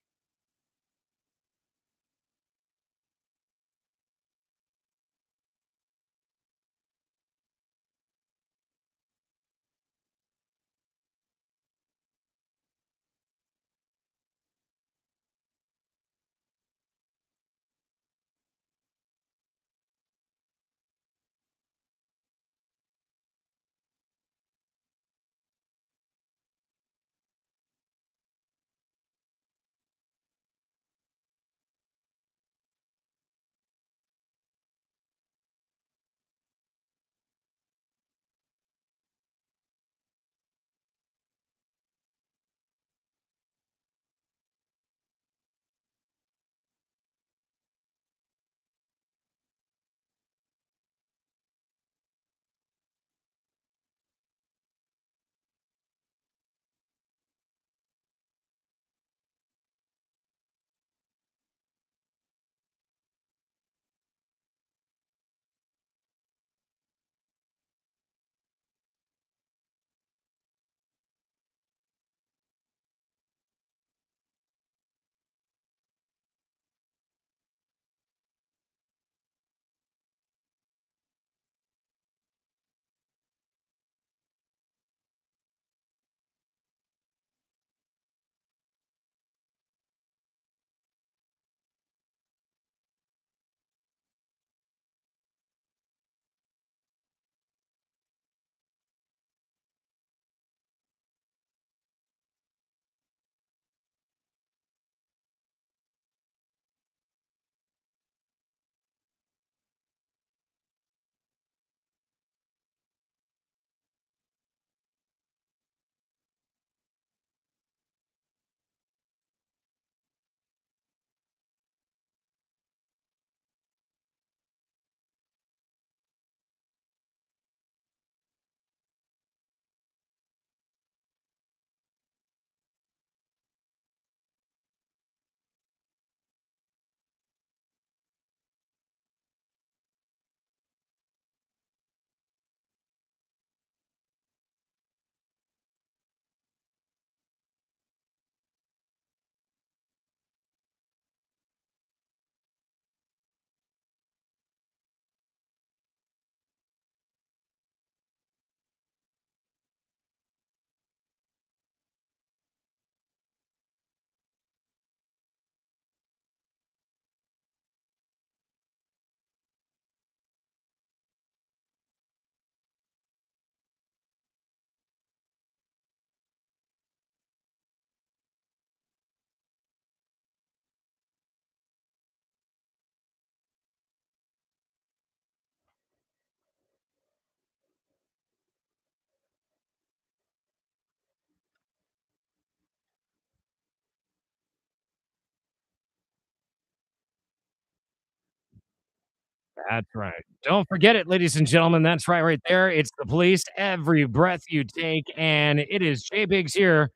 That's right. Don't forget it, ladies and gentlemen. That's right there. It's the police every breath you take. And it is Jay Biggs here.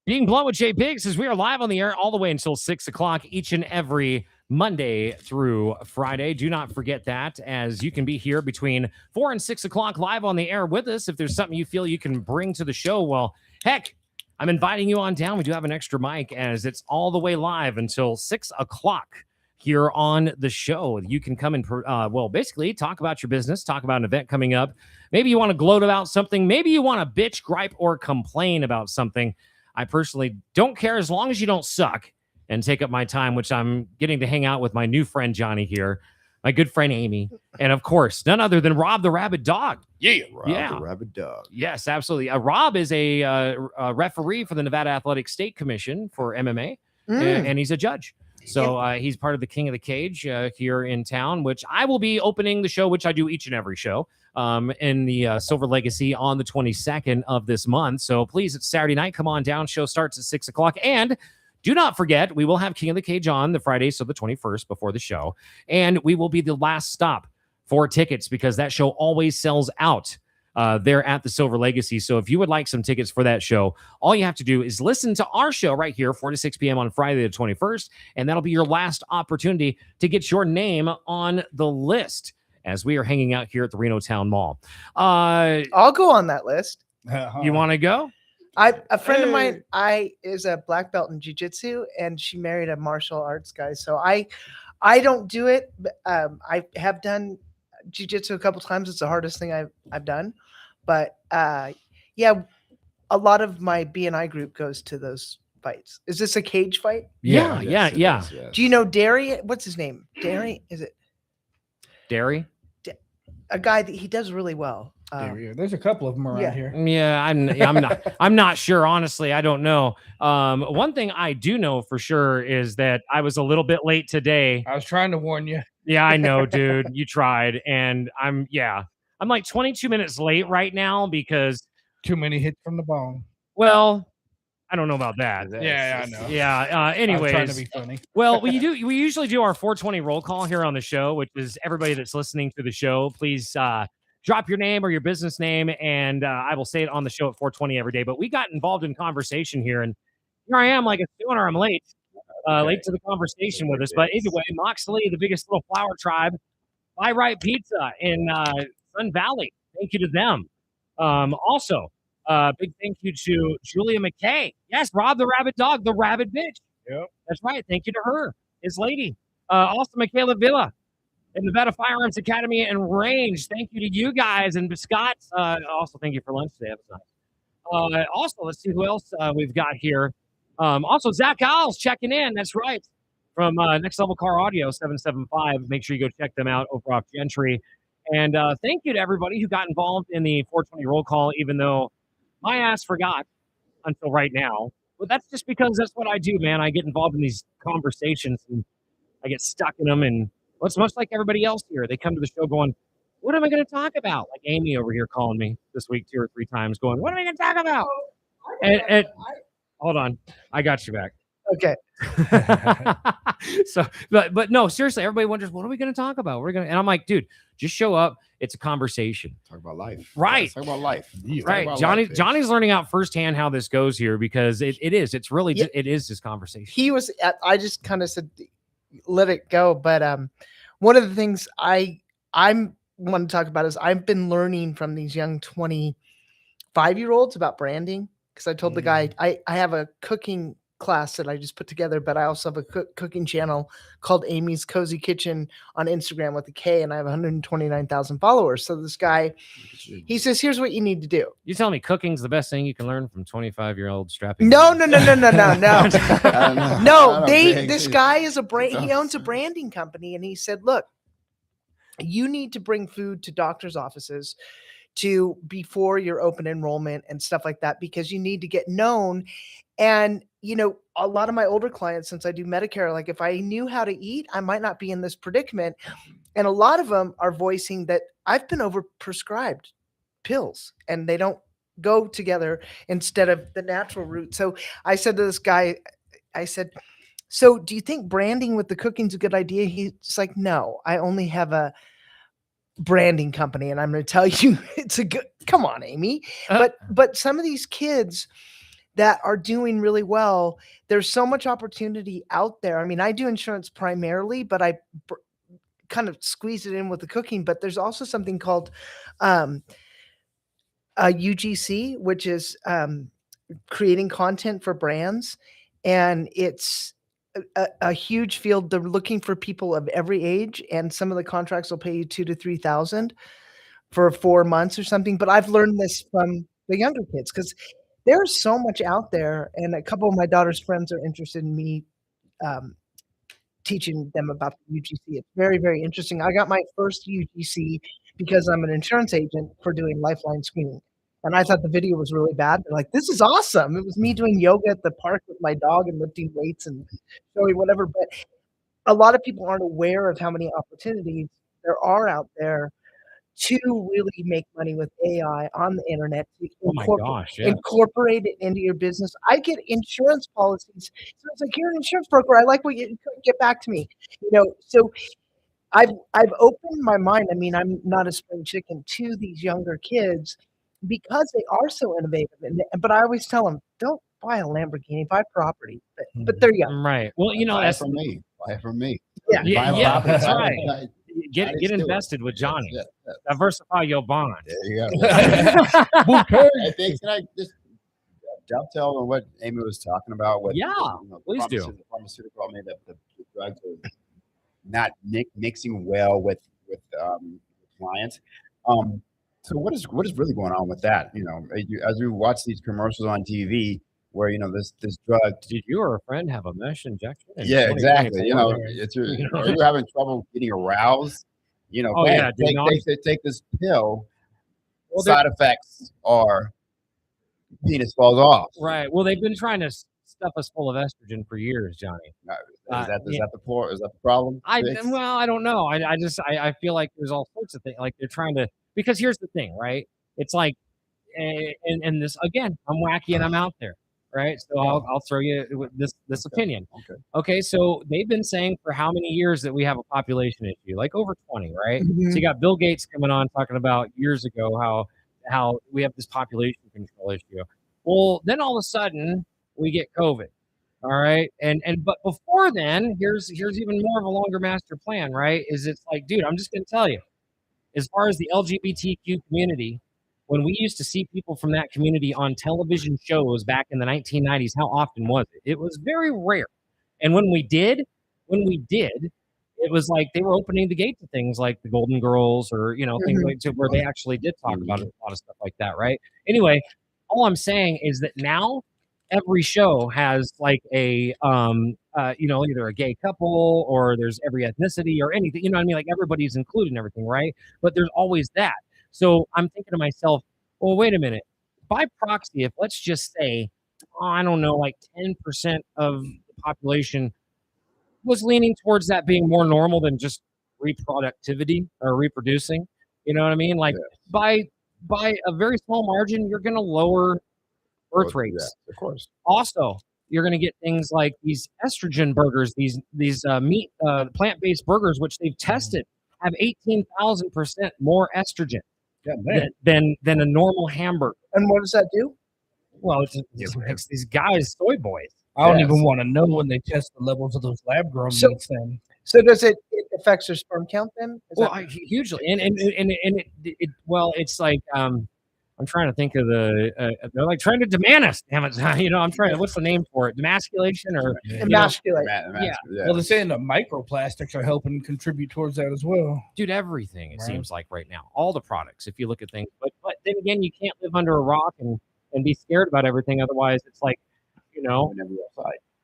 Being Blunt with Jay Biggs, as we are live on the air all the way until 6 o'clock each and every Monday through Friday. Do not forget that, as you can be here between 4 and 6 o'clock live on the air with us. If there's something you feel you can bring to the show, well, heck, I'm inviting you on down. We do have an extra mic, as it's all the way live until 6 o'clock here on the show. You can come and, basically talk about your business, talk about an event coming up. Maybe you want to gloat about something. Maybe you want to bitch, gripe, or complain about something. I personally don't care as long as you don't suck and take up my time, which I'm getting to hang out with my new friend Johnny here, my good friend Amy, and of course, none other than Rob the Rabid Dog. Yeah, Rob the Rabid Dog. Yes, absolutely. Rob is a referee for the Nevada Athletic State Commission for MMA, and he's a judge. So he's part of the King of the Cage here in town, which I will be opening the show, which I do each and every show, in the Silver Legacy on the 22nd of this month. So please, it's Saturday night. Come on down. Show starts at 6 o'clock. And do not forget, we will have King of the Cage on the Friday, so the 21st before the show. And we will be the last stop for tickets, because that show always sells out there at the Silver Legacy. So if you would like some tickets for that show, all you have to do is listen to our show right here, 4 to 6 p.m. on Friday the 21st, and that'll be your last opportunity to get your name on the list as we are hanging out here at the Reno Town Mall. I'll go on that list. You want to go? A friend of mine is a black belt in jiu-jitsu, and she married a martial arts guy. So I don't do it. But, I have done jiu-jitsu a couple times. It's the hardest thing I've done. But yeah, a lot of my BNI group goes to those fights. Is this a cage fight? Yeah. Do you know Derry? What's his name? Derry? Is it Derry? a guy that he does really well? There's a couple of them around here. Yeah, I'm not sure. Honestly, I don't know. One thing I do know for sure is that I was a little bit late today. I was trying to warn you. Yeah, I know, dude. You tried, and I'm like 22 minutes late right now because too many hits from the bone. Well, I don't know about that. Yeah, I know. Yeah. Anyways, I'm trying to be funny. Well, we usually do our 420 roll call here on the show, which is everybody that's listening to the show. Please drop your name or your business name, and I will say it on the show at 420 every day. But we got involved in conversation here, and here I am, like a stoner. I'm late to the conversation with us. But either way, Moxley, the biggest little flower tribe, Buy Right Pizza in Sun Valley. Thank you to them. Also, big thank you to Julia McKay. Yes, Rob the Rabbit Dog, the Rabbit Bitch. Yep. That's right. Thank you to her, his lady. Also, Michaela Villa and Nevada Firearms Academy and Range. Thank you to you guys. And Scott, also thank you for lunch today. Also, let's see who else we've got here. Also, Zach Owls checking in. That's right. From Next Level Car Audio 775. Make sure you go check them out over off Gentry. And thank you to everybody who got involved in the 420 roll call, even though my ass forgot until right now. But that's just because that's what I do, man. I get involved in these conversations and I get stuck in them. And it's much like everybody else here. They come to the show going, what am I going to talk about? Like Amy over here calling me this week 2 or 3 times going, what am I going to talk about? And hold on. I got you back. Okay. So, but no, seriously, everybody wonders, what are we going to talk about? And I'm like, dude, just show up. It's a conversation. Talk about life. Right. Talk about life. Right. Johnny's learning out firsthand how this goes here because it's really, it is this conversation. He was, I just kind of said, let it go. But one of the things I'm want to talk about is I've been learning from these young 25-year-olds about branding. Because I told the guy, I have a cooking class that I just put together, but I also have a cooking channel called Amy's Cozy Kitchen on Instagram with a K, and I have 129,000 followers. So this guy, he says, here's what you need to do. You telling me cooking's the best thing you can learn from 25-year-old strapping? No. This guy is he owns a branding company, and he said, look, you need to bring food to doctors' offices before your open enrollment and stuff like that, because you need to get known. And, a lot of my older clients, since I do Medicare, like if I knew how to eat, I might not be in this predicament. And a lot of them are voicing that I've been overprescribed pills and they don't go together instead of the natural route. So I said to this guy, so do you think branding with the cooking's a good idea? He's like, no, I only have a branding company, and I'm going to tell you it's a good, come on, Amy. But some of these kids that are doing really well, there's so much opportunity out there. I mean, I do insurance primarily, but I kind of squeeze it in with the cooking. But there's also something called UGC, which is creating content for brands. And it's a huge field. They're looking for people of every age, and some of the contracts will pay you $2,000 to $3,000 for 4 months or something. But I've learned this from the younger kids because there's so much out there, and a couple of my daughter's friends are interested in me teaching them about the UGC. It's very, very interesting. I got my first UGC because I'm an insurance agent for doing Lifeline screening. And I thought the video was really bad. They're like, this is awesome. It was me doing yoga at the park with my dog and lifting weights and showing whatever. But a lot of people aren't aware of how many opportunities there are out there to really make money with AI on the internet. Incorporate it into your business. I get insurance policies. So it's like, you're an insurance broker. I like what you get back to me. So I've opened my mind. I mean, I'm not a spring chicken to these younger kids because they are so innovative. But I always tell them, don't buy a Lamborghini, buy property. But they're young. Right. Well, you know, Buy it that's from me. Buy it from me. Yeah. You buy a Yeah, property, that's buy it, right. buy it. Get Johnny's doing it. invested with Johnny. Yeah, Diversify your bond. There you go. Okay. I think, can I just dovetail on what Amy was talking about? With, Yeah, the please do. The pharmaceutical, I mean, the drugs are not mixing well with clients. So what is really going on with that? You know, as we watch these commercials on TV, where this drug. Did you or a friend have a mesh injection? Yeah, exactly. You know, 2024? it's your, You know? are you having trouble getting aroused? You know, Oh, bam, yeah, dude, no, take this pill. Well, they're- Side effects are penis falls off. Right. Well, they've been trying to stuff us full of estrogen for years, Johnny. Is that yeah. the problem? Fix? Well, I don't know. I feel like there's all sorts of things. Like they're trying to, because here's the thing, right? It's like, and this again, I'm wacky and I'm out there, right? So I'll throw you with this opinion. Okay. So they've been saying for how many years that we have a population issue, like over 20, right? So you got Bill Gates coming on talking about years ago how we have this population control issue. Well, then all of a sudden we get COVID. All right. But before then, here's even more of a longer master plan, right? Is it's like, dude, I'm just gonna tell you, as far as the LGBTQ community, when we used to see people from that community on television shows back in the 1990s, how often was it? It was very rare. And when we did, it was like they were opening the gate to things like the Golden Girls or, things like to where they actually did talk about a lot of stuff like that, right? Anyway, all I'm saying is that now every show has like a either a gay couple or there's every ethnicity or anything, you know what I mean? Like everybody's included in everything, right? But there's always that. So I'm thinking to myself, well, wait a minute. By proxy, if let's just say, I don't know, like 10% of the population was leaning towards that being more normal than just reproductivity or reproducing, you know what I mean? Like by a very small margin, you're going to lower birth rates. Yeah, of course. Also, you're going to get things like these estrogen burgers, these meat plant-based burgers, which they've tested have 18,000% more estrogen than a normal hamburger. And what does that do? Well, it makes these guys soy boys. I don't even want to know when they test the levels of those lab grown meats. Then, so does it affects their sperm count? Then, Hugely, and it it's like I'm trying to think of they're like trying to demand us. Damn it, I'm trying to. What's the name for it? Demasculation or emasculate? Yeah. Well, they're saying the microplastics are helping contribute towards that as well. Dude, everything it Right. seems like right now, all the products. If you look at things, but then again, you can't live under a rock and be scared about everything. Otherwise, it's like,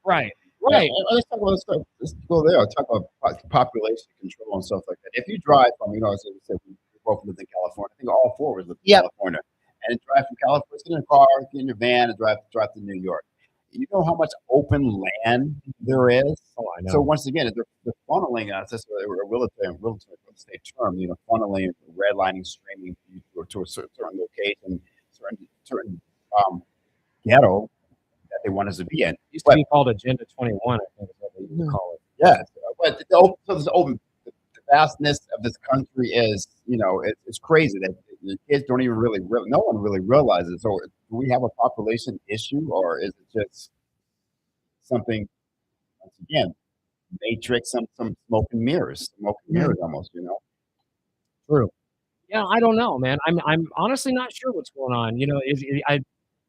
right. Yeah, let's talk about stuff. Let's go there. Talk about population control and stuff like that. If you drive from, as I said, we both lived in California. I think all four was lived in California. And drive from California, get in a car, get in your van, and drive to New York. You know how much open land there is. Oh, I know. So once again, they're funneling us. That's a real estate term. Funneling, redlining, streaming to a certain location, certain ghetto that they want us to be in. It used to be called Agenda 21, I think is what they used to call it. Yeah, but the vastness of this country is, it's crazy that the kids don't even really, no one really realizes it. So do we have a population issue, or is it just something, once again, matrix, some smoke and mirrors almost, True. Yeah, I don't know, man. I'm honestly not sure what's going on. I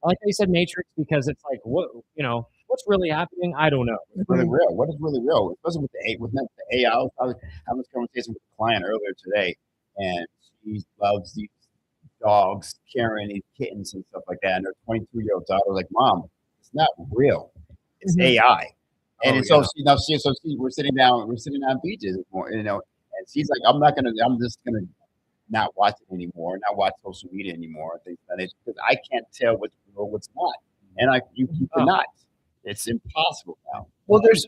like how you said Matrix because it's like what's really happening. I don't know. It's really real. What is really real, especially with the AI. I was having this conversation with a client earlier today, and she loves these dogs, carrying these kittens and stuff like that. And her 22-year-old daughter was like, "Mom, it's not real. It's AI." And so we're sitting down beaches, and she's like, I'm just gonna not watch it anymore, not watch social media anymore, and things like that, because I can't tell what's real, what's not, and you cannot. It's impossible now. Well, there's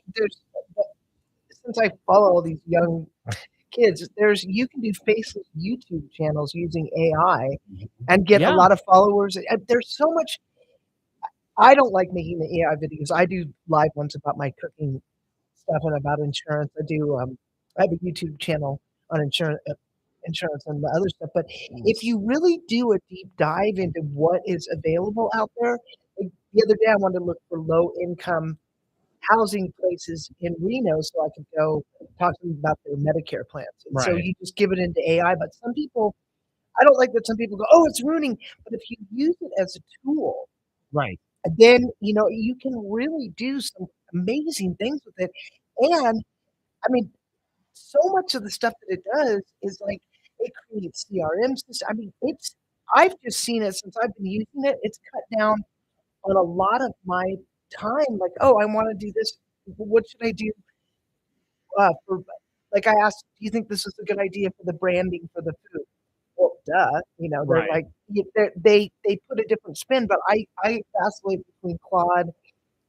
since I follow all these young kids, you can do faceless YouTube channels using AI and get a lot of followers. There's so much. I don't like making the AI videos. I do live ones about my cooking stuff and about insurance. I do I have a YouTube channel on insurance and the other stuff. But if you really do a deep dive into what is available out there, like the other day I wanted to look for low income housing places in Reno so I could go talk to them about their Medicare plans. And so Right. you just give it into AI. But some people, I don't like that some people go, oh, it's ruining. But if you use it as a tool, Right. then you can really do some amazing things with it. And I mean, so much of the stuff that it does is like it creates CRM systems. I mean, I've just seen it since I've been using it. It's cut down on a lot of my time. Like, oh, I want to do this. What should I do? For like, I asked, do you think this is a good idea for the branding for the food? Well, duh. They're Right. like they put a different spin. But I vacillate between Claude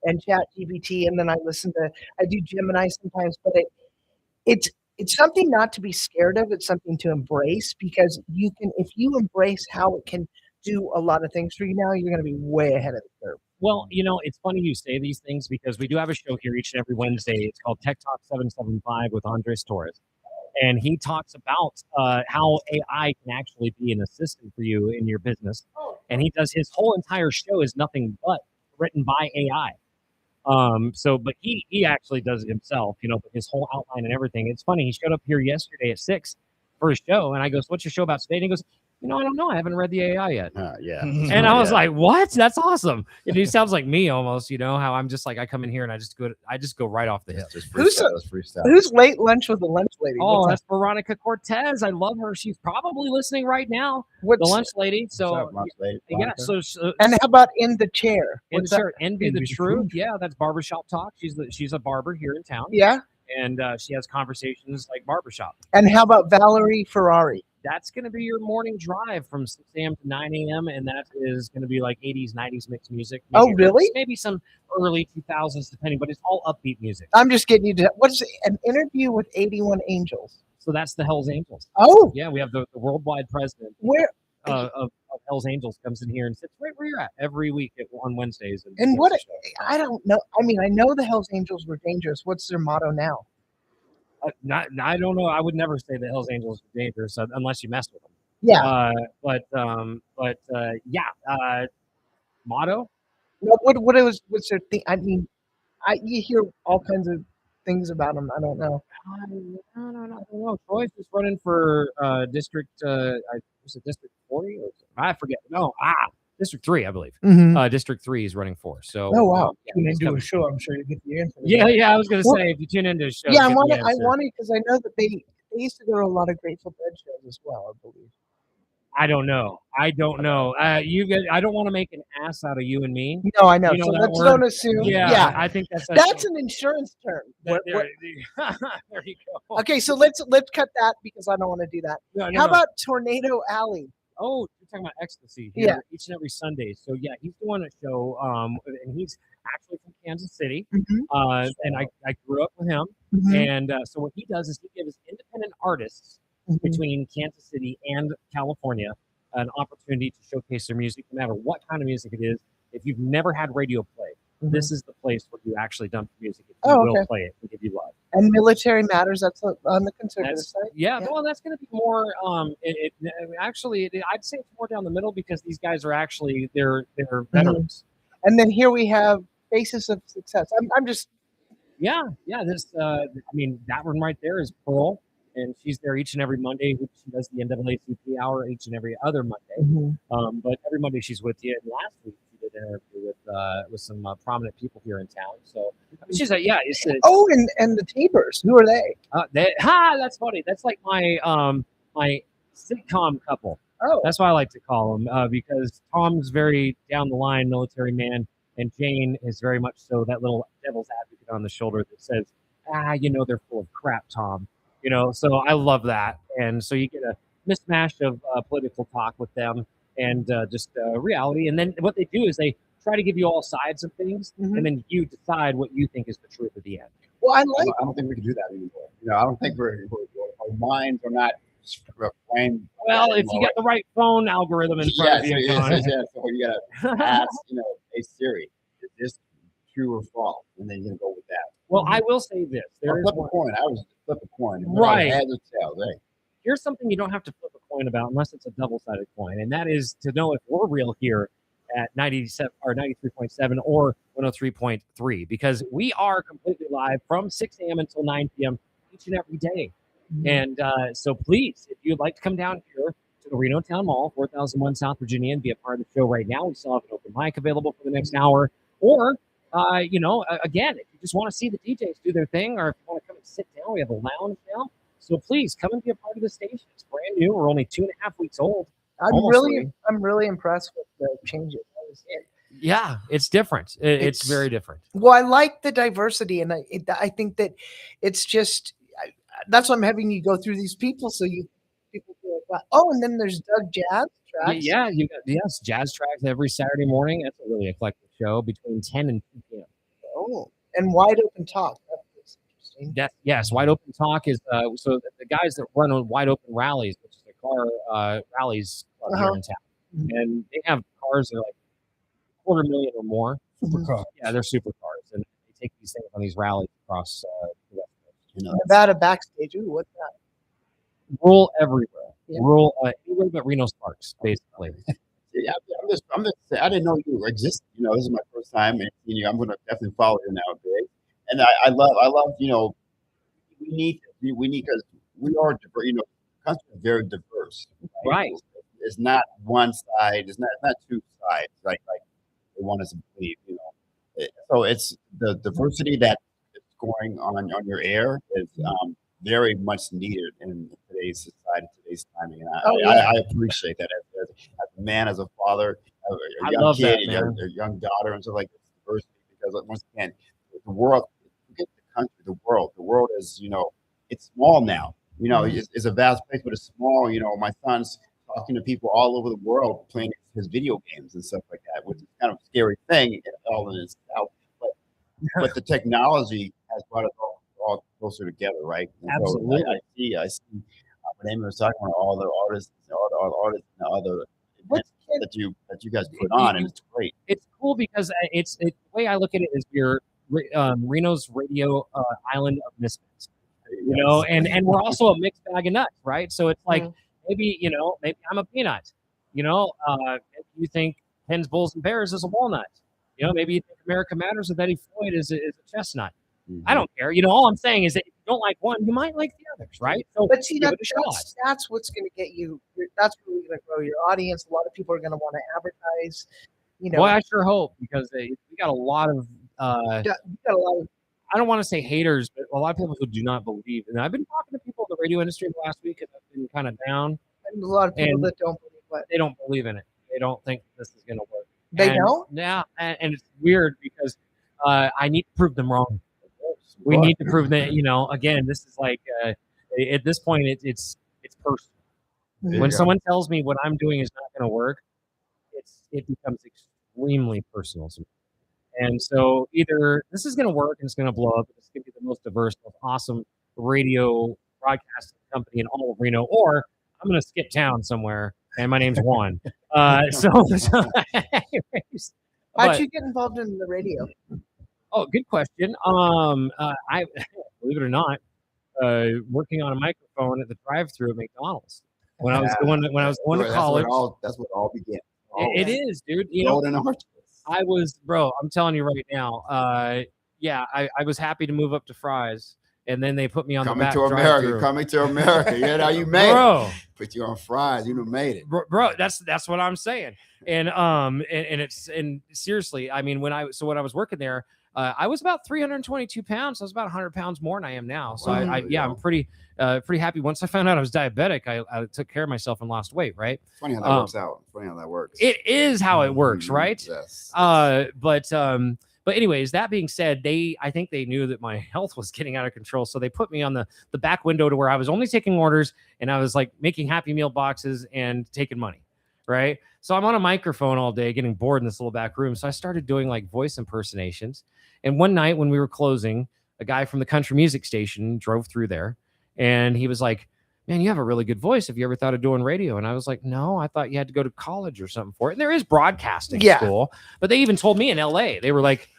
and ChatGPT, and then I do Gemini sometimes. But it's something not to be scared of. It's something to embrace, because if you embrace how it can do a lot of things for you now, you're going to be way ahead of the curve. Well, it's funny you say these things because we do have a show here each and every Wednesday. It's called Tech Talk 775 with Andres Torres. And he talks about how AI can actually be an assistant for you in your business. And he does his whole entire show is nothing but written by AI. But he actually does it himself, but his whole outline and everything. It's funny. He showed up here yesterday at 6 for his show. And I goes, what's your show about today? And he goes, I don't know. I haven't read the AI yet. Yeah. And I was like, what? That's awesome. And he sounds like me almost, how I'm just like, I come in here and I just go right off the hip. Who's late lunch with the lunch lady? Oh, What's that's Veronica Cortez. I love her. She's probably listening right now. What's- the lunch lady. So lunch lady, yeah. Veronica? So And how about In the Chair? and What's that? sure, Envy the Truth. Yeah, that's barbershop talk. She's a barber here in town. Yeah. And she has conversations like barbershop. And how about Valerie Ferrari? That's going to be your morning drive from 6 a.m. to 9 a.m. And that is going to be like 80s, 90s mixed music. Oh, really? Maybe some early 2000s, depending, but it's all upbeat music. I'm just getting you to what's an interview with 81 Angels? So that's the Hells Angels. Oh, Yeah, we have the worldwide president where of Hells Angels comes in here and sits right where you're at every week on Wednesdays. and what? I don't know. I mean, I know the Hells Angels were dangerous. What's their motto now? I don't know. I would never say the Hells Angels are dangerous unless you mess with them. Yeah. Motto. No, what's their thing? I mean, you hear all kinds of things about them. I don't know. I don't know. Troy's just running for district. Was it District 40? I forget. No, District 3, I believe. Mhm. District 3 is running for. So. Oh wow. Tune he's into a coming. show, I'm sure you get the answer. Yeah. I was gonna Well, say if you tune into a show. Yeah, I get the wanted answer. because I know that they used to go to a lot of Grateful Dead shows as well. I believe. I don't know. I don't want to make an ass out of you and me. No, I know. You know So that let's word? don't assume. Yeah, I think that's that's an insurance term. That- What- there you go. okay, so let's cut that because I don't want to do that. No, How about Tornado Alley? Oh, you're talking about ecstasy. Yeah. Here each and every Sunday. So yeah, he's doing a show. And he's actually from Kansas City. Mhm. And I grew up with him. Mhm. And so what he does is he gives independent artists Mhm. between Kansas City and California an opportunity to showcase their music, no matter what kind of music it is. If you've never had radio play, this is the place where you actually dump music. If you Oh, will okay. play it and give you love. And Military Matters. That's on the conservative That's, side. yeah, well, that's going to be more. I'd say it's more down the middle because these guys are actually they're veterans. And then here we have Basis of Success. I'm just Yeah. This, that one right there is Pearl, and she's there each and every Monday. She does the NAACP hour each and every other Monday. Mhm. But every Monday she's with you. And last week she did an interview with some prominent people here in town. So she's like, yeah, it's oh, and the Tapers. Who are they? that's funny. That's like my my sitcom couple. Oh, That's why I like to call them because Tom's very down the line military man, and Jane is very much so that little devil's advocate on the shoulder that says, they're full of crap, Tom. So I love that, and so you get a mismatch of political talk with them and just reality, and then what they do is they try to give you all sides of things, and then you decide what you think is the truth at the end. well, I I like. don't think we can do that anymore. I don't think our minds are not framed. Well, if you got the right phone algorithm in front of you, John. So you gotta ask, hey Siri, is this true or false? And then you're gonna go with that. Well, I will say this: there is Flip a one. coin. I was flip a coin. Right. Heads or tails, right? Here's something you don't have to flip a coin about unless it's a double-sided coin, and that is to know if we're real here at 97 or 93.7 or 103.3, because we are completely live from 6 a.m. until 9 p.m. each and every day. And so please, if you'd like to come down here to the Reno Town Mall, 4001 South Virginia, and be a part of the show right now, we still have an open mic available for the next hour. Or, again, if you just want to see the DJs do their thing, or if you want to come and sit down, we have a lounge now. So please come and be a part of the station. It's brand new. We're only 2.5 weeks old. I'm really impressed with the changes. Yeah, it's different. It's very different. Well, I like the diversity, and I think that it's just that's why I'm having you go through these people, so people feel like, oh, and then there's Doug Jazz Tracks. Yeah, jazz tracks every Saturday morning. That's a really eclectic show between 10 and 2 p.m. Oh, and Wide Open Talk. That's interesting. Yes, Wide Open Talk is so the guys that run on Wide Open Rallies, which is the car rallies here in town, and they have cars that are like 250,000 or more. Supercars. Yeah, they're supercars, and they take these things on these rallies across the West Coast. Nevada backstage. Ooh, what's that? Rural everywhere. Yeah. Rural anywhere but Reno Sparks, basically. Yeah, I'm just I didn't know you existed. This is my first time meeting you. I'm going to definitely follow you now, Greg. And I love, we need because we are diverse. The country is very diverse. Right. It's not one side. It's not two sides. Like they want us to believe. So it's the diversity that is going on your air is very much needed in today's society, today's timing, and I appreciate that as a man, as a father, a young kid, a young daughter, and so like diversity. Because once again, the world, forget the country, the world is it's small now. It's a vast place, but it's small. My son's talking to people all over the world playing his video games and stuff like that, which is kind of a scary thing all in itself. But the technology has brought us all closer together, right? And absolutely. So I see what Amy was talking about, all the artists, all the artists, and the other events that you guys put on, and it's great. It's cool because it's the way I look at it is we're Reno's radio island of misfits, and we're also a mixed bag of nuts, right? So it's like maybe I'm a peanut, maybe you think Pens, Bulls, and Bears is a walnut, maybe you think America Matters with Eddie Floyd is a chestnut. I don't care. All I'm saying is that if you don't like one, you might like the others, right? So, but see, give it a shot. That's what's going to get you. That's really going to grow your audience. A lot of people are going to want to advertise. Well, I sure hope, because we got a lot of. I don't want to say haters, but a lot of people who do not believe. And I've been talking to people in the radio industry the last week, and I've been kind of down. And a lot of people that don't believe what they don't believe in it. They don't think this is going to work. They don't. Yeah, and it's weird because I need to prove them wrong. We need to prove that, again, this is like, at this point, it's personal. When someone tells me what I'm doing is not going to work, it becomes extremely personal to me. And so either this is going to work and it's going to blow up, it's going to be the most diverse, most awesome radio broadcasting company in all of Reno, or I'm going to skip town somewhere and my name's Juan. Anyways, how'd you get involved in the radio? Oh, good question. I believe it or not, working on a microphone at the drive-thru at McDonald's when I was going to college. That's what all began. It is, dude. I'm telling you right now. I was happy to move up to Fry's, and then they put me on the back drive-thru. Coming to America. You made it. Put you on Fry's. You made it, bro. That's what I'm saying. And seriously, I mean, when I was working there. I was about 322 pounds. So I was about 100 pounds more than I am now. So I'm pretty happy. Once I found out I was diabetic, I took care of myself and lost weight. Right. Funny how that works out. Funny how that works. It is how it works, right? Yes. But anyways, that being said, I think they knew that my health was getting out of control. So they put me on the back window to where I was only taking orders and I was like making Happy Meal boxes and taking money. Right. So I'm on a microphone all day getting bored in this little back room. So I started doing like voice impersonations. And one night when we were closing, a guy from the country music station drove through there and he was like, "Man, you have a really good voice. Have you ever thought of doing radio?" And I was like, "No, I thought you had to go to college or something for it." And there is broadcasting school, but they even told me in LA, they were like,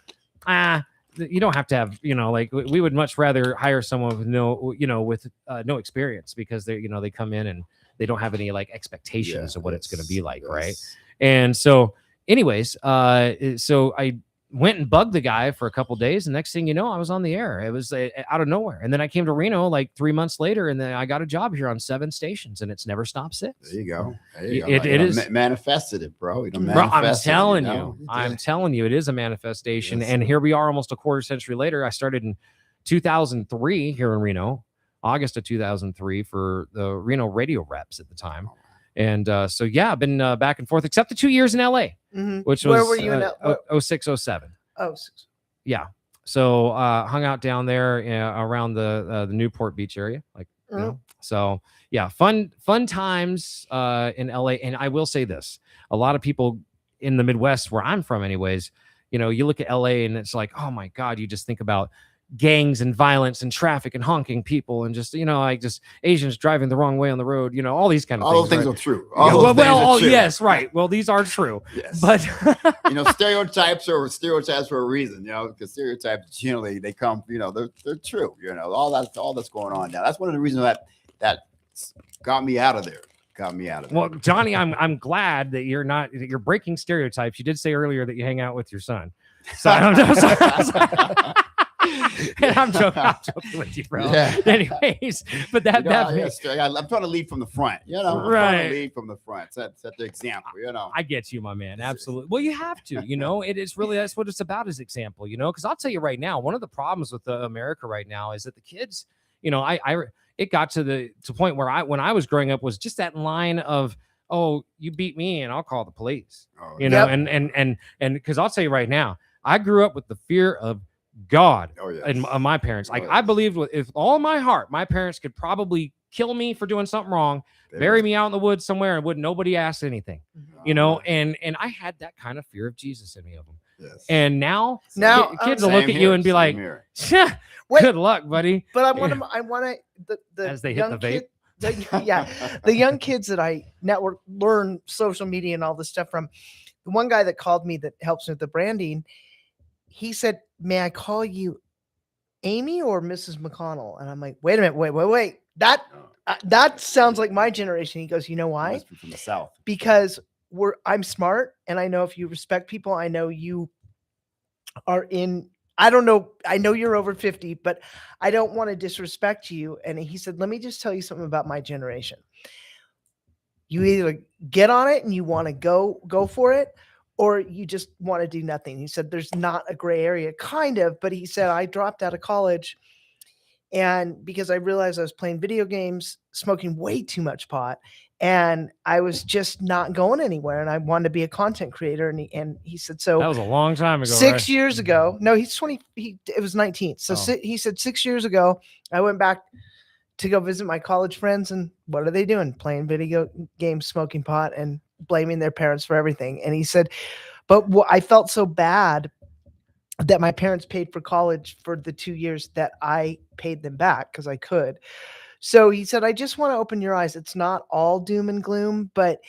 you don't have to have, like we would much rather hire someone with no experience, because they come in and they don't have any like expectations of what it's going to be like. Right. And so anyways, so I went and bugged the guy for a couple days, and next thing you know, I was on the air. It was out of nowhere. And then I came to Reno like 3 months later, and then I got a job here on 7 stations, and it's never stopped since. There you go. It is manifested it, bro. I'm telling you, it is a manifestation. Yes, and here we are almost a quarter century later. I started in 2003 here in Reno, August of 2003, for the Reno radio reps at the time. And so, yeah, I've been back and forth, except the 2 years in LA, which was Where were you in 06, 07. Oh, Yeah. So hung out down there around the Newport Beach area. So, yeah, fun times in LA. And I will say this, a lot of people in the Midwest, where I'm from anyways, you look at LA and it's like, oh, my God, you just think about gangs and violence and traffic and honking people and just Asians driving the wrong way on the road, all these kind of all things. those things right? are true. Well, yes, right. Well, these are true. Yes. But stereotypes are stereotypes for a reason, because stereotypes generally they come, they're true, all that's going on now. That's one of the reasons that got me out of there. Well, Johnny, I'm glad that you're breaking stereotypes. You did say earlier that you hang out with your son. So I don't know. And I'm joking with you, bro. Yeah. Anyways, but I'm trying to lead from the front, I'm trying to lead from the front, set the example, I get you, my man. Absolutely. Well, you have to, it is really, that's what it's about, is example, because I'll tell you right now, one of the problems with America right now is that the kids, it got to the point where when I was growing up was just that line of, oh, you beat me and I'll call the police, and because I'll tell you right now, I grew up with the fear of God and my parents. I believed with all my heart, my parents could probably kill me for doing something wrong, bury me out in the woods somewhere, and nobody ask anything, and I had that kind of fear of Jesus in me of them. Yes. And now kids will Same look at here, you and be same like, here. good luck, buddy. But I want the As they hit the vape. The young kids that I learn social media and all this stuff from. The one guy that called me that helps me with the branding, he said, "May I call you Amy or Mrs. McConnell?" And I'm like, "Wait a minute, wait. That sounds like my generation." He goes, "You know why? Must be from the South. Because I'm smart, and I know if you respect people, I know you are in. I don't know. I know you're over 50, but I don't want to disrespect you." And he said, "Let me just tell you something about my generation. You either get on it and you want to go for it, or you just want to do nothing." He said, "There's not a gray area, kind of." But he said, "I dropped out of college, and because I realized I was playing video games, smoking way too much pot, and I was just not going anywhere, and I wanted to be a content creator." And he said, "So that was a long time ago. 6 years ago." No, he's 20. It was 19. So he said 6 years ago, I went back to go visit my college friends, and what are they doing? Playing video games, smoking pot, and blaming their parents for everything. And he said, "But I felt so bad that my parents paid for college for the 2 years that I paid them back because I could." So he said, "I just want to open your eyes. It's not all doom and gloom, but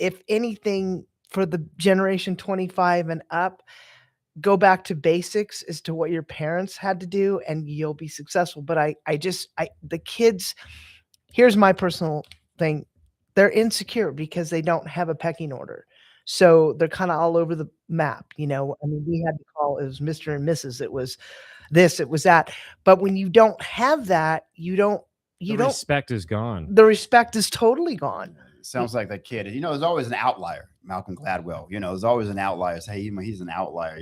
if anything, for the generation 25 and up, go back to basics as to what your parents had to do, and you'll be successful." But the kids, here's my personal thing. They're insecure because they don't have a pecking order. So they're kind of all over the map. I mean, we had to call, it was Mr. and Mrs. It was this, it was that. But when you don't have that, the respect is gone. The respect is totally gone. Sounds like that kid. There's always an outlier. Malcolm Gladwell. There's always an outlier. Hey, he's an outlier.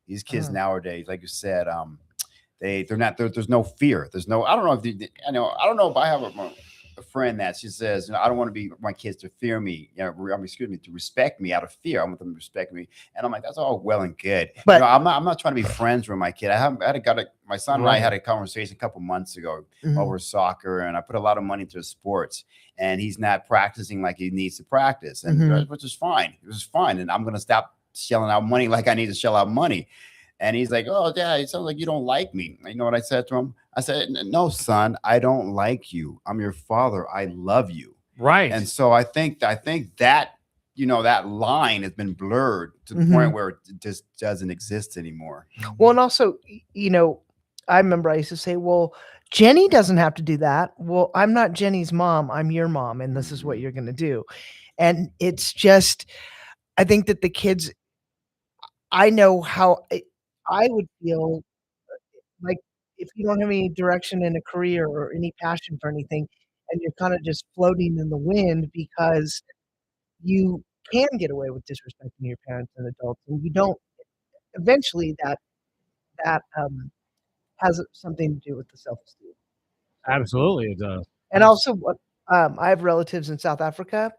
These kids nowadays, like you said, they're not. There's no fear. There's no. I don't know if I don't know if I have a friend that she says, I don't want my kids to fear me. To respect me out of fear. I want them to respect me. And I'm like, that's all well and good. But I'm not trying to be friends with my kid. My son and I had a conversation a couple months ago over soccer, and I put a lot of money into his sports, and he's not practicing like he needs to practice, and which is fine. It was fine, and I'm gonna stop shelling out money like I need to shell out money. And he's like, "Oh, Dad, it sounds like you don't like me." You know what I said to him? I said, "No, son, I don't like you. I'm your father. I love you." Right. And so I think that that line has been blurred to the Mhm. point where it just doesn't exist anymore. Well, and also, I remember I used to say, well, Jenny doesn't have to do that. Well, I'm not Jenny's mom. I'm your mom, and this is what you're going to do. And it's just, I think that the kids, I know how I would feel like if you don't have any direction in a career or any passion for anything, and you're kind of just floating in the wind because you can get away with disrespecting your parents and adults, and you don't. Eventually, that has something to do with the self-esteem. Absolutely, it does. And also, I have relatives in South Africa,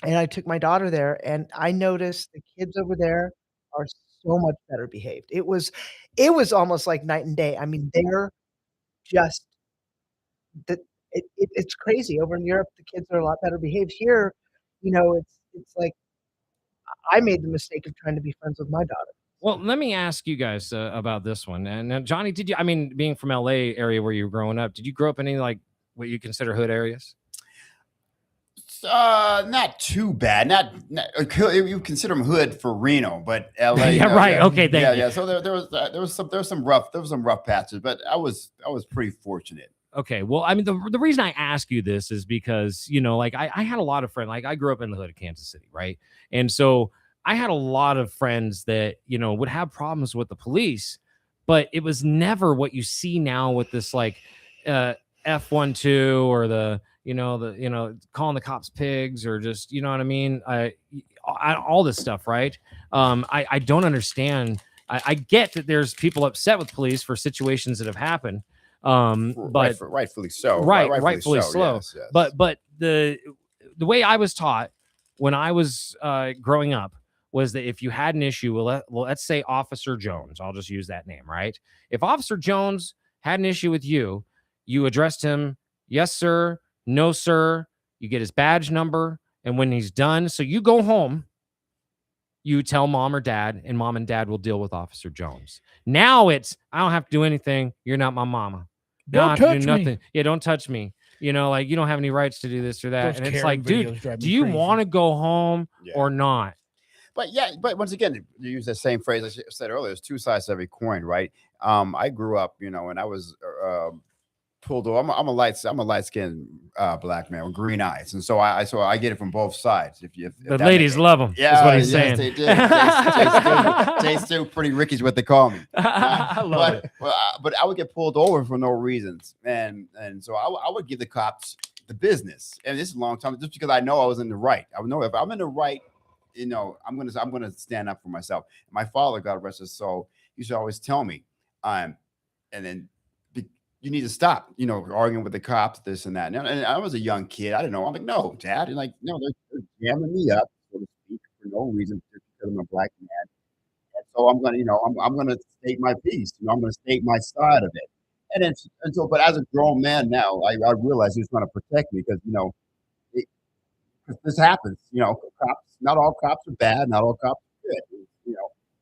and I took my daughter there, and I noticed the kids over there are so much better behaved. It was almost like night and day. I mean, they're just it's crazy. Over in Europe, the kids are a lot better behaved. Here, it's like I made the mistake of trying to be friends with my daughter. Well, let me ask you guys about this one. And Johnny, did you? I mean, being from LA area where you were growing up, did you grow up in any like what you consider hood areas? Not too bad. Not you consider them hood for Reno, but LA. Yeah, right. Okay, thank you. Yeah. So there was some rough patches, but I was pretty fortunate. Okay. Well, I mean, the reason I ask you this is because, like I had a lot of friends, like I grew up in the hood of Kansas City, right? And so I had a lot of friends that, would have problems with the police, but it was never what you see now with this like F12 or the calling the cops pigs or just, you know what I mean? All this stuff, right? I don't understand. I get that there's people upset with police for situations that have happened. But rightfully so. Rightfully so. Yes. But the way I was taught when I was growing up was that if you had an issue, let's say Officer Jones, I'll just use that name, right? If Officer Jones had an issue with you, you addressed him, yes, sir, no, sir. You get his badge number, and when he's done, so you go home, you tell mom or dad, and mom and dad will deal with Officer Jones. Now it's, I don't have to do anything. You're not my mama. Don't touch me. Yeah, don't touch me. Like you don't have any rights to do this or that. Those and it's Karen like, dude, videos drive me do you crazy. want to go home or not? But once again, you use the same phrase I said earlier. There's two sides to every coin, right? I grew up, and I was pulled over. I'm a light skinned black man with green eyes, and so I get it from both sides. If The ladies love him. Yeah, is what he's yes, saying. they did. Jay Stu, Pretty Ricky's what they call me. I love it. But I would get pulled over for no reasons, and so I would give the cops the business. And this is a long time, just because I know I was in the right. I would know if I'm in the right. I'm gonna stand up for myself. My father, God rest his soul, used to always tell me, and then you need to stop, arguing with the cops, this and that. And I was a young kid. I didn't know. I'm like, no, Dad. And like, no, they're jamming me up, so to speak, for no reason, just because I'm a black man. And so I'm gonna, I'm gonna state my piece. I'm gonna state my side of it. But as a grown man now, I realize he's trying to protect me because this happens. Cops. Not all cops are bad. Not all cops are good.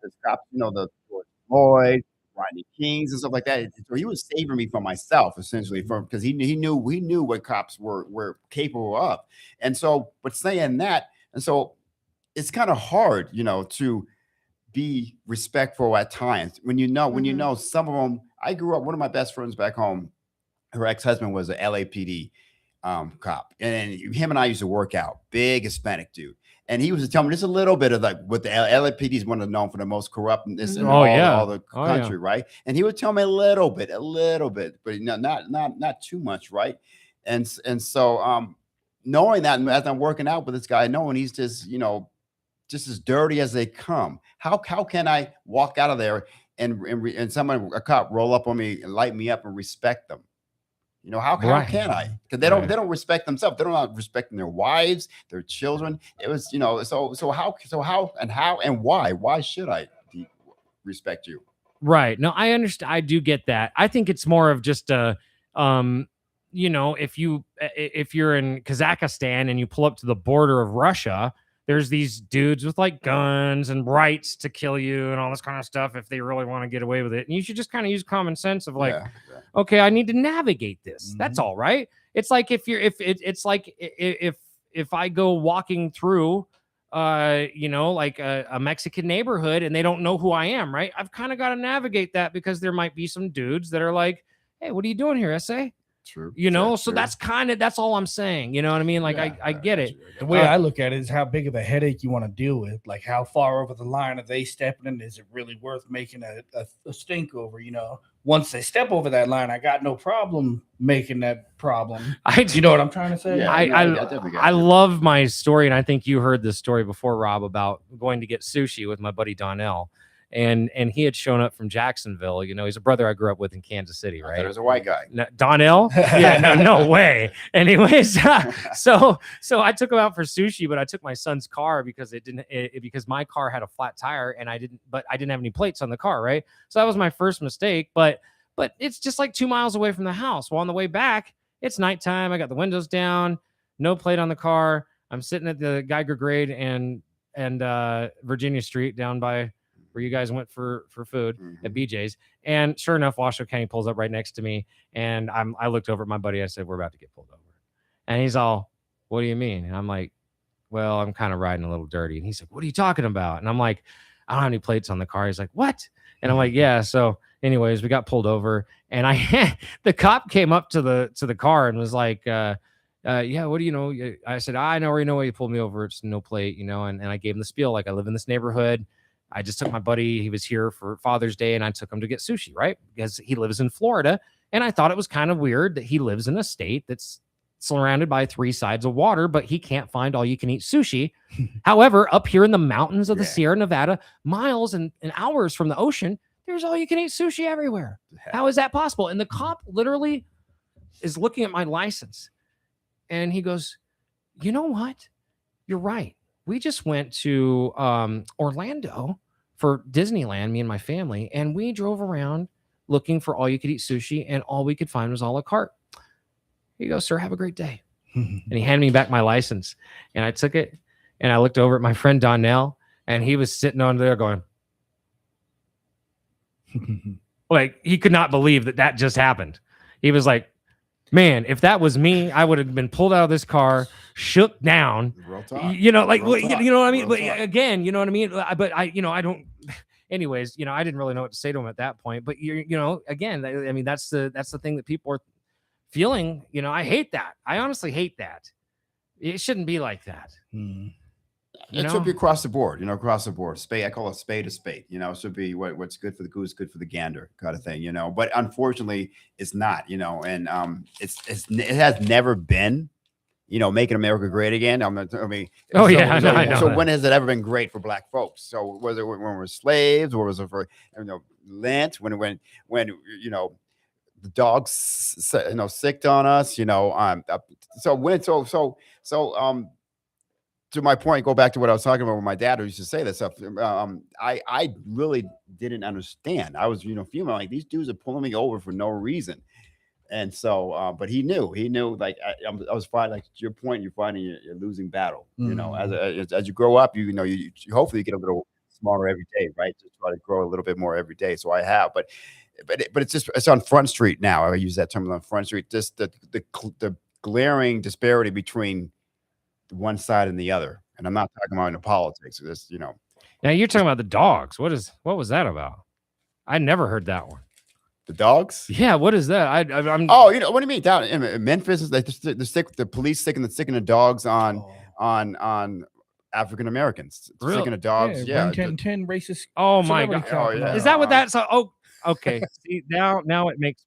There's cops. The George Floyd, Rodney Kings, and stuff like that. So he was saving me from myself, essentially, because he knew what cops were capable of. And so, but saying that, and so it's kind of hard, to be respectful at times when some of them. I grew up. One of my best friends back home, her ex-husband was a LAPD cop, and him and I used to work out. Big Hispanic dude. And he was telling me just a little bit of like what the LAPD is one of known for the most corruptness in all the country, right? And he would tell me a little bit, but not too much, right? And so knowing that as I'm working out with this guy, knowing he's just just as dirty as they come, how can I walk out of there and a cop roll up on me and light me up and respect them? How can I? Because they don't respect themselves. They're not respecting their wives, their children. It was, so how and why? Why should I respect you? Right. No, I understand. I do get that. I think it's more of just if you're in Kazakhstan and you pull up to the border of Russia, there's these dudes with like guns and rights to kill you and all this kind of stuff if they really want to get away with it. And you should just kind of use common sense of like, okay, I need to navigate this. That's all right. It's like if I go walking through like a Mexican neighborhood and they don't know who I am, right? I've kind of got to navigate that because there might be some dudes that are like, hey, what are you doing here, SA? True. So that's all I'm saying. You know what I mean? Like, I get it. The way I look at it is how big of a headache you want to deal with. Like, how far over the line are they stepping in? Is it really worth making a stink over? Once they step over that line, I got no problem making that problem. You know what I'm trying to say? I love my story, and I think you heard this story before, Rob, about going to get sushi with my buddy Donnell. And he had shown up from Jacksonville. He's a brother I grew up with in Kansas City, right? There's a white guy. Donnell? Yeah, no way. Anyways, so I took him out for sushi, but I took my son's car because because my car had a flat tire and I didn't have any plates on the car, right? So that was my first mistake. But it's just like 2 miles away from the house. Well, on the way back, it's nighttime. I got the windows down, no plate on the car. I'm sitting at the Geiger Grade and Virginia Street down by where you guys went for food at BJ's. And sure enough, Washoe County pulls up right next to me. And I looked over at my buddy. I said, we're about to get pulled over. And he's all, what do you mean? And I'm like, well, I'm kind of riding a little dirty. And he's like, what are you talking about? And I'm like, I don't have any plates on the car. He's like, what? And I'm like, yeah. So anyways, we got pulled over and the cop came up to the car and was like, yeah, what do you know? I said, I already know why you pulled me over. It's no plate, and I gave him the spiel. Like, I live in this neighborhood. I just took my buddy. He was here for Father's Day and I took him to get sushi, right? Because he lives in Florida. And I thought it was kind of weird that he lives in a state that's surrounded by 3 sides of water, but he can't find all you can eat sushi. However, up here in the mountains of the Sierra Nevada, miles and hours from the ocean, there's all you can eat sushi everywhere. How is that possible? And the cop literally is looking at my license and he goes, you know what? You're right. We just went to Orlando for Disneyland, me and my family, and we drove around looking for all you could eat sushi, and all we could find was a la carte. Here you go, sir. Have a great day. And he handed me back my license, and I took it, and I looked over at my friend Donnell, and he was sitting on there going, like, he could not believe that just happened. He was like, man, if that was me, I would have been pulled out of this car, shook down, you know what I mean? But again, you know what I mean? But I don't, anyways, I didn't really know what to say to him at that point, but again, I mean, that's the thing that people are feeling, I hate that. I honestly hate that. It shouldn't be like that. It should be across the board, across the board. Spade, I call it spade a spade. It should be what's good for the goose, good for the gander, kind of thing. But unfortunately, it's not. And it has never been, making America great again. I mean, oh yeah, I know. So when has it ever been great for Black folks? So was it when we were slaves, or was it for Lent? When the dogs sicked on us? To my point, go back to what I was talking about with my dad who used to say that stuff. I really didn't understand. I was, feeling like these dudes are pulling me over for no reason. And so, but he knew, like, I was finding, like, to your point, you're finding you're losing battle, as you grow up, you hopefully you get a little smaller every day, right? Just try to grow a little bit more every day. So I have, but it's on Front Street now. I use that term on Front Street, just the glaring disparity between one side and the other. And I'm not talking about in politics. This, Now you're talking about the dogs. What was that about? I never heard that one. The dogs? Yeah. What is that? I'm. Oh, what do you mean? Down in Memphis, the police sticking the dogs on African Americans, sticking the dogs. Yeah. 10 racist. Oh my God. Oh, yeah. Is that what that's? Oh, okay. See, now it makes.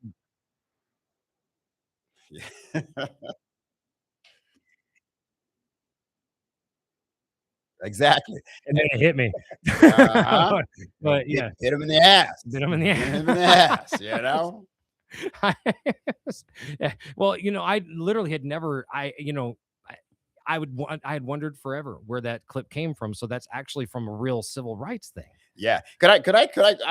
Exactly. And then it hit me. But yeah, hit him in the ass. Hit him in the ass. Hit him in the ass. Yeah. Well, I literally had never. I had wondered forever where that clip came from. So that's actually from a real civil rights thing. Yeah. Could I?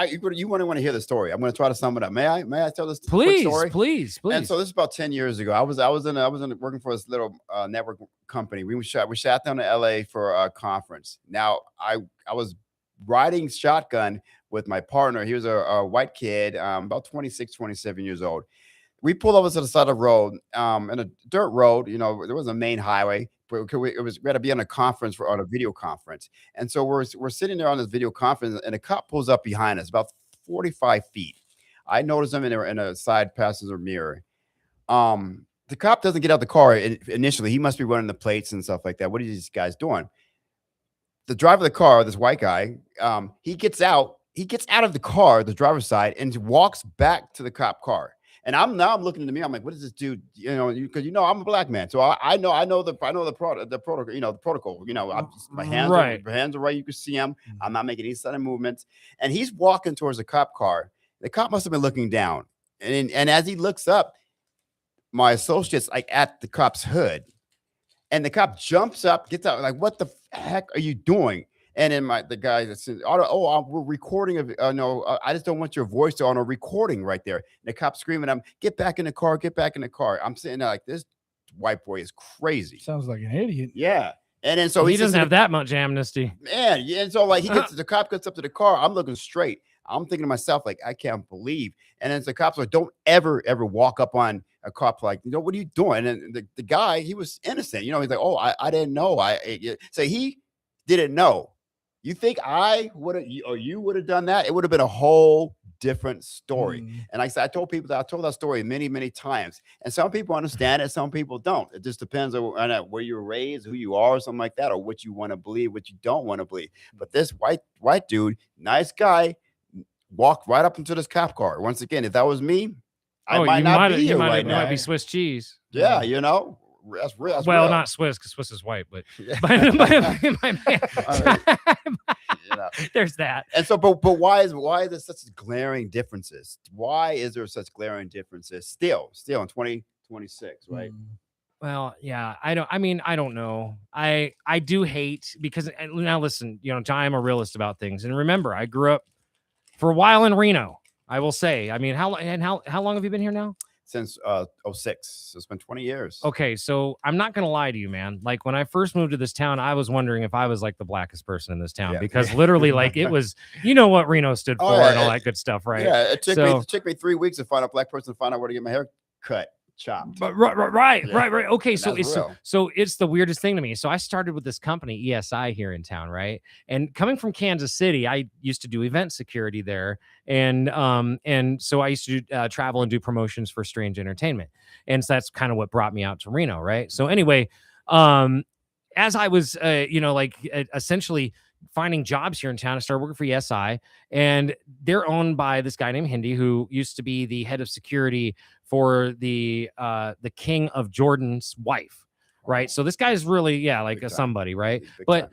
You want to hear the story? I'm going to try to sum it up. May I tell this please, quick story? Please. And so this is about 10 years ago. I was working for this little network company. We sat down to LA for a conference. Now I was riding shotgun with my partner. He was a white kid, about 26, 27 years old. we pulled over to the side of the road, in a dirt road. You know, there was a main highway. But we had to be on a conference on a video conference, and so we're sitting there on this video conference, and a cop pulls up behind us, about 45 feet. I noticed him in a side passenger mirror. The cop doesn't get out the car initially. He must be running the plates and stuff like that. What are these guys doing? The driver of the car, this white guy, he gets out of the car, the driver's side, and walks back to the cop car. And I'm looking in the mirror. I'm like, what is this dude? You know, because I'm a black man, so I know the protocol. You know, the protocol. You know, my hands are right. You can see him. I'm not making any sudden movements, and he's walking towards the cop car. The cop must have been looking down, and as he looks up, my associate's like at the cop's hood, and the cop jumps up, gets out, like, what the heck are you doing? And then the guy that says, we're recording. I just don't want your voice to on a recording right there. And the cop screaming, get back in the car, get back in the car. I'm sitting there like, this white boy is crazy. Sounds like an idiot. Yeah. And then so he doesn't have that much amnesty. Man, yeah. And so like the cop gets up to the car. I'm looking straight. I'm thinking to myself, like, I can't believe. And then the cops like, don't ever walk up on a cop like, what are you doing? And the guy, he was innocent. You know, he's like, I didn't know. So he didn't know. You think I would have, or you would have done that? It would have been a whole different story. And like I said, I told that story many, many times. And some people understand it, some people don't. It just depends on where you were raised, who you are, or something like that, or what you want to believe, what you don't want to believe. But this white dude, nice guy, walked right up into this cop car. Once again, if that was me, I might not be here right now. You might be Swiss cheese. Yeah, you know. That's real. That's well, real. Not Swiss, because Swiss is white, but, there's that. And so, but why is there such glaring differences? Why is there such glaring differences still in 2026, right? Well, yeah, I don't know. I do hate, because now listen, I'm a realist about things, and remember, I grew up for a while in Reno. I will say, I mean, how long have you been here now? Since 06. So it's been 20 years. Okay, so I'm not gonna lie to you, man. Like, when I first moved to this town, I was wondering if I was like the blackest person in this town, because literally, like, it was, what Reno stood for and all that good stuff, right? Yeah, it took me 3 weeks to find a black person to find out where to get my hair cut. Chopped. But right. Okay, so it's the weirdest thing to me. So I started with this company, ESI, here in town, right? And coming from Kansas City, I used to do event security there, and so I used to travel and do promotions for Strange Entertainment, and so that's kind of what brought me out to Reno, right? So anyway, as I was, essentially finding jobs here in town, I started working for ESI, and they're owned by this guy named Hindi, who used to be the head of security for the king of Jordan's wife, right? So this guy's really, somebody, right? But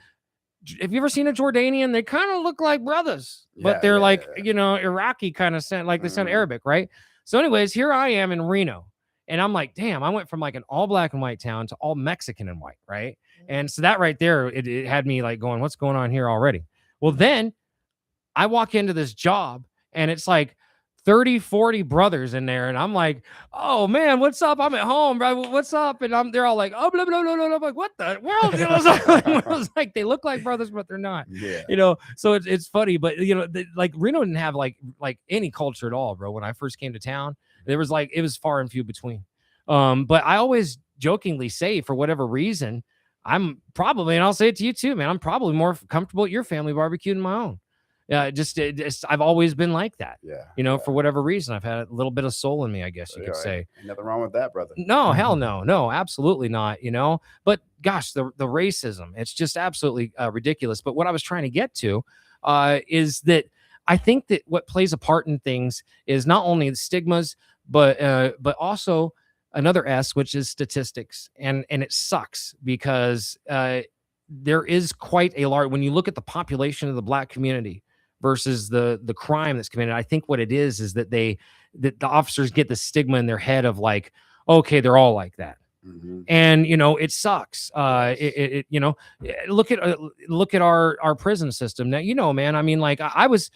have you ever seen a Jordanian? They kind of look like brothers, but they're Iraqi kind of sound, like they sound Arabic, right? So anyways, here I am in Reno, and I'm like, damn, I went from like an all black and white town to all Mexican and white, right? And so that right there, it had me like going, what's going on here already? Well, then I walk into this job, and it's like 30, 40 brothers in there. And I'm like, oh man, what's up? I'm at home, bro. What's up? And they're all like, oh, blah, blah, blah, blah. I'm like, what the world? I was like, they look like brothers, but they're not. Yeah. So it's funny, but like Reno didn't have like any culture at all, bro. When I first came to town, there was it was far and few between. But I always jokingly say, for whatever reason, I'm probably, and I'll say it to you too, man, I'm probably more comfortable at your family barbecue than my own. Yeah, just I've always been like that. Yeah. For whatever reason, I've had a little bit of soul in me, I guess you could say. Nothing wrong with that, brother. No, hell no, absolutely not. But gosh, the racism, it's just absolutely ridiculous. But what I was trying to get to is that I think that what plays a part in things is not only the stigmas, but also another S, which is statistics, and it sucks because there is quite a large, when you look at the population of the black community versus the crime that's committed, I think what it is that the officers get the stigma in their head of like, okay, they're all like that. And it sucks. Look at our prison system now. Man, I mean, like I was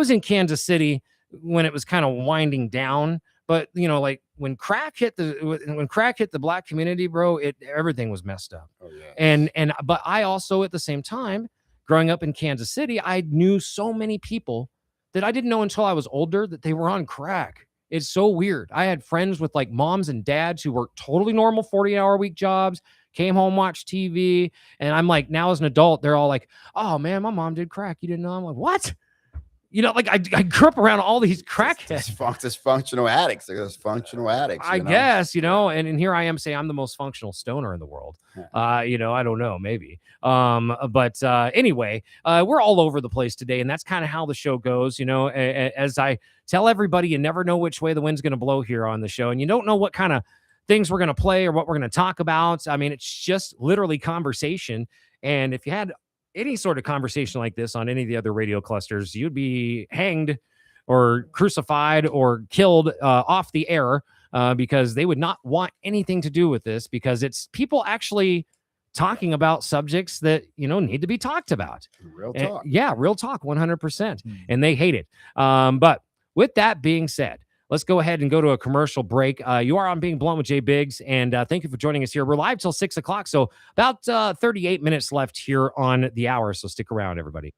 in Kansas City when it was kind of winding down, but like when crack hit the black community, bro, everything was messed up. Oh, yeah. But I also, at the same time, growing up in Kansas City, I knew so many people that I didn't know until I was older that they were on crack. It's so weird. I had friends with like moms and dads who worked totally normal 40-hour week jobs, came home, watched TV. And I'm like, now as an adult, they're all like, oh man, my mom did crack. You didn't know? I'm like, what? You know, like I grew up around all these crackheads. Dysfunctional addicts. They're just functional addicts. I guess, and here I am saying I'm the most functional stoner in the world. I don't know, maybe. But anyway, we're all over the place today, and that's kind of how the show goes. As I tell everybody, you never know which way the wind's going to blow here on the show, and you don't know what kind of things we're going to play or what we're going to talk about. I mean, it's just literally conversation. And if you had any sort of conversation like this on any of the other radio clusters, you'd be hanged or crucified or killed off the air because they would not want anything to do with this, because it's people actually talking about subjects that need to be talked about. Real talk. Yeah, real talk, 100%. And they hate it. But with that being said, let's go ahead and go to a commercial break. You are on Being Blunt with Jay Biggs, and thank you for joining us here. We're live till 6 o'clock, so about 38 minutes left here on the hour, so stick around, everybody.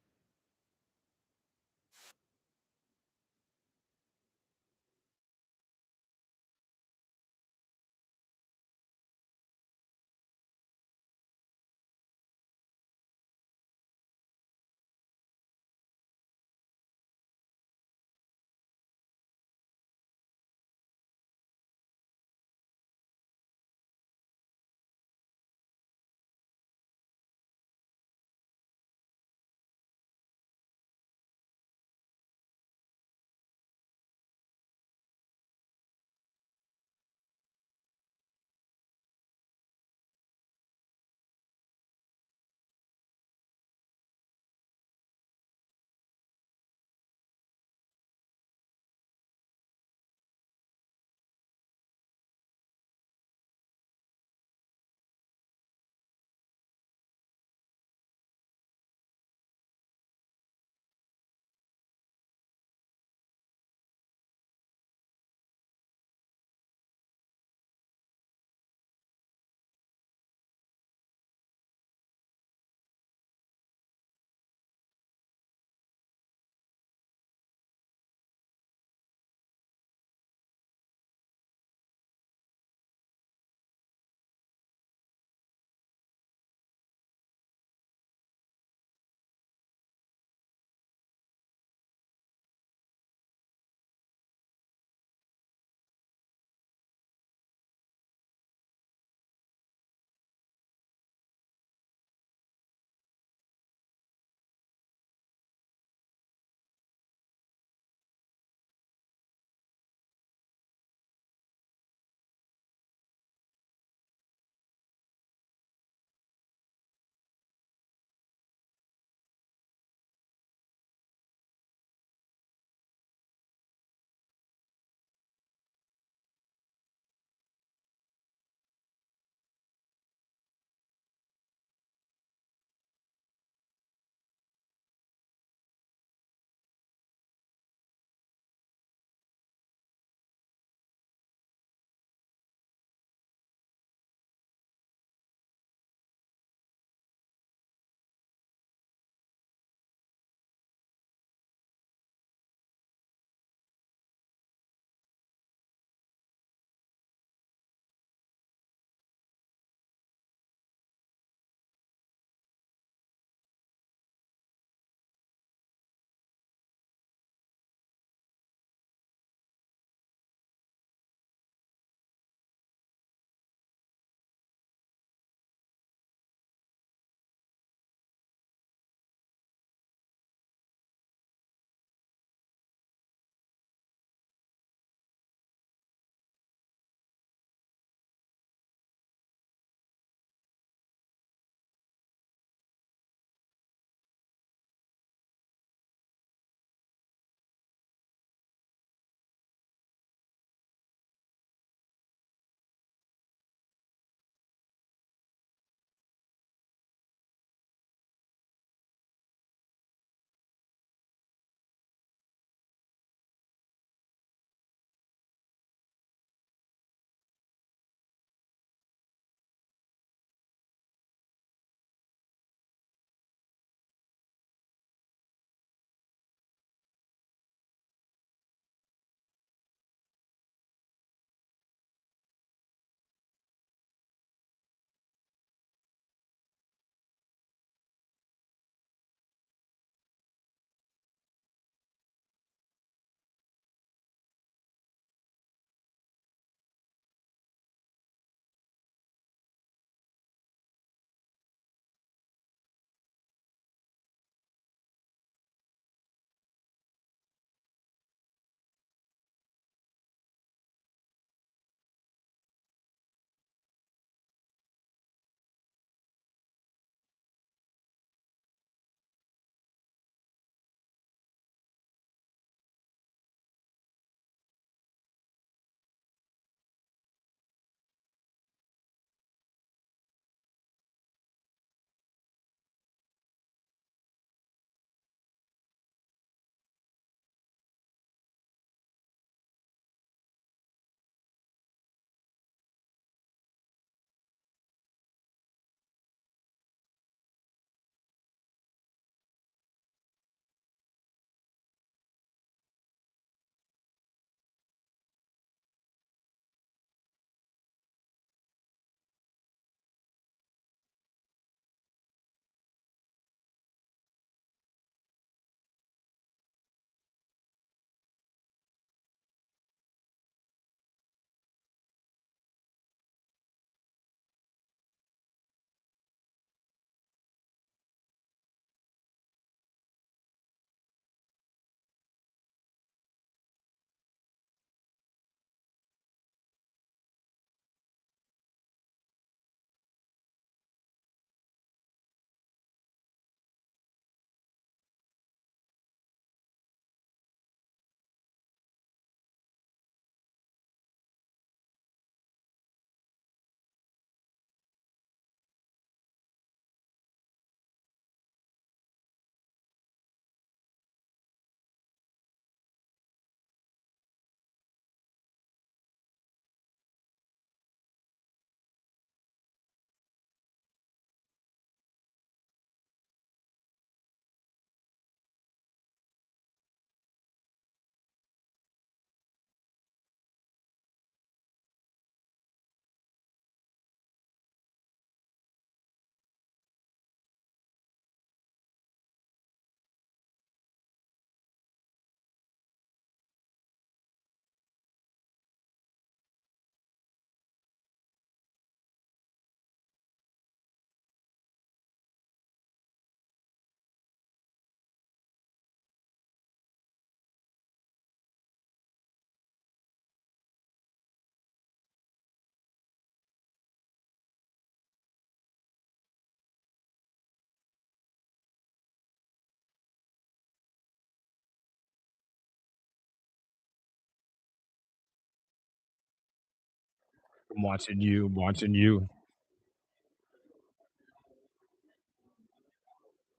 I'm watching you. I'm watching you.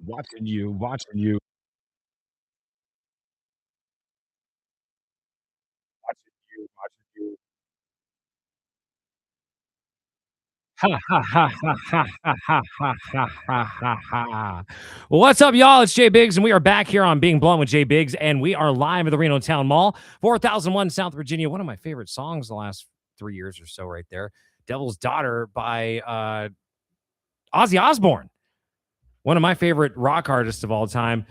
Watching you. Watching you. Watching you. Watching you. Ha ha ha ha ha ha ha ha ha ha ha ha. What's up, y'all? It's Jay Biggs, and we are back here on Being Blunt with Jay Biggs, and we are live at the Reno Town Mall, 4001 South Virginia. One of my favorite songs the last 3 years or so, right there. Devil's Daughter by Ozzy Osbourne, one of my favorite rock artists of all time.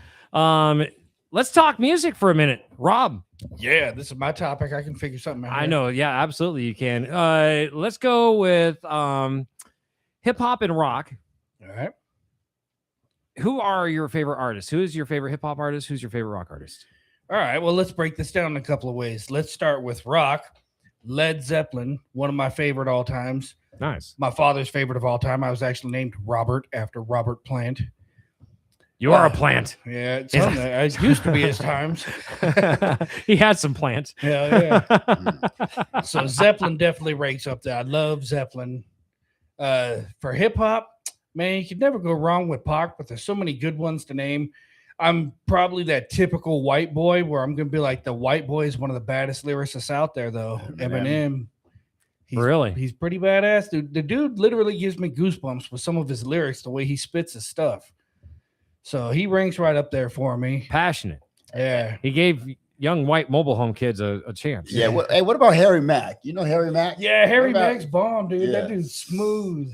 Let's talk music for a minute. Rob. Yeah, this is my topic. I can figure something out. I know. Yeah, absolutely. You can. Let's go with hip hop and rock. All right. Who are your favorite artists? Who is your favorite hip hop artist? Who's your favorite rock artist? All right. Well, let's break this down in a couple of ways. Let's start with rock. Led Zeppelin, one of my favorite all times. Nice. My father's favorite of all time. I was actually named Robert after Robert Plant. You are a plant. Yeah, it's something that I used to be his times. He had some plants. Yeah. So Zeppelin definitely ranks up there. I love Zeppelin. For hip hop, man, you could never go wrong with Pac, but there's so many good ones to name. I'm probably that typical white boy where I'm going to be like, the white boy is one of the baddest lyricists out there, though. Eminem. Really? He's pretty badass. Dude, the dude literally gives me goosebumps with some of his lyrics, the way he spits his stuff. So he ranks right up there for me. Passionate. Yeah. He gave young white mobile home kids a chance. Yeah. Hey, what about Harry Mack? You know Harry Mack? Yeah, Harry What about- Mack's bomb, dude. Yeah. That dude's smooth.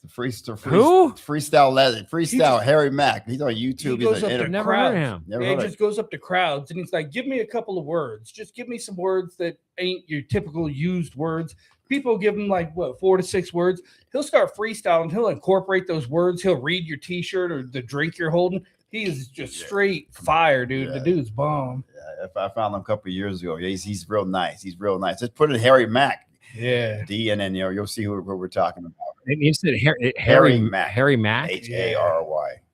Freestyle legend. Freestyle Harry Mack. He's on YouTube. He goes up to Never crowds. heard of him. Never Yeah, heard he of just goes up to crowds and he's like, give me a couple of words. Just give me some words that ain't your typical used words. People give him like, 4 to 6 words. He'll start freestyling. He'll incorporate those words. He'll read your t-shirt or the drink you're holding. He is just straight fire, dude. The dude's bomb. Yeah, if I found him a couple of years ago. Yeah, he's real nice. He's real nice. Just put in Harry Mack. Yeah. D, and then you'll see who we're talking about. You said Harry Mack. Harry Mack. Harry.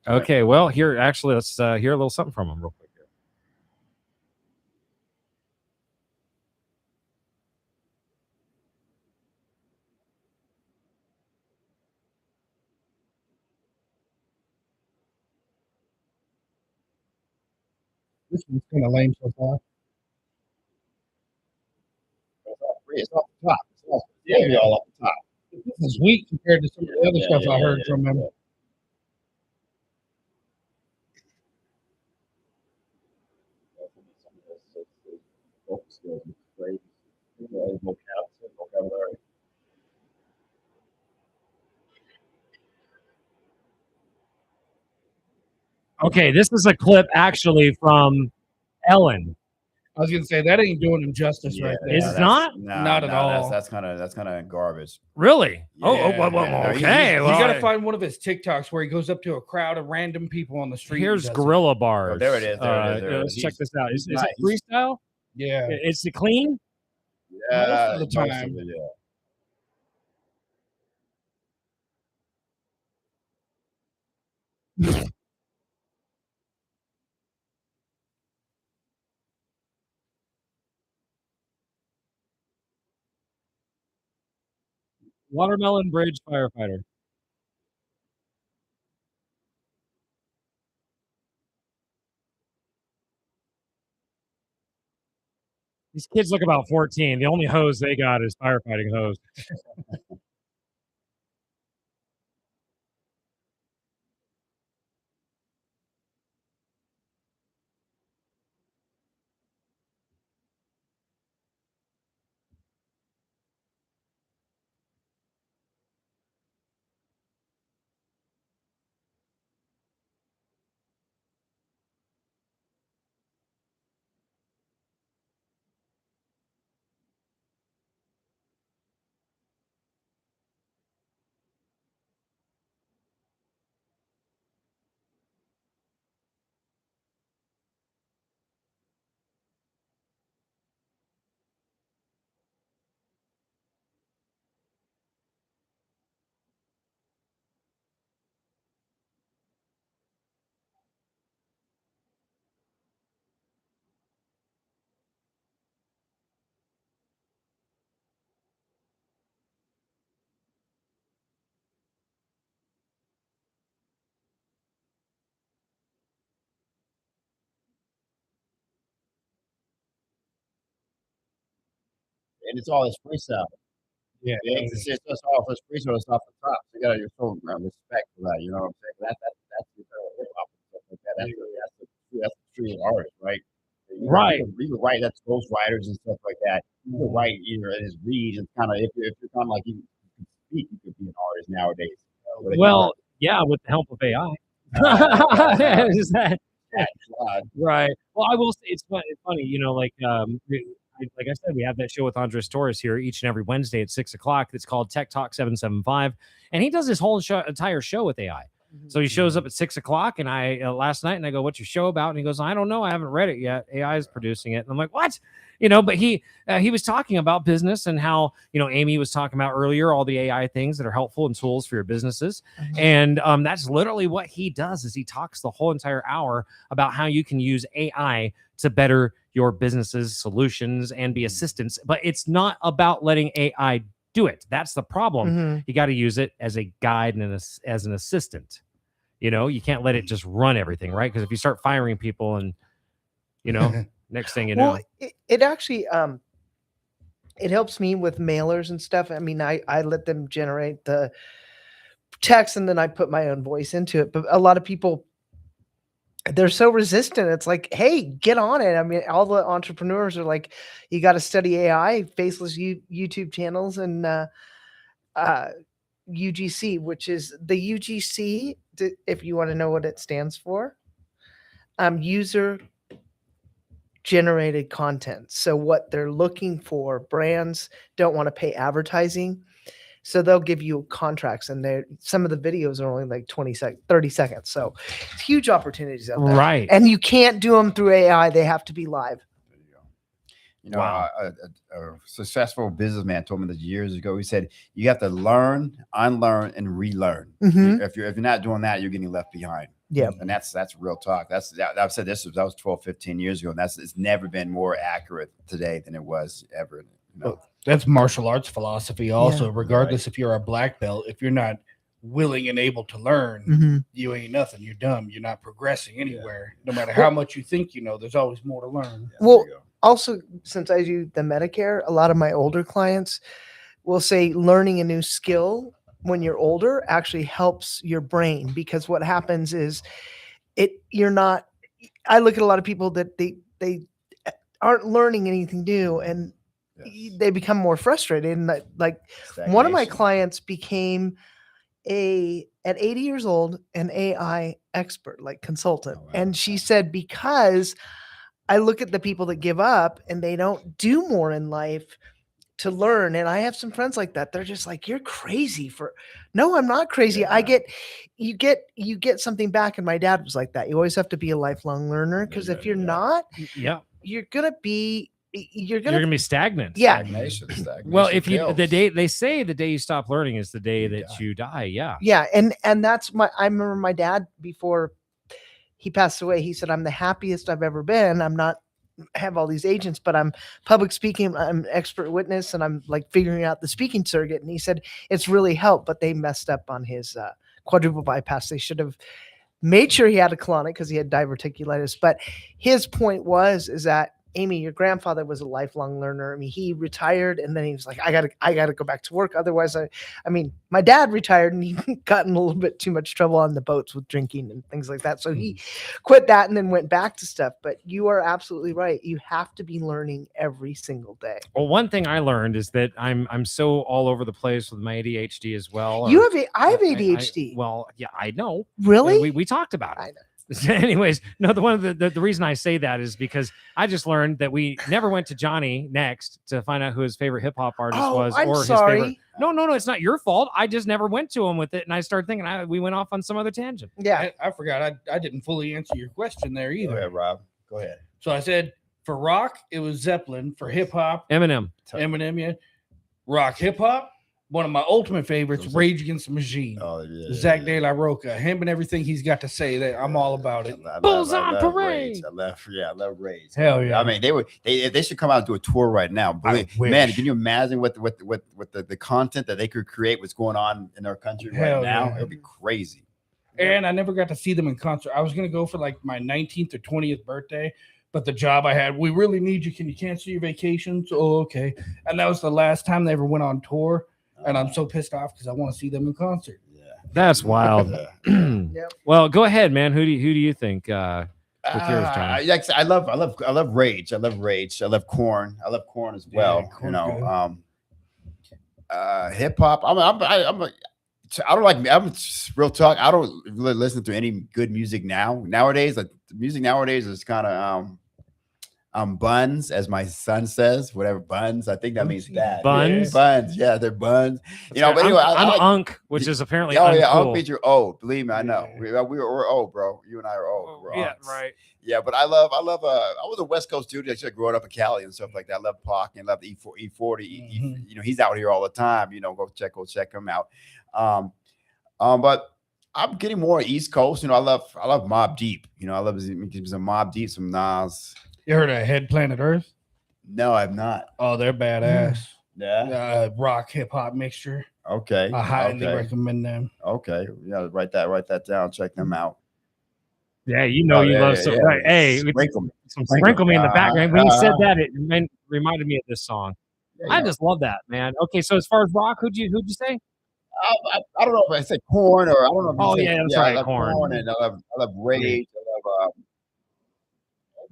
Okay, well, here, actually, let's hear a little something from him real quick. This one's kind of lame so far. It's off the top. It's all off the top. This is weak compared to some of the other stuff I heard from him. Okay, this is a clip actually from Ellen. I was gonna say that ain't doing him justice right there. It's not? Not at all. That's kind of garbage. Really? Yeah, Okay. You well, gotta find one of his TikToks where he goes up to a crowd of random people on the street. and here's does it. Gorilla Bars. Oh, there it is, there it is, there it Let's is. check this out. Is Nice. it freestyle? Yeah. Is it clean? Yeah, Most of the time. yeah. Watermelon Bridge firefighter. These kids look about 14. The only hose they got is firefighting hose. and it's all this freestyle. Yeah, it's just all this freestyle. It's off the top. So you gotta show respect for that. You know what I'm saying? That's the hip hop and stuff like that. That's the true artist, right? Right. You can write that's ghost writers and stuff like that. You can write either as read and kind of if you're kind of like you can speak, you could be an artist nowadays. Well, yeah, with the help of AI. Is that right? Well, I will say it's funny, you know, like like I said, we have that show with Andres Torres here each and every Wednesday at 6:00. It's called Tech Talk 775, and he does this whole entire show with AI. So he shows up at 6:00, and I last night, and I go, "What's your show about?" And he goes, "I don't know, I haven't read it yet. AI is producing it." And I'm like, "What?" You know, but he was talking about business and how, you know, Amy was talking about earlier, all the AI things that are helpful and tools for your businesses. And that's literally what he does is he talks the whole entire hour about how you can use AI to better your business's solutions and be assistants. But it's not about letting AI do it. That's the problem. You got to use it as a guide and as an assistant. You know, you can't let it just run everything, right? Because if you start firing people and, you know, next thing you know. Well, it actually it helps me with mailers and stuff. I mean, I let them generate the text and then I put my own voice into it. But a lot of people, they're so resistant. It's like, hey, get on it. I mean, all the entrepreneurs are like, you got to study AI, faceless YouTube channels, and UGC, which is the UGC, if you want to know what it stands for, user generated content. So what they're looking for, brands don't want to pay advertising. So they'll give you contracts, and some of the videos are only like 30 seconds. So it's huge opportunities out there. Right. And you can't do them through AI. They have to be live. You know, a successful businessman told me this years ago. He said, you have to learn, unlearn, and relearn. If you're not doing that, you're getting left behind. Yeah. And that's real talk. I've said that was 12, 15 years ago. And it's never been more accurate today than it was ever. You know? That's martial arts philosophy also, regardless if you're a black belt, if you're not willing and able to learn, you ain't nothing. You're dumb. You're not progressing anywhere. No matter how much you think you know, there's always more to learn. Well, also, since I do the Medicare, a lot of my older clients will say learning a new skill when you're older actually helps your brain, because what happens is I look at a lot of people that they aren't learning anything new, and they become more frustrated. And like one of my clients became at 80 years old, an AI expert, like consultant. And she said, because I look at the people that give up and they don't do more in life to learn. And I have some friends like that. They're just like, you're crazy no, I'm not crazy. You get something back. And my dad was like that. You always have to be a lifelong learner, because if you're not, you're going to be stagnant. Yeah. Stagnation. Well, if you the day you stop learning is the day that you die. Yeah. Yeah. And that's I remember my dad, before he passed away, he said, I'm the happiest I've ever been. Have all these agents, but I'm public speaking, I'm expert witness, and I'm like figuring out the speaking circuit. And he said it's really helped, but they messed up on his quadruple bypass. They should have made sure he had a colonic because he had diverticulitis. But his point is that, Amy, your grandfather was a lifelong learner. I mean, he retired, and then he was like, I gotta go back to work. Otherwise, I mean, my dad retired, and he got in a little bit too much trouble on the boats with drinking and things like that. So he quit that and then went back to stuff. But you are absolutely right. You have to be learning every single day. Well, one thing I learned is that I'm so all over the place with my ADHD as well. I have ADHD. Well, yeah, I know. Really? We talked about it. I know. Anyways, no, the reason I say that is because I just learned that we never went to Johnny Next to find out who his favorite hip hop artist was. I'm or sorry. His favorite. No, it's not your fault. I just never went to him with it, and I started thinking we went off on some other tangent. Yeah, I forgot. I didn't fully answer your question there either. Go ahead, Rob. Go ahead. So I said for rock, it was Zeppelin. For hip hop, Eminem, yeah. Rock, hip hop. One of my ultimate favorites, Rage Against the Machine. Oh, yeah. Zach De La Roca. Him and everything he's got to say, that I'm all about it. Bulls on Parade. I love Rage. Hell yeah. I mean, they should come out and do a tour right now. Man, can you imagine what the content that they could create, what's going on in our country right now? Yeah. It'd be crazy. And I never got to see them in concert. I was going to go for like my 19th or 20th birthday, But the job I had, we really need you. Can you cancel your vacations? Oh, okay. And that was the last time they ever went on tour. And I'm so pissed off because I want to see them in concert. That's wild. Well, go ahead, man. Who do you think? With yours, John? I love Rage. I love Rage. I love Korn. I love Korn as well. Korn's Hip hop. I don't like. I'm real talk. I don't really listen to any good music nowadays. Like the music nowadays is kind of buns, as my son says. Whatever buns. I think that means that Buns? Buns. Yeah, they're buns. But anyway, I'm Unk, which is apparently oh yeah, uncool. Unk means you're old. Believe me, I know. We're old, bro. You and I are old. We're Yeah, Unks. right. Yeah, but I was a West Coast dude. Actually, growing up in Cali and stuff like that. I love Pac and love the E40. You know, he's out here all the time. You know, go check him out. But I'm getting more East Coast. You know, I love Mobb Deep. You know, I love some Mobb Deep, some Nas. You heard of Head Planet Earth? No, I've not. Oh, they're badass. Yeah. Rock hip hop mixture. Okay. I highly recommend them. Okay. Yeah, write that down. Check them out. Yeah, you know you love some. Right. Hey, sprinkle me in the background. When you said that, it reminded me of this song. I just love that, man. Okay, so as far as rock, who'd you say? I don't know if I said Korn or I don't know. If Oh say, yeah, that's I right, love Korn. And I love Rage. I love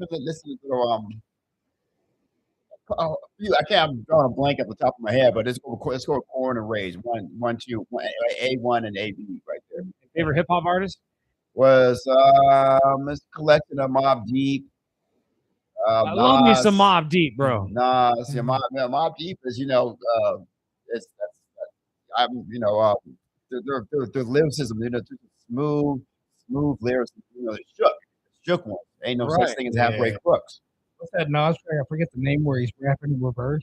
listen to I can't. I'm drawing a blank at the top of my head, but let's go with Korn and Rage. One, two, A1 and AB right there. Favorite hip hop artist was this collection of Mobb Deep. I love me some Mobb Deep, bro. Nas, Mobb Deep is their lyricism, smooth lyrics. You know, shook ones. Ain't no such thing as halfway crooks. What's that Nas track? I forget the name where he's rapping in reverse.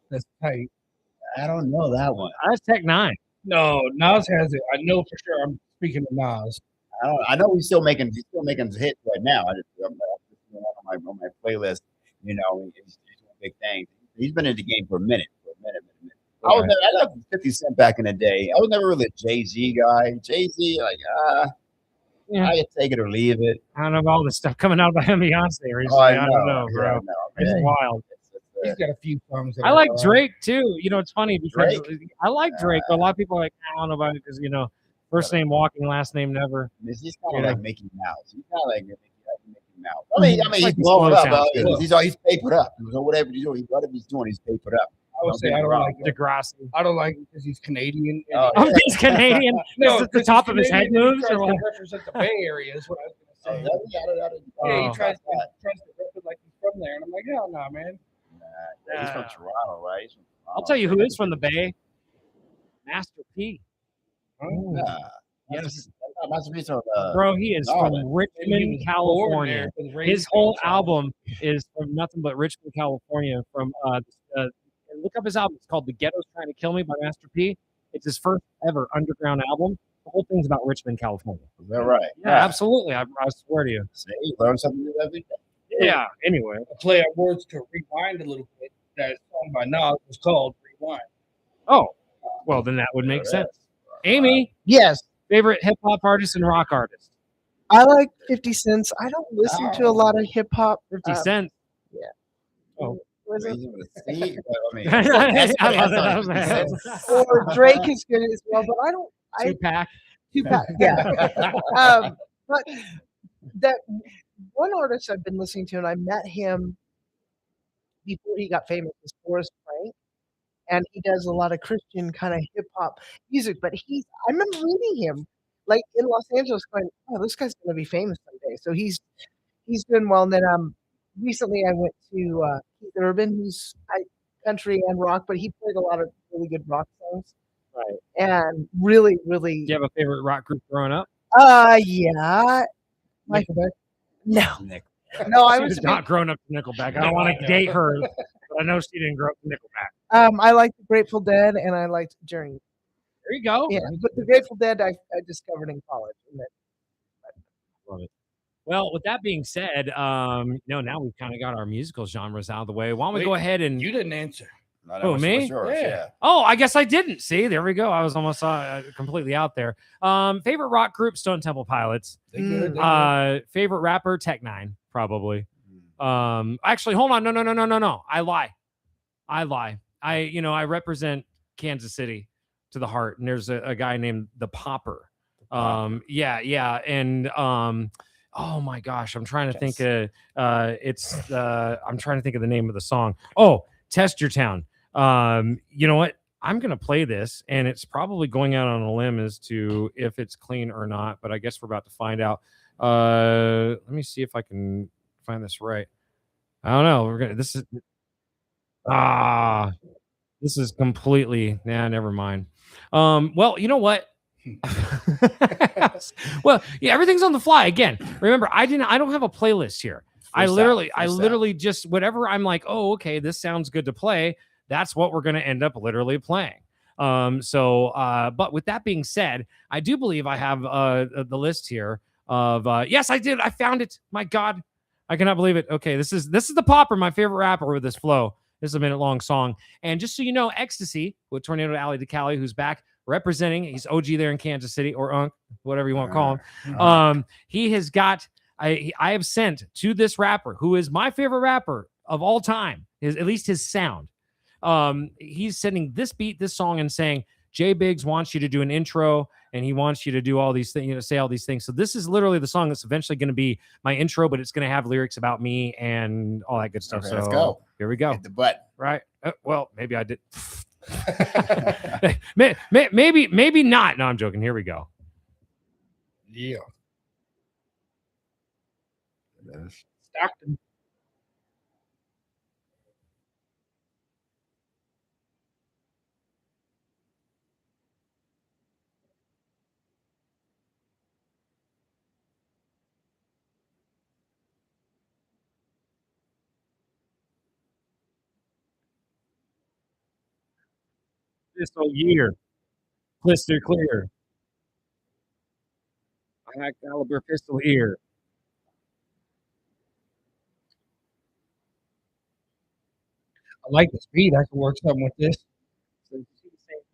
That's tight. I don't know that one. That's Tech Nine. No, Nas has it. I know for sure. I'm speaking of Nas. I know he's still making hits right now. I'm on my playlist. You know, he's doing big things. He's been in the game for a minute. I loved 50 Cent back in the day. I was never really a Jay-Z guy. Jay-Z, I could take it or leave it. I don't know about all this stuff coming out by Beyonce recently. I don't know, bro. It's wild. He's got a few songs. I like Drake too. You know, it's funny because I like Drake, but a lot of people are like, I don't know about it because first name walking, last name never. He's kind of like Mickey Mouse. He's kind of like Mickey Mouse. I mean, he's blowing up. He's papered up. So whatever he's doing, he's papered up. I would say I don't like Degrassi. I don't like it because he's Canadian. He's Canadian. No, the top of his head moves. He represents the Bay Area is what I was going to say. Yeah, he tries to rep it like he's from there, and I'm like, hell no, man. He's from Toronto, right? I'll tell you who is from the Bay. Master P. Yes. Bro, he is from Richmond, California. His whole album is from nothing but Richmond, California. From look up his album. It's called "The Ghetto's Trying to Kill Me" by Master P. It's his first ever underground album. The whole thing's about Richmond, California. Is that right? Yeah, absolutely. I swear to you. See, you learn something new every day. Yeah. Anyway, a play on words to rewind a little bit. That song by Nas was called "Rewind." Oh, well, then that would make sense. Amy, yes. Favorite hip hop artist and rock artist? I like 50 Cent. I don't listen to a lot of hip hop. 50 Cent. Yeah. Oh. Was it? Or Drake is good as well, but I don't. Tupac. Yeah. But that one artist I've been listening to, and I met him before he got famous, is Forrest Frank. And he does a lot of Christian kind of hip hop music. But I remember reading him like in Los Angeles going, oh, this guy's going to be famous someday. So he's doing well. And then recently I went to Keith Urban, who's country and rock, but he played a lot of really good rock songs. Right. And really, really. Do you have a favorite rock group growing up? Yeah. Nickelback? No. No, I was not grown up to Nickelback. I don't want to date her, but I know she didn't grow up to Nickelback. I liked the Grateful Dead and I liked Journey. There you go. Yeah, but the Grateful Dead I discovered in college. Love it. Well, with that being said, now we've kind of got our musical genres out of the way. Why don't we go ahead and you didn't answer? Oh, me? Yeah. Oh, I guess I didn't. See, there we go. I was almost completely out there. Favorite rock group, Stone Temple Pilots. Favorite rapper, Tech Nine, probably. Actually, hold on. No. I lie. I represent Kansas City to the heart, and there's a guy named the Popper. Yeah, and oh my gosh, I'm trying to think of I'm trying to think of the name of the song. Oh, Test Your Town. You know what? I'm gonna play this, and it's probably going out on a limb as to if it's clean or not, but I guess we're about to find out. Let me see if I can find this right. I don't know. This is completely never mind. Well, you know what? Well, yeah, everything's on the fly again. Remember, I don't have a playlist here. I literally just whatever I'm like, oh, okay, this sounds good to play. That's what we're gonna end up literally playing. But with that being said, I do believe I have the list here of yes, I did. I found it. My God, I cannot believe it. Okay, this is the Popper, my favorite rapper with this flow. This is a minute-long song. And just so you know, Ecstasy with Tornado Alley to Cali, who's back representing, he's OG there in Kansas City, or Unk, whatever you want to call him. He has got, I have sent to this rapper, who is my favorite rapper of all time, at least his sound. He's sending this beat, this song, and saying, Jay Biggs wants you to do an intro, and he wants you to do all these things, say all these things. So this is literally the song that's eventually going to be my intro, but it's going to have lyrics about me and all that good stuff. Okay, so let's go. Here we go. Hit the butt. Right. Well, maybe I did. maybe not. No, I'm joking. Here we go. Yeah. Stockton. Crystal year. Blister clear. High caliber pistol ear. I like the speed. I can work something with this. St.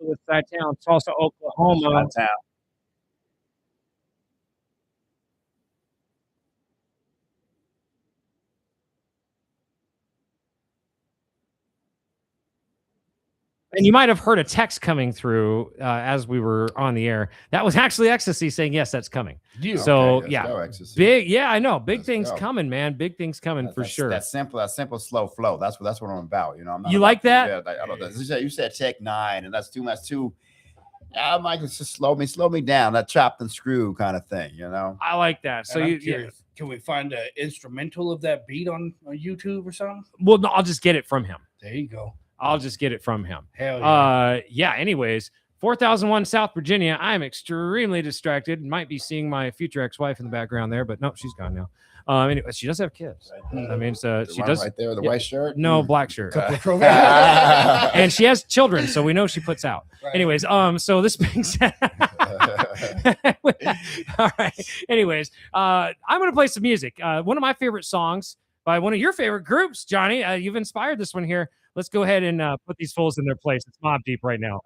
Louis side town, Tulsa, Oklahoma. And you might have heard a text coming through as we were on the air. That was actually Ecstasy saying, yes, that's coming. So, Okay, let's yeah. go, Ecstasy. Big, yeah, I know. Big things go. coming, man. Big things coming for sure. That simple, slow flow. That's what I'm about. You know, I'm not You about like that? Yeah, I don't know. You said Tech 9, and that's too. I might just slow me down. That chopped and screw kind of thing. You know. I like that. So And I'm you, curious, can we find an instrumental of that beat on YouTube or something? well, no, I'll just get it from him. There you go. I'll just get it from him. Hell yeah. Yeah. Anyways, 4001 South Virginia. I'm extremely distracted. Might be seeing my future ex-wife in the background there, but no, she's gone now. Anyway, she does have kids. I mean, so The she one does right there, the yeah, white shirt. No, black shirt. Couple And she has children, so we know she puts out. Anyways, so this being said, all right. Anyways, I'm gonna play some music. One of my favorite songs by one of your favorite groups, Johnny. You've inspired this one here. Let's go ahead and put these fools in their place. It's Mobb Deep right now.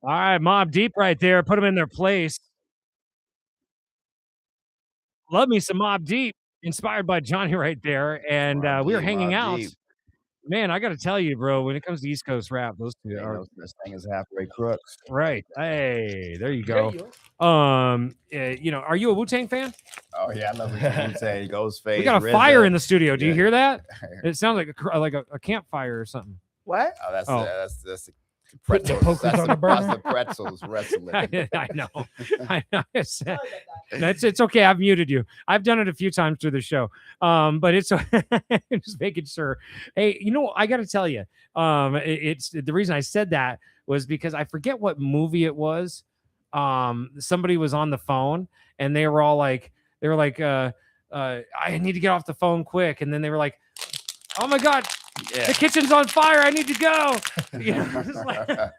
All right, Mob Deep right there. Put them in their place. Love me some Mob Deep, inspired by Johnny right there. And we were hanging out. Man, I got to tell you, bro, when it comes to East Coast rap, those two Ain't are no such thing as halfway crooks. right. Hey, there you There go. you Are you a Wu-Tang fan? Oh yeah, I love Wu-Tang, Ghostface. We got a RZA. fire in the studio. Do you Yeah. hear that? It sounds like a campfire or something. What? Oh, that's Oh. that's the Put the pretzels. pokers That's on the, the burner? that's the pretzels wrestling. I know. I know. It's okay. I've muted you. I've done it a few times through the show. But it's just making sure. Hey, I got to tell you, it's the reason I said that was because I forget what movie it was. Somebody was on the phone and they were like, I need to get off the phone quick. And then they were like, oh my God, Yeah. the kitchen's on fire. I need to go. It's like-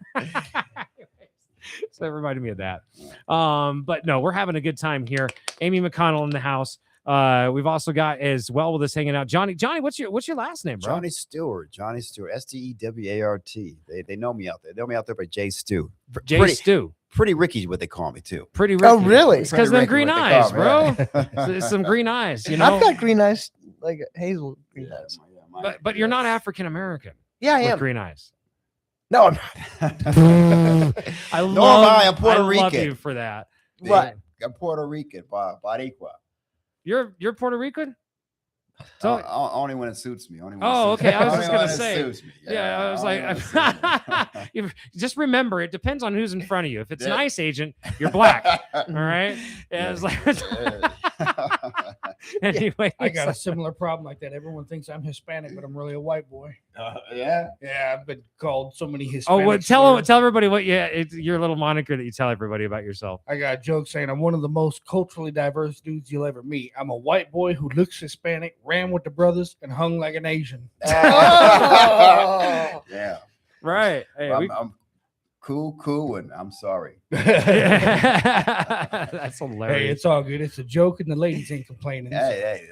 so it reminded me of that. But no, we're having a good time here. Amy McConnell in the house. We've also got as well with us hanging out. Johnny, what's your last name, bro? Johnny Stewart. Stewart. They know me out there. They know me out there by Jay Stu. Stu. Pretty Ricky's what they call me too. Pretty Oh, really? It's because Pretty them green Ricky, what they eyes, call bro. me, It's some green eyes, I've got green eyes, like hazel green eyes. But you're not African American. Yeah, I with am. green eyes. No, I'm not. I No, love. I'm Puerto I love Rican. you for that. What? I'm Puerto Rican, Baricua. You're Puerto Rican. So- Only when it suits me. Only when Oh, it suits okay. me. I was Only just when gonna it say. suits me. Yeah, I was only when it suits me. just remember, it depends on who's in front of you. If it's an Yeah. ICE agent, you're black. All right. Yeah, it's like. Anyway, I got a similar problem like that. Everyone thinks I'm Hispanic, but I'm really a white boy. Yeah. Yeah, I've been called so many Oh, Hispanic. well, tell everybody what. Yeah, it's your little moniker that you tell everybody about yourself. I got a joke saying I'm one of the most culturally diverse dudes you'll ever meet. I'm a white boy who looks Hispanic, ran with the brothers, and hung like an Asian. Oh. Yeah. Right. Hey, I'm cool, and I'm sorry. That's hilarious. Hey, it's all good. It's a joke, and the ladies ain't complaining. Hey,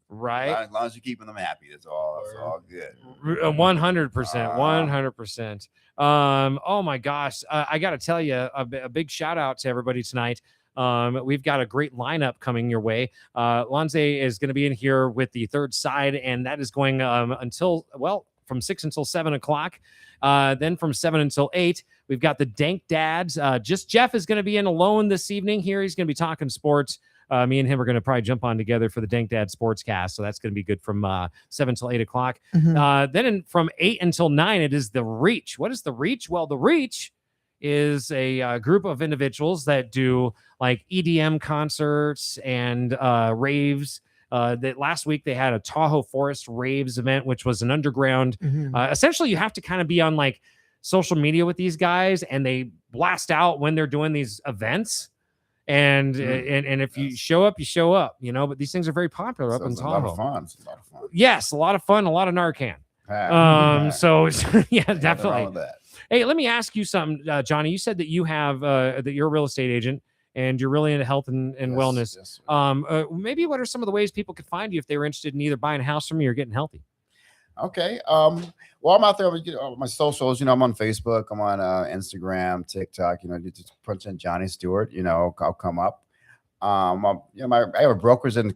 right. As long as you're keeping them happy, it's all good. 100%. 100%. Oh my gosh. I got to tell you a big shout out to everybody tonight. We've got a great lineup coming your way. Lonze is going to be in here with the third side, and that is going from 6 until 7 o'clock. Then from 7 until 8, we've got the Dank Dads. Just Jeff is going to be in alone this evening here. He's going to be talking sports. Me and him are going to probably jump on together for the Dank Dad Sportscast. So that's going to be good from 7 till 8 o'clock. Then from 8 until 9, it is the Reach. What is the Reach? Well, the Reach is a group of individuals that do like EDM concerts and raves. That last week they had a Tahoe Forest Raves event, which was an underground. Essentially, you have to kind of be on like social media with these guys, and they blast out when they're doing these events. And if you show up, you show up, But these things are very popular up in It's a Tahoe. lot of fun. It's a lot of fun. Yes, a lot of fun, a lot of Narcan. So yeah, definitely. With that. Hey, let me ask you something, Johnny. You said that you have that you're a real estate agent and you're really into health and wellness. Yes. Maybe what are some of the ways people could find you if they were interested in either buying a house from you or getting healthy? Okay. Well, I'm out there with my socials. I'm on Facebook. I'm on Instagram, TikTok. You just punch in Johnny Stewart. I'll come up. I have brokers in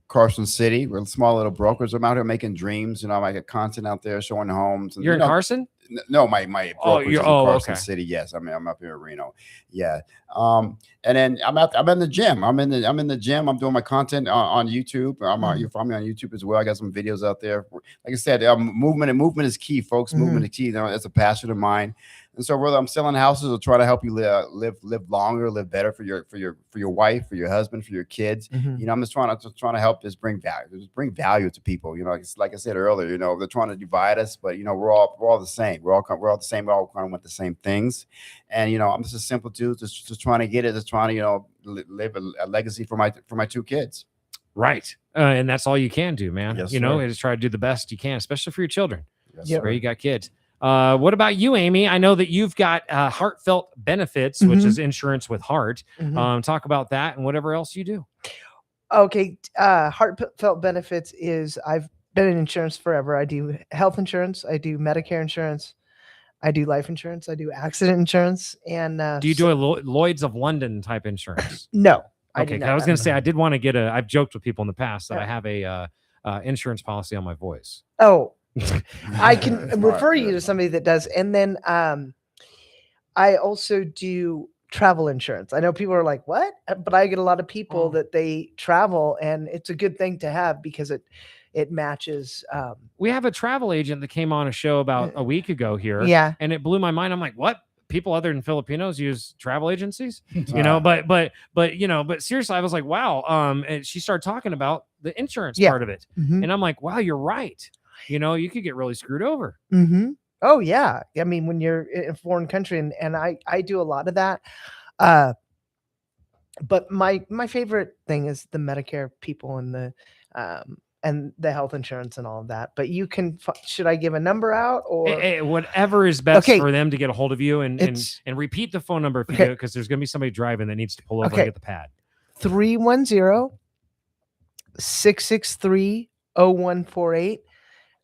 Carson City. We're small little brokers. I'm out here making dreams. I get content out there showing homes. And, You're in Carson? No, my brokers in Carson okay. City. Yes, I'm up here in Reno. Yeah. And then I'm in the gym. I'm in the gym. I'm doing my content on YouTube. You find me on YouTube as well. I got some videos out there. Like I said, movement is key, folks. Movement is key. It's a passion of mine. And so whether I'm selling houses or trying to help you live longer, live better for your wife, for your husband, for your kids, I'm just trying to help bring value to people. It's like I said earlier, they're trying to divide us, but we're all the same. We're all the same. We all kind of want the same things. And I'm just a simple dude, just trying to get it, just trying to live a legacy for my two kids. Right. And that's all you can do, man. Yes, Is try to do the best you can, especially for your children. Yes, where you got kids. What about you, Amy? I know that you've got Heartfelt Benefits, which is insurance with heart. Talk about that and whatever else you do. Okay. Heartfelt Benefits is I've been in insurance forever. I do health insurance. I do Medicare insurance. I do life insurance. I do accident insurance. And Do you do a Lloyd's of London type insurance? No, I Okay, do 'cause I was not. going to say I did want to get a. I've joked with people in the past that Yeah. I have a insurance policy on my voice. Oh, I can refer you to somebody that does. And then I also do travel insurance. I know people are like, what? But I get a lot of people that they travel, and it's a good thing to have because it matches. We have a travel agent that came on a show about a week ago here. Yeah. And it blew my mind. I'm like, what? People other than Filipinos use travel agencies, you know, but seriously, I was like, wow. And she started talking about the insurance Yeah. part of it. Mhm. And I'm like, wow, you're right. You know, you could get really screwed over. Mm-hmm. Oh yeah. I mean, when you're in a foreign country, and I do a lot of that. But my favorite thing is the Medicare people and the health insurance and all of that. But you can, should I give a number out or Whatever is best Okay. for them to get a hold of you and It's- repeat the phone number if you Okay. do it, because there's going to be somebody driving that needs to pull over Okay. and get the pad. 310-663-0148.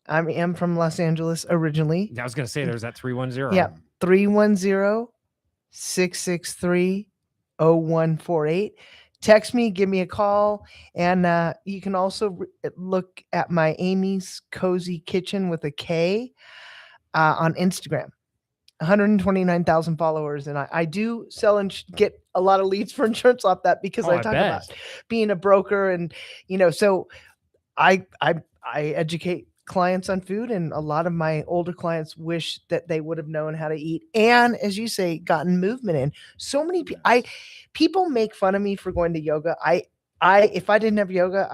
I am from Los Angeles originally. I was going to say there's that 310. Yeah. 310-663-0148. Text me, give me a call. And you can also look at my Amy's Cozy Kitchen with a K on Instagram. 129,000 followers. And I do sell and get a lot of leads for insurance off that because Oh, I I talk bet. about being a broker and, so I educate clients on food, and a lot of my older clients wish that they would have known how to eat and, as you say, gotten movement in. So many people make fun of me for going to yoga. If I didn't have yoga,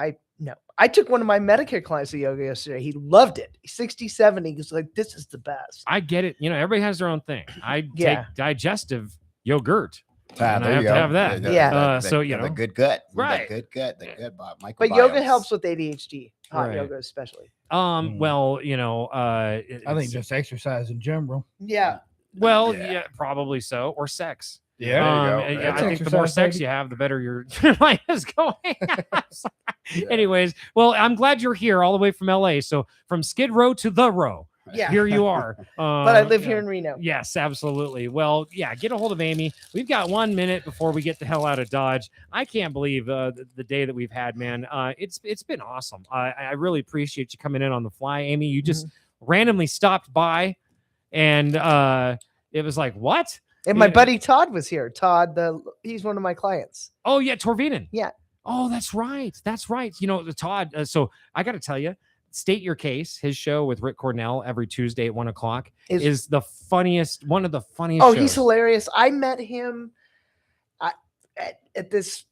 I took one of my Medicare clients to yoga yesterday. He loved it. He's 67. He's like, this is the best. I get it. You know, everybody has their own thing. I Yeah. take digestive yogurt. and I there have you to go. have that. Yeah. So, you know, the good gut, Right. The good gut, the good microbiome. But yoga helps with ADHD, hot Right. yoga especially. Well, you know, I think it's- just exercise in general. Yeah. well, yeah, probably so, or sex. Yeah. There you go. and That's I think the more exercise, sex baby. you have, the better your life is going. Anyways, well, I'm glad you're here all the way from LA. So from Skid Row to the Row. Yeah. Here you are. But I live yeah. here in Reno. Yes, absolutely. Well, yeah, get a hold of Amy. We've got 1 minute before we get the hell out of Dodge. I can't believe the day that we've had, man. It's been awesome. I really appreciate you coming in on the fly, Amy. You just randomly stopped by, and it was like, what? And my Yeah. buddy Todd was here. Todd, he's one of my clients. Oh yeah, Torvinen. Yeah. Oh, that's right. That's right. You know, Todd. So I got to tell you, State Your Case, his show with Rick Cornell every Tuesday at 1:00 is the funniest. One of the funniest. Oh, shows. he's hilarious. I met him at this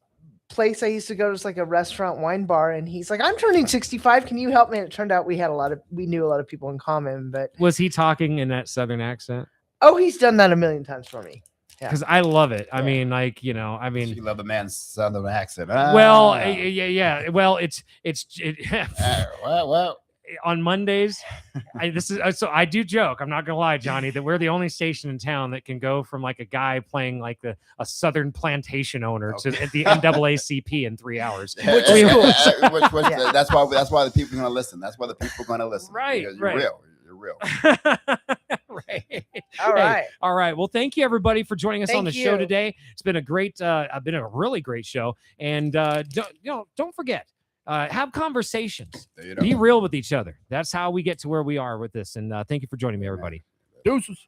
place I used to go to. It's like a restaurant wine bar, and he's like, I'm turning 65. Can you help me? And it turned out we knew a lot of people in common, but Was he talking in that Southern accent? oh, he's done that a million times for me. Yeah. Because I love it. I mean, like, you know, I mean, You love a man's southern accent. well, Ah. yeah. Well, it's well. on Mondays. So I do joke. I'm not gonna lie, Johnny, that we're the only station in town that can go from like a guy playing like a Southern plantation owner to at the NAACP in 3 hours. Which, that's why the people are gonna listen. That's why the people are gonna listen. Right, Because you're right. real. You're real. Right. All right. All right. Well, thank you everybody for joining us on the Thank show you. today. It's been a really great show. And don't forget, have conversations. Be real with each other. That's how we get to where we are with this. And thank you for joining me, everybody. Deuces.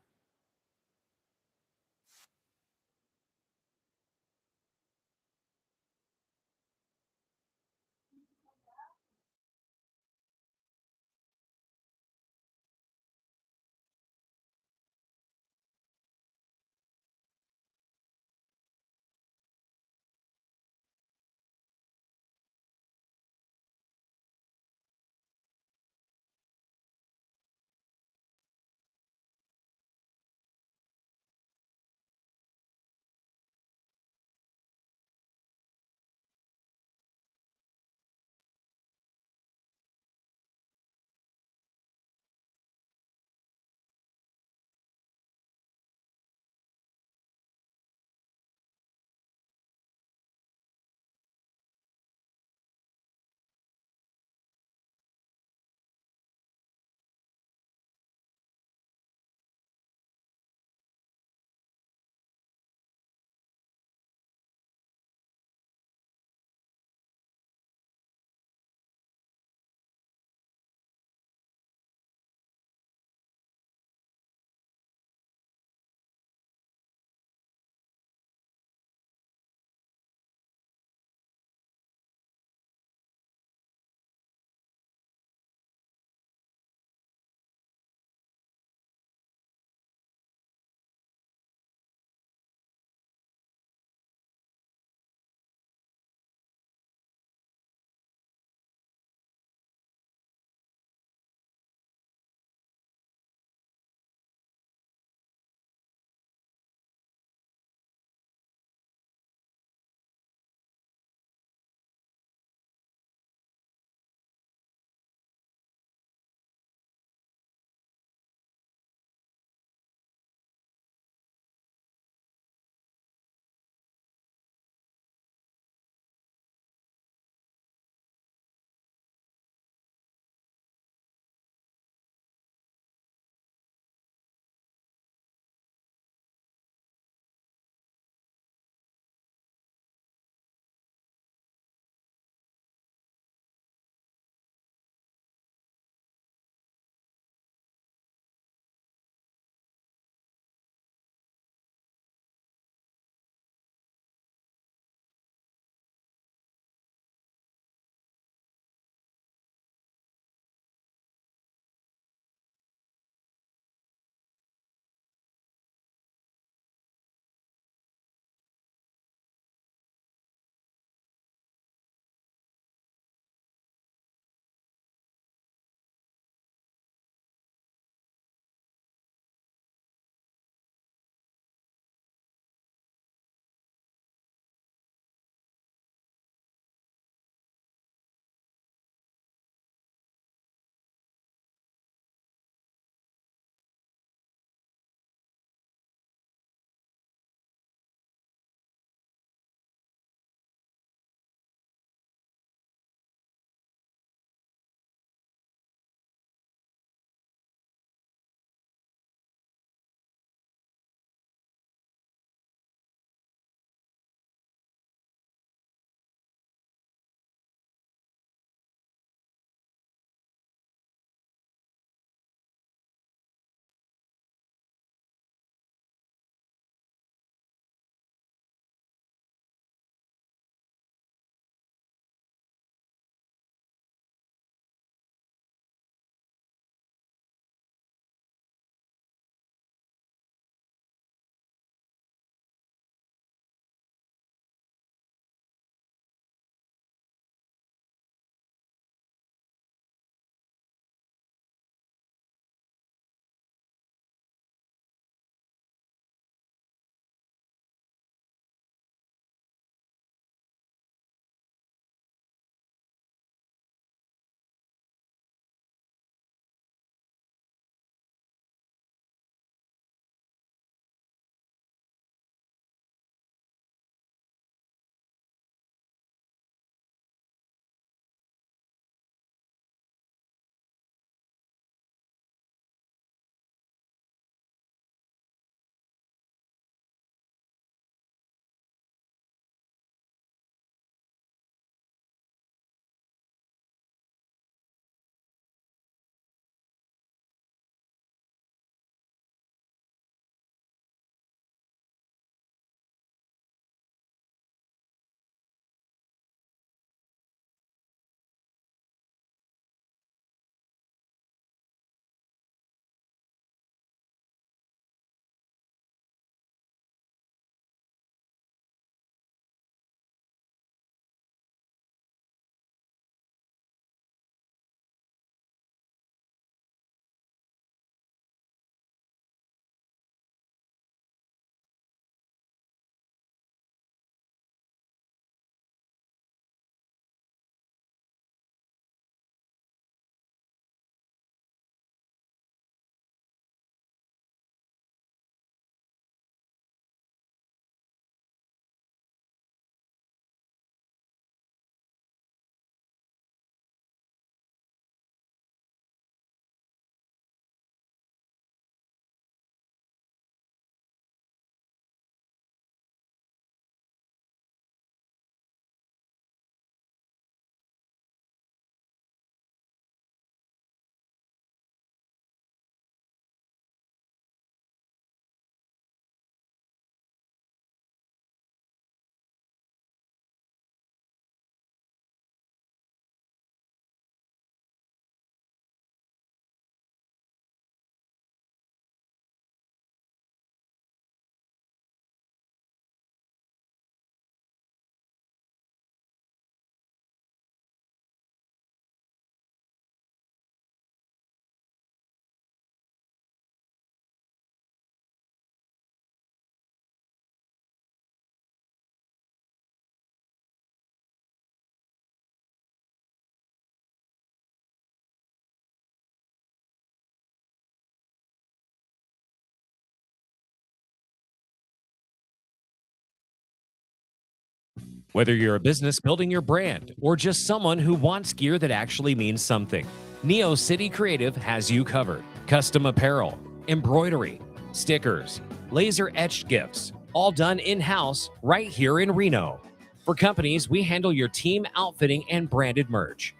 Whether you're a business building your brand or just someone who wants gear that actually means something, Neo City Creative has you covered. Custom apparel, embroidery, stickers, laser etched gifts, all done in-house right here in Reno. For companies, we handle your team outfitting and branded merch.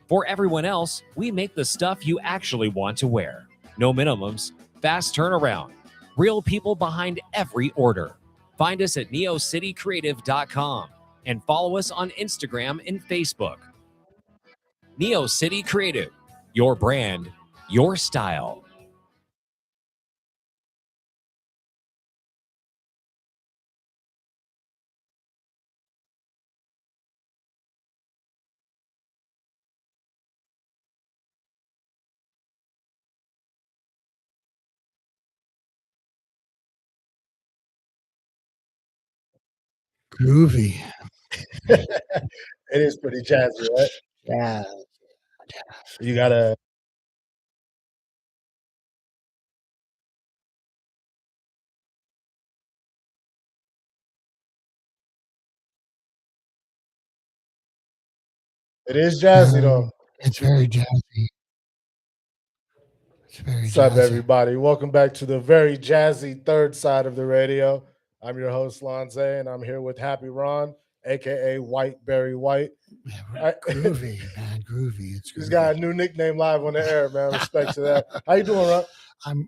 For everyone else, we make the stuff you actually want to wear. No minimums, fast turnaround, real people behind every order. Find us at neocitycreative.com and follow us on Instagram and Facebook. Neo City Creative, your brand, your style. Groovy. It is pretty jazzy, right? Yeah. You gotta. It is jazzy though. It's very jazzy. It's very What's up, jazzy. everybody? Welcome back to the very jazzy third side of the radio. I'm your host, Lonze, and I'm here with Happy Ron, aka White Barry White. Groovy, man, groovy. It's He's got a new nickname live on the air, man. Respect to that. How you doing, Ron?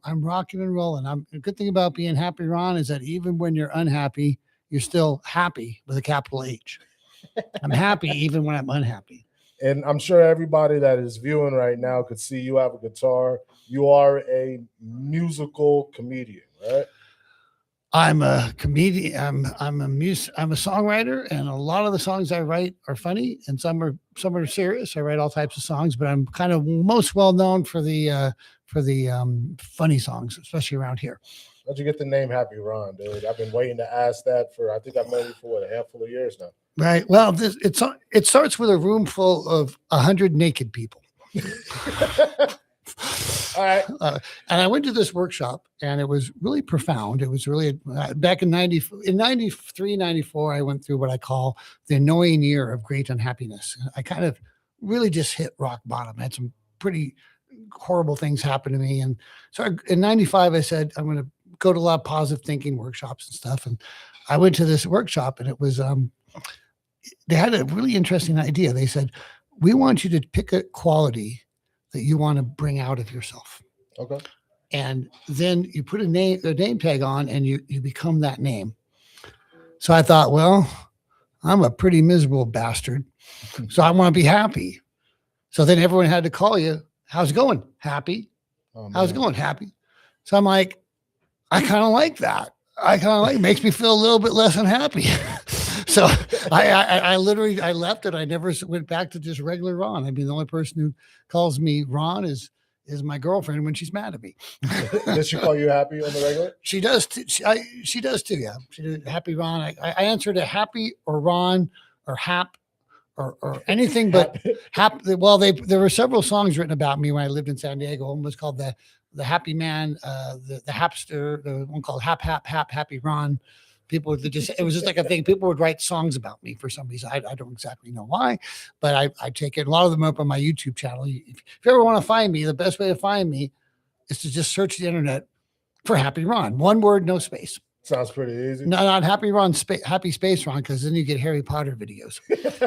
I'm rocking and rolling. The good thing about being Happy Ron is that even when you're unhappy, you're still happy with a capital H. I'm happy even when I'm unhappy. And I'm sure everybody that is viewing right now could see you have a guitar. You are a musical comedian, right? I'm a comedian. I'm a songwriter, and a lot of the songs I write are funny, and some are serious. I write all types of songs, but I'm kind of most well known for the funny songs, especially around here. How'd you get the name Happy Ron, dude? I've been waiting to ask that for, I think I've known you for a handful of years now. Right. Well, it starts with a room full of 100 naked people. All right. And I went to this workshop, and it was really profound. It was really back in 93, 94, I went through what I call the annoying year of great unhappiness. I kind of really just hit rock bottom. I had some pretty horrible things happen to me. And so in 95, I said, I'm going to go to a lot of positive thinking workshops and stuff. And I went to this workshop, and it was, they had a really interesting idea. They said, we want you to pick a quality that you want to bring out of yourself. Okay. And then you put a name tag on, and you become that name. So I thought, well, I'm a pretty miserable bastard. So I want to be happy. So then everyone had to call you. How's it going? Happy. How's it going? Happy. So I'm like, I kind of like that. It makes me feel a little bit less unhappy. So I literally left it. I never went back to just regular Ron. I mean, the only person who calls me Ron is my girlfriend when she's mad at me. Does she call you Happy on the regular? She does. She does too. Yeah. She did Happy Ron. I answer to Happy or Ron or Hap or anything but Hap. Well, there were several songs written about me when I lived in San Diego. One was called the Happy Man, the Hapster, the one called Happy Ron. People would it was just like a thing. People would write songs about me for some reason. I don't exactly know why, but I take it. A lot of them up on my YouTube channel. If you ever want to find me, the best way to find me is to just search the internet for Happy Ron. One word, no space. Sounds pretty easy. No, not Happy Ron, Happy Space Ron, because then you get Harry Potter videos.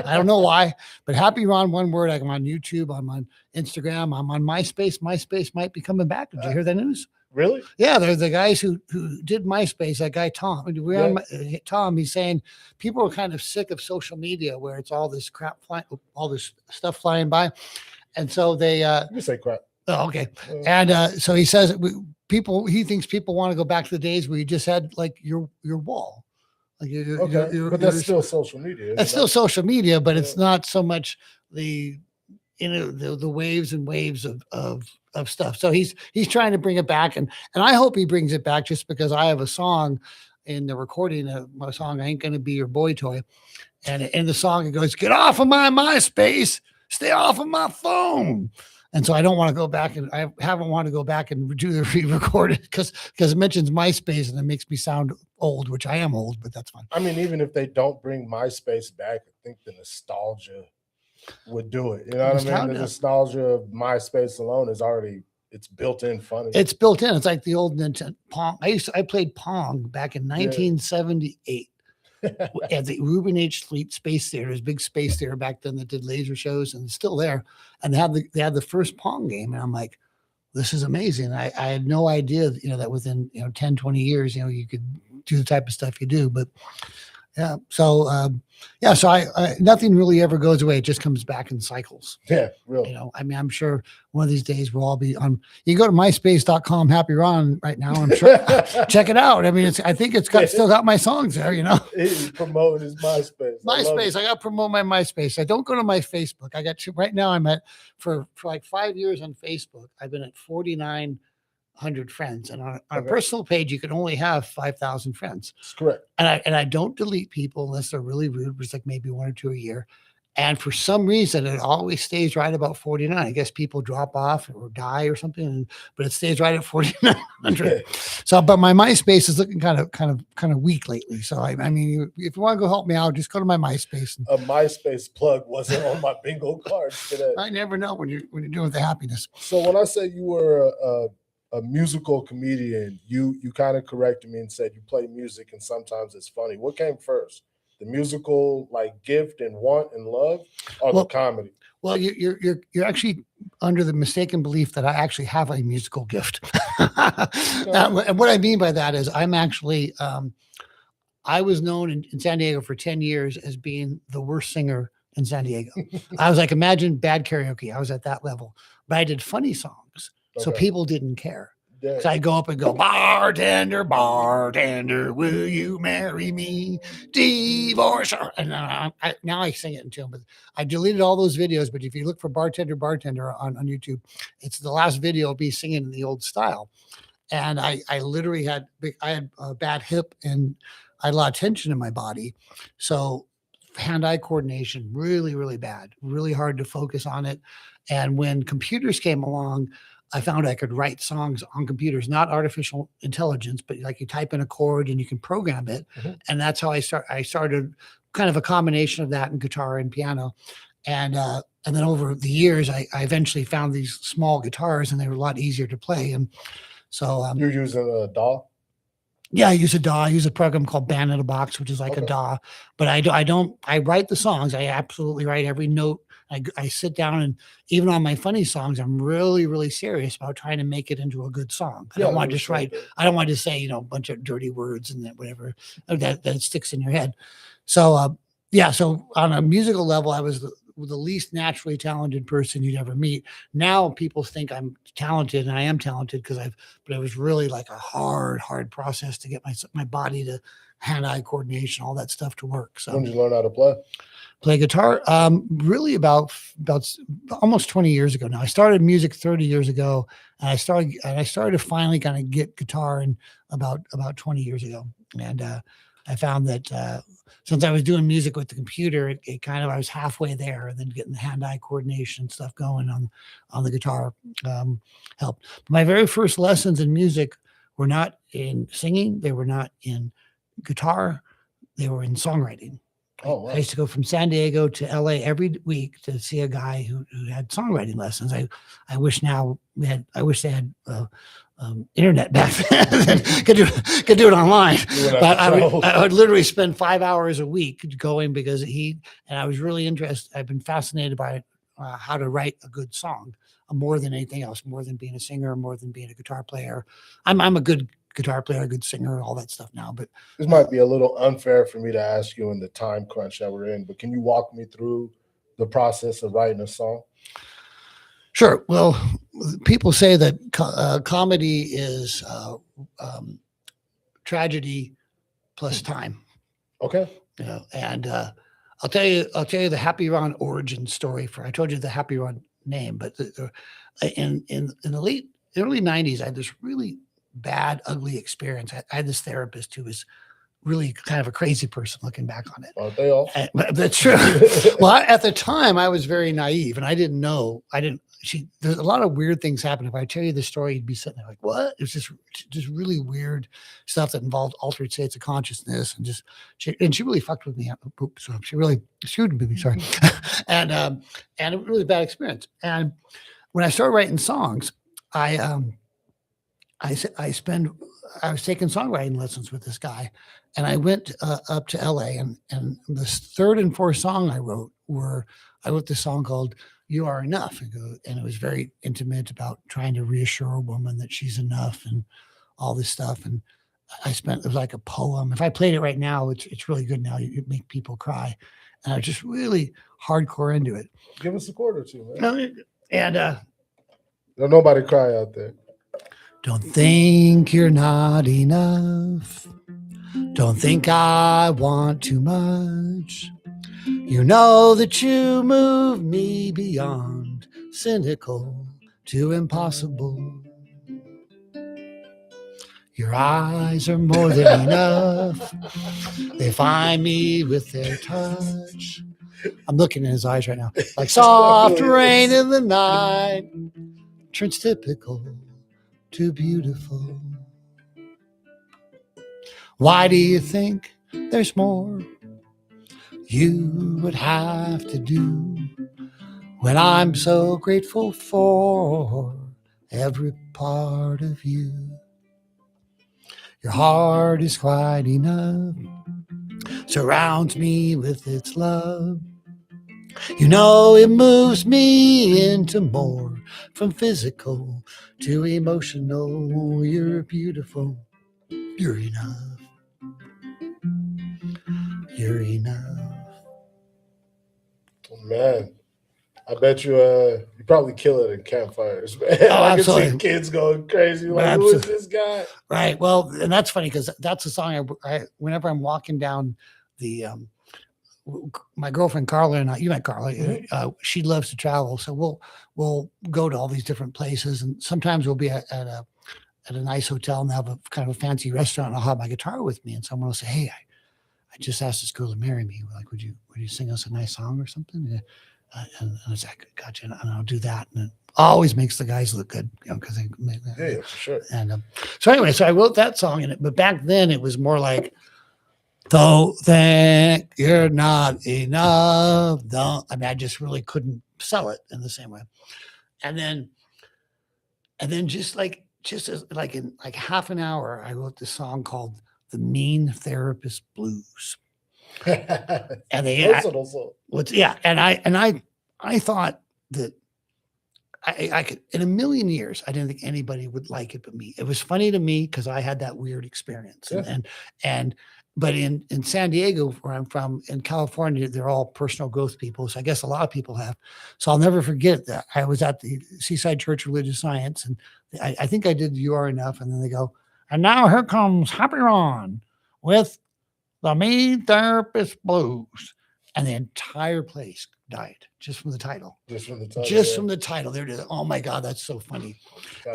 I don't know why, but Happy Ron, one word. I'm on YouTube. I'm on Instagram. I'm on MySpace. MySpace might be coming back. Did you hear the news? Really? Yeah, they're the guys who did MySpace. That guy Tom. Tom. He's saying people are kind of sick of social media where it's all this crap flying, all this stuff flying by, and so they. You say crap. Oh, okay. And so he says he thinks people want to go back to the days where you just had like your wall. Like but that's still social media. That's still social media, but it's not so much the waves and waves of stuff. So he's trying to bring it back, and I hope he brings it back just because I have a song in the recording of my song, I Ain't Gonna Be Your Boy Toy. And in the song it goes, get off of my MySpace, stay off of my phone. And so I don't want to go back, and I haven't wanted to go back and do the re-record it because it mentions MySpace and it makes me sound old, which I am old, but that's fine. I mean, even if they don't bring MySpace back, I think the nostalgia would do it. You know what I mean? The nostalgia of MySpace alone is already, it's built in funny. It's built in. It's like the old Nintendo Pong. I played Pong back in 1978 at the Reuben H. Fleet Space Theater. There's a big space theater back then that did laser shows, and it's still there. And they had the first Pong game, and I'm like, this is amazing. I had no idea, that within 10, 20 years, you could do the type of stuff you do. But yeah, so so I nothing really ever goes away. It just comes back in cycles. Yeah, really. I mean, I'm sure one of these days we'll all be on. You go to myspace.com, Happy Ron right now. I'm sure. Check it out. I mean, I think it's still got my songs there. He's promoting his MySpace. MySpace. I got to promote my MySpace. I don't go to my Facebook. I got to right now. I'm at for like 5 years on Facebook. I've been at 4,900 friends, and on a personal page, you can only have 5,000 friends. That's correct. And I don't delete people unless they're really rude. It's like maybe 1 or 2 a year. And for some reason, it always stays right about 49. I guess people drop off or die or something, but it stays right at 4,900. So, but my MySpace is looking kind of weak lately. So, I mean, if you want to go help me out, just go to my MySpace. A MySpace plug wasn't on my bingo cards today. I never know when you're doing the happiness. So when I say you were a musical comedian, you kind of corrected me and said you play music and sometimes it's funny. What came first? The musical gift and want and love, or the comedy? Well, you're actually under the mistaken belief that I actually have a musical gift. And what I mean by that is I'm actually I was known in San Diego for 10 years as being the worst singer in San Diego. I was like, imagine bad karaoke. I was at that level, but I did funny songs, so people didn't care. So I go up and go, bartender, bartender, will you marry me? Divorce. And now I sing it in tune, but I deleted all those videos. But if you look for bartender, bartender on YouTube, it's the last video of me singing in the old style. And I literally had a bad hip and I had a lot of tension in my body. So hand-eye coordination, really, really bad, really hard to focus on it. And when computers came along, I found I could write songs on computers, not artificial intelligence, but like you type in a chord and you can program it. And that's how I started kind of a combination of that and guitar and piano. And then over the years, I eventually found these small guitars and they were a lot easier to play. And so you're using a DAW? Yeah, I use a DAW. I use a program called Band in a Box, which is like a DAW. But I write the songs. I absolutely write every note. I sit down, and even on my funny songs, I'm really, really serious about trying to make it into a good song. I don't want to just write. I don't want to say a bunch of dirty words and whatever that sticks in your head. So so on a musical level, I was the least naturally talented person you'd ever meet. Now people think I'm talented, and I am talented but it was really like a hard process to get my body to hand-eye coordination, all that stuff to work. So when did you learn how to play guitar? Really about almost 20 years ago now. I started music 30 years ago, and I started to finally kind of get guitar in about 20 years ago. And I found that since I was doing music with the computer, I was halfway there, and then getting the hand-eye coordination stuff going on the guitar helped. But my very first lessons in music were not in singing. They were not in guitar. They were in songwriting. Oh, wow. I used to go from San Diego to LA every week to see a guy who had songwriting lessons. I wish they had internet back then. could do it online. But I would literally spend 5 hours a week going because I was really interested. I've been fascinated by how to write a good song more than anything else, more than being a singer, more than being a guitar player. I'm a good guitar player, a good singer, all that stuff now. But this might be a little unfair for me to ask you in the time crunch that we're in, but can you walk me through the process of writing a song? Sure. Well, people say that comedy is tragedy plus time. Okay. And I'll tell you the Happy Ron origin story. I told you the Happy Ron name, but in the early 90s, I had this really bad, ugly experience. I had this therapist who was really kind of a crazy person looking back on it. Aren't they all? That's true. Well, at the time I was very naive and I didn't know. there's a lot of weird things happen. If I tell you the story, you'd be sitting there like, what? It was just really weird stuff that involved altered states of consciousness, and she really fucked with me. Oops, so she really screwed with me. Sorry, and a really bad experience. And when I started writing songs, I was taking songwriting lessons with this guy, and I went up to LA, and the third and fourth song I wrote this song called "You Are Enough," and it was very intimate about trying to reassure a woman that she's enough and all this stuff. And it was like a poem. If I played it right now, it's really good now. You make people cry, and I was just really hardcore into it. Give us a chord or two, man. And don't nobody cry out there. Don't think you're not enough. Don't think I want too much. You know that you move me beyond cynical to impossible. Your eyes are more than enough. They find me with their touch. I'm looking in his eyes right now. Like soft rain in the night turns typical to beautiful. Why do you think there's more you would have to do when I'm so grateful for every part of you? Your heart is quite enough, surrounds me with its love. You know it moves me into more, from physical to emotional. You're beautiful, you're enough. You're enough. Man, I bet you you probably kill it at campfires, man. Oh, I can absolutely. see kids going crazy. Like, who is this guy? Right. Well, and that's funny because that's a song I whenever I'm walking down the my girlfriend Carla and I, you met Carla, she loves to travel, so we'll go to all these different places, and sometimes we'll be at a nice hotel and have a kind of a fancy restaurant, and I'll have my guitar with me, and someone will say, "Hey, I just asked this girl to marry me. Like, would you sing us a nice song or something?" And I was like, "Gotcha," and I'll do that, and it always makes the guys look good, because they make yeah, for sure. And so anyway, so I wrote that song in it, but back then it was more like, "Don't think you're not enough." I just really couldn't sell it in the same way. And then just as in half an hour, I wrote this song called "The Mean Therapist Blues." And I thought that I could, in a million years, I didn't think anybody would like it but me. It was funny to me because I had that weird experience. Yeah. But in San Diego, where I'm from, in California, they're all personal growth people. So I guess a lot of people have. So I'll never forget that I was at the Seaside Church of Religious Science, and I think I did "You Are Enough," and then they go, "And now here comes Happy Ron with the Mean Therapist Blues," and the entire place died just from the title. Just from the title. From the title. They're just, "Oh my God, that's so funny."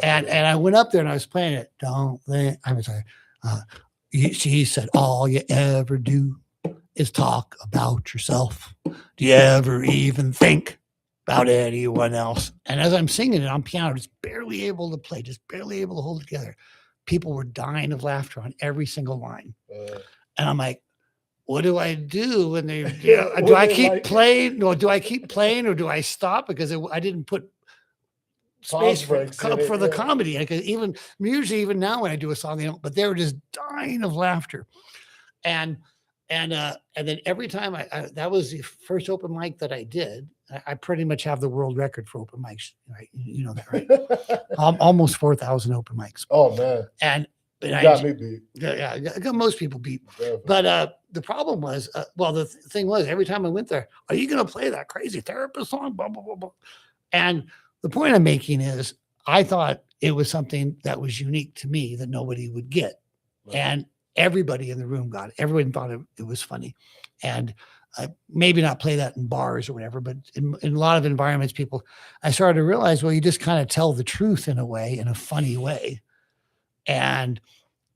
And I went up there and I was playing it. She said, "All you ever do is talk about yourself. Do you ever even think about anyone else?" And as I'm singing it on piano, just barely able to play, just barely able to hold it together, people were dying of laughter on every single line. And I'm like, what do I do when they, do I keep playing, or do I stop? Because I didn't put space for the comedy. Because usually even now when I do a song, they don't, but they were just dying of laughter. And then every time that was the first open mic that I did. I pretty much have the world record for open mics, right? You know that, right? Almost 4,000 open mics. Oh man! And you got me beat. Yeah, I got most people beat. But the problem was, the thing was, every time I went there, "Are you going to play that crazy therapist song?" Blah blah blah blah. And the point I'm making is, I thought it was something that was unique to me that nobody would get, and everybody in the room got it. Everyone thought it was funny, and maybe not play that in bars or whatever, but in a lot of environments, I started to realize, well, you just kind of tell the truth in a way, in a funny way. And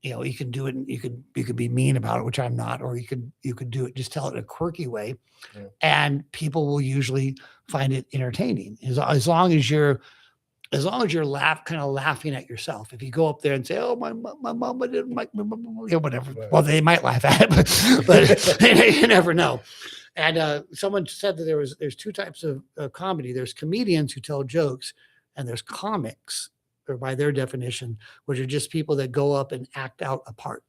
you know, you can do it and you could be mean about it, which I'm not, or you could do it, just tell it in a quirky way. Yeah. And people will usually find it entertaining as long as you're kind of laughing at yourself. If you go up there and say, "Oh, my mama didn't like me," whatever. Right. Well, they might laugh at it, but you never know. And someone said that there's two types of comedy. There's comedians who tell jokes, and there's comics, or by their definition, which are just people that go up and act out a part.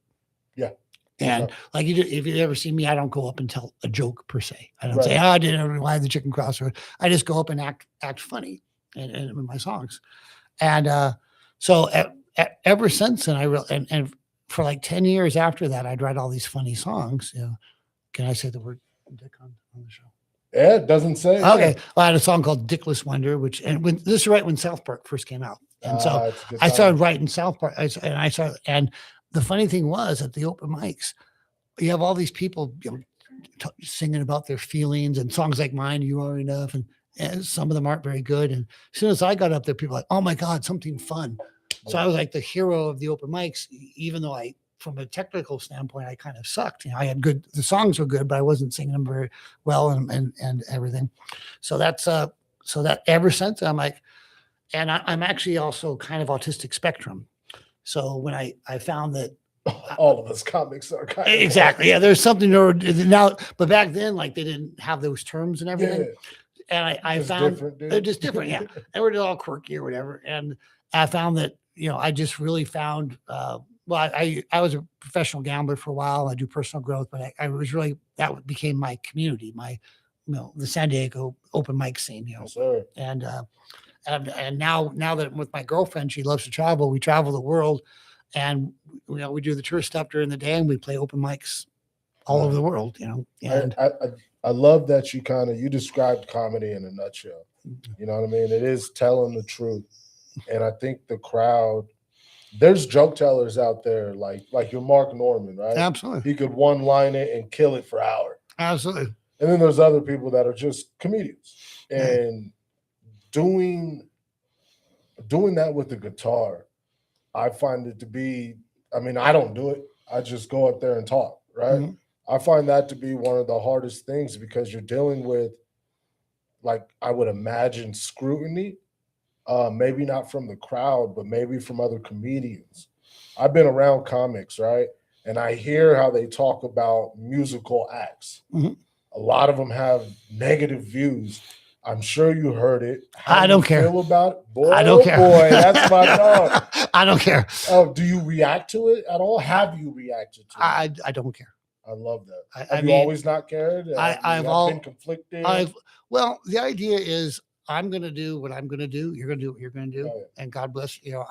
Yeah. And like if you ever see me, I don't go up and tell a joke per se. I don't Right. say, "Oh, I didn't why the chicken crossroad." I just go up and act funny and in my songs. And so ever since then, and for like 10 years after that, I'd write all these funny songs. You know, can I say the word dick on the show? Yeah, it doesn't say. Okay. Well, I had a song called Dickless Wonder, this is right when South Park first came out. And so it's a good I time. started writing South Park. And the funny thing was at the open mics, you have all these people, you know, singing about their feelings and songs like mine, You Are Enough. And some of them aren't very good. And as soon as I got up there, people were like, "Oh my God, something fun." So I was like the hero of the open mics, even though from a technical standpoint, I kind of sucked. You know, the songs were good, but I wasn't singing them very well and everything. So that ever since I'm like, and I'm actually also kind of autistic spectrum. So when I found that all of us comics are kind of exactly, yeah, there's something now, but back then, like they didn't have those terms and everything. Yeah. And I Just found different, dude. they're just different, yeah. They were all quirky or whatever. And I found that, you know, I just really found, well, I was a professional gambler for a while. I do personal growth, but I was really, that became my community, the San Diego open mic scene, you know. Yes, sir. And now that I'm with my girlfriend, she loves to travel. We travel the world, and you know, we do the tourist stuff during the day, and we play open mics all over the world, you know. And I love that you described comedy in a nutshell. You know what I mean? It is telling the truth. And I think the crowd, there's joke tellers out there like your Mark Norman, right? Absolutely. He could one-line it and kill it for hours. Absolutely. And then there's other people that are just comedians. And doing that with the guitar, I find it to be, I mean, I don't do it. I just go up there and talk, right? Mhm. I find that to be one of the hardest things because you're dealing with, like, I would imagine scrutiny, maybe not from the crowd, but maybe from other comedians. I've been around comics, right? And I hear how they talk about musical acts. Mhm. A lot of them have negative views. I'm sure you heard it. I don't care. Feel about it? Boy, I don't care. Boy, that's my dog. I don't care. Oh, do you react to it at all? Have you reacted to it? I don't care. I love that. I Have you mean, always not cared? I've been conflicted. Well, the idea is I'm going to do what I'm going to do. You're going to do what you're going to do. Oh, yeah. And God bless, you know,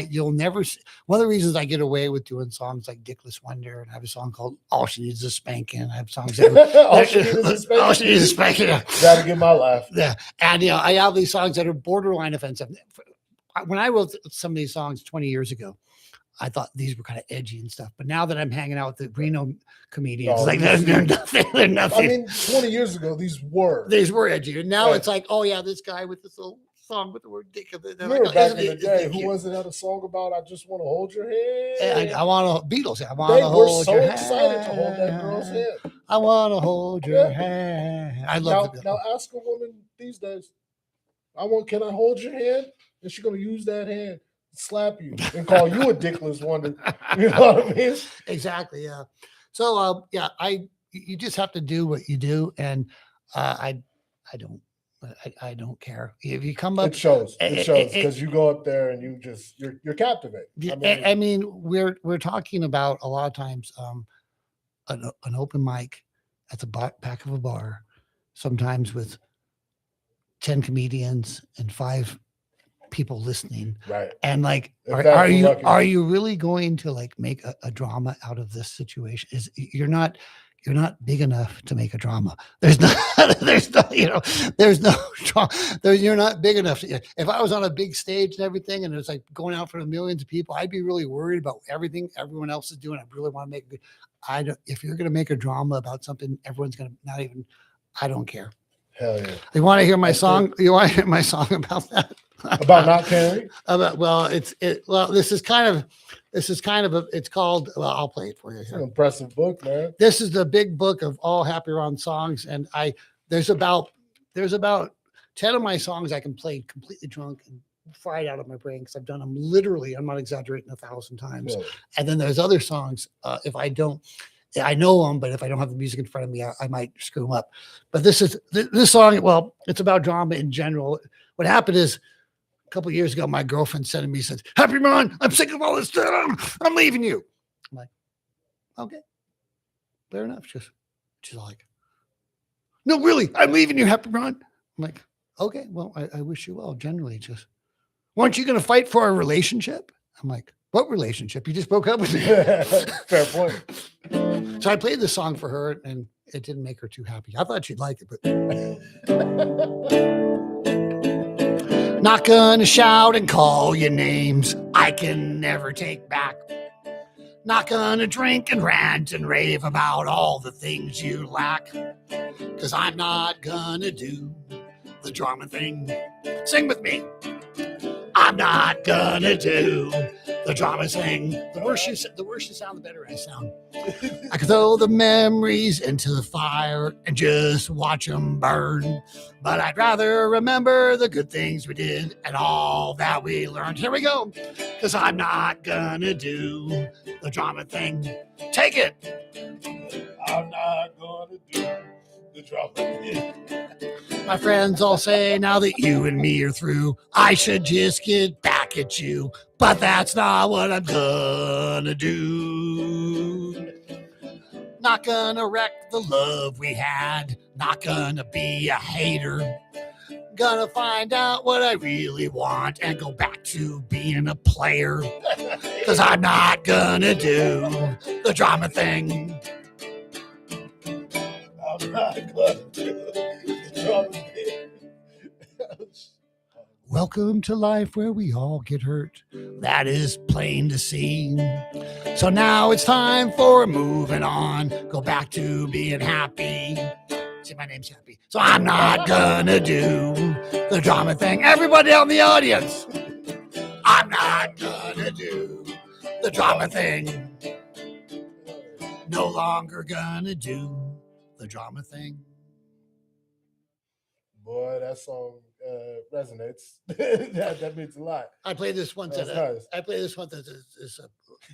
you'll never see, one of the reasons I get away with doing songs like Dickless Wonder, and I have a song called All She Needs Is a Spanking. I have songs that All She Needs Is a Spanking. All She Needs Is a Spanking. Yeah. Gotta get my laugh. Yeah. And, you know, I have these songs that are borderline offensive. When I wrote some of these songs 20 years ago, I thought these were kind of edgy and stuff. But now that I'm hanging out with the Reno comedians, Oh, like they're nothing. They're nothing. I mean, 20 years ago, these were edgy. And now Right. it's like, oh yeah, this guy with this little song with the word dick. Remember back in the day, who was it had a song about I just want to hold your hand? I want to Beatles. I want They to were hold so your excited to hold that girl's hand. hand. I want to hold your Yeah. hand. I love the now ask a woman these days, can I hold your hand? And she's gonna use that hand, slap you, and call you a dickless wonder. You know what I mean? Exactly. Yeah. So yeah, you just have to do what you do, and I don't care if you come up. It shows. It shows because you go up there and you're captivated. I mean, we're talking about a lot of times an open mic at the back of a bar, sometimes with 10 comedians and 5 people listening. Right. And like, In fact, we're lucky. are you really going to like make a drama out of this situation? You're not big enough to make a drama. There's no, you're not big enough. If I was on a big stage and everything, and it was like going out for millions of people, I'd be really worried about everything everyone else is doing. I really want to make if you're going to make a drama about something, everyone's going to I don't care. Hell yeah. You want to hear my song? You want to hear my song about that? About not caring? This is kind of This is kind of it's called, well, I'll play it for you It's here. an impressive book, man. This is the big book of all Happy Ron songs. And there's about 10 of my songs I can play completely drunk and fried out of my brain because I've done them literally, I'm not exaggerating, 1,000 times. Really? And then there's other songs, if I know them, but if I don't have the music in front of me, I might screw them up. But this song, well, it's about drama in general. What happened is a couple of years ago, my girlfriend said to me, said, Happy Ron, I'm sick of all this stuff. I'm leaving you. I'm like, okay, fair enough. She's like, no, really, I'm leaving you, Happy Ron. I'm like, okay, well, I wish you well. Generally, just, weren't you going to fight for our relationship? I'm like, what relationship? You just broke up with me. Fair point. So I played this song for her, and it didn't make her too happy. I thought she'd like it, but not gonna shout and call you names I can never take back. Not gonna drink and rant and rave about all the things you lack. 'Cause I'm not gonna do the drama thing. Sing with me. I'm not gonna do the drama thing. The worse you sound, the better I sound. I can throw the memories into the fire and just watch them burn. But I'd rather remember the good things we did and all that we learned. Here we go. 'Cause I'm not gonna do the drama thing. Take it. I'm not gonna do the drama thing. My friends all say now that you and me are through, I should just get back at you. But that's not what I'm gonna do. Not gonna wreck the love we had. Not gonna be a hater. Gonna find out what I really want and go back to being a player. 'Cause I'm not gonna do the drama thing. I'm not gonna do the drama thing. Welcome to life where we all get hurt. That is plain to see. So now it's time for moving on. Go back to being happy. See, my name's Happy. So I'm not gonna do the drama thing. Everybody out in the audience, I'm not gonna do the drama thing. No longer gonna do the drama thing. Boy, that song resonates. that means a lot. I played this once That's at nice. I played this once at this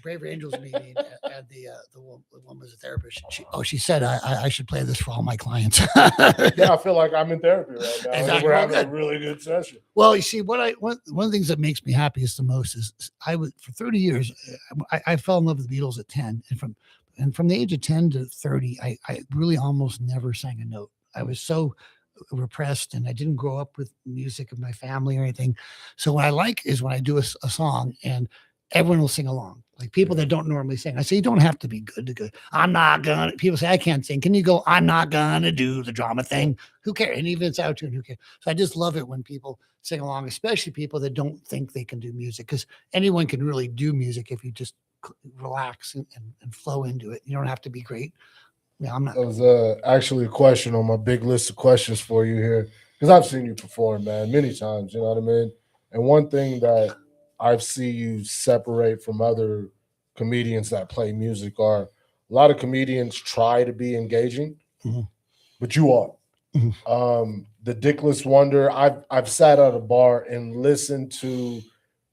Brave Angels meeting, and the woman was a therapist. She said I should play this for all my clients. Yeah, I feel like I'm in therapy right now. Exactly. We're having Good. a really good session. Well, you see, one of the things that makes me happiest the most is for 30 years I fell in love with the Beatles at 10, and from the age of 10 to 30, I really almost never sang a note. I was so repressed, and I didn't grow up with music of my family or anything. So what I like is when I do a song and everyone will sing along, like people that don't normally sing. I say, you don't have to be good to good. I'm not gonna, people say, I can't sing. Can you go, I'm not gonna do the drama thing? Who cares? And even if it's out tune, who cares? So I just love it when people sing along, especially people that don't think they can do music, because anyone can really do music if you just relax and flow into it. You don't have to be great. Yeah, I'm not. That was actually a question on my big list of questions for you here, because I've seen you perform, man, many times. You know what I mean? And one thing that I've seen you separate from other comedians that play music are a lot of comedians try to be engaging, but you are. The Dickless Wonder. I've sat at a bar and listened to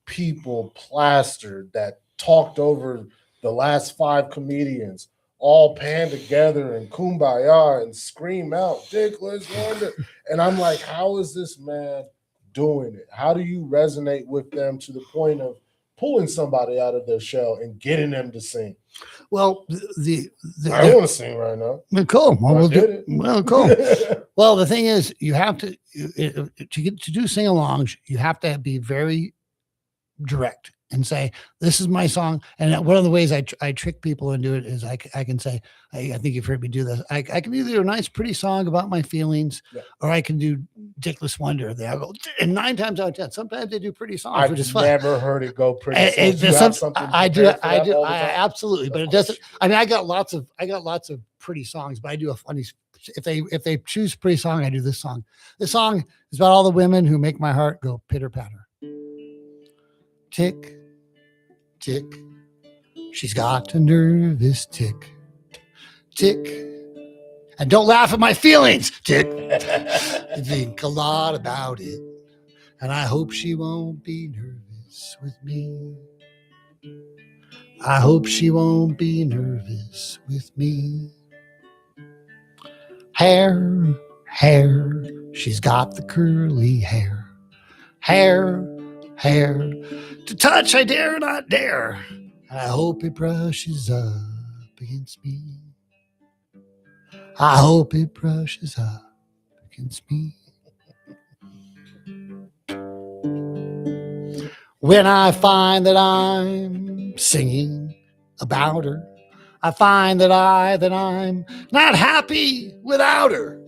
people plastered that talked over the last 5 comedians, all pan together and kumbaya and scream out Dickless Wonder. And I'm like, how is this man doing it? How do you resonate with them to the point of pulling somebody out of their shell and getting them to sing? Well, I want to sing right now. Well, cool. Well, I we'll did do, it. well, cool. Well, the thing is, you have to do sing-alongs. You have to be very direct and say, this is my song. And one of the ways I trick people into it is I can say, I think you've heard me do this. I can either do a nice, pretty song about my feelings, or I can do Dickless Wonder. They go, and 9 times out of 10, sometimes they do pretty songs, which is I've fun. never heard it go pretty. And So do you have something I do. prepared for I that do. all the I time? absolutely. But it doesn't. I mean, I got lots of pretty songs, but I do a funny. If they choose pretty song, I do this song. This song is about all the women who make my heart go pitter patter. Tick, tick, She's got a nervous tick, tick. And don't laugh at my feelings, tick. I think a lot about it, and I hope she won't be nervous with me. I hope she won't be nervous with me. Hair, hair, she's got the curly hair. Hair, hair, to touch I dare not dare. And I hope it brushes up against me. I hope it brushes up against me. When I find that I'm singing about her, I find that I'm not happy without her.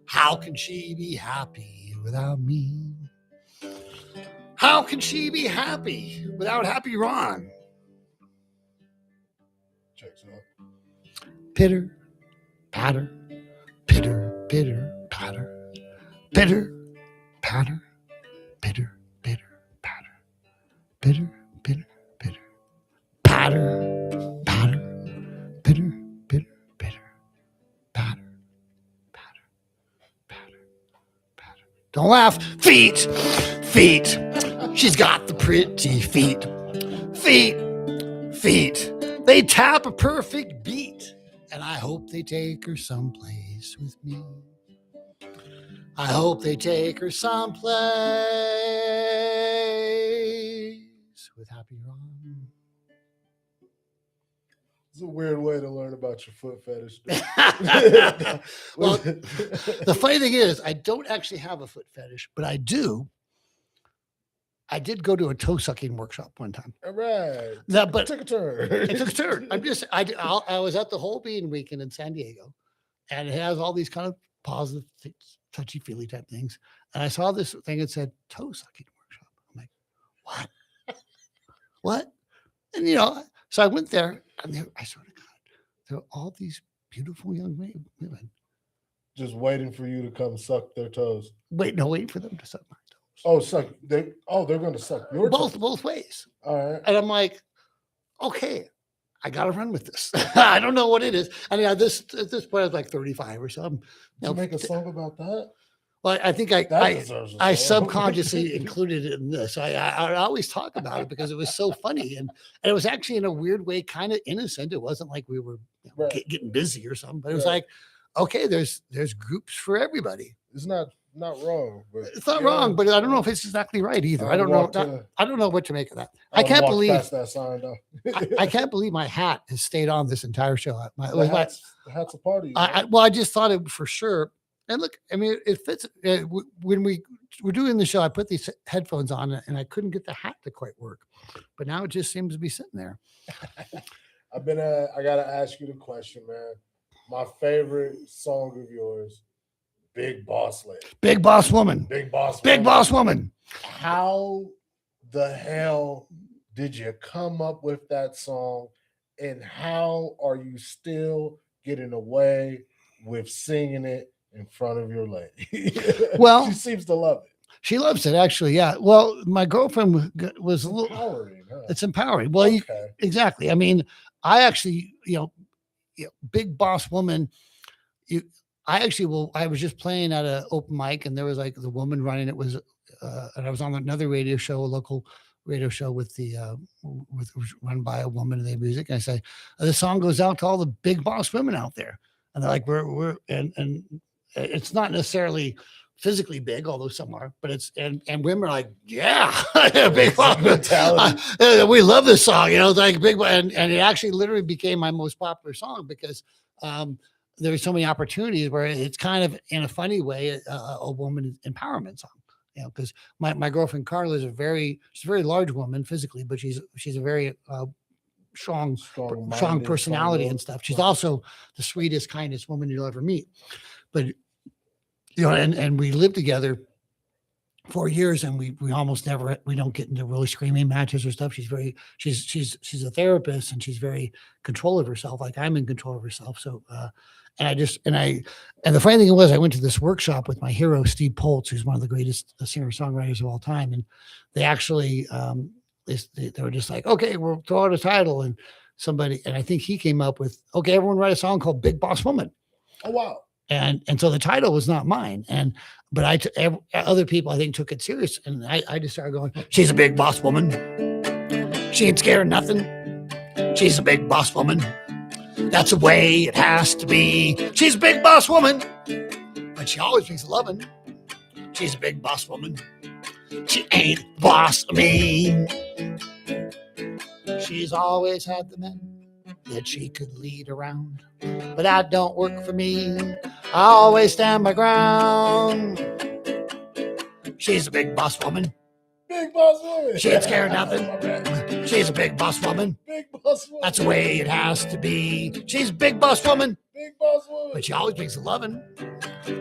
How can she be happy without me? How can she be happy without Happy Ron? Checks out. Pitter, patter, pitter, pitter, patter, pitter, patter, pitter, pitter, patter, pitter, pitter, pitter, patter, patter, pitter, pitter, pitter, patter, patter, patter, patter. Don't laugh. Feet, feet. She's got the pretty feet. Feet, feet. They tap a perfect beat. And I hope they take her someplace with me. I hope they take her someplace with Happy Ron. It's a weird way to learn about your foot fetish. Well, the funny thing is, I don't actually have a foot fetish, but I do. I did go to a toe sucking workshop one time. All right. No, but Took a turn. It took a turn. I was at the Whole Bean weekend in San Diego, and it has all these kind of positive, touchy feely type things. And I saw this thing that said toe sucking workshop. I'm like, what? What? And so I went there, and I swear to God, there were all these beautiful young women Just waiting for you to come suck their toes. waiting for them to suck my Oh, suck. They're going to suck your toes. both ways. All right. And I'm like, okay, I got to run with this. I don't know what it is. And at this point, I was like 35 or something. Did you make a song about that? Well, I think That deserves a I song. subconsciously included it in this. I always talk about it because it was so funny, and it was actually in a weird way kind of innocent. It wasn't like we were getting busy or something, but it was like, okay, there's groups for everybody. It's not wrong, but It's not wrong, but I don't know if it's exactly right either. I don't know. I don't know what to make of that. I can't believe that sign though. I can't believe my hat has stayed on this entire show. The hat's a party. I just thought it for sure. And look, I mean, it fits. When we were doing the show, I put these headphones on, and I couldn't get the hat to quite work. But now it just seems to be sitting there. I gotta ask you the question, man. My favorite song of yours, Big Boss Lady. Big Boss Woman. Big Boss Big Woman. Boss Woman. How the hell did you come up with that song? And how are you still getting away with singing it in front of your lady? Well, she seems to love it. She loves it, actually. Yeah. Well, my girlfriend was a little empowering. Huh? It's empowering. Well, exactly. I mean, I actually, Big Boss Woman. I was just playing at an open mic, and there was like the woman running it was, and I was on another radio show, a local radio show with run by a woman in the music. And I say, the song goes out to all the big boss women out there, and they're like, and it's not necessarily physically big, although some are, but it's and women are like, yeah, big boss mentality. We love this song, it's like big, and it actually literally became my most popular song because there were so many opportunities where it's kind of in a funny way a woman empowerment song, because my girlfriend Carla is she's a very large woman physically, but she's a very strong personality and stuff. She's also the sweetest, kindest woman you'll ever meet. But and we lived together 4 years, and we almost never don't get into really screaming matches or stuff. She's a therapist, and she's very control of herself, like I'm in control of herself. So and the funny thing was, I went to this workshop with my hero Steve Poltz, who's one of the greatest singer-songwriters of all time, and they actually they were just like, okay, we'll throw out a title, and somebody, and I think he came up with, okay, everyone write a song called Big Boss Woman. Oh, wow. And so the title was not mine. But other people, I think, took it serious. And I just started going, she's a big boss woman. She ain't scared of nothing. She's a big boss woman. That's the way it has to be. She's a big boss woman. But she always brings loving. She's a big boss woman. She ain't boss of me. She's always had the men that she could lead around. But that don't work for me. I always stand my ground. She's a big boss woman. Big boss woman. She ain't scared of nothing. She's a big boss woman. Big boss woman. That's the way it has to be. She's a big boss woman. Big boss woman. But she always brings the loving.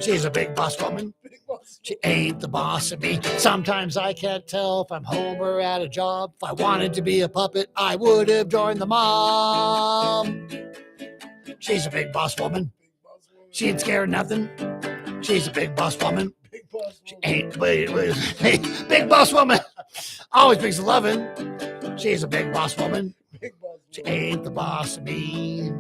She's a big boss woman. She ain't the boss of me. Sometimes I can't tell if I'm home or at a job. If I wanted to be a puppet, I would have joined the mob. She's a big boss woman. She ain't scared of nothing. She's a big boss woman. She ain't big boss woman. Always brings the loving. She's a big boss woman. She ain't the boss of me.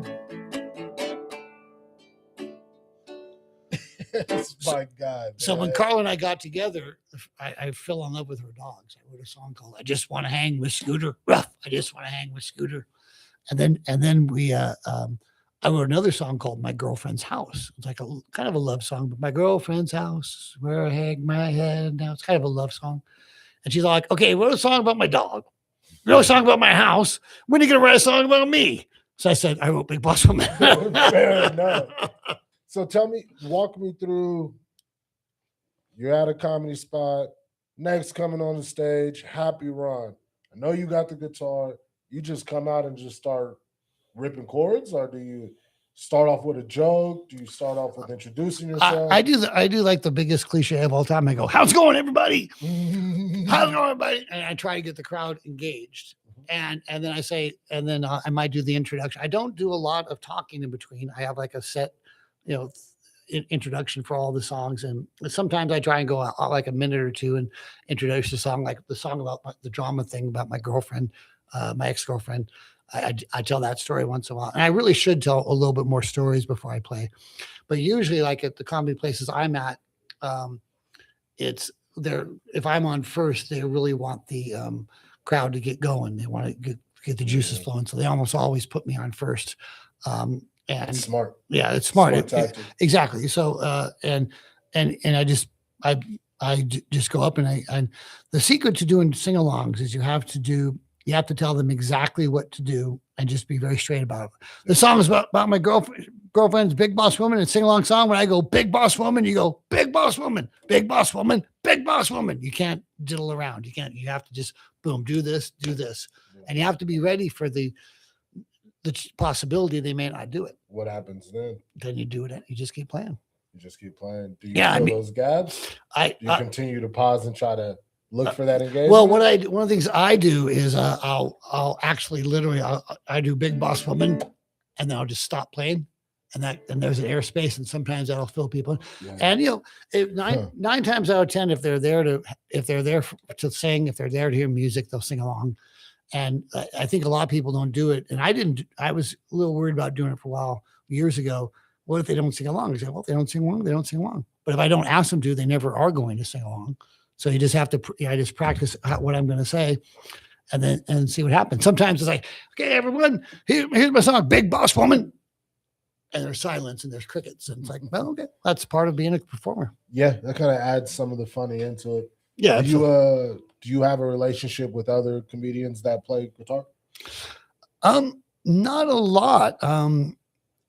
My God. So when Carl and I got together, I fell in love with her dogs. I wrote a song called "I Just Want to Hang with Scooter." Rough. I just want to hang with Scooter. And then we I wrote another song called "My Girlfriend's House." It's like a kind of a love song, but my girlfriend's house, where I hang my head now. It's kind of a love song. And she's like, "Okay, wrote a song about my dog. Wrote a song about my house. When are you gonna write a song about me?" So I said, "I wrote Big Boss Woman." Fair enough. So walk me through. You're at a comedy spot. Next coming on the stage, Happy Ron. I know you got the guitar. You just come out and just start ripping chords, or do you start off with a joke? Do you start off with introducing yourself? I do like the biggest cliche of all time. I go, "How's it going, everybody? How's it going, everybody?" And I try to get the crowd engaged. And then I say, and then I might do the introduction. I don't do a lot of talking in between. I have like a set, introduction for all the songs. And sometimes I try and go out like a minute or two and introduce the song, like the song about the drama thing about my girlfriend, my ex-girlfriend. I tell that story once in a while. And I really should tell a little bit more stories before I play. But usually, like at the comedy places I'm at, it's there. If I'm on first, they really want the crowd to get going. They want to get the juices flowing. So they almost always put me on first. And it's smart. Yeah, it's smart. Exactly. So, and I just go up and the secret to doing sing-alongs is you have to tell them exactly what to do and just be very straight about it. The song is about my girlfriend's Big Boss Woman, and sing-along song. When I go Big Boss Woman, you go Big Boss Woman, Big Boss Woman, Big Boss Woman. You can't diddle around. You have to just boom, do this. And you have to be ready for the possibility they may not do it. What happens then? Then you do it. You just keep playing. Do you feel those gaps? Do you continue to pause and try to look for that engagement? Well, one of the things I do is I'll actually literally I do Big Boss Woman, and then I'll just stop playing, and there's an airspace, and sometimes that'll fill people. Yeah. And nine times out of 10, if they're there to sing, if they're there to hear music, they'll sing along. And I think a lot of people don't do it. And I was a little worried about doing it for a while years ago. What if they don't sing along? I say, well, if they don't sing along, they don't sing along. But if I don't ask them to, they never are going to sing along. So you just have to, I just practice what I'm going to say and see what happens. Sometimes it's like, okay, everyone, here's my song, Big Boss Woman. And there's silence and there's crickets. And it's like, well, okay, that's part of being a performer. Yeah, that kind of adds some of the funny into it. Yeah. Do you have a relationship with other comedians that play guitar? Not a lot.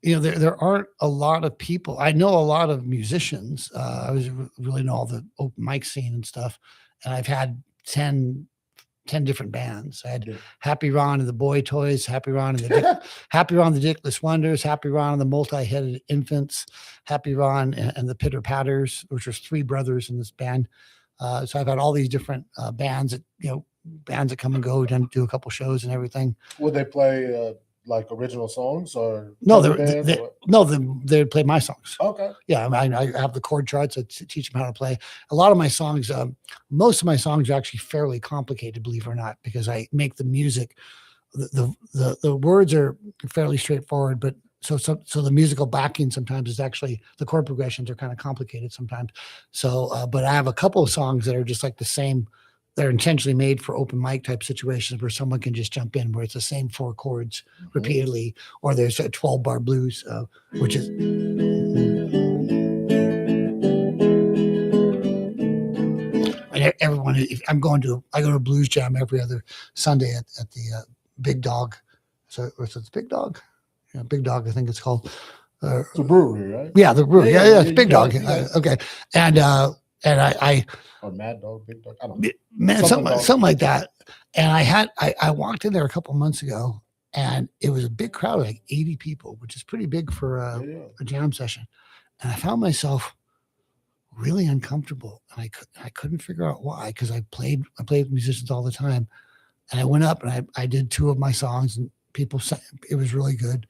There aren't a lot of people. I know a lot of musicians. I really know all the open mic scene and stuff. And I've had 10 different bands. I had Happy Ron and the Boy Toys, Happy Ron and the Dickless Wonders, Happy Ron and the Multi-Headed Infants, Happy Ron and the Pitter Patters, which was 3 brothers in this band. So I've had all these different bands that come and go, and do a couple shows and everything. Would they play like original songs or no? They play my songs. Okay. Yeah, I have the chord charts. I teach them how to play. A lot of my songs, most of my songs are actually fairly complicated, believe it or not, because I make the music the words are fairly straightforward, but so the musical backing sometimes is actually the chord progressions are kind of complicated sometimes. So, but I have a couple of songs that are just like the same. They're intentionally made for open mic type situations where someone can just jump in, where it's the same 4 chords repeatedly, or there's a 12-bar blues, which is. And everyone, I go to a blues jam every other Sunday at the Big Dog. So it's Big Dog, yeah, Big Dog, I think it's called. It's a brewery, right? Yeah, the brewery. Yeah, it's Big Dog. Yeah. Okay, and I or Mad Dog, Big Dog. I don't know. Man, something like that. And I walked in there a couple months ago, and it was a big crowd, like 80 people, which is pretty big for a jam session. And I found myself really uncomfortable, and I couldn't figure out why, because I played with musicians all the time, and I went up and I did 2 of my songs, and people said it was really good.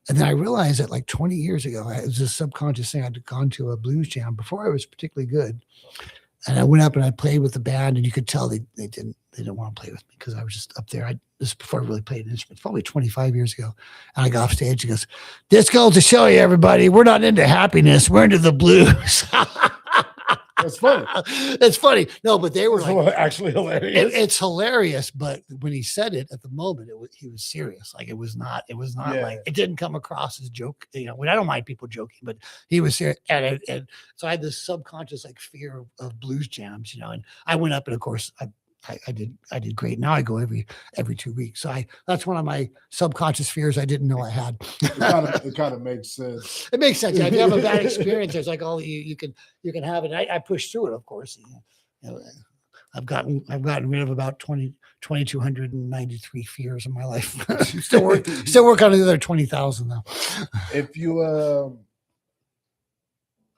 And then I realized that like 20 years ago, it was a subconscious thing. I'd gone to a blues jam before I was particularly good. And I went up and I played with the band, and you could tell they didn't want to play with me because I was just up there. This is before I really played an instrument, probably 25 years ago. And I got off stage. He goes, "This goes to show you, everybody, we're not into happiness. We're into the blues." That's funny. It's funny. No, but they were like, actually hilarious. It's hilarious, but when he said it at the moment, he was serious. Like it was not like, it didn't come across as joke. You know, when I don't mind people joking, but he was serious. And so I had this subconscious like fear of blues jams, you know, and I went up, and of course I did great. Now I go every 2 weeks. So that's one of my subconscious fears I didn't know I had. It kind of makes sense. It makes sense. Yeah, if you have a bad experience, there's like all you can have it. I pushed through it, of course. You know, I've gotten rid of about 2,293 fears in my life. still work on the other 20,000 though.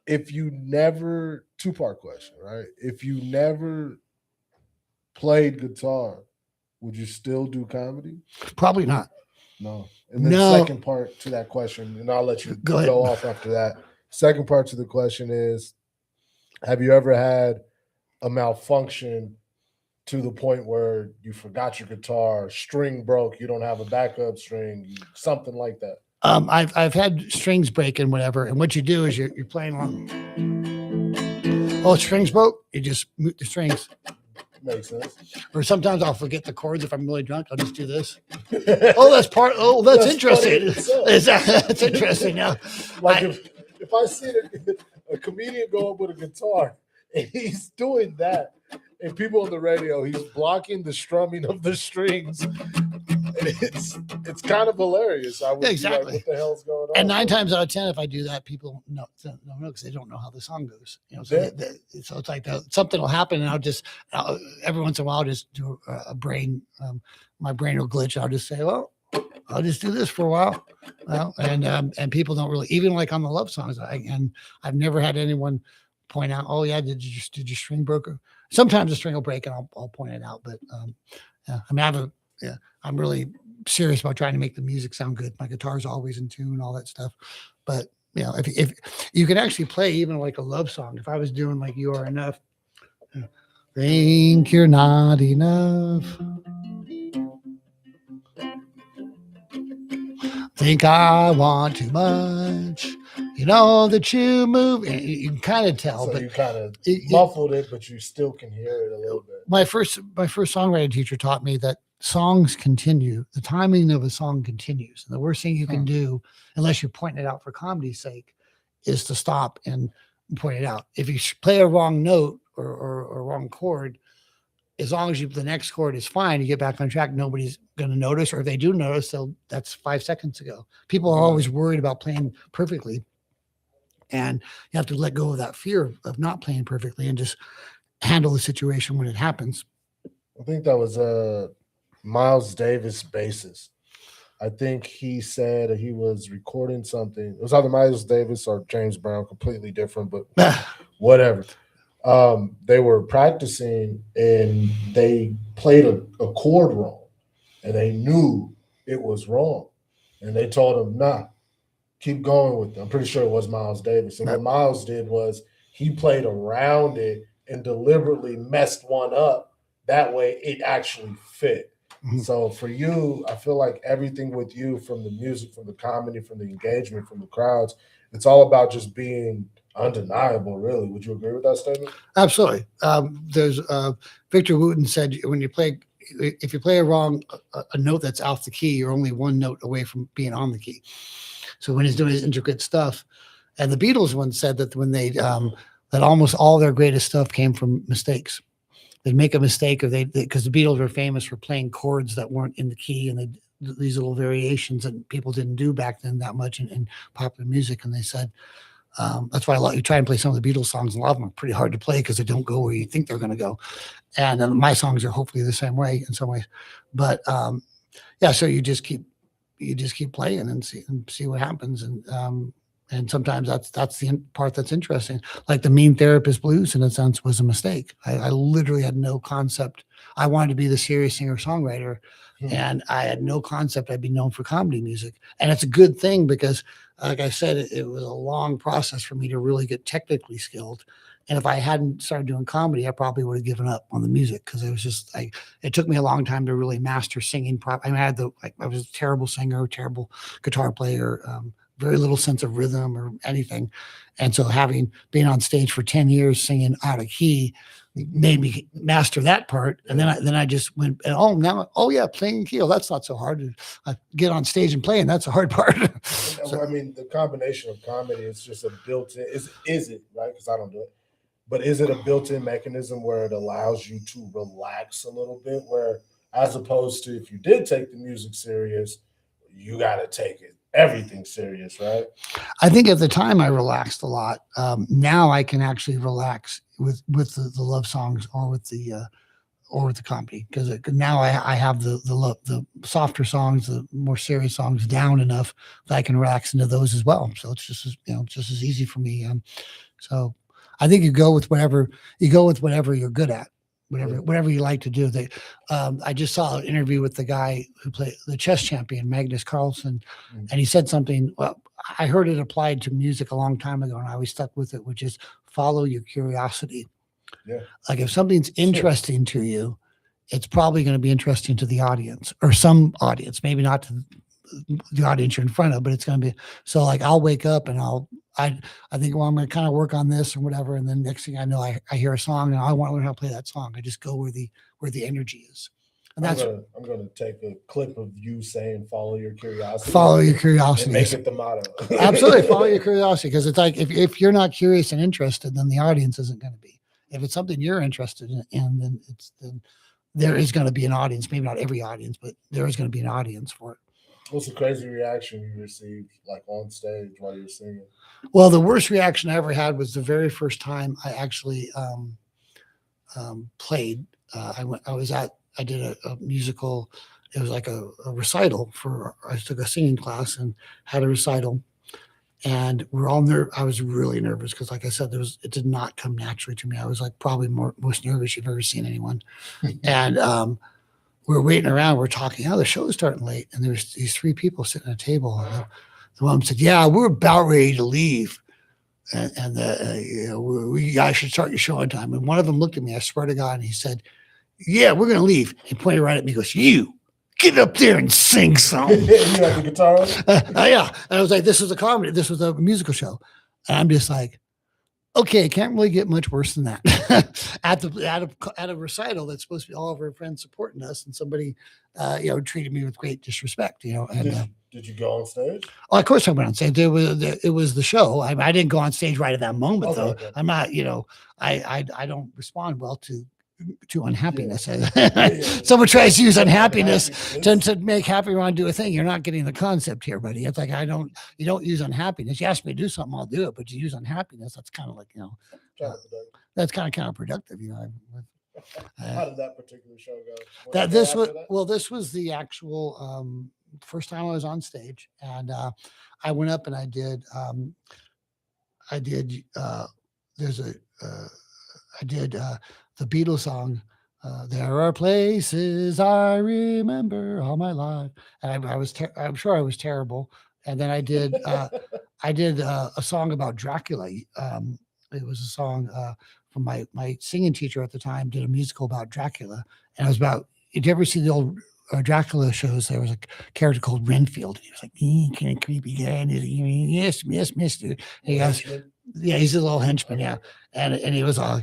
If you never, 2-part question, right? If you never played guitar, would you still do comedy? Probably not. No. And then No. second part to that question, and I'll let you Go ahead. go off after that. Second part to the question is, have you ever had a malfunction to the point where you forgot your guitar, string broke, you don't have a backup string, something like that? I've had strings break and whatever, and what you do is you're playing along. Oh, strings broke. You just mute the strings. Makes sense. Or sometimes I'll forget the chords if I'm really drunk. I'll just do this. That's interesting. That's interesting. Yeah. Like if I see a comedian go up with a guitar and he's doing that, and people on the radio, he's blocking the strumming of the strings. And it's kind of hilarious. I would be like, what the hell's going on? And 9 times out of 10, if I do that, people don't know because they don't know how the song goes. You know, so, so it's like something will happen, and I'll every once in a while I'll just do a brain. My brain will glitch. I'll just say, well, I'll just do this for a while. Well, and people don't really, even like on the love songs. I've never had anyone point out, oh yeah, did your string break? Sometimes the string will break, and I'll point it out. But yeah, I mean, I'm really serious about trying to make the music sound good. My guitar's always in tune, all that stuff. But you know, if you can actually play even like a love song, if I was doing like "You Are Enough," think you're not enough, think I want too much, you know that you move. You can kind of tell, So but you kind of muffled it, but you still can hear it a little bit. my first songwriting teacher taught me that songs continue. The timing of a song continues. And the worst thing you can do, unless you're pointing it out for comedy's sake, is to stop and point it out. If you play a wrong note or a wrong chord, as long as the next chord is fine, you get back on track, nobody's going to notice. Or if they do notice, that's 5 seconds ago. People are always worried about playing perfectly. And you have to let go of that fear of not playing perfectly and just handle the situation when it happens. I think that was Miles Davis bassist. I think he said he was recording something. It was either Miles Davis or James Brown, completely different, but whatever. They were practicing and they played a chord wrong, and they knew it was wrong. And they told him, nah, keep going with it. I'm pretty sure it was Miles Davis. And what Miles did was he played around it and deliberately messed one up. That way it actually fit. So for you, I feel like everything with you, from the music, from the comedy, from the engagement, from the crowds, it's all about just being undeniable, really. Would you agree with that statement? Absolutely. There's Victor Wooten said when you play, if you play a note that's off the key, you're only one note away from being on the key. So when he's doing his intricate stuff, and the Beatles once said that when they that almost all their greatest stuff came from mistakes. They'd make a mistake, or because the Beatles were famous for playing chords that weren't in the key, and these little variations that people didn't do back then that much in popular music. And they said that's why you try and play some of the Beatles songs, and a lot of them are pretty hard to play because they don't go where you think they're going to go. And my songs are hopefully the same way in some ways. But yeah, so you just keep playing and see what happens. And sometimes that's the part that's interesting. Like the Mean Therapist Blues, in a sense, was a mistake. I literally had no concept. I wanted to be the serious singer-songwriter, and I had no concept I'd be known for comedy music. And it's a good thing because, like I said, it was a long process for me to really get technically skilled. And if I hadn't started doing comedy, I probably would have given up on the music, because it was just like, it took me a long time to really master singing. I was a terrible singer, terrible guitar player, very little sense of rhythm or anything. And so being on stage for 10 years singing out of key made me master that part. And then I just went, playing key. Oh, that's not so hard. Get on stage and play, and that's the hard part. So, I mean, the combination of comedy is just a built-in, is it, right? Because I don't do it. But is it a built-in mechanism where it allows you to relax a little bit, where as opposed to if you did take the music serious, you got to take everything serious, right? I think at the time I relaxed a lot. Now I can actually relax with the love songs or with the comedy, because now I have the softer songs, the more serious songs down enough that I can relax into those as well. So it's just as easy for me. So I think you go with whatever you're good at. Whatever you like to do. I just saw an interview with the guy who played the chess champion, Magnus Carlsen, and he said something. Well, I heard it applied to music a long time ago, and I always stuck with it, which is follow your curiosity. Yeah. Like if something's interesting to you, it's probably going to be interesting to the audience, or some audience, maybe not to the audience you're in front of, but it's going to be. So like I'll wake up and I think, well, I'm going to kind of work on this or whatever. And then next thing I know, I hear a song and I want to learn how to play that song. I just go where the energy is. And that's I'm going to take a clip of you saying, follow your curiosity. Follow your curiosity. And make it the motto. Absolutely. Follow your curiosity. Because it's like, if you're not curious and interested, then the audience isn't going to be. If it's something you're interested in, then there is going to be an audience, maybe not every audience, but there is going to be an audience for it. What's the crazy reaction you received, like on stage while you're singing? Well, the worst reaction I ever had was the very first time I actually played. I did a musical. It was like a recital I took a singing class and had a recital, and we're all I was really nervous because, like I said, it did not come naturally to me. I was like probably most nervous you've ever seen anyone, and we're waiting around. We're talking. The show is starting late, and there's these three people sitting at a table. And the one said, "Yeah, we're about ready to leave, and we guys should start your show on time." And one of them looked at me. I swear to God, and he said, "Yeah, we're gonna leave." He pointed right at me. He goes, "You get up there and sing something." You had the guitar? Yeah. And I was like, "This is a comedy. This was a musical show," and I'm just like, okay, it can't really get much worse than that. at a recital that's supposed to be all of our friends supporting us, and somebody, treated me with great disrespect. And did you go on stage? Oh, of course I went on stage. It was the show. I didn't go on stage right at that moment, though. Okay. I'm not. I don't respond well to unhappiness. Someone tries to use unhappiness to make Happy Ron do a thing. You're not getting the concept here, buddy. It's like you don't use unhappiness. You ask me to do something, I'll do it. But you use unhappiness, that's kind of like, that's kind of counterproductive, How did that particular show go? This was the actual first time I was on stage, and I went up and I did the Beatles song, "There Are Places I Remember All My Life," and I'm sure I was terrible. And then I did a song about Dracula. It was a song from my singing teacher at the time. Did a musical about Dracula, and it was about. Did you ever see the old Dracula shows, there was a character called Renfield. He was like, kind of creepy guy. And he's like, yes, mister. He goes, yeah, he's a little henchman, yeah. And he was all,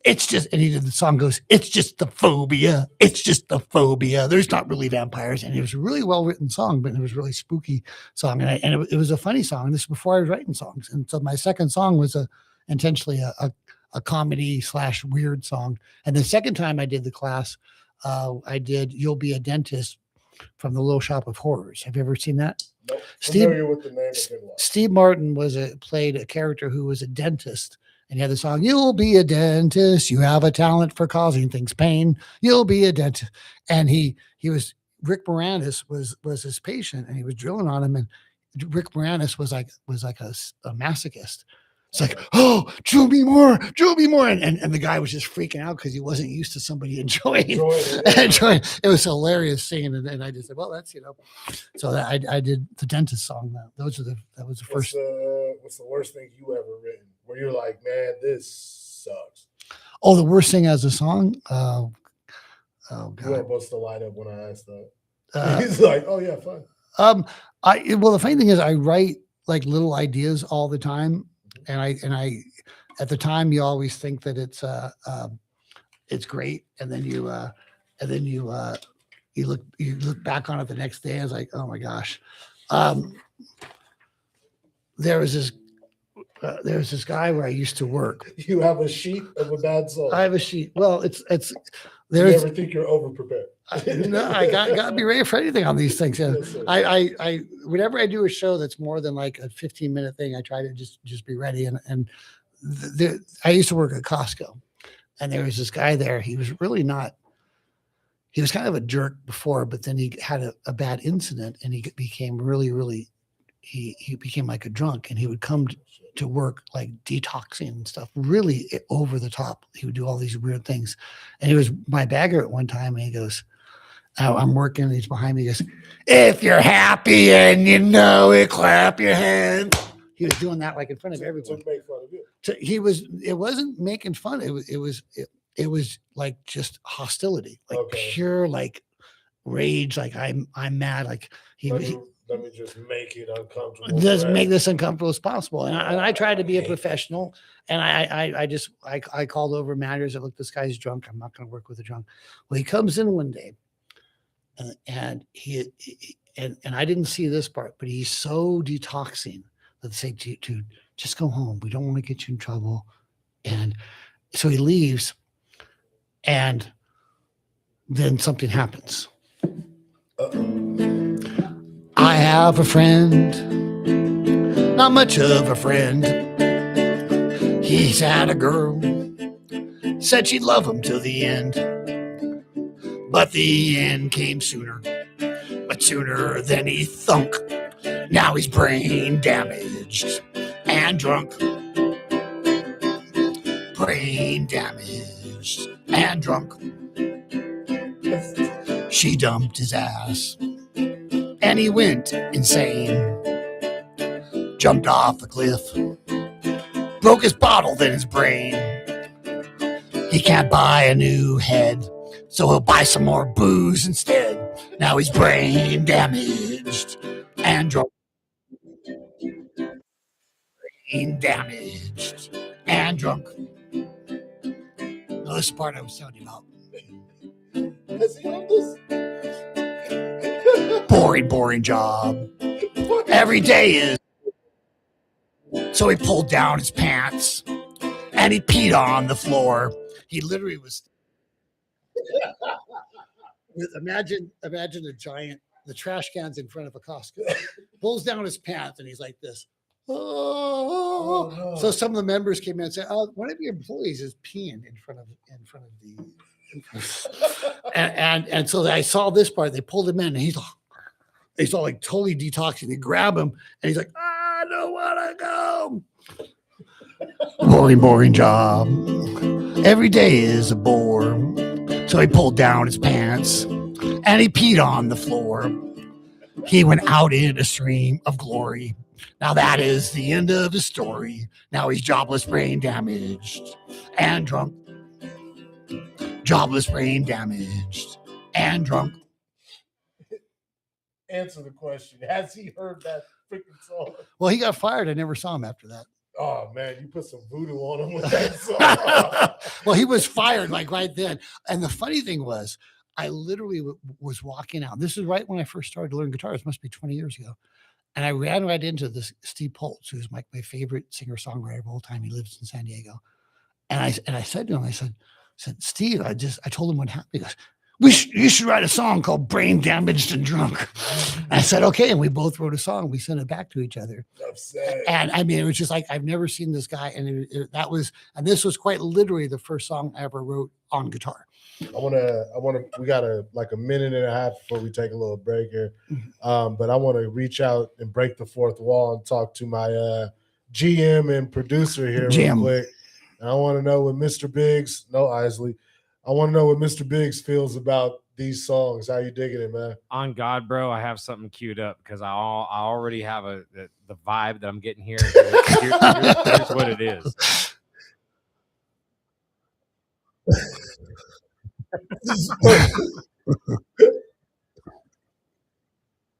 it's just, and he did the song goes, it's just the phobia. It's just the phobia. There's not really vampires. And it was a really well written song, but it was a really spooky song. And it was a funny song. This was before I was writing songs. And so my second song was intentionally a comedy / weird song. And the second time I did the class, I did You'll Be a Dentist from the Little Shop of Horrors. Have you ever seen that? Nope. Familiar with the name of it. Steve Martin played a character who was a dentist, and he had the song, You'll be a dentist, you have a talent for causing things pain, you'll be a dentist. And he was, Rick Moranis was his patient, and he was drilling on him, and Rick Moranis was like a masochist. It's like, oh, drill me more. And the guy was just freaking out because he wasn't used to somebody enjoying. It was hilarious singing. And I just said, well, that's, so I did the dentist song. That was the first. What's the worst thing you ever written where you're like, man, this sucks? Oh, the worst thing as a song? Oh You God. had bust the light up when I asked that. He's like, oh yeah, fine. Well, the funny thing is I write like little ideas all the time. And I, at the time, you always think that it's great, and then you look back on it the next day and it's like, oh my gosh. There was this guy where I used to work. You have a sheet of a bad soul. I have a sheet. Well, You there's. never think you're over prepared. No, I got to be ready for anything on these things. Yeah. Yes, sir. I whenever I do a show that's more than like a 15-minute thing, I try to just be ready. I used to work at Costco, and there was this guy there. He was really not. He was kind of a jerk before, but then he had a bad incident, and he became really. He became like a drunk, and he would come to work like detoxing and stuff, really over the top. He would do all these weird things, and he was my bagger at one time, and he goes, I'm working, and he's behind me. He goes, if you're happy and you know it, clap your hands. He was doing that like in front of everyone. To make fun of you. It wasn't making fun. It was like just hostility, like pure like rage. Like I'm mad. Like Let me just make it uncomfortable. Just make this uncomfortable as possible. And I tried to be a professional, and I called over managers that, look, this guy's drunk. I'm not going to work with a drunk. Well, he comes in one day, and I didn't see this part, but he's so detoxing that they say, dude, just go home. We don't want to get you in trouble. And so he leaves, and then something happens. I have a friend, not much of a friend. He's had a girl, said she'd love him till the end. But the end came sooner, but sooner than he thunk. Now he's brain damaged and drunk. Brain damaged and drunk. She dumped his ass, and he went insane. Jumped off a cliff, broke his bottle, then his brain. He can't buy a new head, so he'll buy some more booze instead. Now he's brain damaged and drunk. Brain damaged and drunk. Now, this is the part I was telling you about. Boring job. Every day is. So he pulled down his pants and he peed on the floor. He literally was. Imagine a giant, the trash cans in front of a Costco. Pulls down his pants and he's like this. Oh, no. So some of the members came in and said, "Oh, one of your employees is peeing in front of the." And so I saw this part. They pulled him in, and he's all like totally detoxing. They grab him, and he's like, "I don't want to go." Boring job. Every day is a bore. So he pulled down his pants, and he peed on the floor. He went out in a stream of glory. Now that is the end of his story. Now he's jobless, brain damaged, and drunk. Jobless, brain damaged, and drunk. answer the question. Has he heard that freaking song? Well, he got fired. I never saw him after that. Oh man, you put some voodoo on him with that song. Well, he was fired like right then. And the funny thing was, I literally was walking out. This is right when I first started to learn guitar. This must be 20 years ago. And I ran right into this Steve Poltz, who's my favorite singer-songwriter of all time. He lives in San Diego. And I said to him, I said, Steve, I told him what happened. He goes, you should write a song called Brain Damaged and Drunk. And I said, okay. And we both wrote a song. We sent it back to each other. And I mean, it was just like, I've never seen this guy. And this was quite literally the first song I ever wrote on guitar. We got like a minute and a half before we take a little break here. But I want to reach out and break the fourth wall and talk to my GM and producer here real quick. And I want to know what Mr. Biggs, no Isley, I want to know what Mr. Biggs feels about these songs. How you digging it, man? On God, bro, I have something queued up because I already have the vibe that I'm getting here. Here's what it is.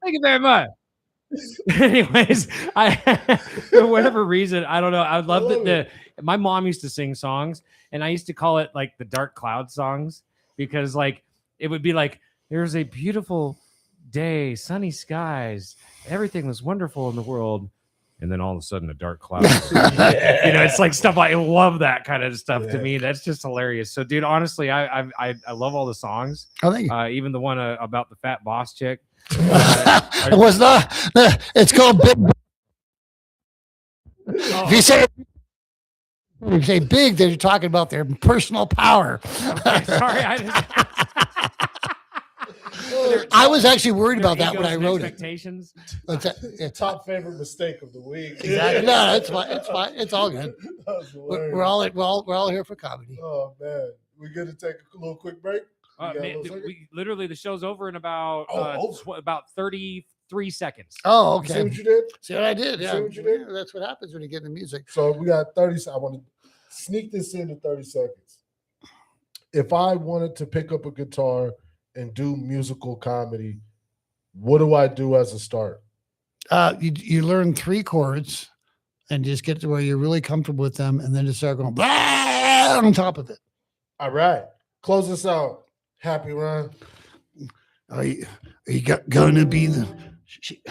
Thank you very much. Anyways, for whatever reason, I don't know. I love that my mom used to sing songs, and I used to call it like the dark cloud songs because like it would be like there's a beautiful day, sunny skies, everything was wonderful in the world, and then all of a sudden a dark cloud. It's like stuff. I love that kind of stuff. To me, that's just hilarious. So, dude, honestly, I love all the songs. Oh, thank you. Even the one about the fat boss chick. It was not. It's called Big. If you say big, then you're talking about their personal power. Okay, sorry, I was actually worried about that when I wrote expectations. it. Top favorite mistake of the week. Exactly. No, it's fine. It's fine. It's all good. We're all here for comedy. Oh man, we good to take a little quick break. Literally, the show's over in about about 33 seconds. Oh, okay. See what you did? See what I did? Yeah. See what you did? That's what happens when you get into music. So we got 30. I want to sneak this into 30 seconds. If I wanted to pick up a guitar and do musical comedy, what do I do as a start? You learn 3 chords and just get to where you're really comfortable with them, and then just start going blah on top of it. All right. Close us out. Happy Ron. Are you gonna be the? She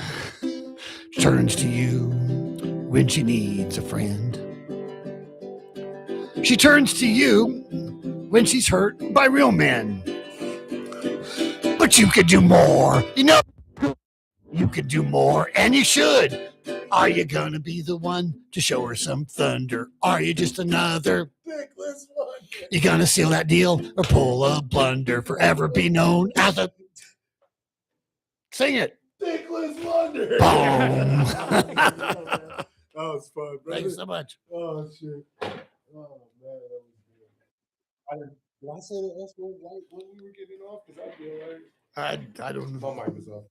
turns to you when she needs a friend. She turns to you when she's hurt by real men. But you could do more. You could do more, and you should. Are you gonna be the one to show her some thunder? Are you just another? You gonna seal that deal or pull a blunder? Forever be known as a. Sing it. Dickless Wonder. Boom. That was fun, brother. Thanks so much. Oh shit. Oh man, that was good. Did I say the S word right when we were getting off? Because I feel like I don't know. My mic was off.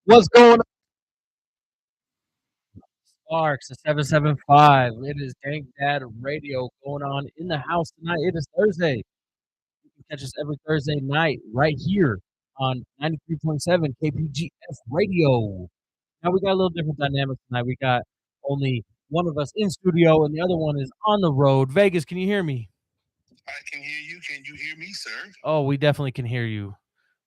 What's going on? Sparks, the 775. It is Dank Dad Radio going on in the house tonight. It is Thursday. You can catch us every Thursday night right here on 93.7 KPGF Radio. Now we got a little different dynamic tonight. We got only one of us in studio and the other one is on the road. Vegas, can you hear me? I can hear you. Can you hear me, sir? Oh, we definitely can hear you.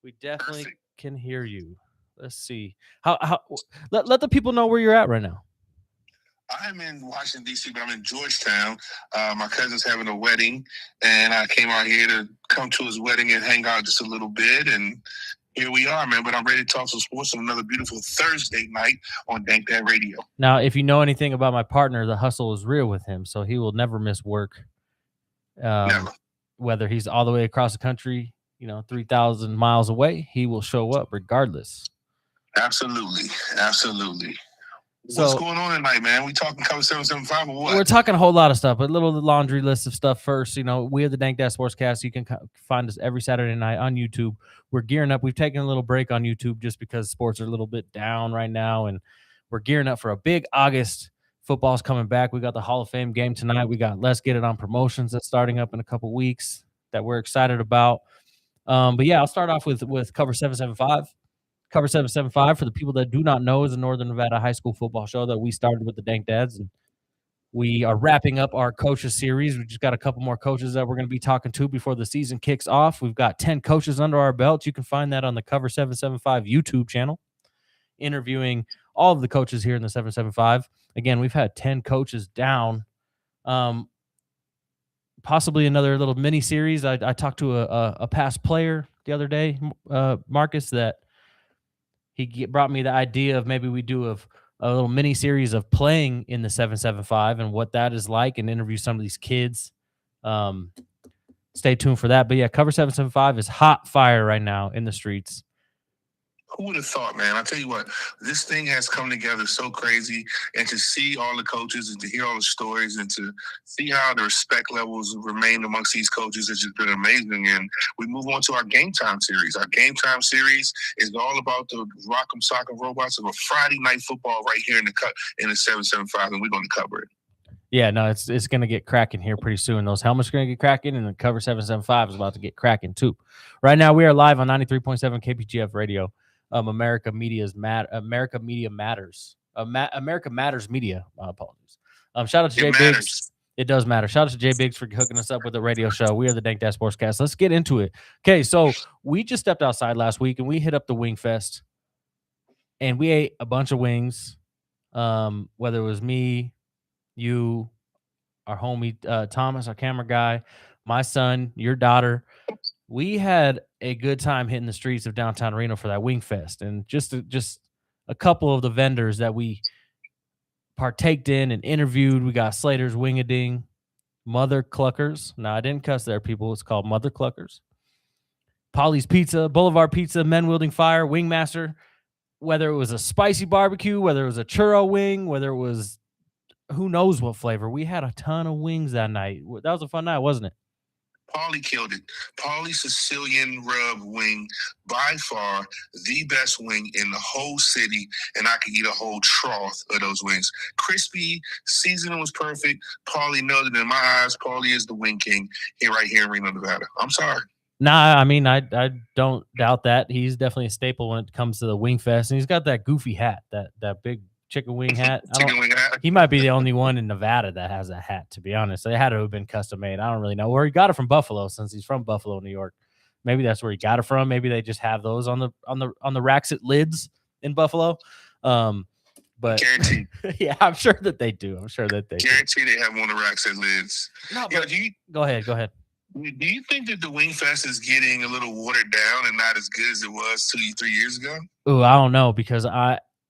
We definitely can hear you. Let's see. Let the people know where you're at right now. I'm in Washington, D.C., but I'm in Georgetown. My cousin's having a wedding, and I came out here to come to his wedding and hang out just a little bit, and here we are, man. But I'm ready to talk some sports on another beautiful Thursday night on Dank Dad Radio. Now, if you know anything about my partner, the hustle is real with him, so he will never miss work. Never. Whether he's all the way across the country, 3,000 miles away, he will show up regardless. Absolutely. Absolutely. So, what's going on tonight, man? We talking cover 775 or what? We're talking a whole lot of stuff, but a little laundry list of stuff first. We are the Dank Dad Sportscast. You can find us every Saturday night on YouTube. We're gearing up. We've taken a little break on YouTube just because sports are a little bit down right now, and we're gearing up for a big August. Football's coming back. We got the Hall of Fame game tonight. We got Let's Get It On promotions that's starting up in a couple weeks that we're excited about. But yeah, I'll start off with cover 775. Cover 775, for the people that do not know, is a Northern Nevada high school football show that we started with the Dank Dads, and we are wrapping up our coaches series. We just got a couple more coaches that we're going to be talking to before the season kicks off. We've got 10 coaches under our belt. You can find that on the Cover 775 YouTube channel, interviewing all of the coaches here in the 775. Again, we've had 10 coaches down. Possibly another little mini series. I talked to a past player the other day, Marcus, that he brought me the idea of maybe we do a little mini series of playing in the 775 and what that is like, and interview some of these kids. Stay tuned for that. But yeah, cover 775 is hot fire right now in the streets. Who would have thought, man? I tell you what, this thing has come together so crazy, and to see all the coaches and to hear all the stories and to see how the respect levels remain amongst these coaches has just been amazing. And we move on to our Game Time series. Our Game Time series is all about the Rock'em Sock'em Robots of a Friday night football right here in the 775, and we're going to cover it. Yeah, no, it's going to get cracking here pretty soon. Those helmets are going to get cracking, and the cover 775 is about to get cracking too. Right now, we are live on 93.7 KPGF Radio. America Media Matters. America Matters Media. Apologies. Shout out to Jay Biggs. It does matter. Shout out to Jay Biggs for hooking us up with the radio show. We are the Dank Dad Sportscast. Let's get into it. Okay, so we just stepped outside last week and we hit up the Wing Fest, and we ate a bunch of wings. Whether it was me, you, our homie Thomas, our camera guy, my son, your daughter. We had a good time hitting the streets of downtown Reno for that Wing Fest, and just a couple of the vendors that we partaked in and interviewed. We got Slater's Wing-A-Ding, Mother Cluckers. Now, I didn't cuss there, people. It's called Mother Cluckers. Polly's Pizza, Boulevard Pizza, Men Wielding Fire, Wingmaster. Whether it was a spicy barbecue, whether it was a churro wing, whether it was who knows what flavor. We had a ton of wings that night. That was a fun night, wasn't it? Paulie killed it. Paulie Sicilian rub wing, by far the best wing in the whole city, and I could eat a whole trough of those wings. Crispy, seasoning was perfect. Paulie nailed it in my eyes. Paulie is the wing king right here in Reno, Nevada. I'm sorry. Nah, I mean, I don't doubt that. He's definitely a staple when it comes to the Wing Fest, and he's got that goofy hat, that big chicken wing hat. He might be the only one in Nevada that has that hat, to be honest. It had to have been custom made. I don't really know where he got it from. Buffalo, since he's from Buffalo, New York. Maybe that's where he got it from. Maybe they just have those on the racks at lids in Buffalo. But guaranteed. Yeah, I'm sure that they do. Guarantee they have one of the racks at lids. No, but go ahead. Do you think that the Wing Fest is getting a little watered down and not as good as it was 2-3 years ago? Oh, I don't know, because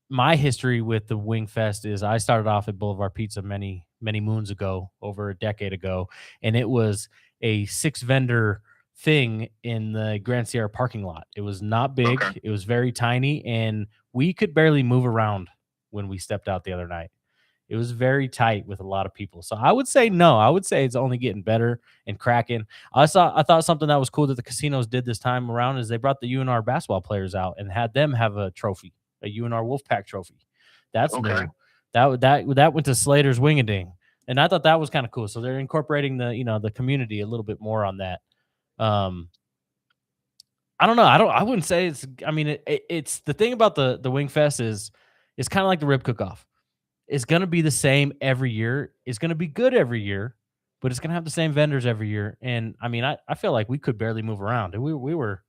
my history with the Wing Fest is I started off at Boulevard Pizza many moons ago, over a decade ago, and it was a 6-vendor thing in the Grand Sierra parking lot. It was not big. Okay. It was very tiny, and we could barely move around when we stepped out the other night. It was very tight with a lot of people. So I would say no. I would say it's only getting better and cracking. I thought something that was cool that the casinos did this time around is they brought the UNR basketball players out and had them have a trophy a UNR Wolfpack trophy. That's Okay. new. That went to Slater's Wing-a-Ding, and I thought that was kind of cool. So they're incorporating the community a little bit more on that. I don't know. I wouldn't say it's. I mean, it's the thing about the Wing Fest is it's kind of like the Rib Cook-Off. It's gonna be the same every year. It's gonna be good every year, but it's gonna have the same vendors every year. And I mean, I feel like we could barely move around. We were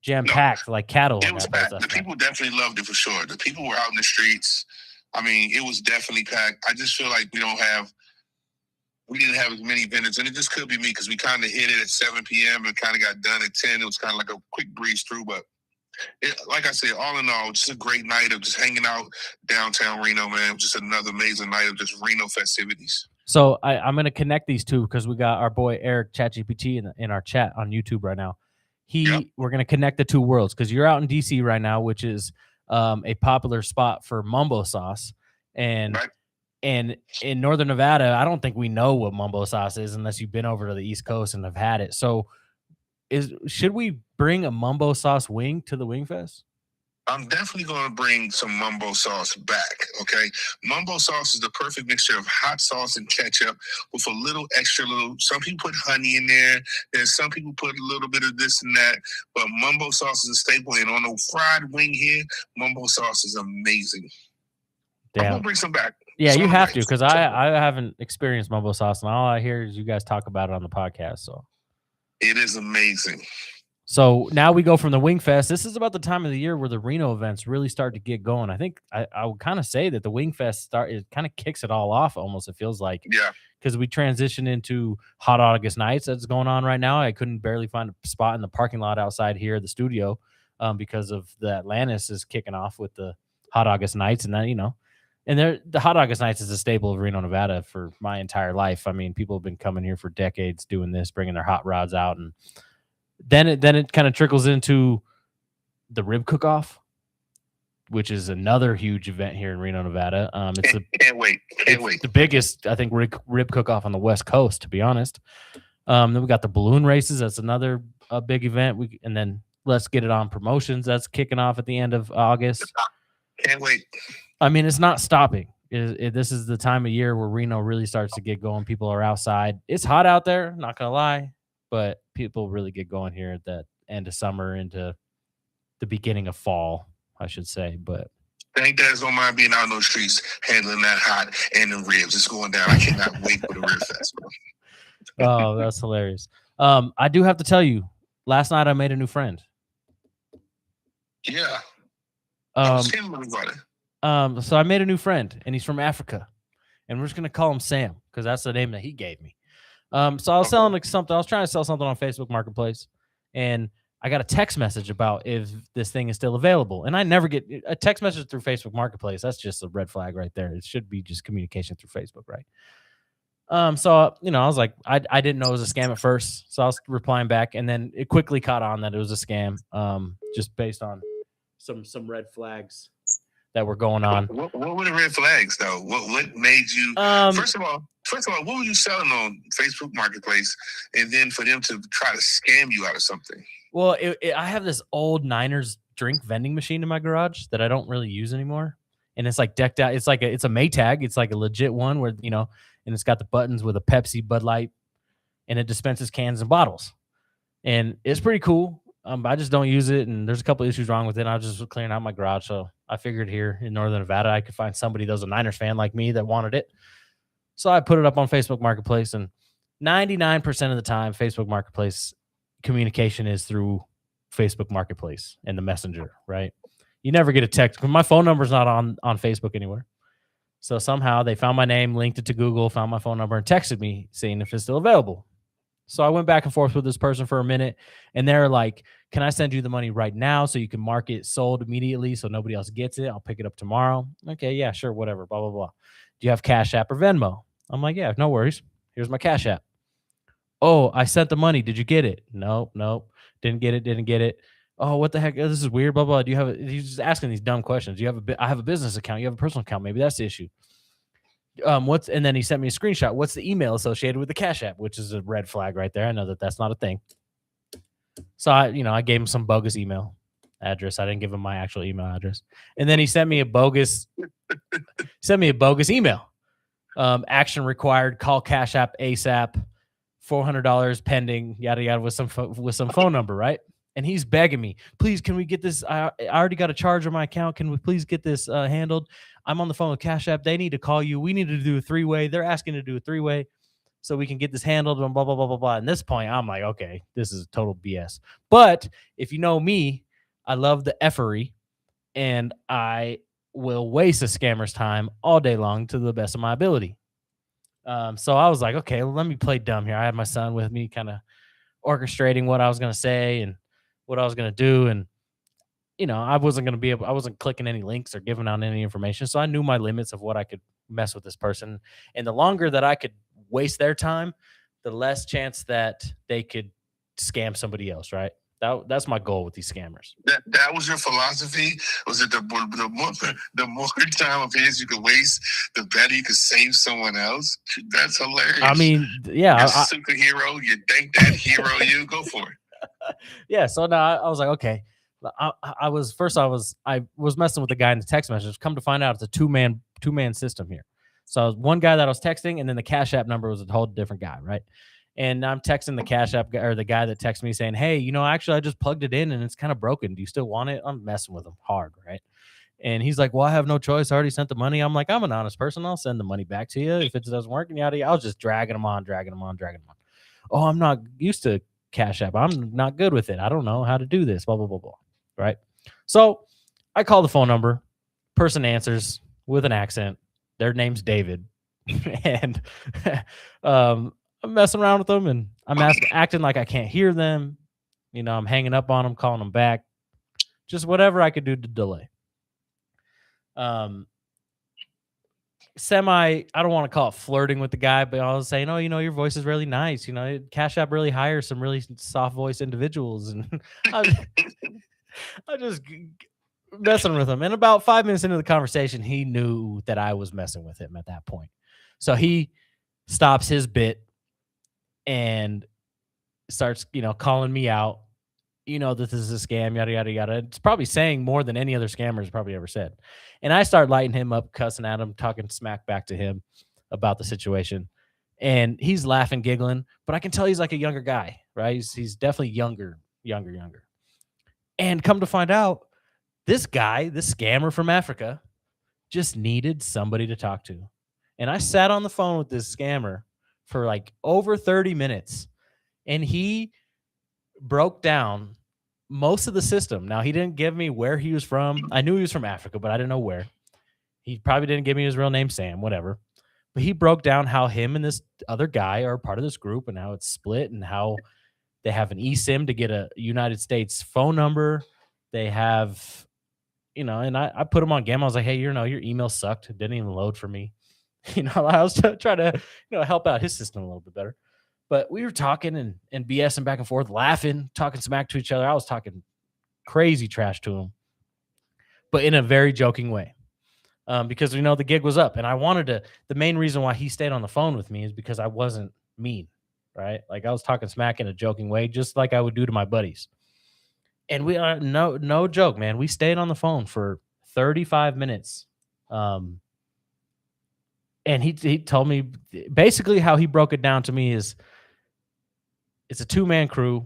jam packed like cattle. It was packed. The people definitely loved it for sure. The people were out in the streets. I mean, it was definitely packed. I just feel like we didn't have as many vendors, and it just could be me because we kind of hit it at 7 p.m. and kind of got done at 10. It was kind of like a quick breeze through, but like I said, all in all, just a great night of just hanging out downtown Reno, man. Just another amazing night of just Reno festivities. So I'm going to connect these two because we got our boy Eric ChatGPT in our chat on YouTube right now. We're going to connect the two worlds because you're out in DC right now, which is a popular spot for mumbo sauce, and in Northern Nevada, I don't think we know what mumbo sauce is unless you've been over to the East Coast and have had it. So should we bring a mumbo sauce wing to the Wing Fest? I'm definitely going to bring some mumbo sauce back, okay? Mumbo sauce is the perfect mixture of hot sauce and ketchup with a little extra some people put honey in there. There's some people put a little bit of this and that, but mumbo sauce is a staple. And on a fried wing here, mumbo sauce is amazing. I'm going to bring some back. Yeah, you have to because I haven't experienced mumbo sauce, and all I hear is you guys talk about it on the podcast. So it is amazing. So now we go from the Wing Fest. This is about the time of the year where the Reno events really start to get going. I think I would kind of say that the Wing Fest it kind of kicks it all off almost, it feels like. Yeah. Because we transition into Hot August Nights that's going on right now. I couldn't barely find a spot in the parking lot outside here at the studio because of the Atlantis is kicking off with the Hot August Nights. And then, and the Hot August Nights is a staple of Reno, Nevada for my entire life. I mean, people have been coming here for decades doing this, bringing their hot rods out, and then it kind of trickles into the Rib Cook-Off, which is another huge event here in Reno, Nevada. Can't wait. The biggest, I think, Rib Cook-Off on the West Coast, to be honest. Then we got the balloon races. That's another big event. And then Let's Get It On Promotions. That's kicking off at the end of August. Can't wait. I mean, it's not stopping. This is the time of year where Reno really starts to get going. People are outside. It's hot out there, not going to lie. But people really get going here at the end of summer into the beginning of fall, I should say. But thank guys don't mind being out in those streets handling that hot and the ribs. It's going down. I cannot wait for the Rib Fest, bro. Oh, that's hilarious. I do have to tell you, last night I made a new friend. Yeah. So I made a new friend, and he's from Africa, and we're just gonna call him Sam because that's the name that he gave me. So I was selling something. I was trying to sell something on Facebook Marketplace, and I got a text message about if this thing is still available. And I never get a text message through Facebook Marketplace. That's just a red flag right there. It should be just communication through Facebook, right? So I was like, I didn't know it was a scam at first, so I was replying back, and then it quickly caught on that it was a scam, just based on some red flags that were going on. What were the red flags though? What made you? First of all, what were you selling on Facebook Marketplace, and then for them to try to scam you out of something? Well, I have this old Niners drink vending machine in my garage that I don't really use anymore, and it's like decked out. It's a Maytag. It's like a legit one where and it's got the buttons with a Pepsi, Bud Light, and it dispenses cans and bottles, and it's pretty cool. I just don't use it, and there's a couple issues wrong with it. I was just clearing out my garage, so I figured here in Northern Nevada I could find somebody that was a Niners fan like me that wanted it. So I put it up on Facebook Marketplace, and 99% of the time, Facebook Marketplace communication is through Facebook Marketplace and the Messenger, right? You never get a text. My phone number's not on Facebook anywhere. So somehow they found my name, linked it to Google, found my phone number, and texted me saying if it's still available. So I went back and forth with this person for a minute, and they're like, can I send you the money right now so you can mark it sold immediately so nobody else gets it? I'll pick it up tomorrow. Okay, yeah, sure, whatever, blah, blah, blah. Do you have Cash App or Venmo? I'm like, yeah, no worries. Here's my Cash App. Oh, I sent the money. Did you get it? Nope. Didn't get it. Oh, what the heck? This is weird, blah, blah. Do you have it? He's just asking these dumb questions. I have a business account. You have a personal account. Maybe that's the issue. And then he sent me a screenshot. What's the email associated with the Cash App, which is a red flag right there. I know that that's not a thing. So I gave him some bogus email, address. I didn't give him my actual email address. And then he sent me a bogus email. Action required, call Cash App ASAP, $400 pending, yada yada, with some phone number, right? And he's begging me, please, can we get this? I already got a charge on my account. Can we please get this handled? I'm on the phone with Cash App. They need to call you. We need to do a 3-way. They're asking to do a 3-way so we can get this handled and blah, blah, blah, blah, blah. And this point, I'm like, okay, this is total BS. But if you know me, I love the effery, and I will waste a scammer's time all day long to the best of my ability. So I was like, okay, let me play dumb here. I had my son with me kind of orchestrating what I was going to say and what I was going to do. And, I wasn't clicking any links or giving out any information. So I knew my limits of what I could mess with this person. And the longer that I could waste their time, the less chance that they could scam somebody else, right? That's my goal with these scammers. That was your philosophy? Was it the more time of his you could waste, the better you could save someone else? That's hilarious. I mean, yeah. You're a superhero. You think that hero you go for it. Yeah. So now I was like, okay. I was messing with the guy in the text message. Come to find out, it's a two-man system here. So I was one guy that I was texting, and then the Cash App number was a whole different guy, right? And I'm texting the Cash App guy, or the guy that texted me saying, hey, actually I just plugged it in and it's kind of broken. Do you still want it? I'm messing with him hard, right? And he's like, well, I have no choice. I already sent the money. I'm like, I'm an honest person. I'll send the money back to you. If it doesn't work, I was just dragging him on. Oh, I'm not used to Cash App. I'm not good with it. I don't know how to do this, blah, blah, blah, blah. Right? So I call the phone number. Person answers with an accent. Their name's David. And I'm messing around with them, and I'm acting like I can't hear them. I'm hanging up on them, calling them back. Just whatever I could do to delay. I don't want to call it flirting with the guy, but I was saying, your voice is really nice. Cash App really hires some really soft voice individuals. And I just messing with him. And about 5 minutes into the conversation, he knew that I was messing with him at that point. So he stops his bit and starts, calling me out. This is a scam, yada, yada, yada. It's probably saying more than any other scammer has probably ever said. And I start lighting him up, cussing at him, talking smack back to him about the situation. And he's laughing, giggling, but I can tell he's like a younger guy, right? He's definitely younger. And come to find out, this guy, this scammer from Africa, just needed somebody to talk to. And I sat on the phone with this scammer for like over 30 minutes. And he broke down most of the system. Now, he didn't give me where he was from. I knew he was from Africa, but I didn't know where. He probably didn't give me his real name, Sam, whatever. But he broke down how him and this other guy are part of this group and how it's split and how they have an eSIM to get a United States phone number. They have, and I put him on game. I was like, hey, your email sucked. It didn't even load for me. I was trying to, help out his system a little bit better. But we were talking and BSing back and forth, laughing, talking smack to each other. I was talking crazy trash to him, but in a very joking way. Because the gig was up, and I wanted to. The main reason why he stayed on the phone with me is because I wasn't mean, right? Like I was talking smack in a joking way, just like I would do to my buddies. And we are no joke, man. We stayed on the phone for 35 minutes. And he told me basically how he broke it down to me is it's a 2-man crew.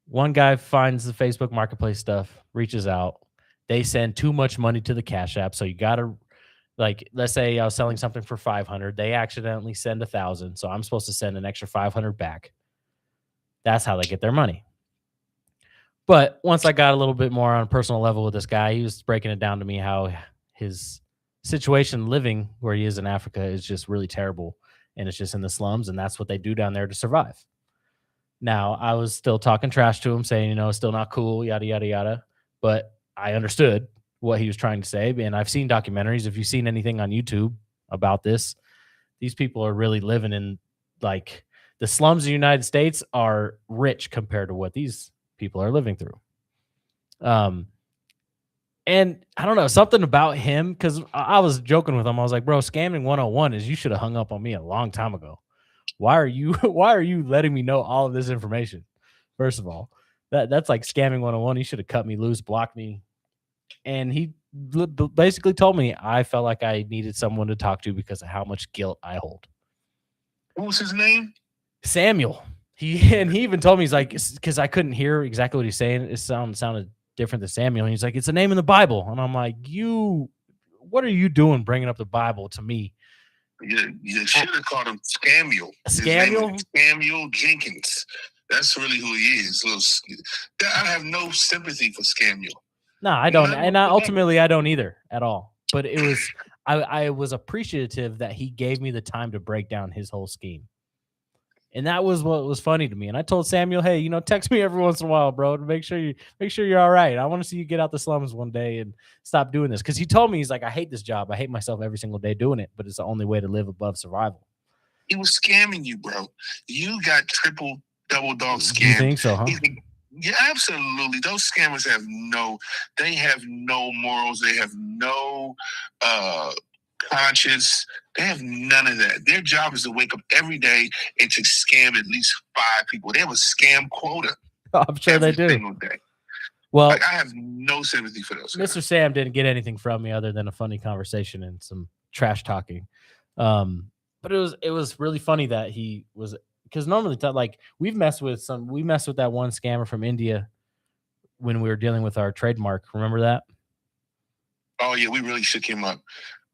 One guy finds the Facebook Marketplace stuff, reaches out. They send too much money to the Cash App. So you got to, like, let's say I was selling something for $500. They accidentally send $1,000. So I'm supposed to send an extra $500 back. That's how they get their money. But once I got a little bit more on a personal level with this guy, he was breaking it down to me how his situation living where he is in Africa is just really terrible. And it's just in the slums. And that's what they do down there to survive. Now, I was still talking trash to him, saying, it's still not cool, yada, yada, yada. But I understood what he was trying to say. And I've seen documentaries. If you've seen anything on YouTube about this, these people are really living in, like, the slums of the United States are rich compared to what these people are living through. And I don't know, something about him, because I was joking with him. I was like, bro, scamming 101 is you should have hung up on me a long time ago. Why are you letting me know all of this information? First of all. That's like scamming 101. He should have cut me loose, blocked me. And he basically told me I felt like I needed someone to talk to because of how much guilt I hold. What was his name? Samuel. He even told me, he's like, because I couldn't hear exactly what he's saying. It sounded different than Samuel. And he's like, it's a name in the Bible. And I'm like, what are you doing bringing up the Bible to me? You should have called him Scamuel. Scamuel? Samuel Jenkins. That's really who he is. I have no sympathy for Scamuel. No, I don't. And ultimately, I don't either at all. But it was, I was appreciative that he gave me the time to break down his whole scheme. And that was what was funny to me. And I told Samuel, hey, text me every once in a while, bro, to make sure you're all right. I want to see you get out the slums one day and stop doing this. Because he told me, he's like, I hate this job. I hate myself every single day doing it, but it's the only way to live above survival. He was scamming you, bro. You got triple, double dog scammed. You think so, huh? Yeah, absolutely. Those scammers have no morals. They have no conscience. They have none of that. Their job is to wake up every day and to scam at least 5 people. They have a scam quota. I'm sure they do. Single day. Well, I have no sympathy for those guys. Mr. Sam didn't get anything from me other than a funny conversation and some trash talking. But it was really funny that he was, because normally we messed with that one scammer from India when we were dealing with our trademark. Remember that? Oh yeah, we really shook him up.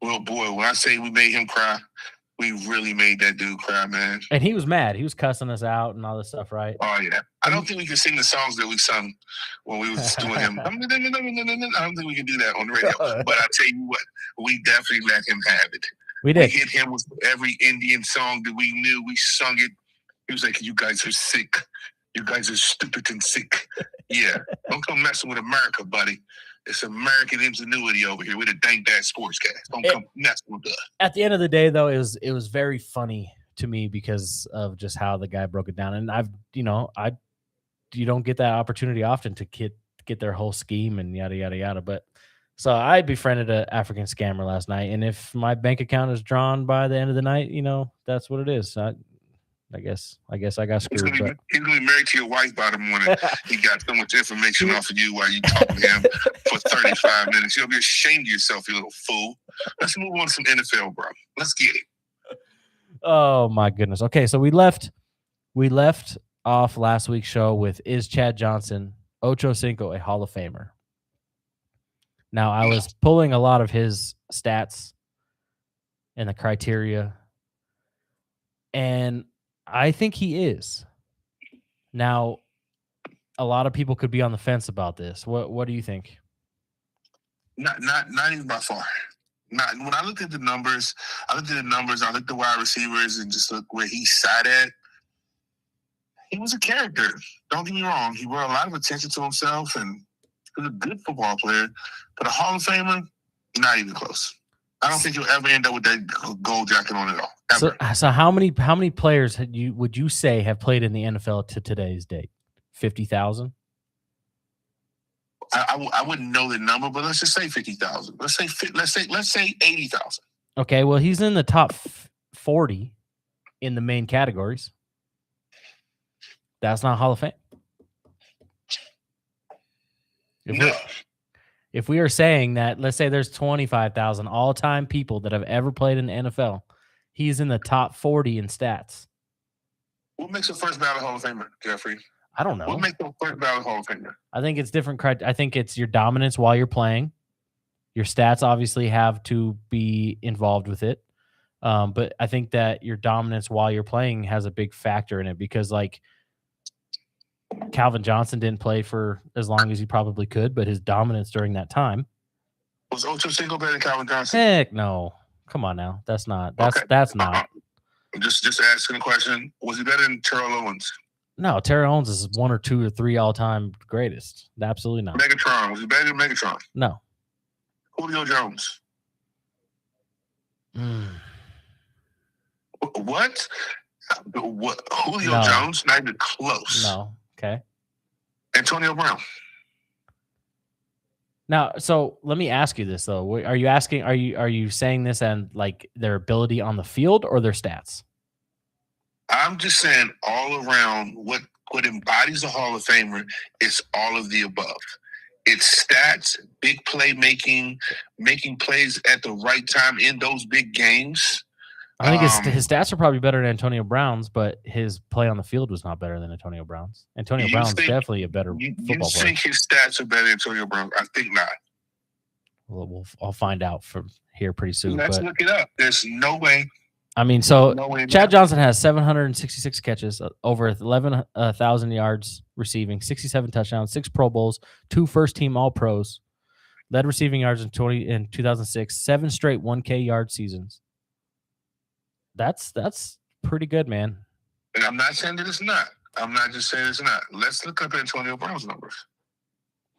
Well, boy, when I say we made him cry, we really made that dude cry, man. And he was mad. He was cussing us out and all this stuff, right? Oh yeah. I don't think we can sing the songs that we sung when we was doing him. I don't think we can do that on the radio. But I tell you what, we definitely let him have it. We did. We hit him with every Indian song that we knew. We sung it. He was like, you guys are sick. You guys are stupid and sick. Yeah. Don't come messing with America, buddy. It's American ingenuity over here. We're the Dang Dad Sportscast. Don't come messing with us. At the end of the day, though, it was very funny to me because of just how the guy broke it down. And you don't get that opportunity often to get their whole scheme and yada yada yada. But so I befriended an African scammer last night, and if my bank account is drawn by the end of the night, that's what it is. I guess I got screwed. He's gonna be married to your wife by the morning. He got so much information off of you while you talking to him for 35 minutes. You'll be ashamed of yourself, you little fool. Let's move on to some NFL, bro. Let's get it. Oh my goodness. Okay, so we left off last week's show with, is Chad Johnson, Ocho Cinco, a Hall of Famer? Now, I was pulling a lot of his stats and the criteria, and I think he is. Now, a lot of people could be on the fence about this. What do you think? Not even by far. When I looked at the numbers, I looked at the wide receivers and just looked where he sat at. He was a character. Don't get me wrong. He brought a lot of attention to himself, and he was a good football player. But a Hall of Famer, not even close. I don't think he'll ever end up with that gold jacket on at all. Ever. So how many players would you say have played in the NFL to today's date? 50,000? I wouldn't know the number, but let's just say 50,000. Let's say 80,000. Okay, well, he's in the top 40 in the main categories. That's not Hall of Fame. If we are saying that, let's say there's 25,000 all-time people that have ever played in the NFL, he's in the top 40 in stats. What makes a first ballot Hall of Famer, Jeffrey? I don't know. What makes a first ballot Hall of Famer? I think it's different. I think it's your dominance while you're playing. Your stats obviously have to be involved with it. But I think that your dominance while you're playing has a big factor in it because, like, Calvin Johnson didn't play for as long as he probably could, but his dominance during that time. Was Ocho Cinco better than Calvin Johnson? Heck no. Come on now. That's not. Okay. That's not. Just asking a question. Was he better than Terrell Owens? No, Terrell Owens is 1 or 2 or 3 all-time greatest. Absolutely not. Megatron. Was he better than Megatron? No. Julio Jones. What? Julio Jones? Not even close. No. Okay. Antonio Brown. Now, so let me ask you this though: are you saying this and like their ability on the field or their stats? I'm just saying all around what what embodies a Hall of Famer is all of the above. It's stats, big play making plays at the right time in those big games. I think his stats are probably better than Antonio Brown's, but his play on the field was not better than Antonio Brown's. Antonio Brown's definitely a better football player. You think his stats are better than Antonio Brown? I think not. Well, I'll find out from here pretty soon. Let's but look it up. There's no way. I mean, so No way. Chad Johnson has 766 catches, over 11,000 yards receiving, 67 touchdowns, 6 Pro Bowls, 2 first-team All-Pros, led receiving yards in 2006, 7 straight 1K yard seasons. That's pretty good, man. And I'm not saying that it's not. I'm not just saying it's not. Let's look up Antonio Brown's numbers.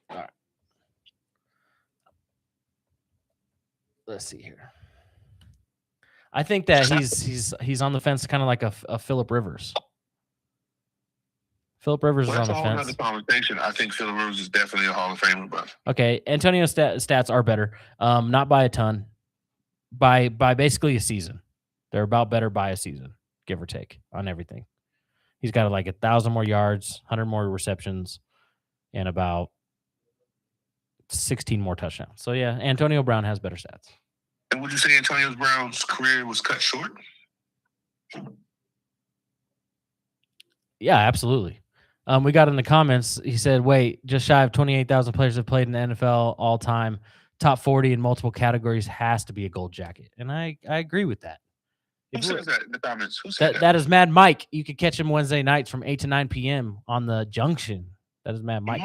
All right. Let's see here. I think that he's on the fence, kind of like a Phillip Rivers. Phillip Rivers is on That's the a whole fence. other conversation. I think Phillip Rivers is definitely a Hall of Famer, but Okay, Antonio's stats are better, not by a ton, by basically a season. They're about better by a season, give or take, on everything. He's got like 1,000 more yards, 100 more receptions, and about 16 more touchdowns. So yeah, Antonio Brown has better stats. And would you say Antonio Brown's career was cut short? Yeah, absolutely. We got in the comments. He said, "Wait, just shy of 28,000 players have played in the NFL all time. Top 40 in multiple categories has to be a gold jacket." And I agree with that. Who says that in the comments? Who said That is Mad Mike. You could catch him Wednesday nights from 8 to 9 p.m. on the Junction. That is Mad Mike.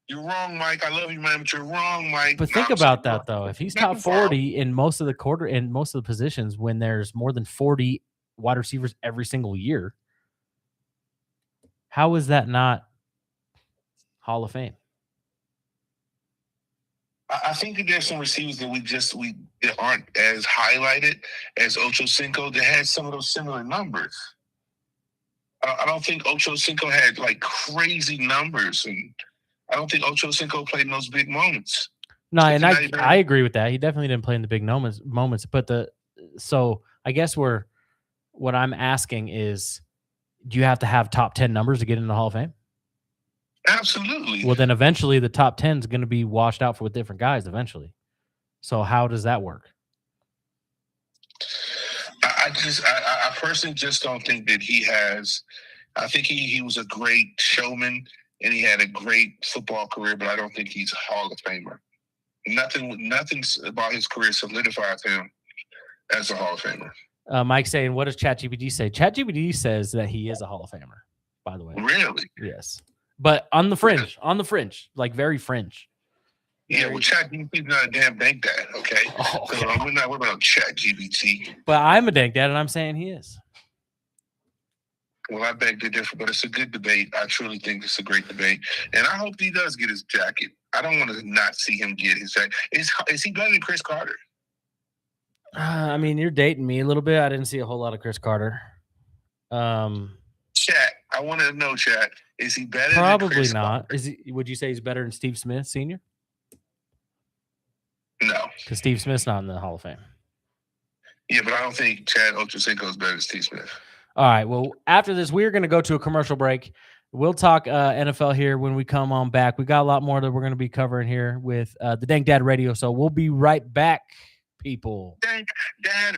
You're wrong, Mike. I love you, man, but you're wrong, Mike. But think about that though. If he's top 40 in most of the positions, when there's more than 40 wide receivers every single year, how is that not Hall of Fame? I think that there's some receivers that that aren't as highlighted as Ocho Cinco that had some of those similar numbers. I don't think Ocho Cinco had like crazy numbers, and I don't think Ocho Cinco played in those big moments. No, and I agree with that. He definitely didn't play in the big moments. But so I guess what I'm asking is, do you have to have top 10 numbers to get into the Hall of Fame? Absolutely. Well, then eventually the top 10 is going to be washed out with different guys eventually. So how does that work? I personally just don't think that he has. I think he was a great showman and he had a great football career, but I don't think he's a Hall of Famer. Nothing about his career solidifies him as a Hall of Famer. Mike saying, what does ChatGPT say? ChatGPT says that he is a Hall of Famer, by the way. Really? Yes. But on the fringe, like very fringe. Yeah, well, ChatGPT is not a damn bank dad, okay? Oh, okay. So we're not worried about ChatGPT. But I'm a dank dad, and I'm saying he is. Well, I beg to differ, but it's a good debate. I truly think it's a great debate. And I hope he does get his jacket. I don't want to not see him get his jacket. Is he better than Chris Carter? I mean, you're dating me a little bit. I didn't see a whole lot of Chris Carter. Chat, I want to know, Chat, is he better Probably than Chris not. Carter? Is he? Would you say he's better than Steve Smith Sr.? No. Because Steve Smith's not in the Hall of Fame. Yeah, but I don't think Chad Ochocinco is better than Steve Smith. All right. Well, after this, we're going to go to a commercial break. We'll talk NFL here when we come on back. We got a lot more that we're going to be covering here with the Dank Dad Radio. So we'll be right back, people. Dank Dad.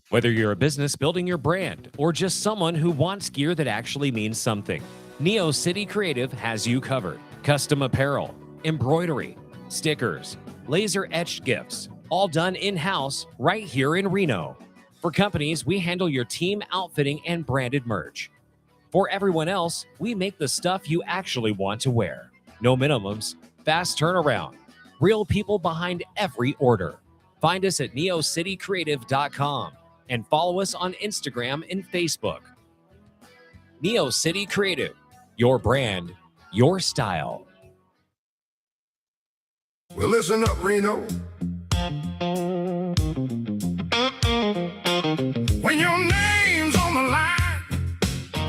Whether you're a business building your brand or just someone who wants gear that actually means something, Neo City Creative has you covered. Custom apparel, embroidery, stickers, laser etched gifts, all done in-house right here in Reno. For companies, we handle your team outfitting and branded merch. For everyone else, we make the stuff you actually want to wear. No minimums, fast turnaround, real people behind every order. Find us at neocitycreative.com and follow us on Instagram and Facebook. Neo City Creative, your brand, your style. Well, listen up, Reno. When your name's on the line,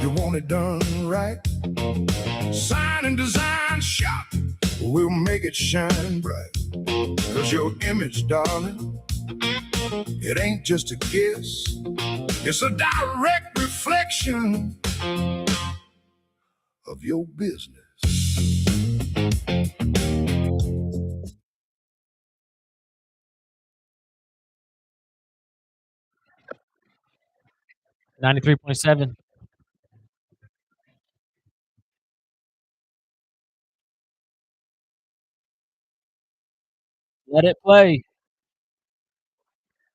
you want it done right. Sign and design shop, we'll make it shine bright. 'Cause your image, darling, it ain't just a kiss, it's a direct reflection of your business. .7. Let it play.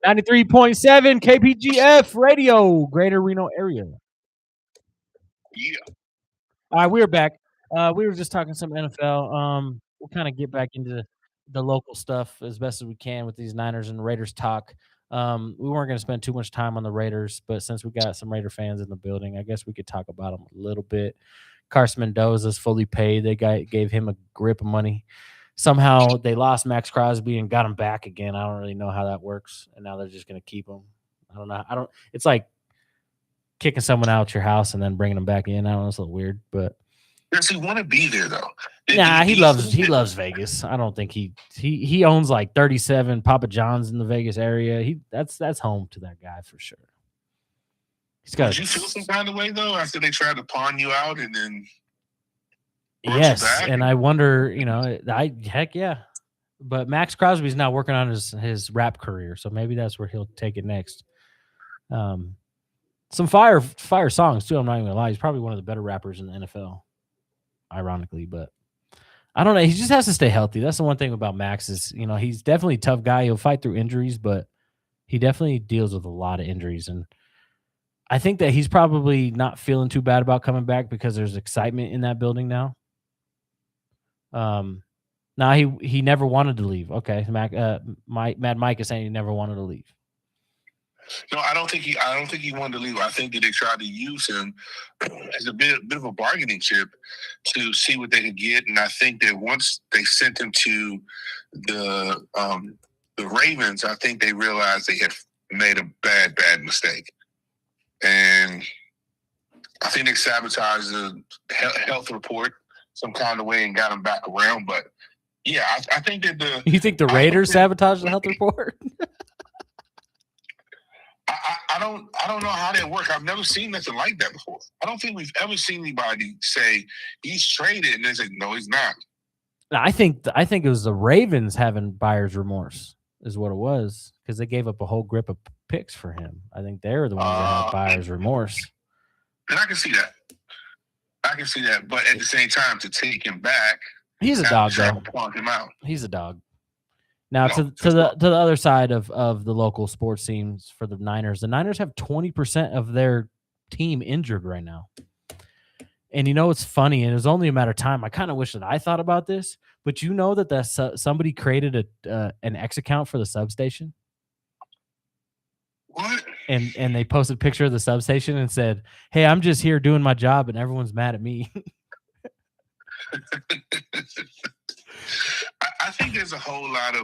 93.7 KPGF radio, Greater Reno area. Yeah. All right, we're back. We were just talking some NFL. We'll kind of get back into the local stuff as best as we can with these Niners and Raiders talk. We weren't going to spend too much time on the Raiders, but since we got some Raider fans in the building, I guess we could talk about them a little bit. Carson Mendoza's fully paid. They gave him a grip of money. Somehow they lost Max Crosby and got him back again. I don't really know how that works. And now they're just going to keep him. I don't know. It's like kicking someone out your house and then bringing them back in. I don't know. It's a little weird, but Does he want to be there though? nah, he loves Vegas. I don't think he owns like 37 Papa John's in the Vegas area. That's home to that guy for sure. He's got. Did you feel some kind of way though after they tried to pawn you out and then? Yes, and I wonder, heck yeah. But Max Crosby's now working on his rap career, so maybe that's where he'll take it next. Some fire songs too. I'm not even gonna lie, he's probably one of the better rappers in the NFL, ironically. But I don't know. He just has to stay healthy. That's the one thing about Max is, he's definitely a tough guy. He'll fight through injuries, but he definitely deals with a lot of injuries. And I think that he's probably not feeling too bad about coming back because there's excitement in that building now. Now he never wanted to leave. Okay, Mad Mike is saying he never wanted to leave. No, I don't think he wanted to leave. I think that they tried to use him as a bit of a bargaining chip to see what they could get. And I think that once they sent him to the Ravens, I think they realized they had made a bad mistake. And I think they sabotaged the health report some kind of way and got him back around. But yeah, I think that you think the Raiders sabotaged the health report? I don't know how that works. I've never seen nothing like that before. I don't think we've ever seen anybody say he's traded and they say no, he's not. I think it was the Ravens having buyer's remorse is what it was, because they gave up a whole grip of picks for him. I think they're the ones that had buyer's remorse. And I can see that. But at the same time, to take him back, he's a dog, though. Plunk him out. He's a dog. Now to the other side of the local sports teams for the Niners have 20% of their team injured right now. And it's funny, and it was only a matter of time. I kind of wish that I thought about this, but that somebody created an X account for the substation. What? And they posted a picture of the substation and said, "Hey, I'm just here doing my job, and everyone's mad at me." I think there's a whole lot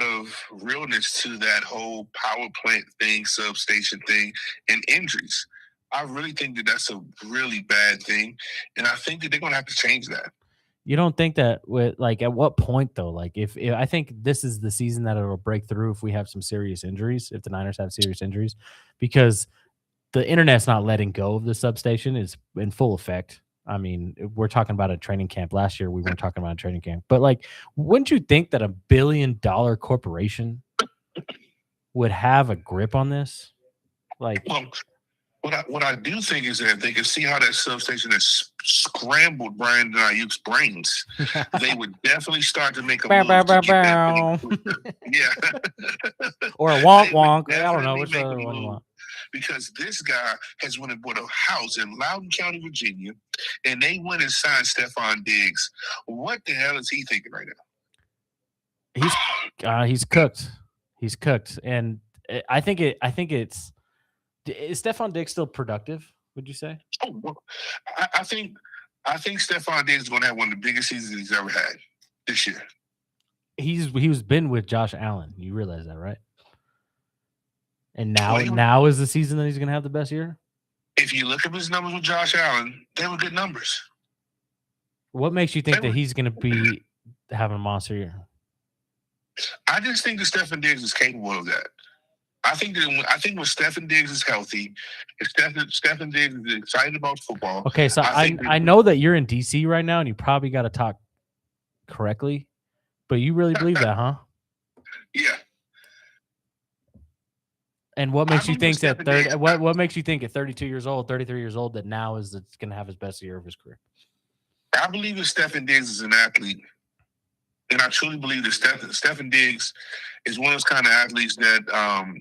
of realness to that whole power plant thing, substation thing, and injuries. I really think that that's a really bad thing, and I think that they're going to have to change that. You don't think that at what point though? Like if I think this is the season that it'll break through if we have some serious injuries, if the Niners have serious injuries, because the internet's not letting go of the substation is in full effect. I mean, we're talking about a training camp. Last year, we weren't talking about a training camp. But, wouldn't you think that $1 billion corporation would have a grip on this. Like, Well, what I do think is that if they can see how that substation has scrambled Brandon Ayuk's brains, they would definitely start to make a bow, move bow, to bow, get that bow. thing quicker. Yeah. Or a wonk They would wonk. I don't know definitely which make a other one you move, want. because this guy has went and bought a house in Loudoun County, Virginia, and they went and signed Stephon Diggs. What the hell is he thinking right now? He's cooked. He's cooked, and I think it's. Is Stephon Diggs still productive? Would you say? Oh, well, I think Stephon Diggs is going to have one of the biggest seasons he's ever had this year. He's been with Josh Allen. You realize that, right? And Well, he- now is the season that he's going to have the best year. If you look at his numbers with Josh Allen, they were good numbers. What makes you think that he's going to be having a monster year? I just think that Stephon Diggs is capable of that. I think when Stephon Diggs is healthy, if Stephon Diggs is excited about football. Okay, so I know that you're in DC right now, and you probably got to talk correctly, but you really believe that, huh? Yeah. And what makes you think that Stephon Diggs- what makes you think at 32 years old, 33 years old, that now is going to have his best year of his career? I believe that Stephon Diggs is an athlete. And I truly believe that Stephon Diggs is one of those kind of athletes that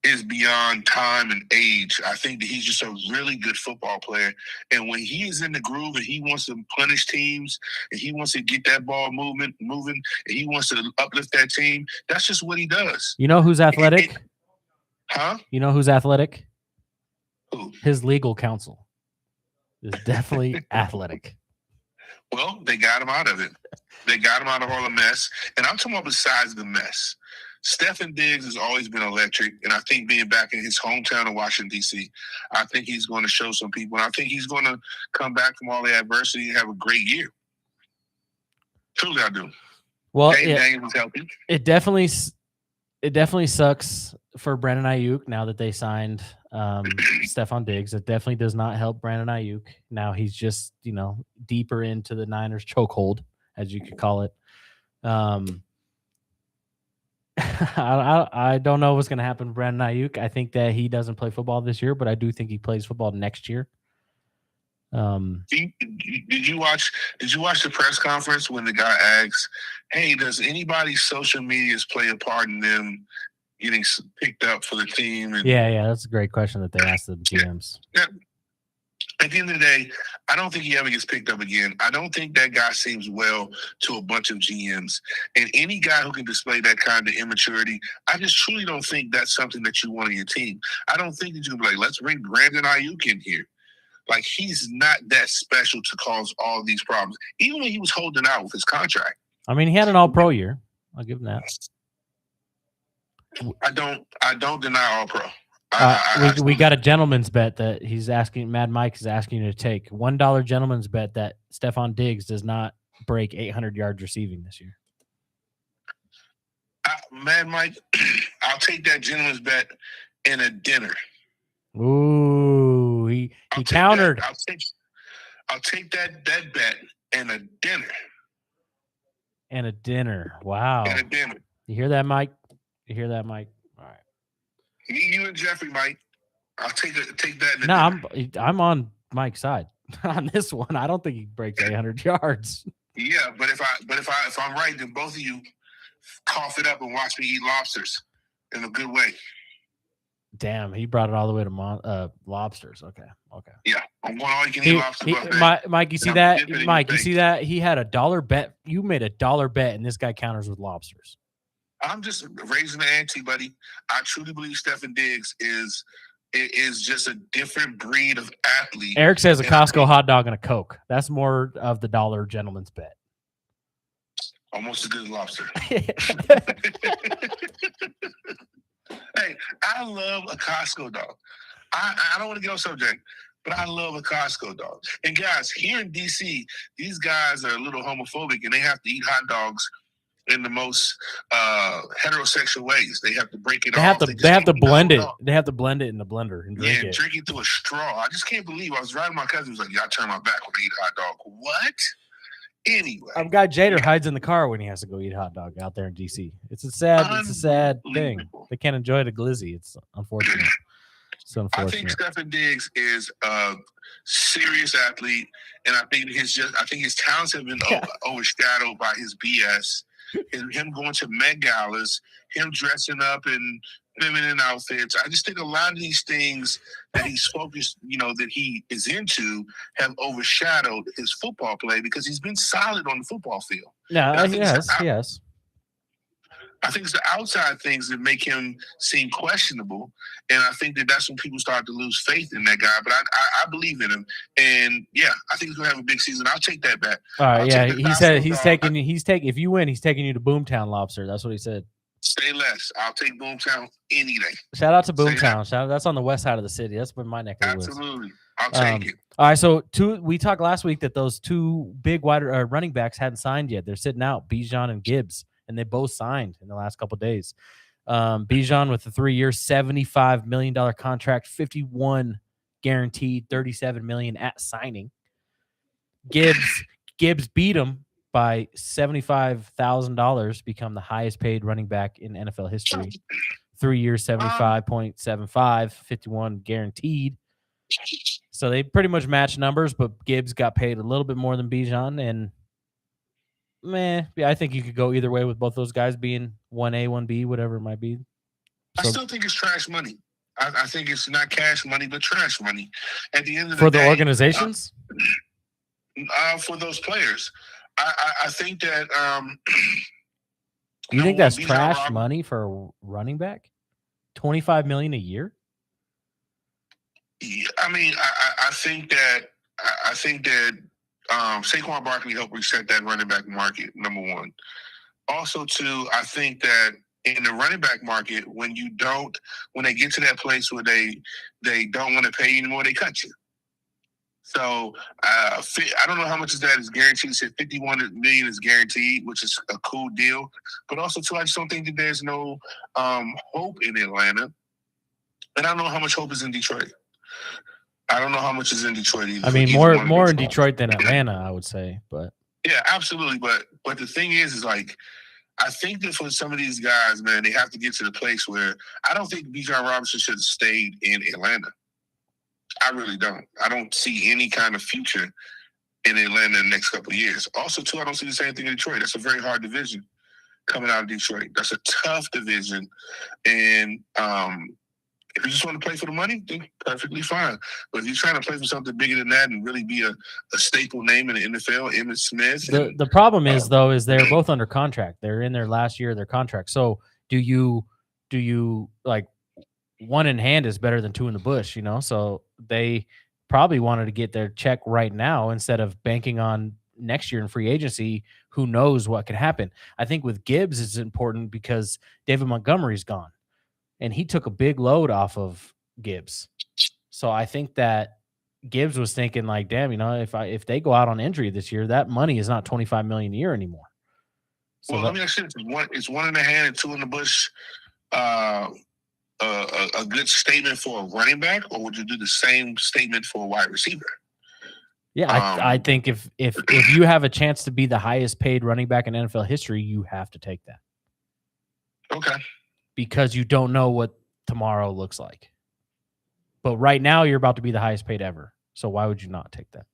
is beyond time and age. I think that he's just a really good football player. And when he is in the groove and he wants to punish teams and he wants to get that ball moving, and he wants to uplift that team, that's just what he does. You know who's athletic? Huh? You know who's athletic? Who? His legal counsel is definitely athletic. Well, they got him out of it. They got him out of all the mess. And I'm talking about besides the mess. Stephon Diggs has always been electric. And I think being back in his hometown of Washington, D.C., I think he's going to show some people. And I think he's going to come back from all the adversity and have a great year. Truly, I do. Well, Dave Daniels was healthy. It definitely sucks for Brandon Ayuk now that they signed Stephon Diggs. It definitely does not help Brandon Ayuk. Now he's just, deeper into the Niners chokehold, as you could call it. I don't know what's going to happen to Brandon Ayuk. I think that he doesn't play football this year, but I do think he plays football next year. Did you watch the press conference when the guy asks, "Hey, does anybody's social medias play a part in them getting picked up for the team?" And Yeah, that's a great question that they asked the GMs. yeah. At the end of the day, I don't think he ever gets picked up again. I don't think that guy seems well to a bunch of GMs. And any guy who can display that kind of immaturity, I just truly don't think that's something that you want on your team. I don't think that you can be like, let's bring Brandon Ayuk in here. Like, he's not that special to cause all these problems, even when he was holding out with his contract. I mean, he had an all-pro year. I'll give him that. I don't deny all pro. We got a gentleman's bet that he's asking. Mad Mike is asking you to take $1 gentleman's bet that Stephon Diggs does not break 800 yards receiving this year. Mad Mike, I'll take that gentleman's bet in a dinner. Ooh, he countered. I'll take that bet in a dinner. And a dinner. Wow. And a dinner. You hear that, Mike? You hear that, Mike? All right. You and Jeffrey, Mike. I'll take that. In a No, dinner. I'm on Mike's side on this one. I don't think he breaks 800 yards. Yeah, but if I'm right, then both of you cough it up and watch me eat lobsters in a good way. Damn, he brought it all the way to lobsters. Okay. Yeah, I'm going all you can eat lobster buffet. Mike, you see And I'm that? dipping in Mike, your you face. see that? He had a $1 bet. You made a $1 bet, and this guy counters with lobsters. I'm just raising the ante, buddy. I truly believe Stephon Diggs is just a different breed of athlete. Eric says a And I Costco think hot dog and a Coke. That's more of the $1 gentleman's bet. almost as good as lobster. Hey, I love a Costco dog. I don't want to get off subject, but I love a Costco dog. And guys, here in DC, these guys are a little homophobic and they have to eat hot dogs in the most heterosexual ways. They have to break it They off. have to just can't eat the blend whole it. dog. They have to blend it in the blender and drink Yeah, it. drink it through a straw. I just can't believe I was riding my cousin. He was like, "Yeah, I turn my back when I eat a hot dog." What? anywhere. Our guy Jader hides in the car when he has to go eat a hot dog out there in DC. It's a sad thing. They can't enjoy the glizzy. It's unfortunate. It's I think unfortunate. Stephen Diggs is a serious athlete, and I think his talents have been overshadowed by his BS. Him going to Met Galas, him dressing up in feminine outfits. I just think a lot of these things that he's focused, that he is into, have overshadowed his football play because he's been solid on the football field. No, yes. I think it's the outside things that make him seem questionable, and I think that's when people start to lose faith in that guy. But I believe in him, and yeah, I think he's gonna have a big season. I'll take that bet. All right, I'll yeah. take the He said Falcons he's taking. If you win, he's taking you to Boomtown Lobster. That's what he said. Say less. I'll take Boomtown any day. Shout out to Boomtown. That's on the west side of the city. That's been my neck of the woods. Absolutely, I'll take it. All right, so we talked last week that those two big wide running backs hadn't signed yet. They're sitting out, Bijan and Gibbs, and they both signed in the last couple of days. Bijan with a 3-year, $75 million contract, 51 guaranteed, 37 million at signing. Gibbs beat him by $75,000, become the highest paid running back in NFL history. 3 years, 75.75, 51 guaranteed. So they pretty much match numbers, but Gibbs got paid a little bit more than Bijan, and I think you could go either way with both those guys being 1A, 1B, whatever it might be. I still think it's trash money. I think it's not cash money, but trash money. At the end of the For day, the organizations? For those players. I think that You think that's Bijan trash Robinson- money for a running back? $25 million a year? I mean, I think that Saquon Barkley helped reset that running back market, number one. Also, two, I think that in the running back market, when they get to that place where they don't want to pay you anymore, they cut you. So I don't know how much of that is guaranteed. It said $51 million is guaranteed, which is a cool deal. But also, too, I just don't think that there's no hope in Atlanta. And I don't know how much hope is in Detroit. I don't know how much is in Detroit either. I mean, Either one of more these in teams. Detroit than Atlanta, I would say. But Yeah, absolutely. But the thing is like, I think that for some of these guys, man, they have to get to the place where I don't think Bijan Robinson should have stayed in Atlanta. I really don't. I don't see any kind of future in Atlanta in the next couple of years. Also, too, I don't see the same thing in Detroit. That's a very hard division coming out of Detroit. That's a tough division. And if you just want to play for the money, then perfectly fine. But if you're trying to play for something bigger than that and really be a staple name in the NFL, Emmitt Smith. the problem is, though, is they're both under contract. They're in their last year of their contract. So do you like one in hand is better than two in the bush, So they probably wanted to get their check right now instead of banking on next year in free agency. Who knows what could happen? I think with Gibbs, it's important because David Montgomery's gone. And he took a big load off of Gibbs. So I think that Gibbs was thinking like, damn, if they go out on injury this year, that money is not $25 million a year anymore. So Well, let me ask you this. It's one in the hand and two in the bush a good statement for a running back, or would you do the same statement for a wide receiver? yeah, I think if you have a chance to be the highest paid running back in NFL history, you have to take that. Okay. Because you don't know what tomorrow looks like. But right now, you're about to be the highest paid ever. So why would you not take that?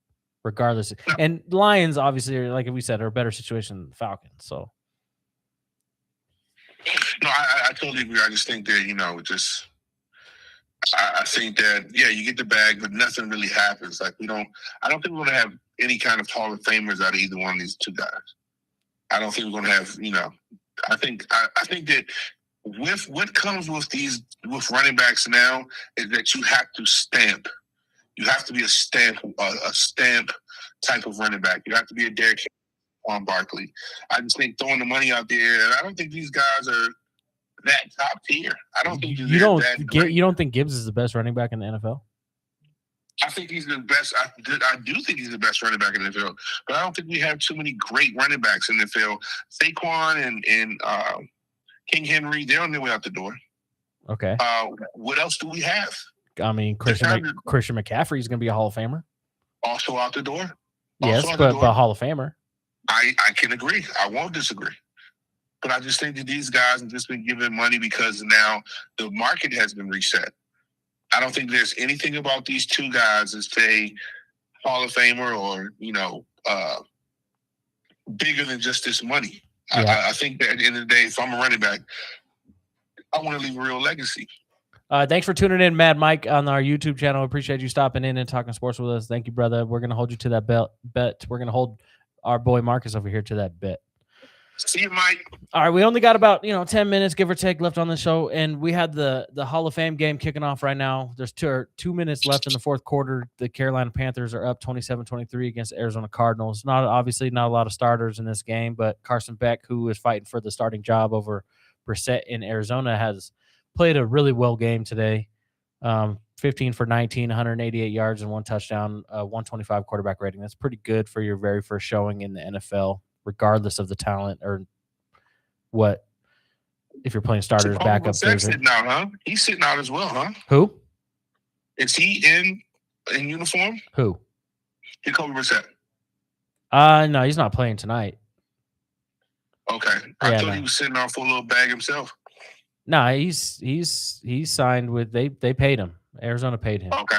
Regardless. And Lions, obviously, like we said, are a better situation than the Falcons. So. No, I totally agree. I just think that, I think that, yeah, you get the bag, but nothing really happens. Like, I don't think we're going to have any kind of Hall of Famers out of either one of these two guys. I don't think we're going to have, I think that with what comes with running backs now is that you have to stamp. You have to be a stamp type of running back. You have to be a Derrick Henry, Barkley. I just think throwing the money out there, and I don't think these guys are that top tier. I don't think You don't think Gibbs is the best running back in the NFL? I think he's the best. I do think he's the best running back in the NFL, but I don't think we have too many great running backs in the NFL. Saquon and King Henry, they're on their way out the door. Okay. What else do we have? I mean, Christian McCaffrey is going to be a Hall of Famer. Also out the door. Yes, Also out the but door. Hall of Famer. I can agree. I won't disagree. But I just think that these guys have just been given money because now the market has been reset. I don't think there's anything about these two guys as a Hall of Famer or, bigger than just this money. Yeah. I think that at the end of the day, if I'm a running back, I want to leave a real legacy. Thanks for tuning in, Mad Mike, on our YouTube channel. Appreciate you stopping in and talking sports with us. Thank you, brother. We're going to hold you to that bet. We're going to hold our boy Marcus over here to that bet. See you, Mike. All right, we only got about 10 minutes, give or take, left on the show, and we had the Hall of Fame game kicking off right now. There's 2 minutes left in the fourth quarter. The Carolina Panthers are up 27-23 against Arizona Cardinals. Obviously not a lot of starters in this game, but Carson Beck, who is fighting for the starting job over Brissett in Arizona, has played a really well game today. 15 for 19, 188 yards and 1 touchdown, 125 quarterback rating. That's pretty good for your very first showing in the NFL, regardless of the talent or what. If you're playing starters, backup. Sitting out, huh? He's sitting out as well, huh? Who? Is he in uniform? Who? Jacoby Brissett. No, he's not playing tonight. Okay. I thought he was sitting out for a little bag himself. No, he's signed with they paid him. Arizona paid him. Okay.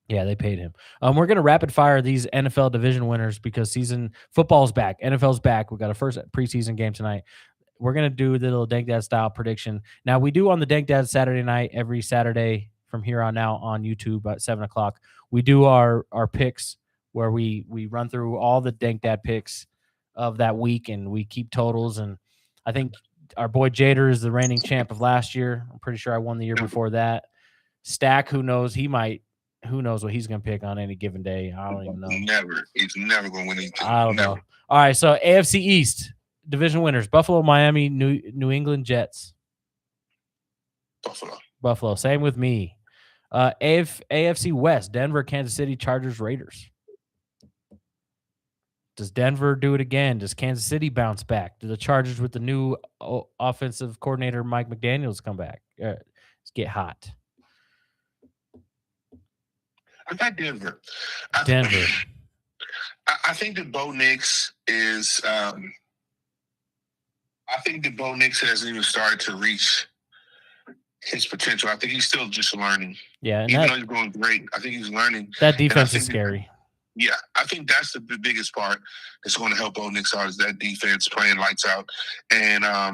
Yeah, they paid him. We're gonna rapid fire these NFL division winners because season football's back. NFL's back. We got a first preseason game tonight. We're gonna do the little Dank Dad style prediction. Now we do on the Dank Dad Saturday night every Saturday from here on out on YouTube at 7:00. We do our picks where we run through all the Dank Dad picks of that week and we keep totals. And I think our boy Jader is the reigning champ of last year. I'm pretty sure I won the year before that. Stack, who knows? Who knows what he's going to pick on any given day? I don't even know. He's never going to win anything. I don't know. All right, so AFC East division winners: Buffalo, Miami, New England Jets. Buffalo. Same with me. AFC West: Denver, Kansas City, Chargers, Raiders. Does Denver do it again? Does Kansas City bounce back? Do the Chargers with the new offensive coordinator Mike McDaniels come back? Let's get hot. I got Denver. Denver. I think that Bo Nix is. I think that Bo Nix hasn't even started to reach his potential. I think he's still just learning. Yeah, and even though he's going great, I think he's learning. That defense is scary. Yeah, I think that's the biggest part that's going to help Bo Nix out is that defense playing lights out. And I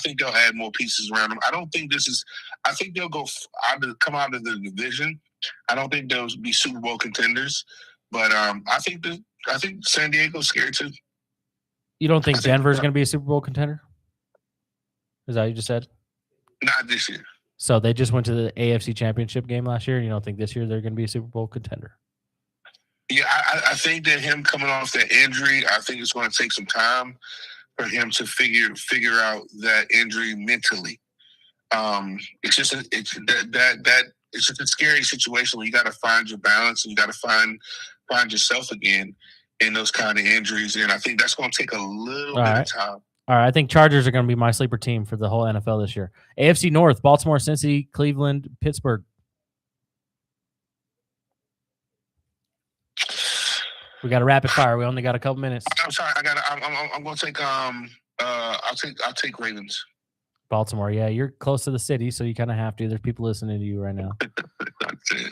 think they'll add more pieces around them. I don't think this is – I think they'll come out of the division. I don't think they'll be Super Bowl contenders. But I think San Diego's scary too. You don't think Denver's going to be a Super Bowl contender? Is that what you just said? Not this year. So they just went to the AFC Championship game last year, and you don't think this year they're going to be a Super Bowl contender? Yeah, I think that him coming off that injury, I think it's going to take some time for him to figure out that injury mentally. It's just it's just a scary situation where you got to find your balance and you got to find yourself again in those kind of injuries, and I think that's going to take a little bit of time. All right, I think Chargers are going to be my sleeper team for the whole NFL this year. AFC North: Baltimore, Cincy, Cleveland, Pittsburgh. We got a rapid fire. We only got a couple minutes. I'm sorry. I'm going to take. I'll take Ravens. Baltimore. Yeah, you're close to the city, so you kind of have to. There's people listening to you right now.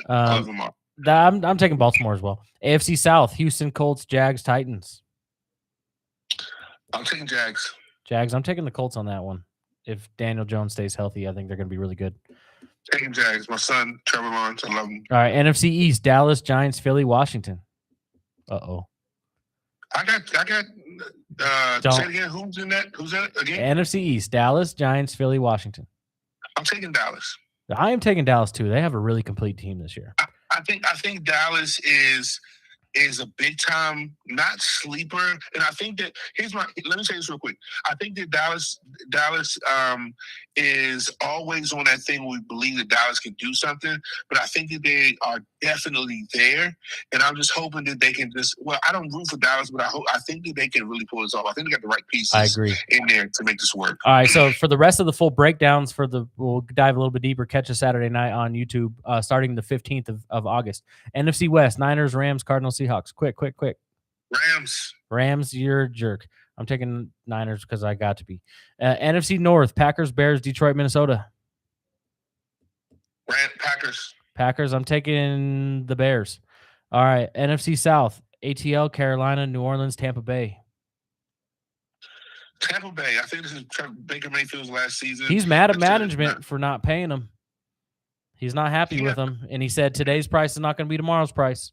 I'm taking Baltimore as well. AFC South: Houston, Colts, Jags, Titans. I'm taking Jags. Jags. I'm taking the Colts on that one. If Daniel Jones stays healthy, I think they're going to be really good. Taking Jags. My son, Trevor Lawrence. I love him. All right, NFC East: Dallas, Giants, Philly, Washington. Uh-oh. I got say it again. Who's in that again? NFC East: Dallas, Giants, Philly, Washington. I'm taking Dallas. I am taking Dallas too. They have a really complete team this year. I think Dallas is a big time, not sleeper. And I think that let me say this real quick. I think that Dallas is always on that thing where we believe that Dallas can do something, but I think that they are definitely there. And I'm just hoping that they can I don't root for Dallas, but I think that they can really pull this off. I think they got the right pieces I agree. in there to make this work. All right. So for the rest of the full breakdowns we'll dive a little bit deeper. Catch us Saturday night on YouTube, starting the 15th of August. NFC West: Niners, Rams, Cardinals, Seahawks. Quick. Rams, you're a jerk. I'm taking Niners because I got to be. NFC North, Packers, Bears, Detroit, Minnesota. Packers. Packers, I'm taking the Bears. All right, NFC South, ATL, Carolina, New Orleans, Tampa Bay. Tampa Bay. I think this is Baker Mayfield's last season. He's mad at management for not paying him. He's not happy with them, and he said today's price is not going to be tomorrow's price.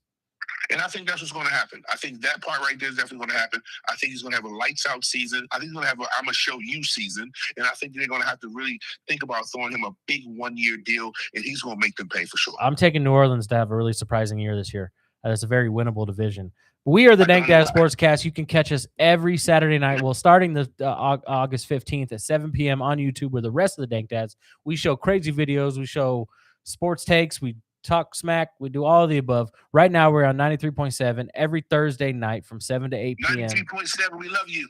And I think that's what's going to happen. I think that part right there is definitely going to happen. I think he's going to have a lights out season. I think he's going to have a I'm going to show you season. And I think they're going to have to really think about throwing him a big 1-year deal, and he's going to make them pay for sure. I'm taking New Orleans to have a really surprising year this year. It's a very winnable division. We are the Dank Dad Sportscast. You can catch us every Saturday night. Well, starting the August 15th at 7 p.m. on YouTube with the rest of the Dank Dads. We show crazy videos. We show sports takes. We talk smack. We do all of the above. Right now, we're on 93.7 every Thursday night from 7 to 8 p.m. 93.7, we love you.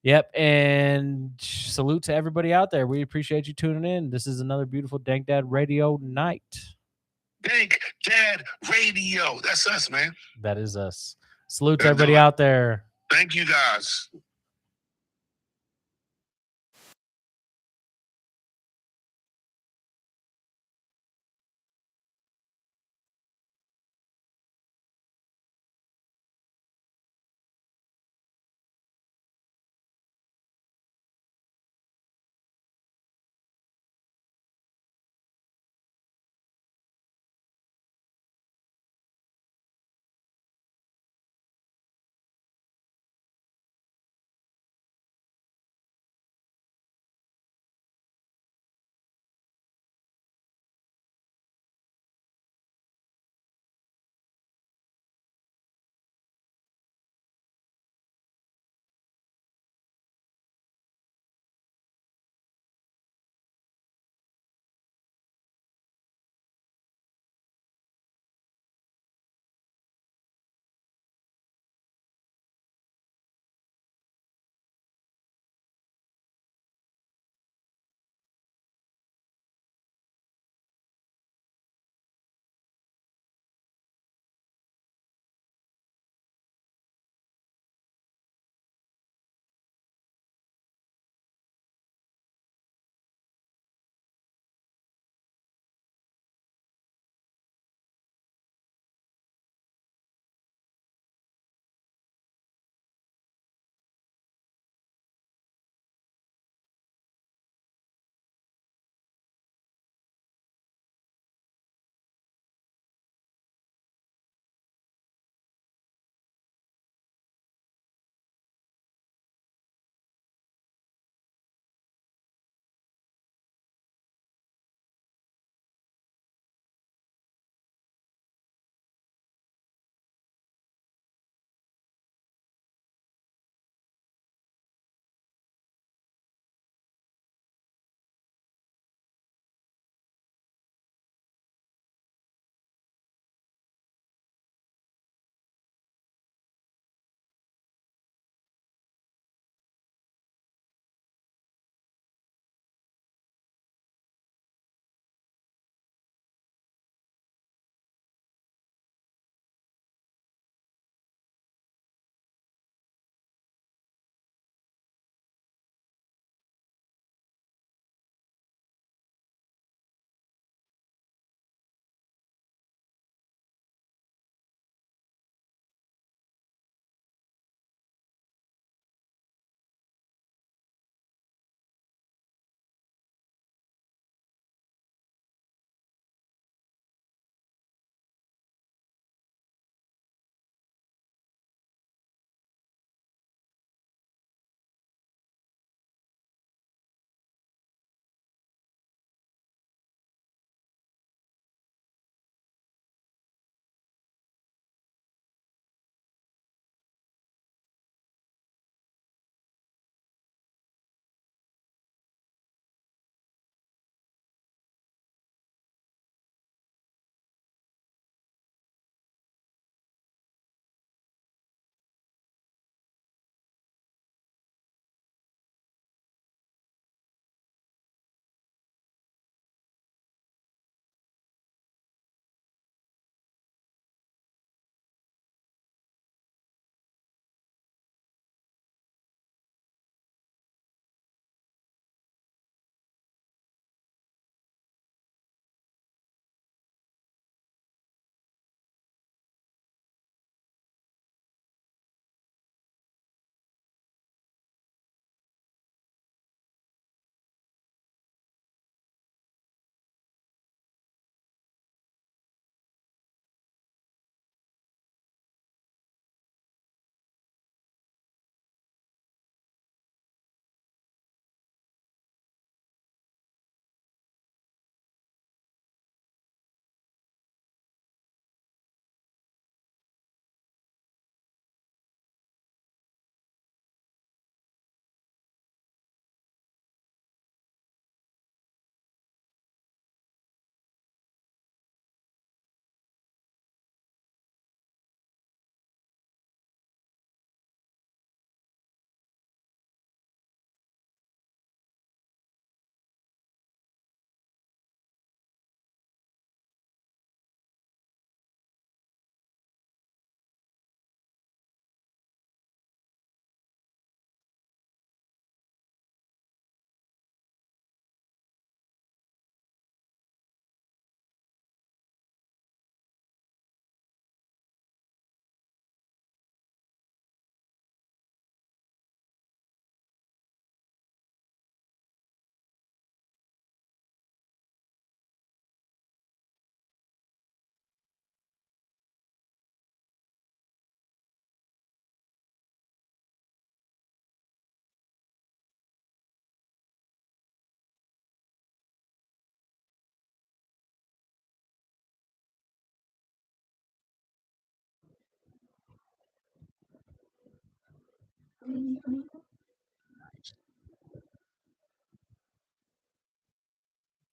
Yep. And salute to everybody out there. We appreciate you tuning in. This is another beautiful Dank Dad Radio night. Dank Dad Radio. That's us, man. That is us. Salute to everybody out there. Thank you, guys.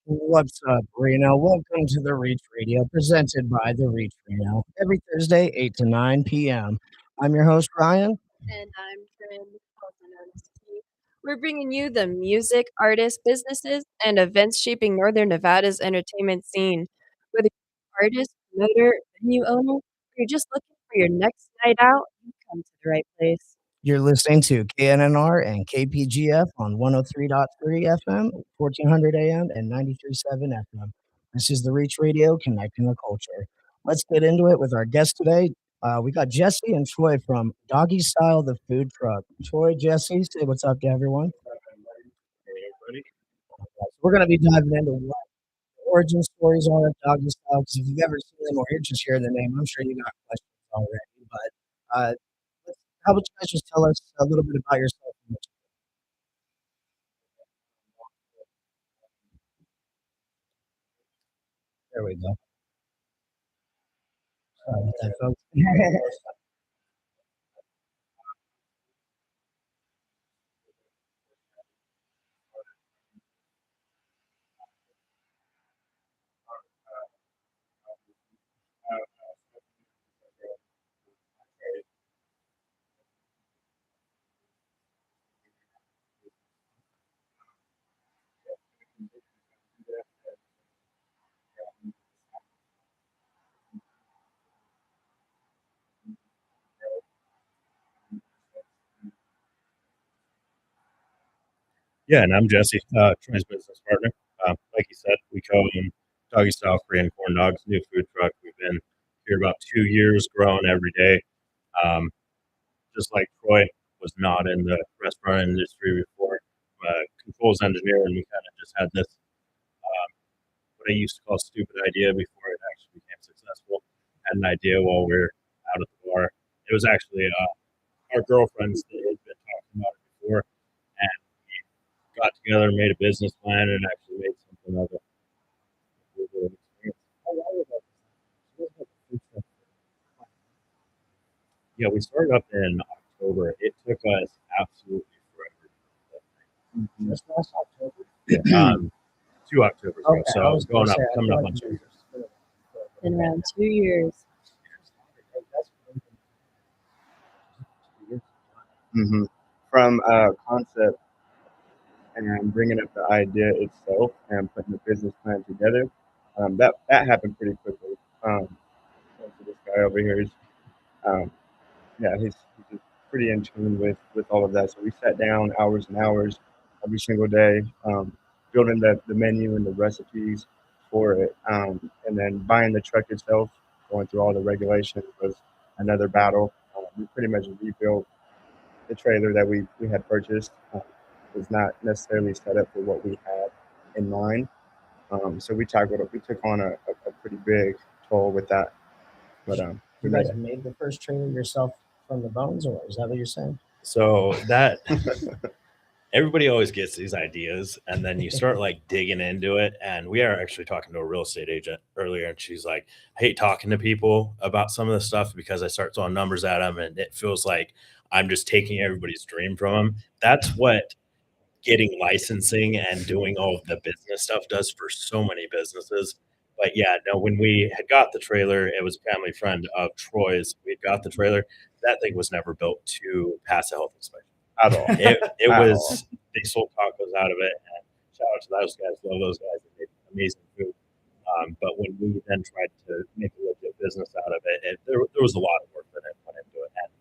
What's up, Reno? Welcome to the Reach Radio, presented by the Reach Reno, every Thursday, 8 to 9 p.m. I'm your host, Ryan. And I'm Trin, also known as T. We're bringing you the music, artists, businesses, and events shaping Northern Nevada's entertainment scene. Whether you're an artist, promoter, venue owner, or you're just looking for your next night out, you come to the right place. You're listening to KNNR and KPGF on 103.3 FM, 1400 AM, and 93.7 FM. This is the Reach Radio, connecting the culture. Let's get into it with our guest today. We got Jesse and Troy from Doggy Style, the food truck. Troy, Jesse, say what's up to everyone. We're going to be diving into what the origin stories are of Doggy Style, because if you've ever seen them or you're just hearing the name, I'm sure you got questions already. But how about you guys just tell us a little bit about yourself? There we go. Sorry about that, folks. Yeah, and I'm Jesse, Troy's business partner. Like you said, we co-own Doggy Style Korean Corn Dogs, new food truck. We've been here about 2 years, growing every day. Just like Troy was not in the restaurant industry before, controls engineer, and we kind of just had this, what I used to call stupid idea before it actually became successful. Had an idea while we were out at the bar. It was actually our girlfriends that had been talking about it before, and got together, made a business plan, and actually made something of it. Yeah, we started up in October. It took us absolutely forever. Just last October. Yeah, 2 Octobers ago. Okay, I So was going gonna up, say, I coming feel up like on 2 years. In around 2 years. From concept and bringing up the idea itself and putting the business plan together, that happened pretty quickly. This guy over here is, he's just pretty in tune with all of that. So we sat down hours and hours every single day, building the menu and the recipes for it, and then buying the truck itself, going through all the regulations was another battle. We pretty much rebuilt the trailer that we had purchased. Was not necessarily set up for what we had in mind. So we took on a pretty big toll with that. But You guys made the first trailer yourself from the bones, or is that what you're saying? So that everybody always gets these ideas, and then you start like digging into it. And we are actually talking to a real estate agent earlier, and she's like, I hate talking to people about some of this stuff because I start throwing numbers at them, and it feels like I'm just taking everybody's dream from them. That's what getting licensing and doing all of the business stuff does for so many businesses. But yeah, no, when we had got the trailer, it was a family friend of Troy's. We had got the trailer. That thing was never built to pass a health inspection at all. It At was, all. they sold tacos out of it. And shout out to those guys. Love those guys. They made amazing food. But when we then tried to make a legit business out of it, there was a lot of work that went into it. And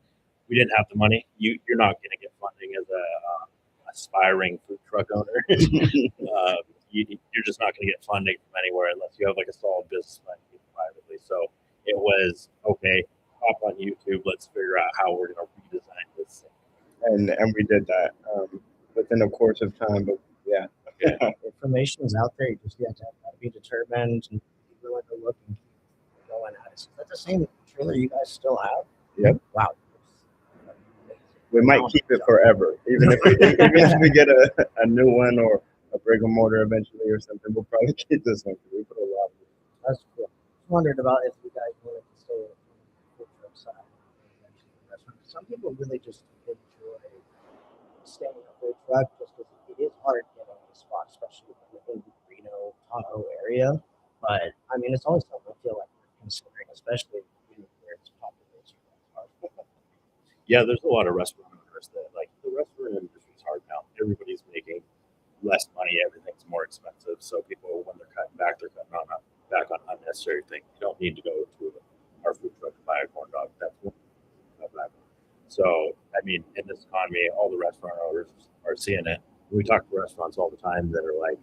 we didn't have the money. You're not going to get funding as a aspiring food truck owner. You're just not going to get funding from anywhere unless you have like a solid business plan privately. So it was, okay, hop on YouTube. Let's figure out how we're going to redesign this thing. And we did that within the course of time. But yeah. Information is out there. You just have to be determined and be willing to look and keep going at it. So is that the same trailer you guys still have? Yep. Wow. We might keep it forever, even if we get a new one or a brick and mortar eventually or something. We'll probably keep this one. We put a lot of it. That's cool. I wondered about if you guys wanted to stay on the food truck side. Some people really just enjoy staying in a food truck just because it is hard getting a spot, especially in the Reno, Tahoe area. But I mean, it's always something I feel like we're considering, especially where it's population. Yeah, there's a lot of restaurant owners that like the restaurant industry is hard now. Everybody's making less money, everything's more expensive. So people, when they're cutting back, they're cutting back on unnecessary things. You don't need to go to our food truck to buy a corn dog. That's one cut back. So I mean, in this economy, all the restaurant owners are seeing it. We talk to restaurants all the time that are like,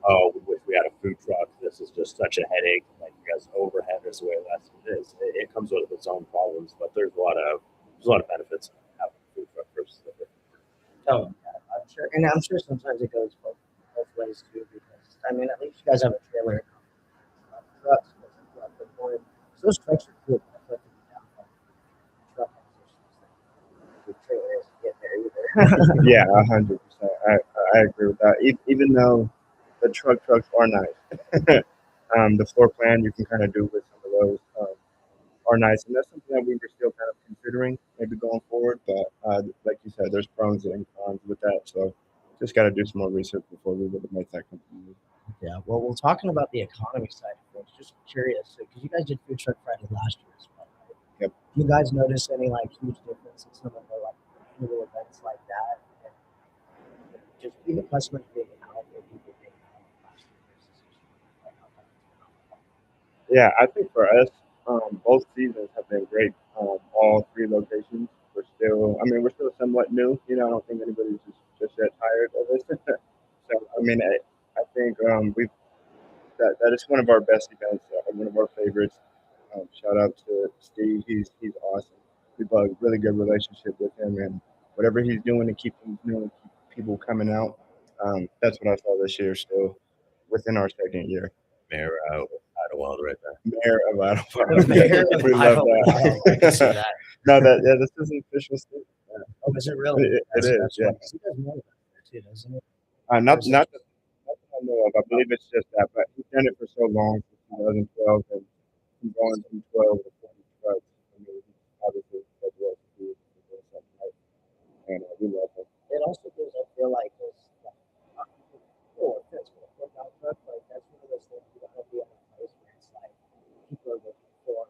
"Oh, we wish we had a food truck. This is just such a headache. Like, you guys overhead is way less." It is. It comes with its own problems, but there's a lot of benefits in having a food truck versus a Oh, yeah, I'm sure, and I'm sure sometimes it goes both ways too. Because I mean, at least you guys have a trailer. Trucks, so those trucks are cool. I feel like the truck the trailer isn't getting there either. Yeah, 100%. I agree with that. Even though the trucks are nice, the floor plan you can kind of do with some of those are nice, and that's something that we were still kind of considering maybe going forward. But like you said, there's pros and cons with that, so just got to do some more research before we would make that conclusion. Yeah, well, we're talking about the economy side of things. Just curious, because you guys did Food Truck Friday last year as well, right? Yep. Do you guys notice any like huge difference in some of the like annual events like that? And just even customers being out or people being out last year? Yeah, I think for us, both seasons have been great. All three locations. We're still somewhat new. You know, I don't think anybody's just yet tired of it. So, I mean, I think that is one of our best events, one of our favorites. Shout out to Steve. He's awesome. We've got a really good relationship with him, and whatever he's doing to keep things new and keep people coming out, that's what I saw this year. Still within our second year. Mayor Idlewild right there. Mayor of Idlewild. Mayor of We love Idlewild. that. I can see that. No, this is an official statement. Oh, is it really? It is, yeah. He does more of that too, doesn't he? Not that I know of. I believe it's just that, but he's done it for so long, since 2012, and he's going from 12 to 20 trucks. I mean, he obviously does well to do something right, and we love him. It also gives, I feel like, this no offense, but a football truck, like that's one of those things you don't have to be in a place where it's like people are looking for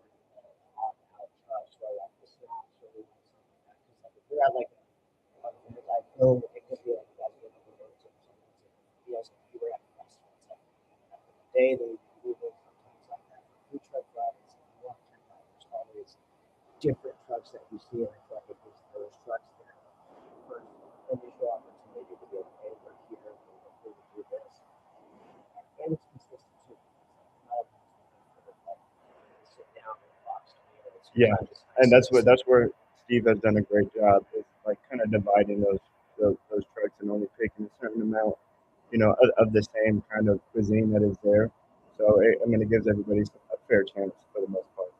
out trucks or like the snaps or something like that. Because like if you're at like I feel it could be like you guys get to or something. You guys, you were at a festival, it's like the day they move in sometimes like that. Food truck rides, a lot of time there's always different trucks that you see, and I feel like it gives those trucks their first initial opportunity to be able to work here and do this. And it's consistent too. It's not a sit down and box to me. Yeah, and that's where Steve has done a great job. Is like kind of dividing those trucks and only picking a certain amount, of the same kind of cuisine that is there. So it gives everybody a fair chance for the most part,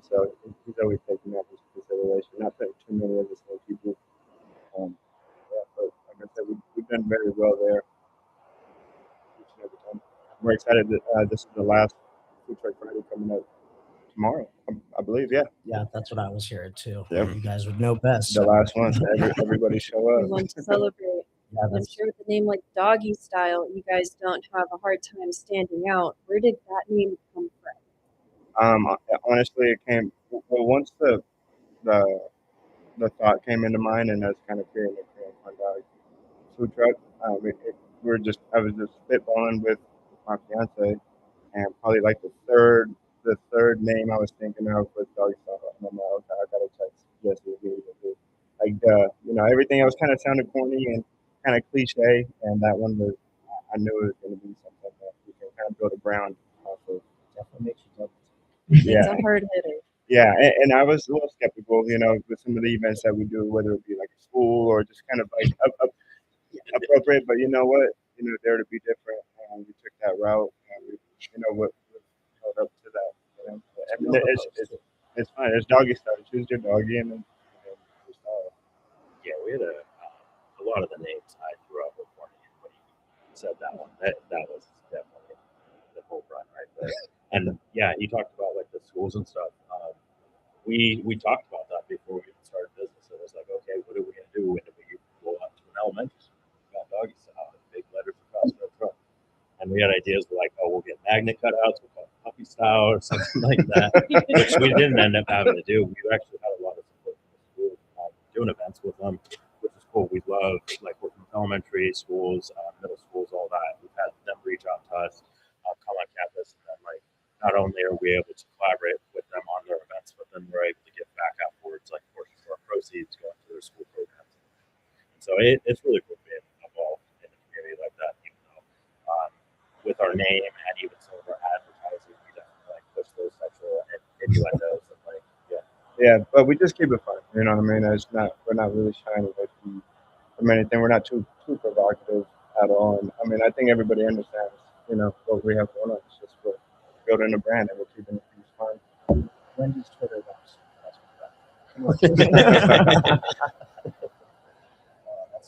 So he's always taking that into consideration, not putting too many of the same people. Yeah, but like I said, we've done very well there. Each and every time. We're excited that this is the last Food Truck Friday coming up tomorrow, I believe. Yeah. Yeah, that's what I was hearing too. Yeah. You guys would know best. The last one. Everybody show We up. want to celebrate. Yeah, I'm sure with a name like Doggy Style, you guys don't have a hard time standing out. Where did that name come from? Honestly, it came once the thought came into mind, and that's kind of creating a Korean dog food truck. I was just spitballing with my fiance, and probably like the third name I was thinking of was Doggy Style. And I'm like, okay, I gotta text Jesse immediately. Like, everything else kind of sounded corny and kind of cliche, and that one was, I knew it was going to be something that we can kind of build a brand off of. Definitely makes you double. It's a hard hitter. Yeah, and I was a little skeptical, with some of the events that we do, whether it be like a school or just kind of like appropriate. But you know what? Dare to be different, and we took that route, and we held up to that. I mean, it's fine. It's Doggy Style. Choose your doggy, and then your style. Yeah, we had a lot of the names I threw up before anybody said that one. That was definitely the whole run right there. And yeah, he talked about like the schools and stuff. We talked about that before we even started business. It was like, okay, what are we gonna do? When do we we had ideas like, oh, we'll get magnet cutouts, we'll call it puppy style or something like that, which we didn't end up having to do. We actually had a lot of support from the school doing events with them, which is cool. We love like working with elementary schools, middle schools, all that. We've had them reach out to us, come on campus, and then like not only are we able to collaborate with them on their events, but then we're able to give back afterwards, like portions of our proceeds going to their school programs. And so it's really cool being involved in a community like that, even though with our name and even some of our advertising, we definitely like push those sexual innuendos and like Yeah, but we just keep it fun. You know what I mean? We're not really shying away from anything. We're not too provocative at all. And I mean, I think everybody understands, you know, what we have going on. It's just we're building a brand and we're keeping things fun. Wendy's Twitter box.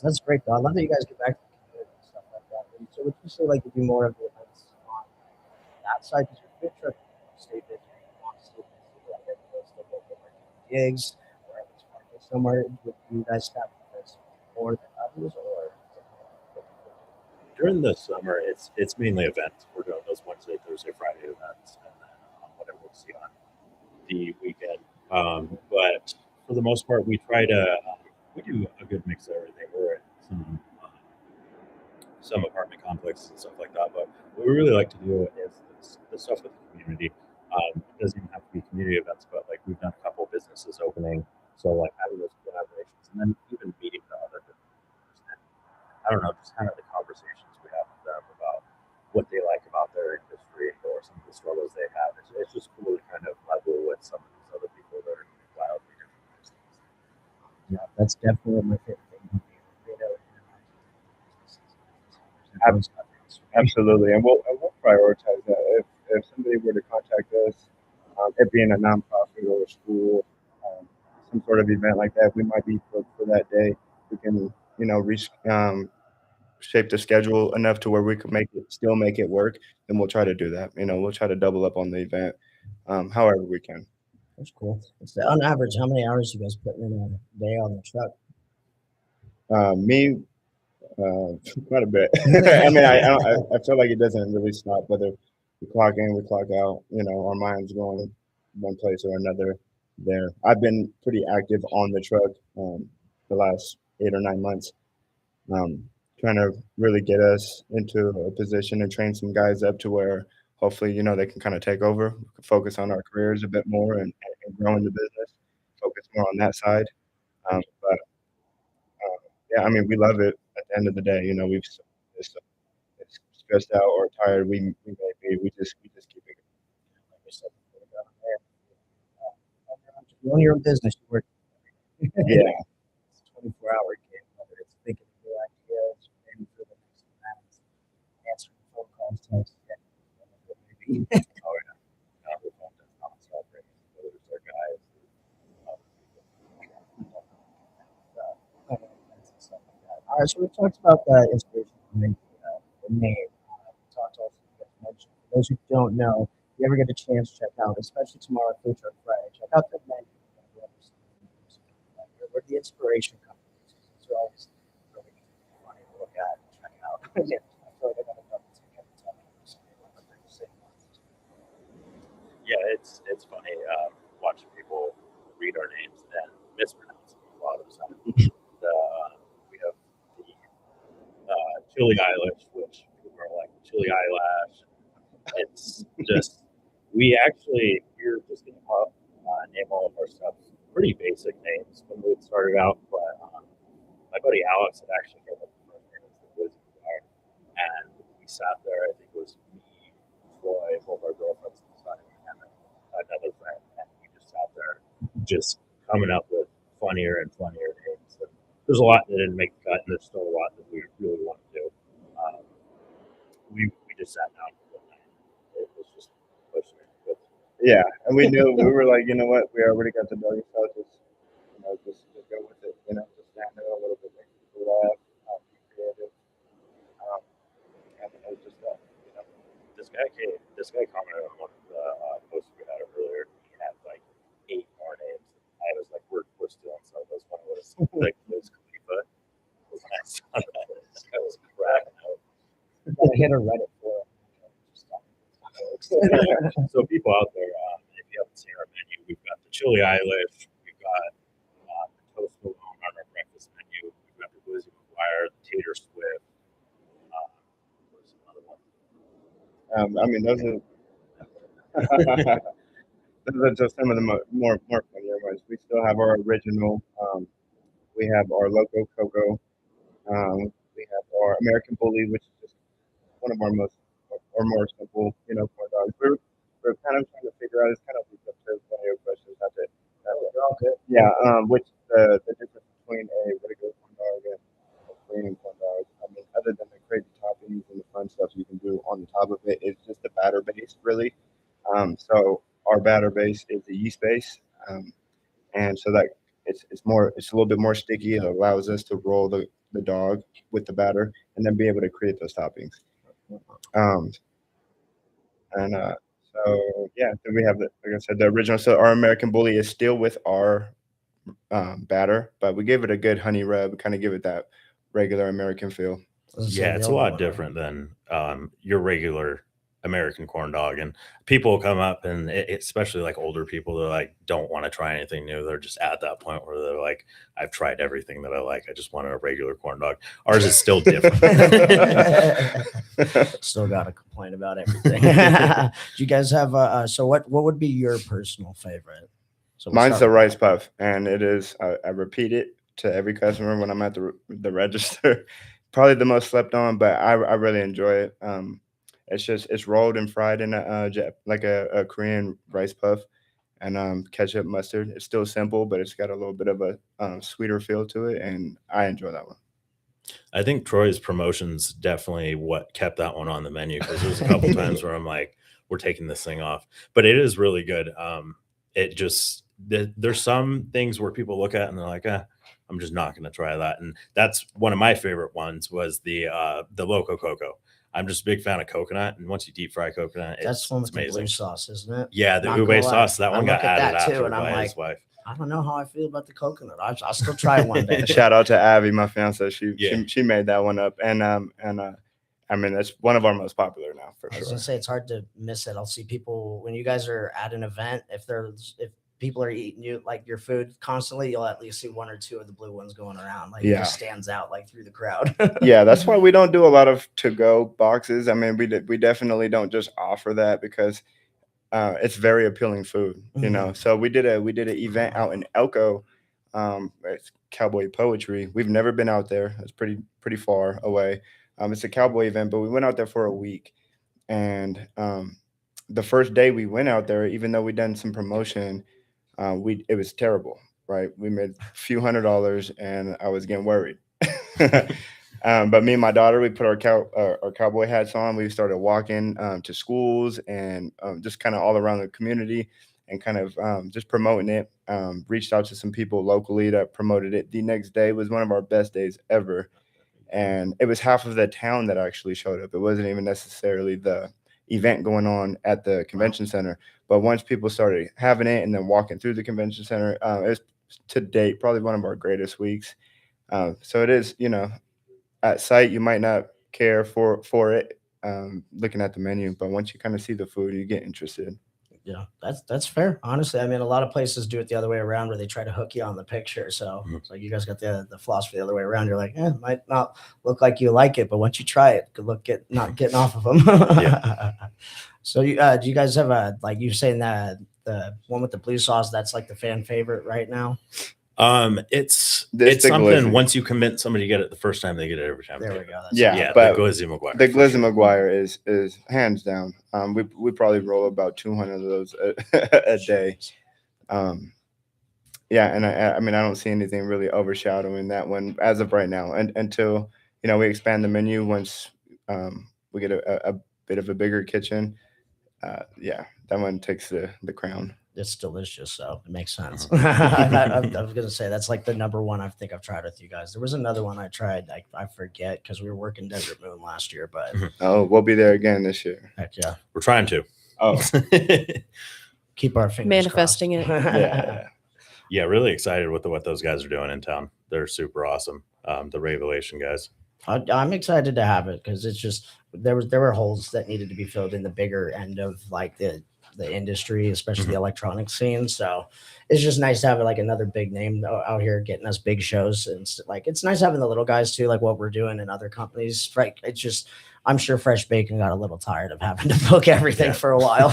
That's great, though. I love that you guys get back to the community and stuff like that. And so would you say like you do more of the events on that side? Because your food truck stay busy. You want to stay busy. Like everybody's still go for gigs or if it's market somewhere. Would you guys staff this more than others, or? during the summer, it's mainly events. We're doing those Wednesday, Thursday, Friday events, and then whatever we'll see on the weekend. But for the most part, we try to we do a good mix of everything. We're at some apartment complexes and stuff like that. But what we really like to do is the stuff with the community. It doesn't even have to be community events, but like we've done a couple of businesses opening, so like having those collaborations, and then even meeting the other businesses. And I don't know, just kind of the conversations we have with them about what they like about their industry or some of the struggles they have. It's just cool to kind of level with some of these other people that are wildly different businesses. Yeah, that's definitely my favorite thing. Absolutely, and we'll prioritize that. If somebody were to contact us, it being a nonprofit or a school, some sort of event like that, we might be booked for that day. We can, shape the schedule enough to where we could still make it work, and we'll try to do that. We'll try to double up on the event, however we can. That's cool. On average, how many hours you guys putting in a day on the truck? Me, quite a bit. I mean, I feel like it doesn't really stop, whether we clock in, we clock out, our mind's going one place or another there. I've been pretty active on the truck the last 8 or 9 months, trying to really get us into a position and train some guys up to where hopefully, they can kind of take over, focus on our careers a bit more and grow in the business, focus more on that side. But yeah, I mean, we love it at the end of the day. It's stressed out or tired we may be, we just keep it going. Like we said, you own your own business, you work. Yeah. It's a 24-hour game, whether it's thinking of new ideas, maybe for the next event, answering phone calls, texts, maybe. Oh, yeah. The phone does not stop ringing. Those are guys. All right, so we talked about the inspiration behind the name. We talked also, you guys mentioned, for those who don't know, if you ever get a chance to check out, especially tomorrow at Food Truck Friday, check out the menu. Where the inspiration comes from. It's always really funny to look at and check out. Yeah, I feel like I got enough to every time I see it. Yeah, it's funny watching people read our names and mispronounce them a lot of the time. We have the Chili Eilish, which people are like Chili Eyelash. It's just we're just gonna name all of our stuff pretty basic names when we started out, but my buddy Alex had actually came up with the first name as the Wizard Guy, and we sat there. I think it was me, Troy, both our girlfriends at the time, and then another friend, and we just sat there, just coming up with funnier and funnier names. And there's a lot that didn't make the cut, and there's still a lot that we really want to do. We just sat down for one night. It was just pushing it. But yeah, and we knew we were like, you know what, we already got the doggy style. Just go with it. Just stand there a little bit, make people laugh, be creative, and it was just that. This guy commented on one of the posts we had earlier. He had like 8 more names. I was like, we're stealing some of those. One was like Liz Khalifa. When I saw that, this guy was cracking out. I hit a Reddit for him. So people out there, if you haven't seen our menu, we've got the chili Eilish, we've got the toast malone on our breakfast menu, we've got the Glizzy McGuire, the tater swift. What's another one? I mean, those are those are just some of the more funnier ones. We still have our original. We have our Loco Coco. We have our American Bully, which is just one of our most or more simple, corn dogs. We're kind of trying to figure out. It's kind of leads up to one of your questions. That's it. Yeah. Which the difference between a regular corn dog and a Korean corn dog. I mean, other than the crazy toppings and the fun stuff you can do on the top of it, it's just the batter base, really. So our batter base is the yeast base, and so that it's a little bit more sticky. It allows us to roll the dog with the batter and then be able to create those toppings. So yeah, then we have like I said, the original. So our American Bully is still with our batter, but we give it a good honey rub, kind of give it that regular American feel. Yeah, it's a lot different than your regular American corn dog. And people will come up and especially like older people, they're like, don't want to try anything new. They're just at that point where they're like, I've tried everything that I like. I just wanted a regular corn dog. Ours is still different. Still got to complain about everything. Do you guys have so what would be your personal favorite? So mine's the rice puff, and it is. I repeat it to every customer when I'm at the register. Probably the most slept on, but I really enjoy it. It's rolled and fried in like a Korean rice puff, and ketchup, mustard. It's still simple, but it's got a little bit of a sweeter feel to it, and I enjoy that one. I think Troy's promotions definitely what kept that one on the menu, because there's a couple times where I'm like, we're taking this thing off, but it is really good. It just there's some things where people look at and they're like, I'm just not going to try that. And that's one of my favorite ones was the Loco Coco. I'm just a big fan of coconut, and once you deep fry coconut, that's one it's with the amazing. blue sauce, isn't it? Yeah, the ube sauce. That one got added too, after and I'm by like, his wife. I don't know how I feel about the coconut. I'll still try it one day. Shout out to Abby, my fiance. She made that one up, and I mean, it's one of our most popular now for I was sure. gonna say it's hard to miss it. I'll see people when you guys are at an event. If people are eating your food constantly, you'll at least see one or two of the blue ones going around. Like it just stands out like through the crowd. Yeah, that's why we don't do a lot of to-go boxes. I mean, we definitely don't just offer that because it's very appealing food, you know. So we did an event out in Elko. It's Cowboy Poetry. We've never been out there. It's pretty far away. It's a cowboy event, but we went out there for a week, and the first day we went out there, even though we done some promotion, it was terrible, right? We made a few $100s, and I was getting worried. But me and my daughter, we put our cowboy hats on. We started walking to schools and just kind of all around the community and kind of just promoting it. Reached out to some people locally that promoted it. The next day was one of our best days ever. And it was half of the town that actually showed up. It wasn't even necessarily the event going on at the convention center. But once people started having it and then walking through the convention center, it was to date probably one of our greatest weeks. So it is, you know, at sight, you might not care for it looking at the menu, but once you kind of see the food, you get interested. Yeah, that's fair. Honestly, I mean, a lot of places do it the other way around where they try to hook you on the picture. So it's like you guys got the philosophy the other way around. You're like, it might not look like you like it, but once you try it, good luck not getting off of them. So do you guys have like you saying that the one with the blue sauce, that's like the fan favorite right now? It's something Glizzy. once you convince somebody to get it the first time, they get it every time. There we go. Yeah, but but the Glizzy McGuire. The Glizzy McGuire is hands down. We probably roll about 200 of those a day. Yeah, and I mean I don't see anything really overshadowing that one as of right now, and until you know we expand the menu once we get a bit of a bigger kitchen. Yeah, that one takes the crown. It's delicious, so it makes sense. I was gonna say that's like the number one I think I've tried with you guys. There was another one I tried, I forget because we were working Desert Moon last year, but Oh, we'll be there again this year. heck yeah, We're trying to. Oh, keep our fingers Manifesting it. Yeah, really excited with what those guys are doing in town. They're super awesome. The Revelation guys. I'm excited to have it because it's just there were holes that needed to be filled in the bigger end of like the industry, especially the electronic scene. So it's just nice to have like another big name out here getting us big shows, and like it's nice having the little guys too, like what we're doing in other companies. Right? It's just I'm sure Fresh Bacon got a little tired of having to book everything for a while.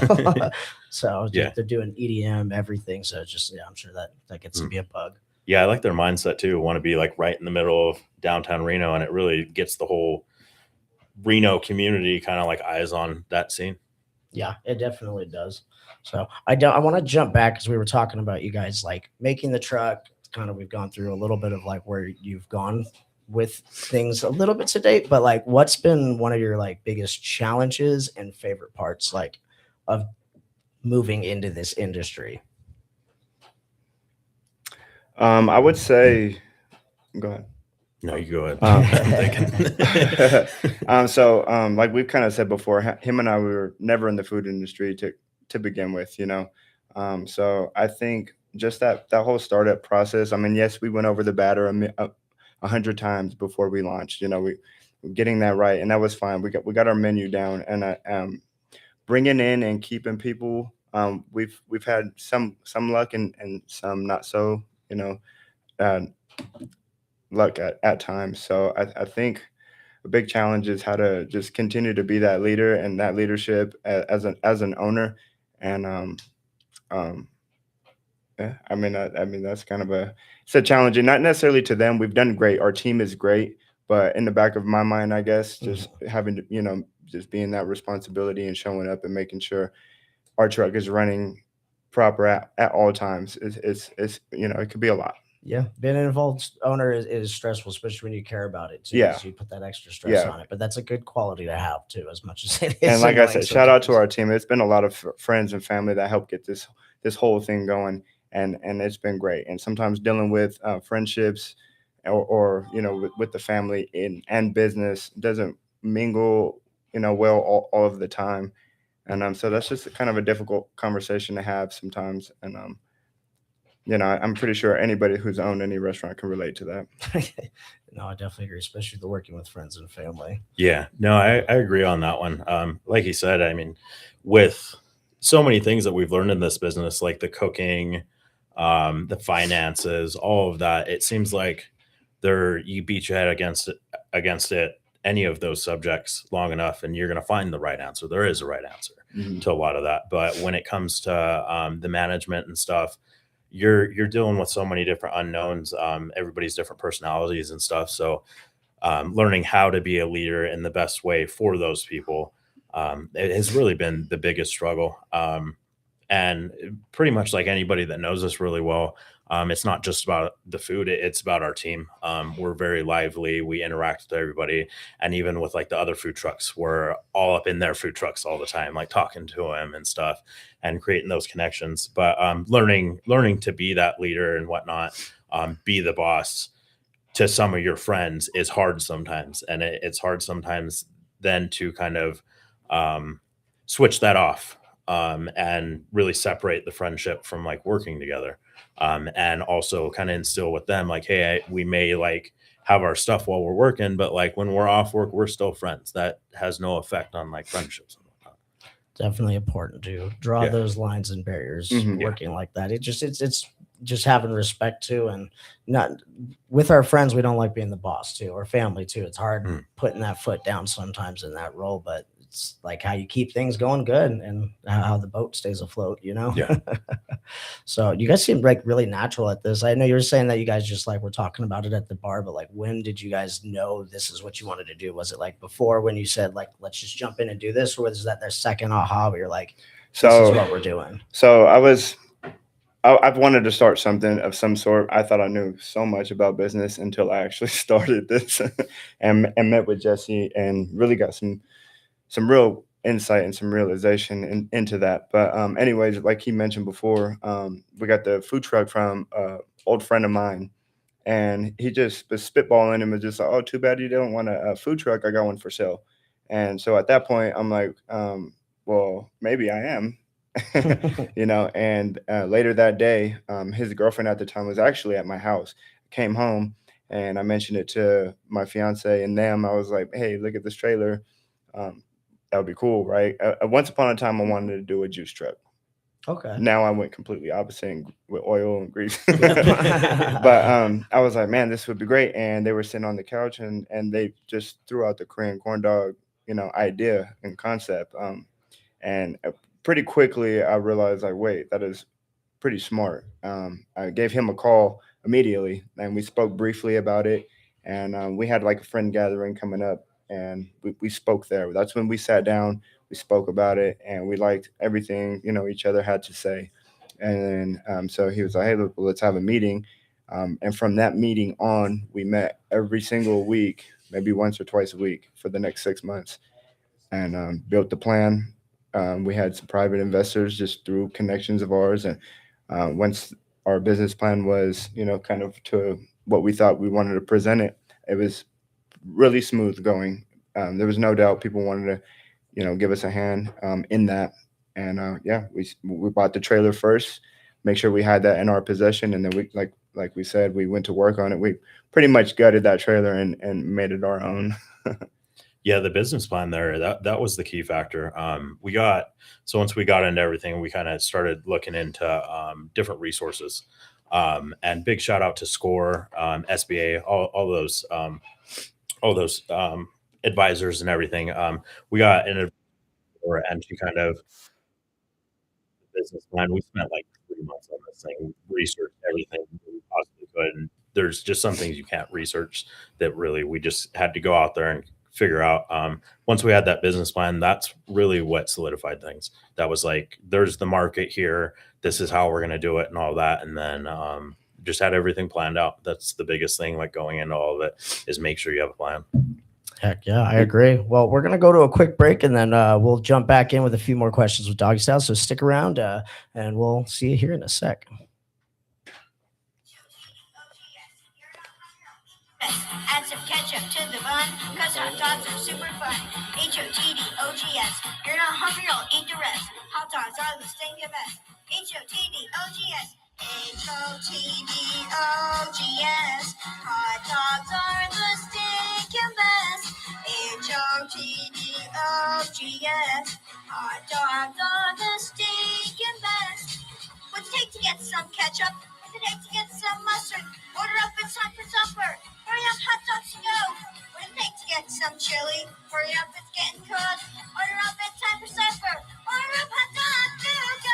So they're doing EDM everything. So it's just I'm sure that gets to be a bug. Yeah, I like their mindset too. Want to be like right in the middle of downtown Reno, and it really gets the whole Reno community kind of like eyes on that scene. Yeah, it definitely does. So I want to jump back because we were talking about you guys like making the truck. Kind of we've gone through a little bit of like where you've gone with things a little bit to date, but like what's been one of your like biggest challenges and favorite parts like of moving into this industry? I would say, go ahead. No, you go ahead. Like we've kind of said before, him and I, we were never in the food industry to begin with, you know. So I think just that whole startup process. I mean, yes, we went over the batter 100 times before we launched. You know, we getting that right, and that was fine. We got our menu down, and bringing in and keeping people. We've had some luck and some not so. You know, luck at times. So I think a big challenge is how to just continue to be that leader and that leadership as an owner. And yeah, I mean that's kind of it's a challenge, and not necessarily to them. We've done great. Our team is great, but in the back of my mind, I guess just having to just being that responsibility and showing up and making sure our truck is running proper at all times. It's it could be a lot. Yeah, being an involved owner is stressful, especially when you care about it too. Yeah. So you put that extra stress on it, but that's a good quality to have too, as much as it is. And like I said, shout out to sometimes. our team. It's been a lot of friends and family that helped get this whole thing going, and it's been great. And sometimes dealing with friendships or with the family and business doesn't mingle well all of the time. And so that's just kind of a difficult conversation to have sometimes. And I'm pretty sure anybody who's owned any restaurant can relate to that. No, I definitely agree, especially the working with friends and family. Yeah, no, I agree on that one. Like you said, I mean, with so many things that we've learned in this business, like the cooking, the finances, all of that, it seems like you beat your head against it, any of those subjects long enough, and you're going to find the right answer. There is a right answer to a lot of that. But when it comes to the management and stuff, you're dealing with so many different unknowns, everybody's different personalities and stuff. So learning how to be a leader in the best way for those people, it has really been the biggest struggle. And pretty much like anybody that knows us really well, it's not just about the food, it's about our team. We're very lively, we interact with everybody, and even with like the other food trucks, we're all up in their food trucks all the time, like talking to them and stuff and creating those connections. But learning to be that leader and whatnot, be the boss to some of your friends is hard sometimes, and it's hard sometimes then to kind of switch that off and really separate the friendship from like working together. And also kind of instill with them like, hey, we may like have our stuff while we're working, but like when we're off work, we're still friends. That has no effect on like friendships. Definitely important to draw those lines and barriers working like that. It's just having respect too, and not with our friends. We don't like being the boss too, or family too. It's hard putting that foot down sometimes in that role, but it's like how you keep things going good and how the boat stays afloat, Yeah. So you guys seem like really natural at this. I know you were saying that you guys just like were talking about it at the bar, but like when did you guys know this is what you wanted to do? Was it like before when you said like, let's just jump in and do this? Or was that their second aha where you're like, this is what we're doing? So I've wanted to start something of some sort. I thought I knew so much about business until I actually started this and met with Jesse and really got some real insight and some realization into that. But anyways, like he mentioned before, we got the food truck from an old friend of mine, and he just was spitballing and was just like, oh, too bad you don't want a food truck. I got one for sale. And so at that point, I'm like, well, maybe I am. And later that day, his girlfriend at the time was actually at my house, came home, and I mentioned it to my fiance and them. I was like, "Hey, look at this trailer. That would be cool, right?" Once upon a time, I wanted to do a juice truck. Okay. Now I went completely opposite with oil and grease. But I was like, man, this would be great. And they were sitting on the couch and they just threw out the Korean corn dog, idea and concept. And pretty quickly I realized like, wait, that is pretty smart. I gave him a call immediately and we spoke briefly about it. And we had like a friend gathering coming up and we spoke there. That's when we sat down, we spoke about it and we liked everything, each other had to say. And then, so he was like, hey, look, let's have a meeting. And from that meeting on, we met every single week, maybe once or twice a week for the next 6 months and built the plan. We had some private investors just through connections of ours. And once our business plan was, kind of to what we thought we wanted to present it, it was really smooth going. There was no doubt people wanted to, give us a hand in that. And yeah, we bought the trailer first, make sure we had that in our possession, and then we like we said, we went to work on it. We pretty much gutted that trailer and made it our own. Yeah, the business plan there, that was the key factor. Once we got into everything, we kind of started looking into different resources. And big shout out to SCORE, SBA, all those advisors and everything. We got an advisor and she kind of business plan. We spent like 3 months on this thing, researched everything we possibly could. And there's just some things you can't research that really we just had to go out there and figure out. Once we had that business plan, that's really what solidified things. That was like, there's the market here. This is how we're going to do it and all that. And then just had everything planned out. That's the biggest thing, like going into all of it, is make sure you have a plan. Heck yeah, I agree. Well, we're going to go to a quick break and then we'll jump back in with a few more questions with Doggy Style. So stick around and we'll see you here in a sec. Add some ketchup to the bun, cause hot dogs are super fun. HOTDOGS. You're not hungry, I'll eat the rest. Hot dogs are the stinking best. HOTDOGS. HOTDOGS. Hot dogs are the stinking best. HOTDOGS. Hot dogs are the stinking best. What's it take to get some ketchup? What's it take to get some mustard? Order up, it's time for supper. Hurry up, hot dogs to go. What's it take to get some chili? Hurry up, it's getting cooked. Order up, it's time for supper. Order up, hot dogs to go.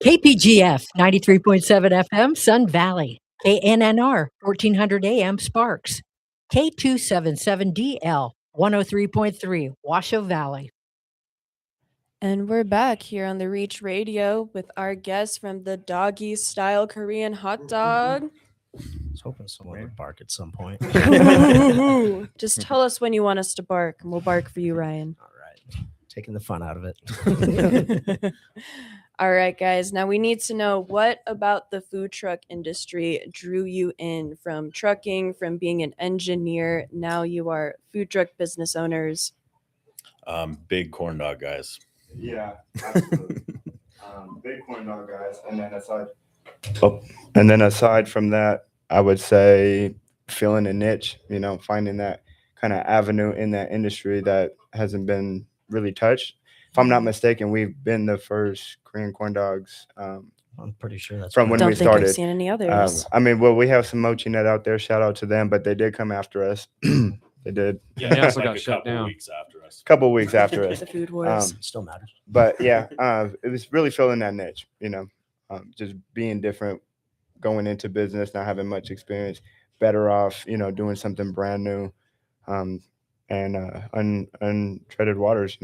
KPGF 93.7 FM, Sun Valley. KNNR 1400 AM, Sparks. K277DL 103.3, Washoe Valley. And we're back here on the Reach Radio with our guest from the Doggy Style Korean Hot Dog. I was hoping someone would bark at some point. Just tell us when you want us to bark, and we'll bark for you, Ryan. Taking the fun out of it. All right, guys. Now we need to know, what about the food truck industry drew you in from trucking, from being an engineer? Now you are food truck business owners. Big corn dog guys. Yeah, absolutely. Big corn dog guys, and then aside from that, I would say filling a niche. Finding that kind of avenue in that industry that hasn't been really touched. If I'm not mistaken, we've been the first Korean corn dogs. I'm pretty sure that's I from when don't we think started. I've seen any others. We have some Mochi Net out there. Shout out to them, but they did come after us. They did. Yeah, they also got a shut couple down. weeks after us. Couple weeks after us. The food wars. Still matters. But yeah, it was really filling that niche. Just being different, going into business, not having much experience, better off, doing something brand new, and untreaded waters.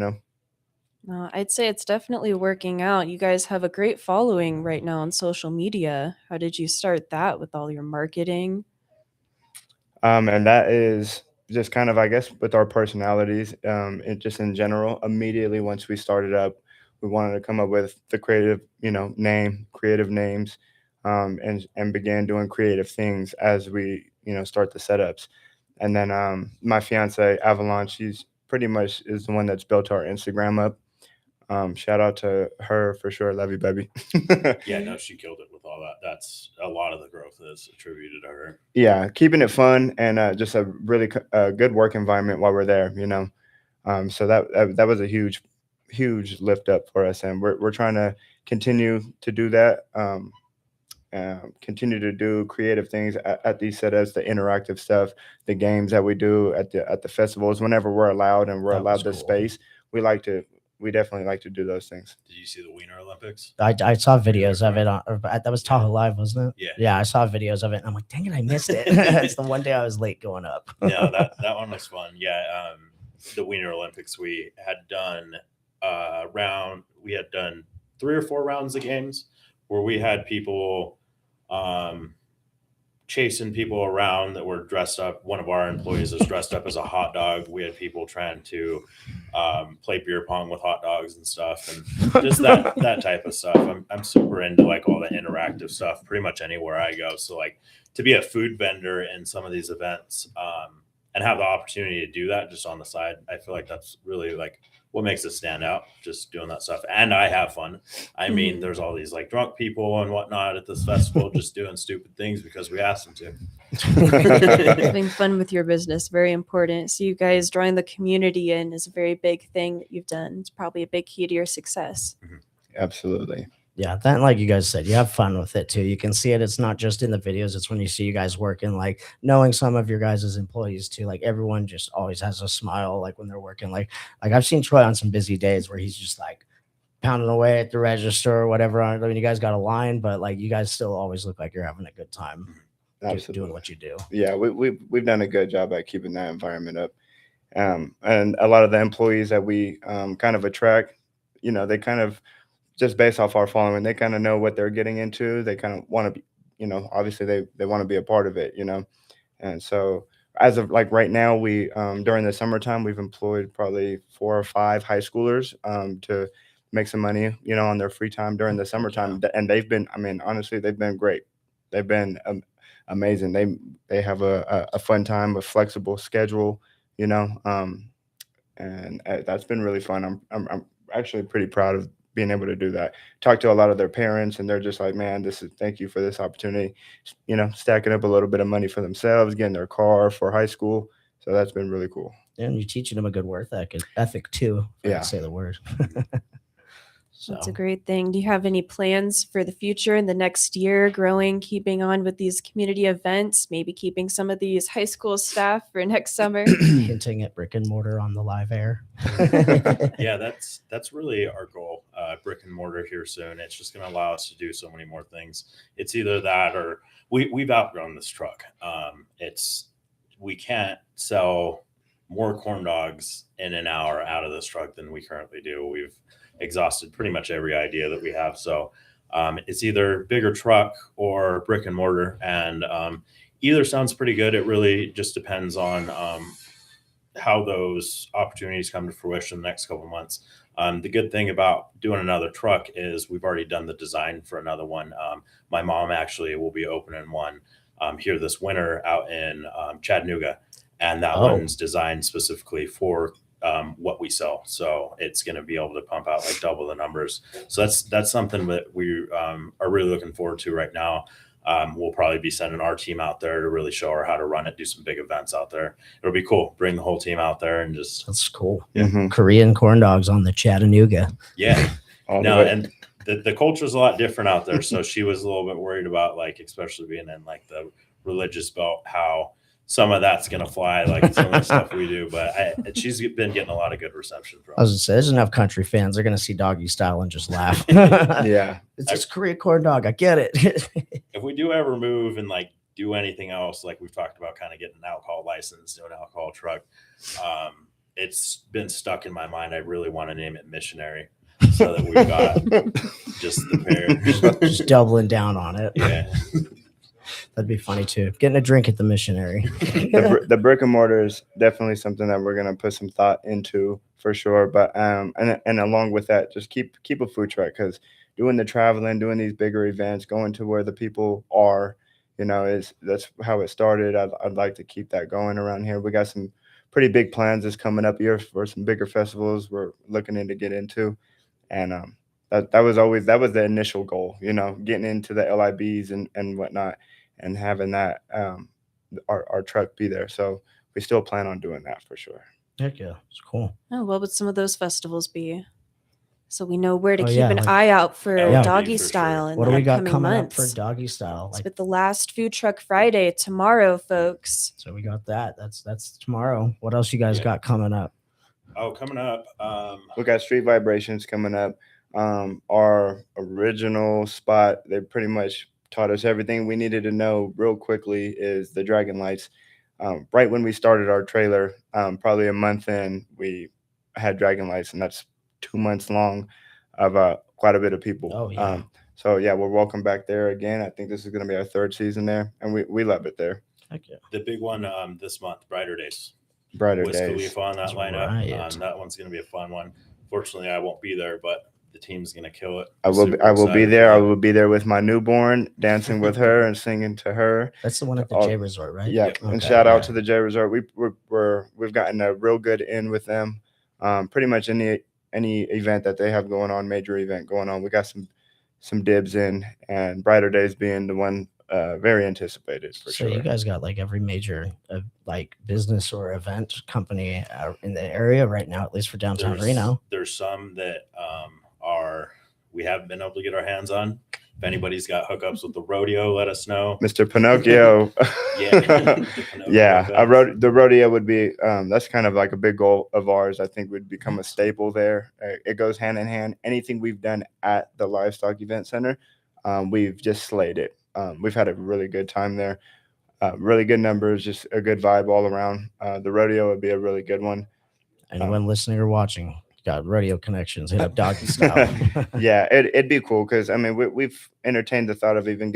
I'd say it's definitely working out. You guys have a great following right now on social media. How did you start that with all your marketing? And that is just kind of, I guess, with our personalities, just in general. Immediately once we started up, we wanted to come up with the creative names, and began doing creative things as we, start the setups. And then my fiance Avalon, she's pretty much is the one that's built our Instagram up. Shout out to her for sure. Love you, baby. Yeah, no, she killed it with all that. That's a lot of the growth is attributed to her. Yeah, keeping it fun and just a really good work environment while we're there. So that was a huge lift up for us, and we're trying to continue to do that. Continue to do creative things at these setups, the interactive stuff, the games that we do at the festivals whenever we're allowed and we're allowed the space. We definitely like to do those things. Did you see the Wiener Olympics? I saw videos of it. That was Tahoe Live, wasn't it? Yeah. Yeah, I saw videos of it. And I'm like, dang it, I missed it. It's the one day I was late going up. No, that one was fun. Yeah, the Wiener Olympics, we had done we had done 3 or 4 rounds of games where we had people chasing people around that were dressed up. One of our employees is dressed up as a hot dog. We had people trying to play beer pong with hot dogs and stuff, and just that type of stuff. I'm super into like all the interactive stuff pretty much anywhere I go. So like to be a food vendor in some of these events and have the opportunity to do that just on the side, I feel like that's really like what makes it stand out, just doing that stuff. And I have fun. I mean, there's all these like drunk people and whatnot at this festival just doing stupid things because we asked them to. Having fun with your business, very important. So you guys drawing the community in is a very big thing that you've done. It's probably a big key to your success. Absolutely. Yeah, that, like you guys said, you have fun with it too. You can see it. It's not just in the videos. It's when you see you guys working, like knowing some of your guys' employees too. Like everyone just always has a smile, like when they're working. Like I've seen Troy on some busy days where he's just like pounding away at the register or whatever. I mean, you guys got a line, but like you guys still always look like you're having a good time doing what you do. Yeah, we've done a good job at keeping that environment up. And a lot of the employees that we kind of attract, they kind of, just based off our following, they kind of know what they're getting into. They kind of want to be, obviously they want to be a part of it, And so as of like right now, we during the summertime, we've employed probably 4 or 5 high schoolers to make some money, on their free time during the summertime. And they've been, honestly, they've been great. They've been amazing. They have a fun time, a flexible schedule, and that's been really fun. I'm actually pretty proud of being able to do that. Talk to a lot of their parents, and they're just like, man, thank you for this opportunity, stacking up a little bit of money for themselves, getting their car for high school. So that's been really cool. And you're teaching them a good work ethic too. If I can say the word. That's a great thing. Do you have any plans for the future in the next year, growing, keeping on with these community events, maybe keeping some of these high school staff for next summer? Hinting at brick and mortar on the live air. Yeah, that's really our goal. brick and mortar here soon. It's just going to allow us to do so many more things. It's either that or we've outgrown this truck. We can't sell more corn dogs in an hour out of this truck than we currently do. We've exhausted pretty much every idea that we have. So it's either bigger truck or brick and mortar, and either sounds pretty good. It really just depends on how those opportunities come to fruition the next couple of months. The good thing about doing another truck is we've already done the design for another one. My mom actually will be opening one here this winter out in Chattanooga, and that one's designed specifically for what we sell. So it's going to be able to pump out like double the numbers. So that's something that we are really looking forward to right now. We'll probably be sending our team out there to really show her how to run it, do some big events out there. It'll be cool. Bring the whole team out there and just. That's cool. Mm-hmm. Korean corn dogs on the Chattanooga. Yeah. All the No, way. and the culture's a lot different out there. So she was a little bit worried about, like, especially being in like the religious belt, how some of that's going to fly, like some of the stuff we do. But she's been getting a lot of good reception from I was gonna say, there's enough country fans. They're gonna see Doggy Style and just laugh. Yeah. It's just Korean corn dog. I get it. If we do ever move and like do anything else, like we've talked about, kind of getting an alcohol license, do an alcohol truck, it's been stuck in my mind. I really want to name it Missionary, so that we've got just the pair. Just doubling down on it. Yeah. That'd be funny too. Getting a drink at the Missionary. The brick and mortar is definitely something that we're gonna put some thought into for sure. But and along with that, just keep a food truck, because doing the traveling, doing these bigger events, going to where the people are, that's how it started. I'd like to keep that going around here. We got some pretty big plans that's coming up here for some bigger festivals we're looking to get into, and that was the initial goal, getting into the LIBs and whatnot, and having that our truck be there. So we still plan on doing that for sure. Heck yeah, it's cool. Oh, what would some of those festivals be? So we know where to Oh, keep yeah, an like- eye out for Yeah. Doggy Style in What the do we got upcoming coming months. up for Doggy Style? It's Like, with the last Food Truck Friday tomorrow, folks. so we got that. That's tomorrow. What else you guys got coming up? Oh, coming up. We got Street Vibrations coming up. Our original spot, they pretty much taught us everything we needed to know real quickly, is the Dragon Lights. Right when we started our trailer, probably a month in, we had Dragon Lights, and that's 2 months long of quite a bit of people. Oh, yeah. So yeah, we're welcome back there again. I think this is going to be our third season there, and we love it there. Heck yeah. The big one this month, Brighter Days. Brighter Wiz Days. Khalifa on that That's lineup. right. That one's going to be a fun one. Fortunately, I won't be there, but the team's going to kill it. I will. I will be there. I will be there with my newborn, dancing with her and singing to her. That's the one at the All- J Resort, right? Yeah, Okay, and shout yeah. out to the J Resort. We've gotten a real good in with them. Pretty much any event that they have going on, major event going on, we got some dibs in, and Brighter Days being the one very anticipated for So sure. you guys got like every major like business or event company in the area right now, at least for downtown Reno. There's some that we haven't been able to get our hands on. If anybody's got hookups with the rodeo, let us know. Mr. Pinocchio. Yeah. Yeah, the rodeo would be that's kind of like a big goal of ours. I think would become a staple there. It goes hand in hand. Anything we've done at the Livestock Event Center, we've just slayed it. We've had a really good time there. Really good numbers, just a good vibe all around. The rodeo would be a really good one. Anyone listening or watching, got rodeo connections, hit up Doggy Style. Yeah, it'd be cool, because I mean we've entertained the thought of even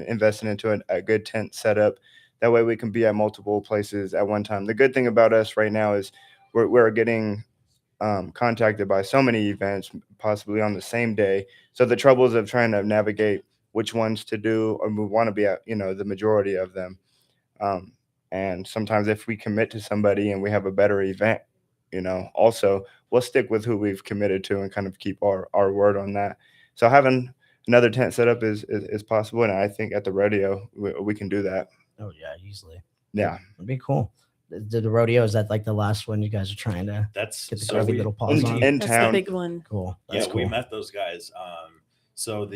investing into a good tent setup. That way we can be at multiple places at one time. The good thing about us right now is we're getting contacted by so many events, possibly on the same day. So the troubles of trying to navigate which ones to do, or we want to be at the majority of them. And sometimes if we commit to somebody and we have a better event, also we'll stick with who we've committed to and kind of keep our word on that. So having another tent set up is possible, and I think at the rodeo we can do that. Oh yeah, easily. Yeah, It'd be cool. The rodeo, is that like the last one you guys are trying to get the so curvy we- little paws on? in That's town. the big one. Cool. Yeah, That's we cool. met those guys. So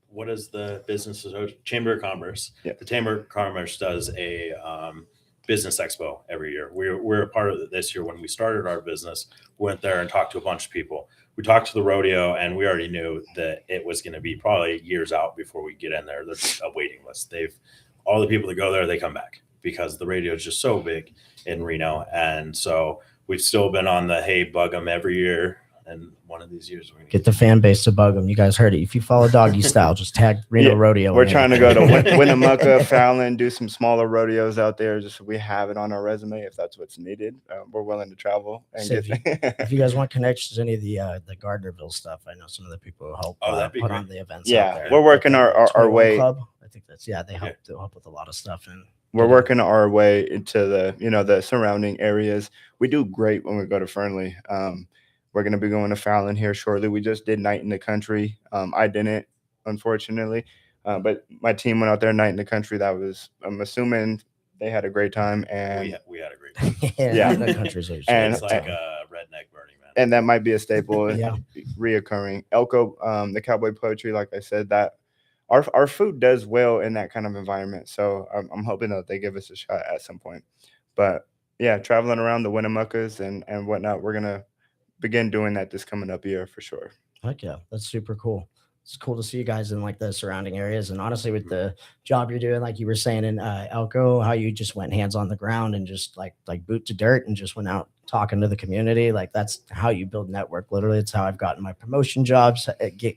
what is the business Chamber of Commerce? Yeah. The Chamber of Commerce does a business expo every year. We're a part of it this year. When we started our business, we went there and talked to a bunch of people. We talked to the rodeo, and we already knew that it was going to be probably years out before we get in there. There's a waiting list. All the people that go there, they come back because the radio is just so big in Reno. And so we've still been on the, hey, bug them every year. And one of these years, we're going Get the fan base to bug them. You guys heard it. If you follow Doggy Style, just tag Reno Rodeo. We're in trying it. to go to Winnemucca, Fallon, do some smaller rodeos out there. Just so we have it on our resume if that's what's needed. We're willing to travel and So get. if you guys want connections to any of the Gardnerville stuff, I know some of the people who help that'd be put great. on the events. Yeah, out there. we're working our 21 way. Club. I think that's they help with a lot of stuff. And We're working our way into the surrounding areas. We do great when we go to Fernley. We're going to be going to Fallon here shortly. We just did Night in the Country. I didn't, unfortunately, but my team went out there Night in the Country. I'm assuming they had a great time. And we had a great time. yeah, Night in the Country is and it's like a redneck Burning Man. and that might be a staple, Yeah. reoccurring. Elko, the Cowboy Poetry, like I said, that our food does well in that kind of environment. So I'm hoping that they give us a shot at some point. But yeah, traveling around the Winnemuccas and whatnot, we're gonna begin doing that this coming up year for sure. Heck yeah, that's super cool. It's cool to see you guys in like the surrounding areas. And honestly, with the job you're doing, like you were saying in Elko, how you just went hands on the ground and just like boot to dirt and just went out talking to the community. Like that's how you build network. Literally, it's how I've gotten my promotion jobs,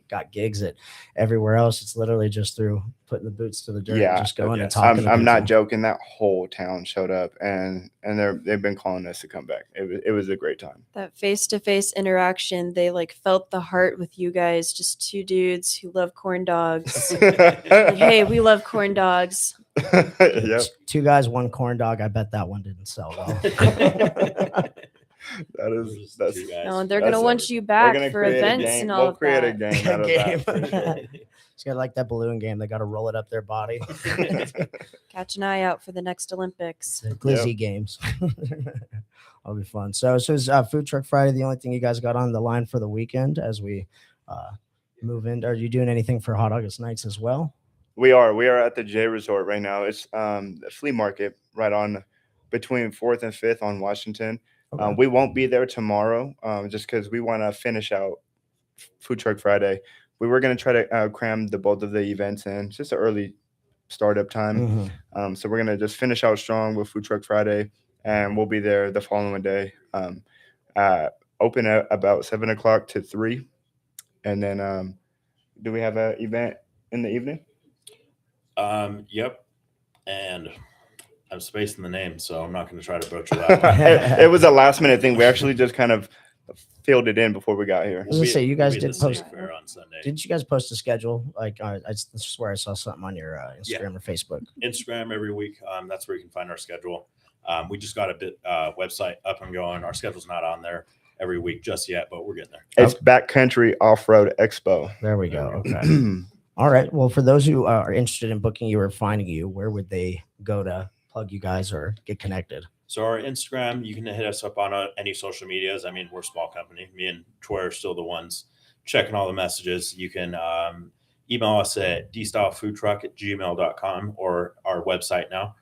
got gigs at everywhere else. It's literally just through putting the boots to the dirt, and just going and talking. I'm not joking. That whole town showed up, and they've been calling us to come back. It was a great time. That face-to-face interaction, they like felt the heart with you guys, just two dudes who love corn dogs. Like, hey, we love corn dogs. Yep. Two guys, one corn dog. I bet that one didn't sell well. That's No, and they're gonna want you back for events and all of create that. a game out of that. For sure. It's got like that balloon game. They got to roll it up their body. Catch an eye out for the next Olympics. The Glizzy games. That'll be fun. So is Food Truck Friday the only thing you guys got on the line for the weekend as we move in? Are you doing anything for Hot August nights as well? We are at the J Resort right now. It's a flea market right on between 4th and 5th on Washington. Okay. We won't be there tomorrow just because we want to finish out Food Truck Friday. We were going to try to cram both of the events in. It's just an early startup time. So we're going to just finish out strong with Food Truck Friday, and we'll be there the following day. Open at about 7 o'clock to 3. And then do we have an event in the evening? Yep. And I'm spacing the name, so I'm not going to try to butcher that. It was a last minute thing. We actually just kind of filled it in before we got here. I was gonna say, you guys did post. on Sunday. Didn't you guys post a schedule? Like, I swear I saw something on your Instagram or Facebook. Instagram every week. That's where you can find our schedule. We just got a website up and going. Our schedule's not on there every week just yet, but we're getting there. It's Backcountry Off-Road Expo. There we go. Okay. All right. Well, for those who are interested in booking you or finding you, where would they go to plug you guys or get connected? So our Instagram, you can hit us up on any social medias. I mean, we're a small company. Me and Troy are still the ones checking all the messages. You can email us at dstylefoodtruck@gmail.com or our website now,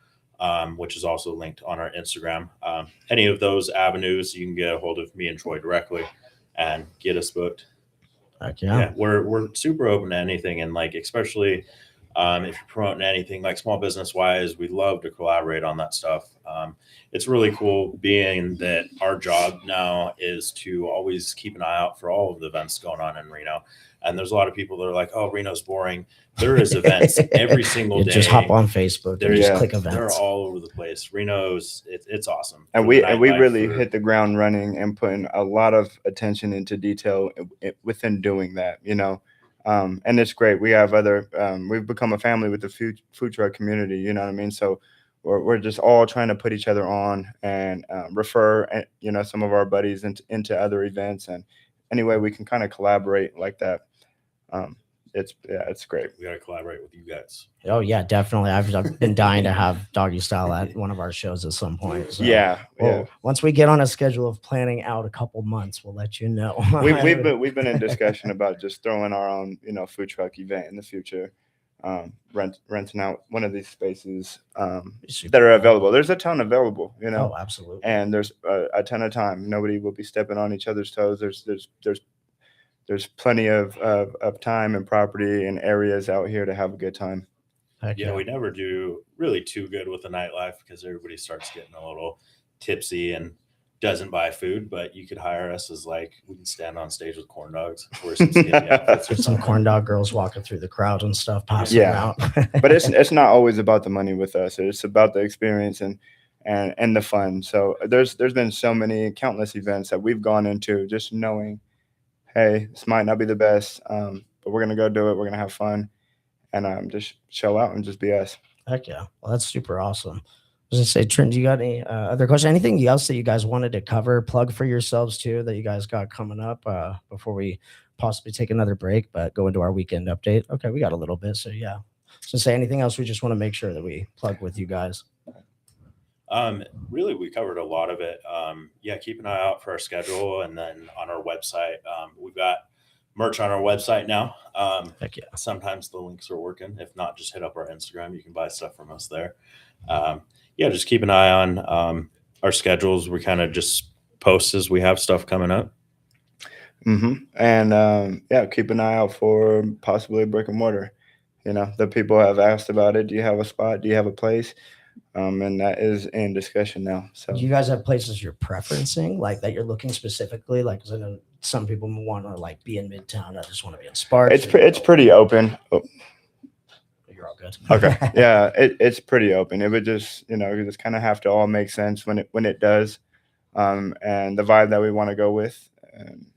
which is also linked on our Instagram. Any of those avenues, you can get a hold of me and Troy directly and get us booked. Heck yeah. We're super open to anything, and like especially if you're promoting anything like small business wise, we love to collaborate on that stuff. It's really cool being that our job now is to always keep an eye out for all of the events going on in Reno. And there's a lot of people that are like, oh, Reno's boring. There is events every single day. Just hop on Facebook and just click events. They're all over the place. Reno's it's awesome. And we really hit the ground running and putting a lot of attention into detail within doing that, and it's great. We have we've become a family with the food truck community, you know what I mean? So we're just all trying to put each other on and refer, some of our buddies into other events. And any way we can kind of collaborate like that. It's great. We got to collaborate with you guys. Oh yeah, definitely. I've been dying to have Doggy Style at one of our shows at some point. So, yeah. Once we get on a schedule of planning out a couple months, we'll let you know. We've been in discussion about just throwing our own, food truck event in the future. renting out one of these spaces that are available. There's a ton available, you know. Oh, absolutely. And there's a ton of time. Nobody will be stepping on each other's toes. There's plenty of time and property and areas out here to have a good time. Yeah, we never do really too good with the nightlife because everybody starts getting a little tipsy and doesn't buy food. But you could hire us as like we can stand on stage with corn dogs, wear some skinny outfits or Some something. corn dog girls walking through the crowd and stuff, passing Yeah, out. but it's not always about the money with us. It's about the experience and the fun. So there's been so many countless events that we've gone into just knowing, hey, this might not be the best, but we're gonna go do it. We're gonna have fun, and just show out and just be us. Heck yeah. Well, that's super awesome. I was gonna say, Trent, do you got any other questions? Anything else that you guys wanted to cover, plug for yourselves too, that you guys got coming up before we possibly take another break, but go into our weekend update? Okay, we got a little bit. So yeah. So say anything else, we just want to make sure that we plug with you guys. Really, we covered a lot of it. Yeah, keep an eye out for our schedule, and then on our website, we've got merch on our website now. Heck yeah. Sometimes the links are working. If not, just hit up our Instagram. You can buy stuff from us there. Yeah, just keep an eye on our schedules. We kind of just post as we have stuff coming up. And yeah, keep an eye out for possibly a brick and mortar. You know, the people have asked about it. Do you have a spot? Do you have a place? And that is in discussion now. So Do you guys have places you're preferencing, like that you're looking specifically? Like, 'cause I know some people want to like be in Midtown. I just want to be in Sparks. it's pretty open. Oh, You're all good. okay. Yeah, it's pretty open. It would just, you know, you just kind of have to all make sense when it does, and the vibe that we want to go with. And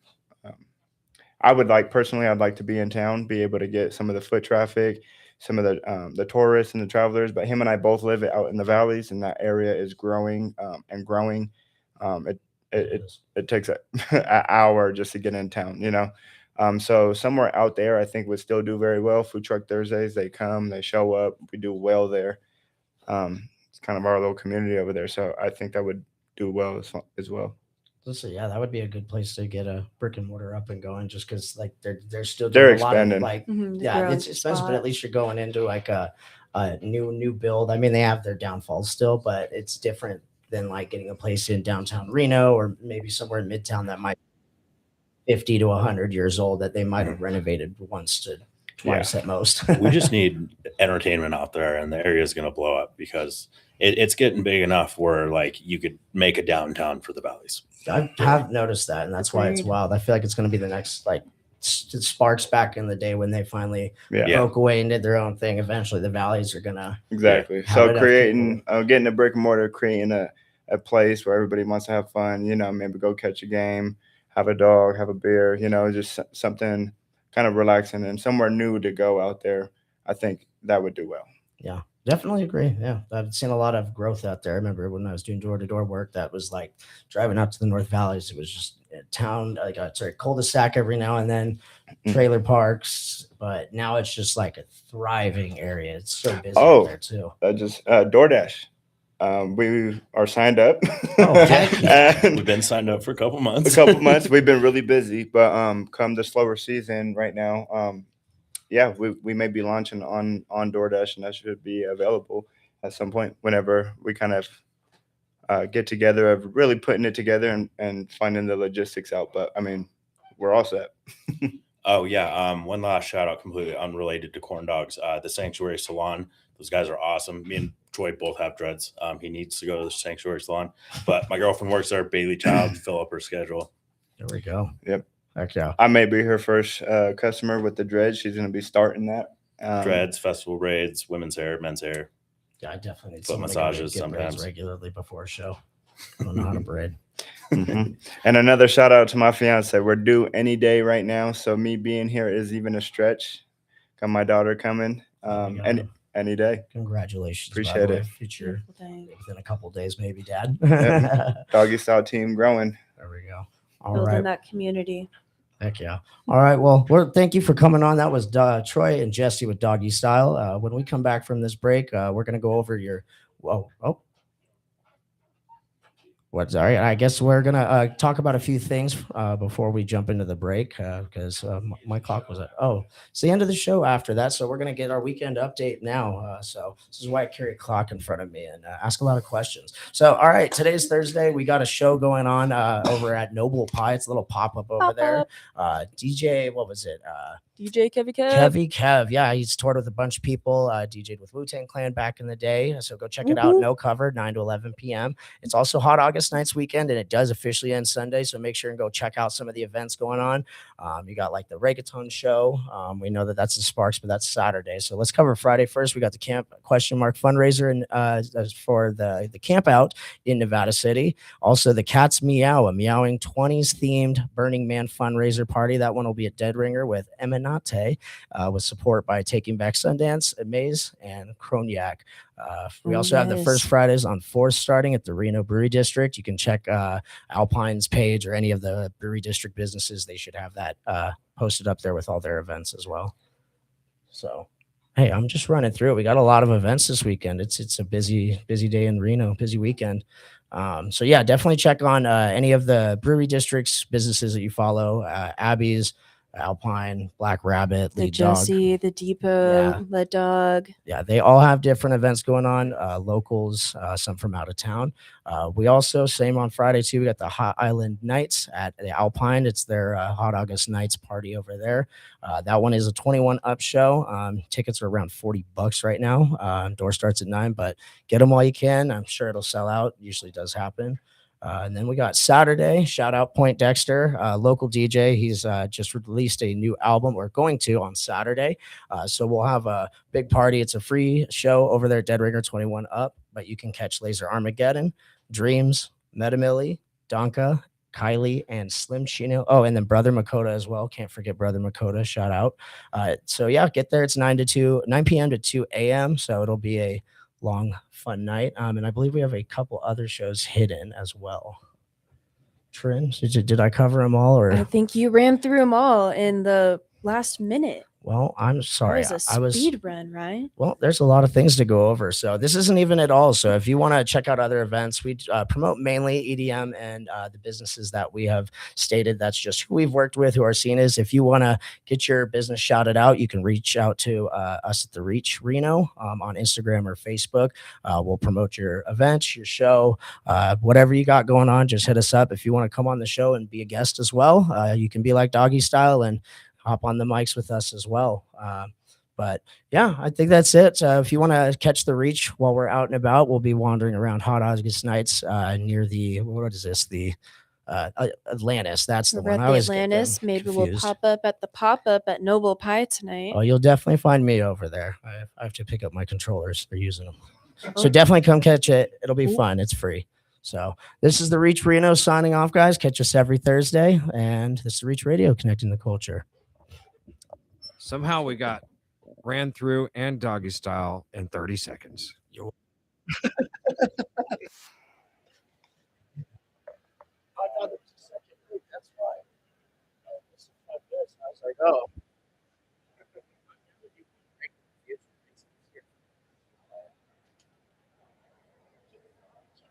I'd like to be in town, be able to get some of the foot traffic, some of the tourists and the travelers. But him and I both live out in the valleys, and that area is growing and growing. It takes an hour just to get in town, you know. So somewhere out there, I think would still do very well. Food Truck Thursdays, they come, they show up, we do well there. It's kind of our little community over there, so I think that would do well as well. So yeah, that would be a good place to get a brick and mortar up and going, just because like they're still They're doing a lot of expanding. like Mhm, the yeah, growth it's expensive, but at spot. least you're going into like a new build. I mean, they have their downfalls still, but it's different than like getting a place in downtown Reno or maybe somewhere in Midtown that might be 50 to 100 years old that they might have renovated once to twice at most. We just need entertainment out there, and the area is going to blow up because it's getting big enough where like you could make a downtown for the valleys. I have noticed that, and that's why it's Agreed. wild. I feel like it's going to be the next like Sparks back in the day when they finally Yeah. broke away and did their own thing. Eventually, the valleys are gonna Exactly. have So enough creating, getting a brick and mortar, creating a place where everybody wants to have fun, you know, maybe go catch a game, have a dog, have a beer, you know, just something kind of relaxing and somewhere new to go out there. I think that would do well. Yeah, definitely agree. Yeah, I've seen a lot of growth out there. I remember when I was doing door-to-door work, that was like driving up to the North Valleys. It was just a town, like a cul-de-sac every now and then, trailer parks. But now it's just like a thriving area. It's so busy out there too. Just DoorDash. We are signed up. We've been signed up for a couple months. A couple months. We've been really busy, but come the slower season right now, yeah, we may be launching on DoorDash, and that should be available at some point whenever we kind of get together of really putting it together and finding the logistics out. But I mean, we're all set. Oh yeah. One last shout out, completely unrelated to corn dogs. The Sanctuary Salon. Those guys are awesome. Me and Troy both have dreads. He needs to go to the Sanctuary Salon, but my girlfriend works there. Bailey Child, fill up her schedule. There we go. Yep. Heck yeah. I may be her first customer with the dreads. She's going to be starting that. Dreads, festival braids, women's hair, men's hair. Yeah, I definitely need foot someone to go massages get braids sometimes. regularly before a show. I don't know how to braid. Mhm. And another shout out to my fiance. We're due any day right now, so me being here is even a stretch. Got my daughter coming any day. Congratulations. by the Appreciate way. it. Future within a couple days, maybe, Dad. Yep. Doggy style team growing. There we go. All Building right. that community. Heck yeah. All right. Well, thank you for coming on. That was Troy and Jesse with Doggy Style. When we come back from this break, we're going to go over your. We're What's all right? I guess we're gonna talk about a few things before we jump into the break because my clock was at it's the end of the show after that. So we're gonna get our weekend update now. So this is why I carry a clock in front of me and ask a lot of questions. So all right, today's Thursday. We got a show going on over at Noble Pie. It's a little pop up over there. DJ, what was it? DJ Kevy Kev. Kevy Kev, yeah, he's toured with a bunch of people, DJ'd with Wu-Tang Clan back in the day. So go check it out. No Cover, 9 to 11 p.m. It's also Hot August Nights weekend, and it does officially end Sunday. So make sure and go check out some of the events going on. You got like the reggaeton show. We know that that's the Sparks, but that's Saturday. So let's cover Friday first. We got the Camp fundraiser and for the camp out in Nevada City. Also the Cats Meow, a meowing 20s themed Burning Man fundraiser party. That one will be at Dead Ringer with Eminate, with support by Taking Back Sundance, Maze, and Cognac. We also have the First Fridays on 4th starting at the Reno Brewery District. You can check Alpine's page or any of the Brewery District businesses. They should have that posted up there with all their events as well. So, hey, I'm just running through it. We got a lot of events this weekend. It's a busy day in Reno, busy weekend. So yeah, definitely check on any of the Brewery District's businesses that you follow. Abby's, Alpine, Black Rabbit, The Lead Dog. Jesse, the Depot, Lead Dog. Yeah, they all have different events going on. Locals, some from out of town. We also, same on Friday too, we got the Hot Island Nights at the Alpine. It's their Hot August Nights party over there. That one is a 21 up show. Tickets are around $40 right now. Door starts at 9, but get them while you can. I'm sure it'll sell out. Usually does happen. And then we got Saturday, shout out Point Dexter, local DJ. He's just released a new album, or going to, on Saturday. So we'll have a big party. It's a free show over there at Dead Ringer 21 up, but you can catch Laser Armageddon, Dreams, Metamilli, Donka, Kylie, and Slim Chino. Oh, and then Brother Makota as well. Can't forget Brother Makota. Shout out. So yeah, get there. It's 9 p.m. to 2 a.m. So it'll be a long, fun night. And I believe we have a couple other shows hidden as well. Trin, did I cover them all? Or I think you ran through them all in the last minute. well, I'm sorry. That was a speed run, right? Well, there's a lot of things to go over. So this isn't even at all. So if you want to check out other events, we promote mainly EDM and the businesses that we have stated. That's just who we've worked with, who our scene is. If you want to get your business shouted out, you can reach out to us at The Reach Reno on Instagram or Facebook. We'll promote your event, your show, whatever you got going on. Just hit us up. If you want to come on the show and be a guest as well, you can be like Doggy Style and hop on the mics with us as well. But yeah, I think that's it. If you want to catch The Reach while we're out and about, we'll be wandering around Hot August Nights near the, what is this? The Atlantis. That's the We're one. at I the always get Atlantis. them Maybe we'll confused. pop up at the pop-up at Noble Pie tonight. Oh, you'll definitely find me over there. I have to pick up my controllers. They're using them. Oh. So definitely come catch it. It'll be fun. It's free. So this is The Reach Reno signing off, guys. Catch us every Thursday. And this is The Reach Radio, connecting the culture. Somehow we ran through and Doggy Style in 30 seconds. Oh.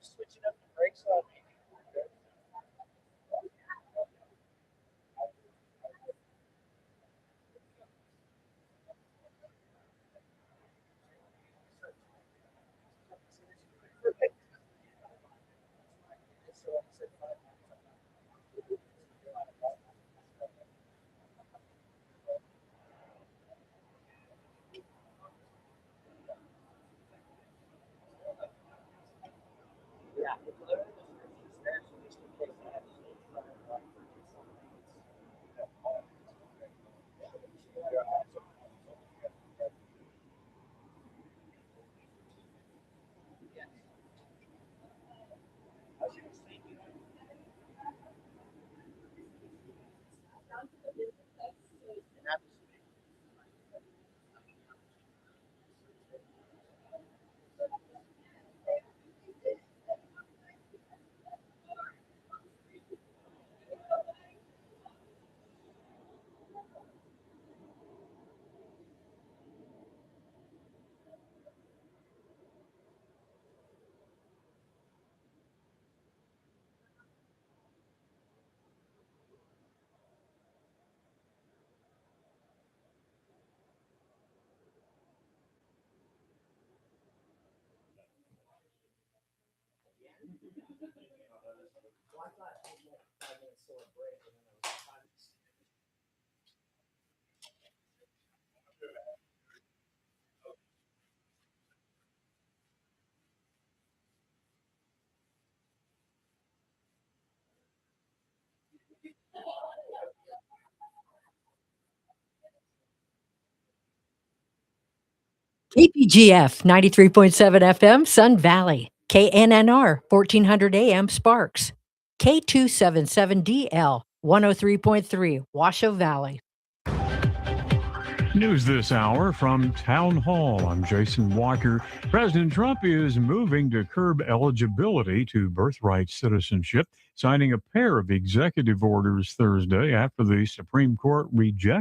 Switching up the brakes on me. KPGF 93.7 FM, Sun Valley. KNNR 1400 AM, Sparks. K277DL 103.3, Washoe Valley. News this hour from Town Hall. I'm Jason Walker. President Trump is moving to curb eligibility to birthright citizenship, signing a pair of executive orders Thursday after the Supreme Court rejected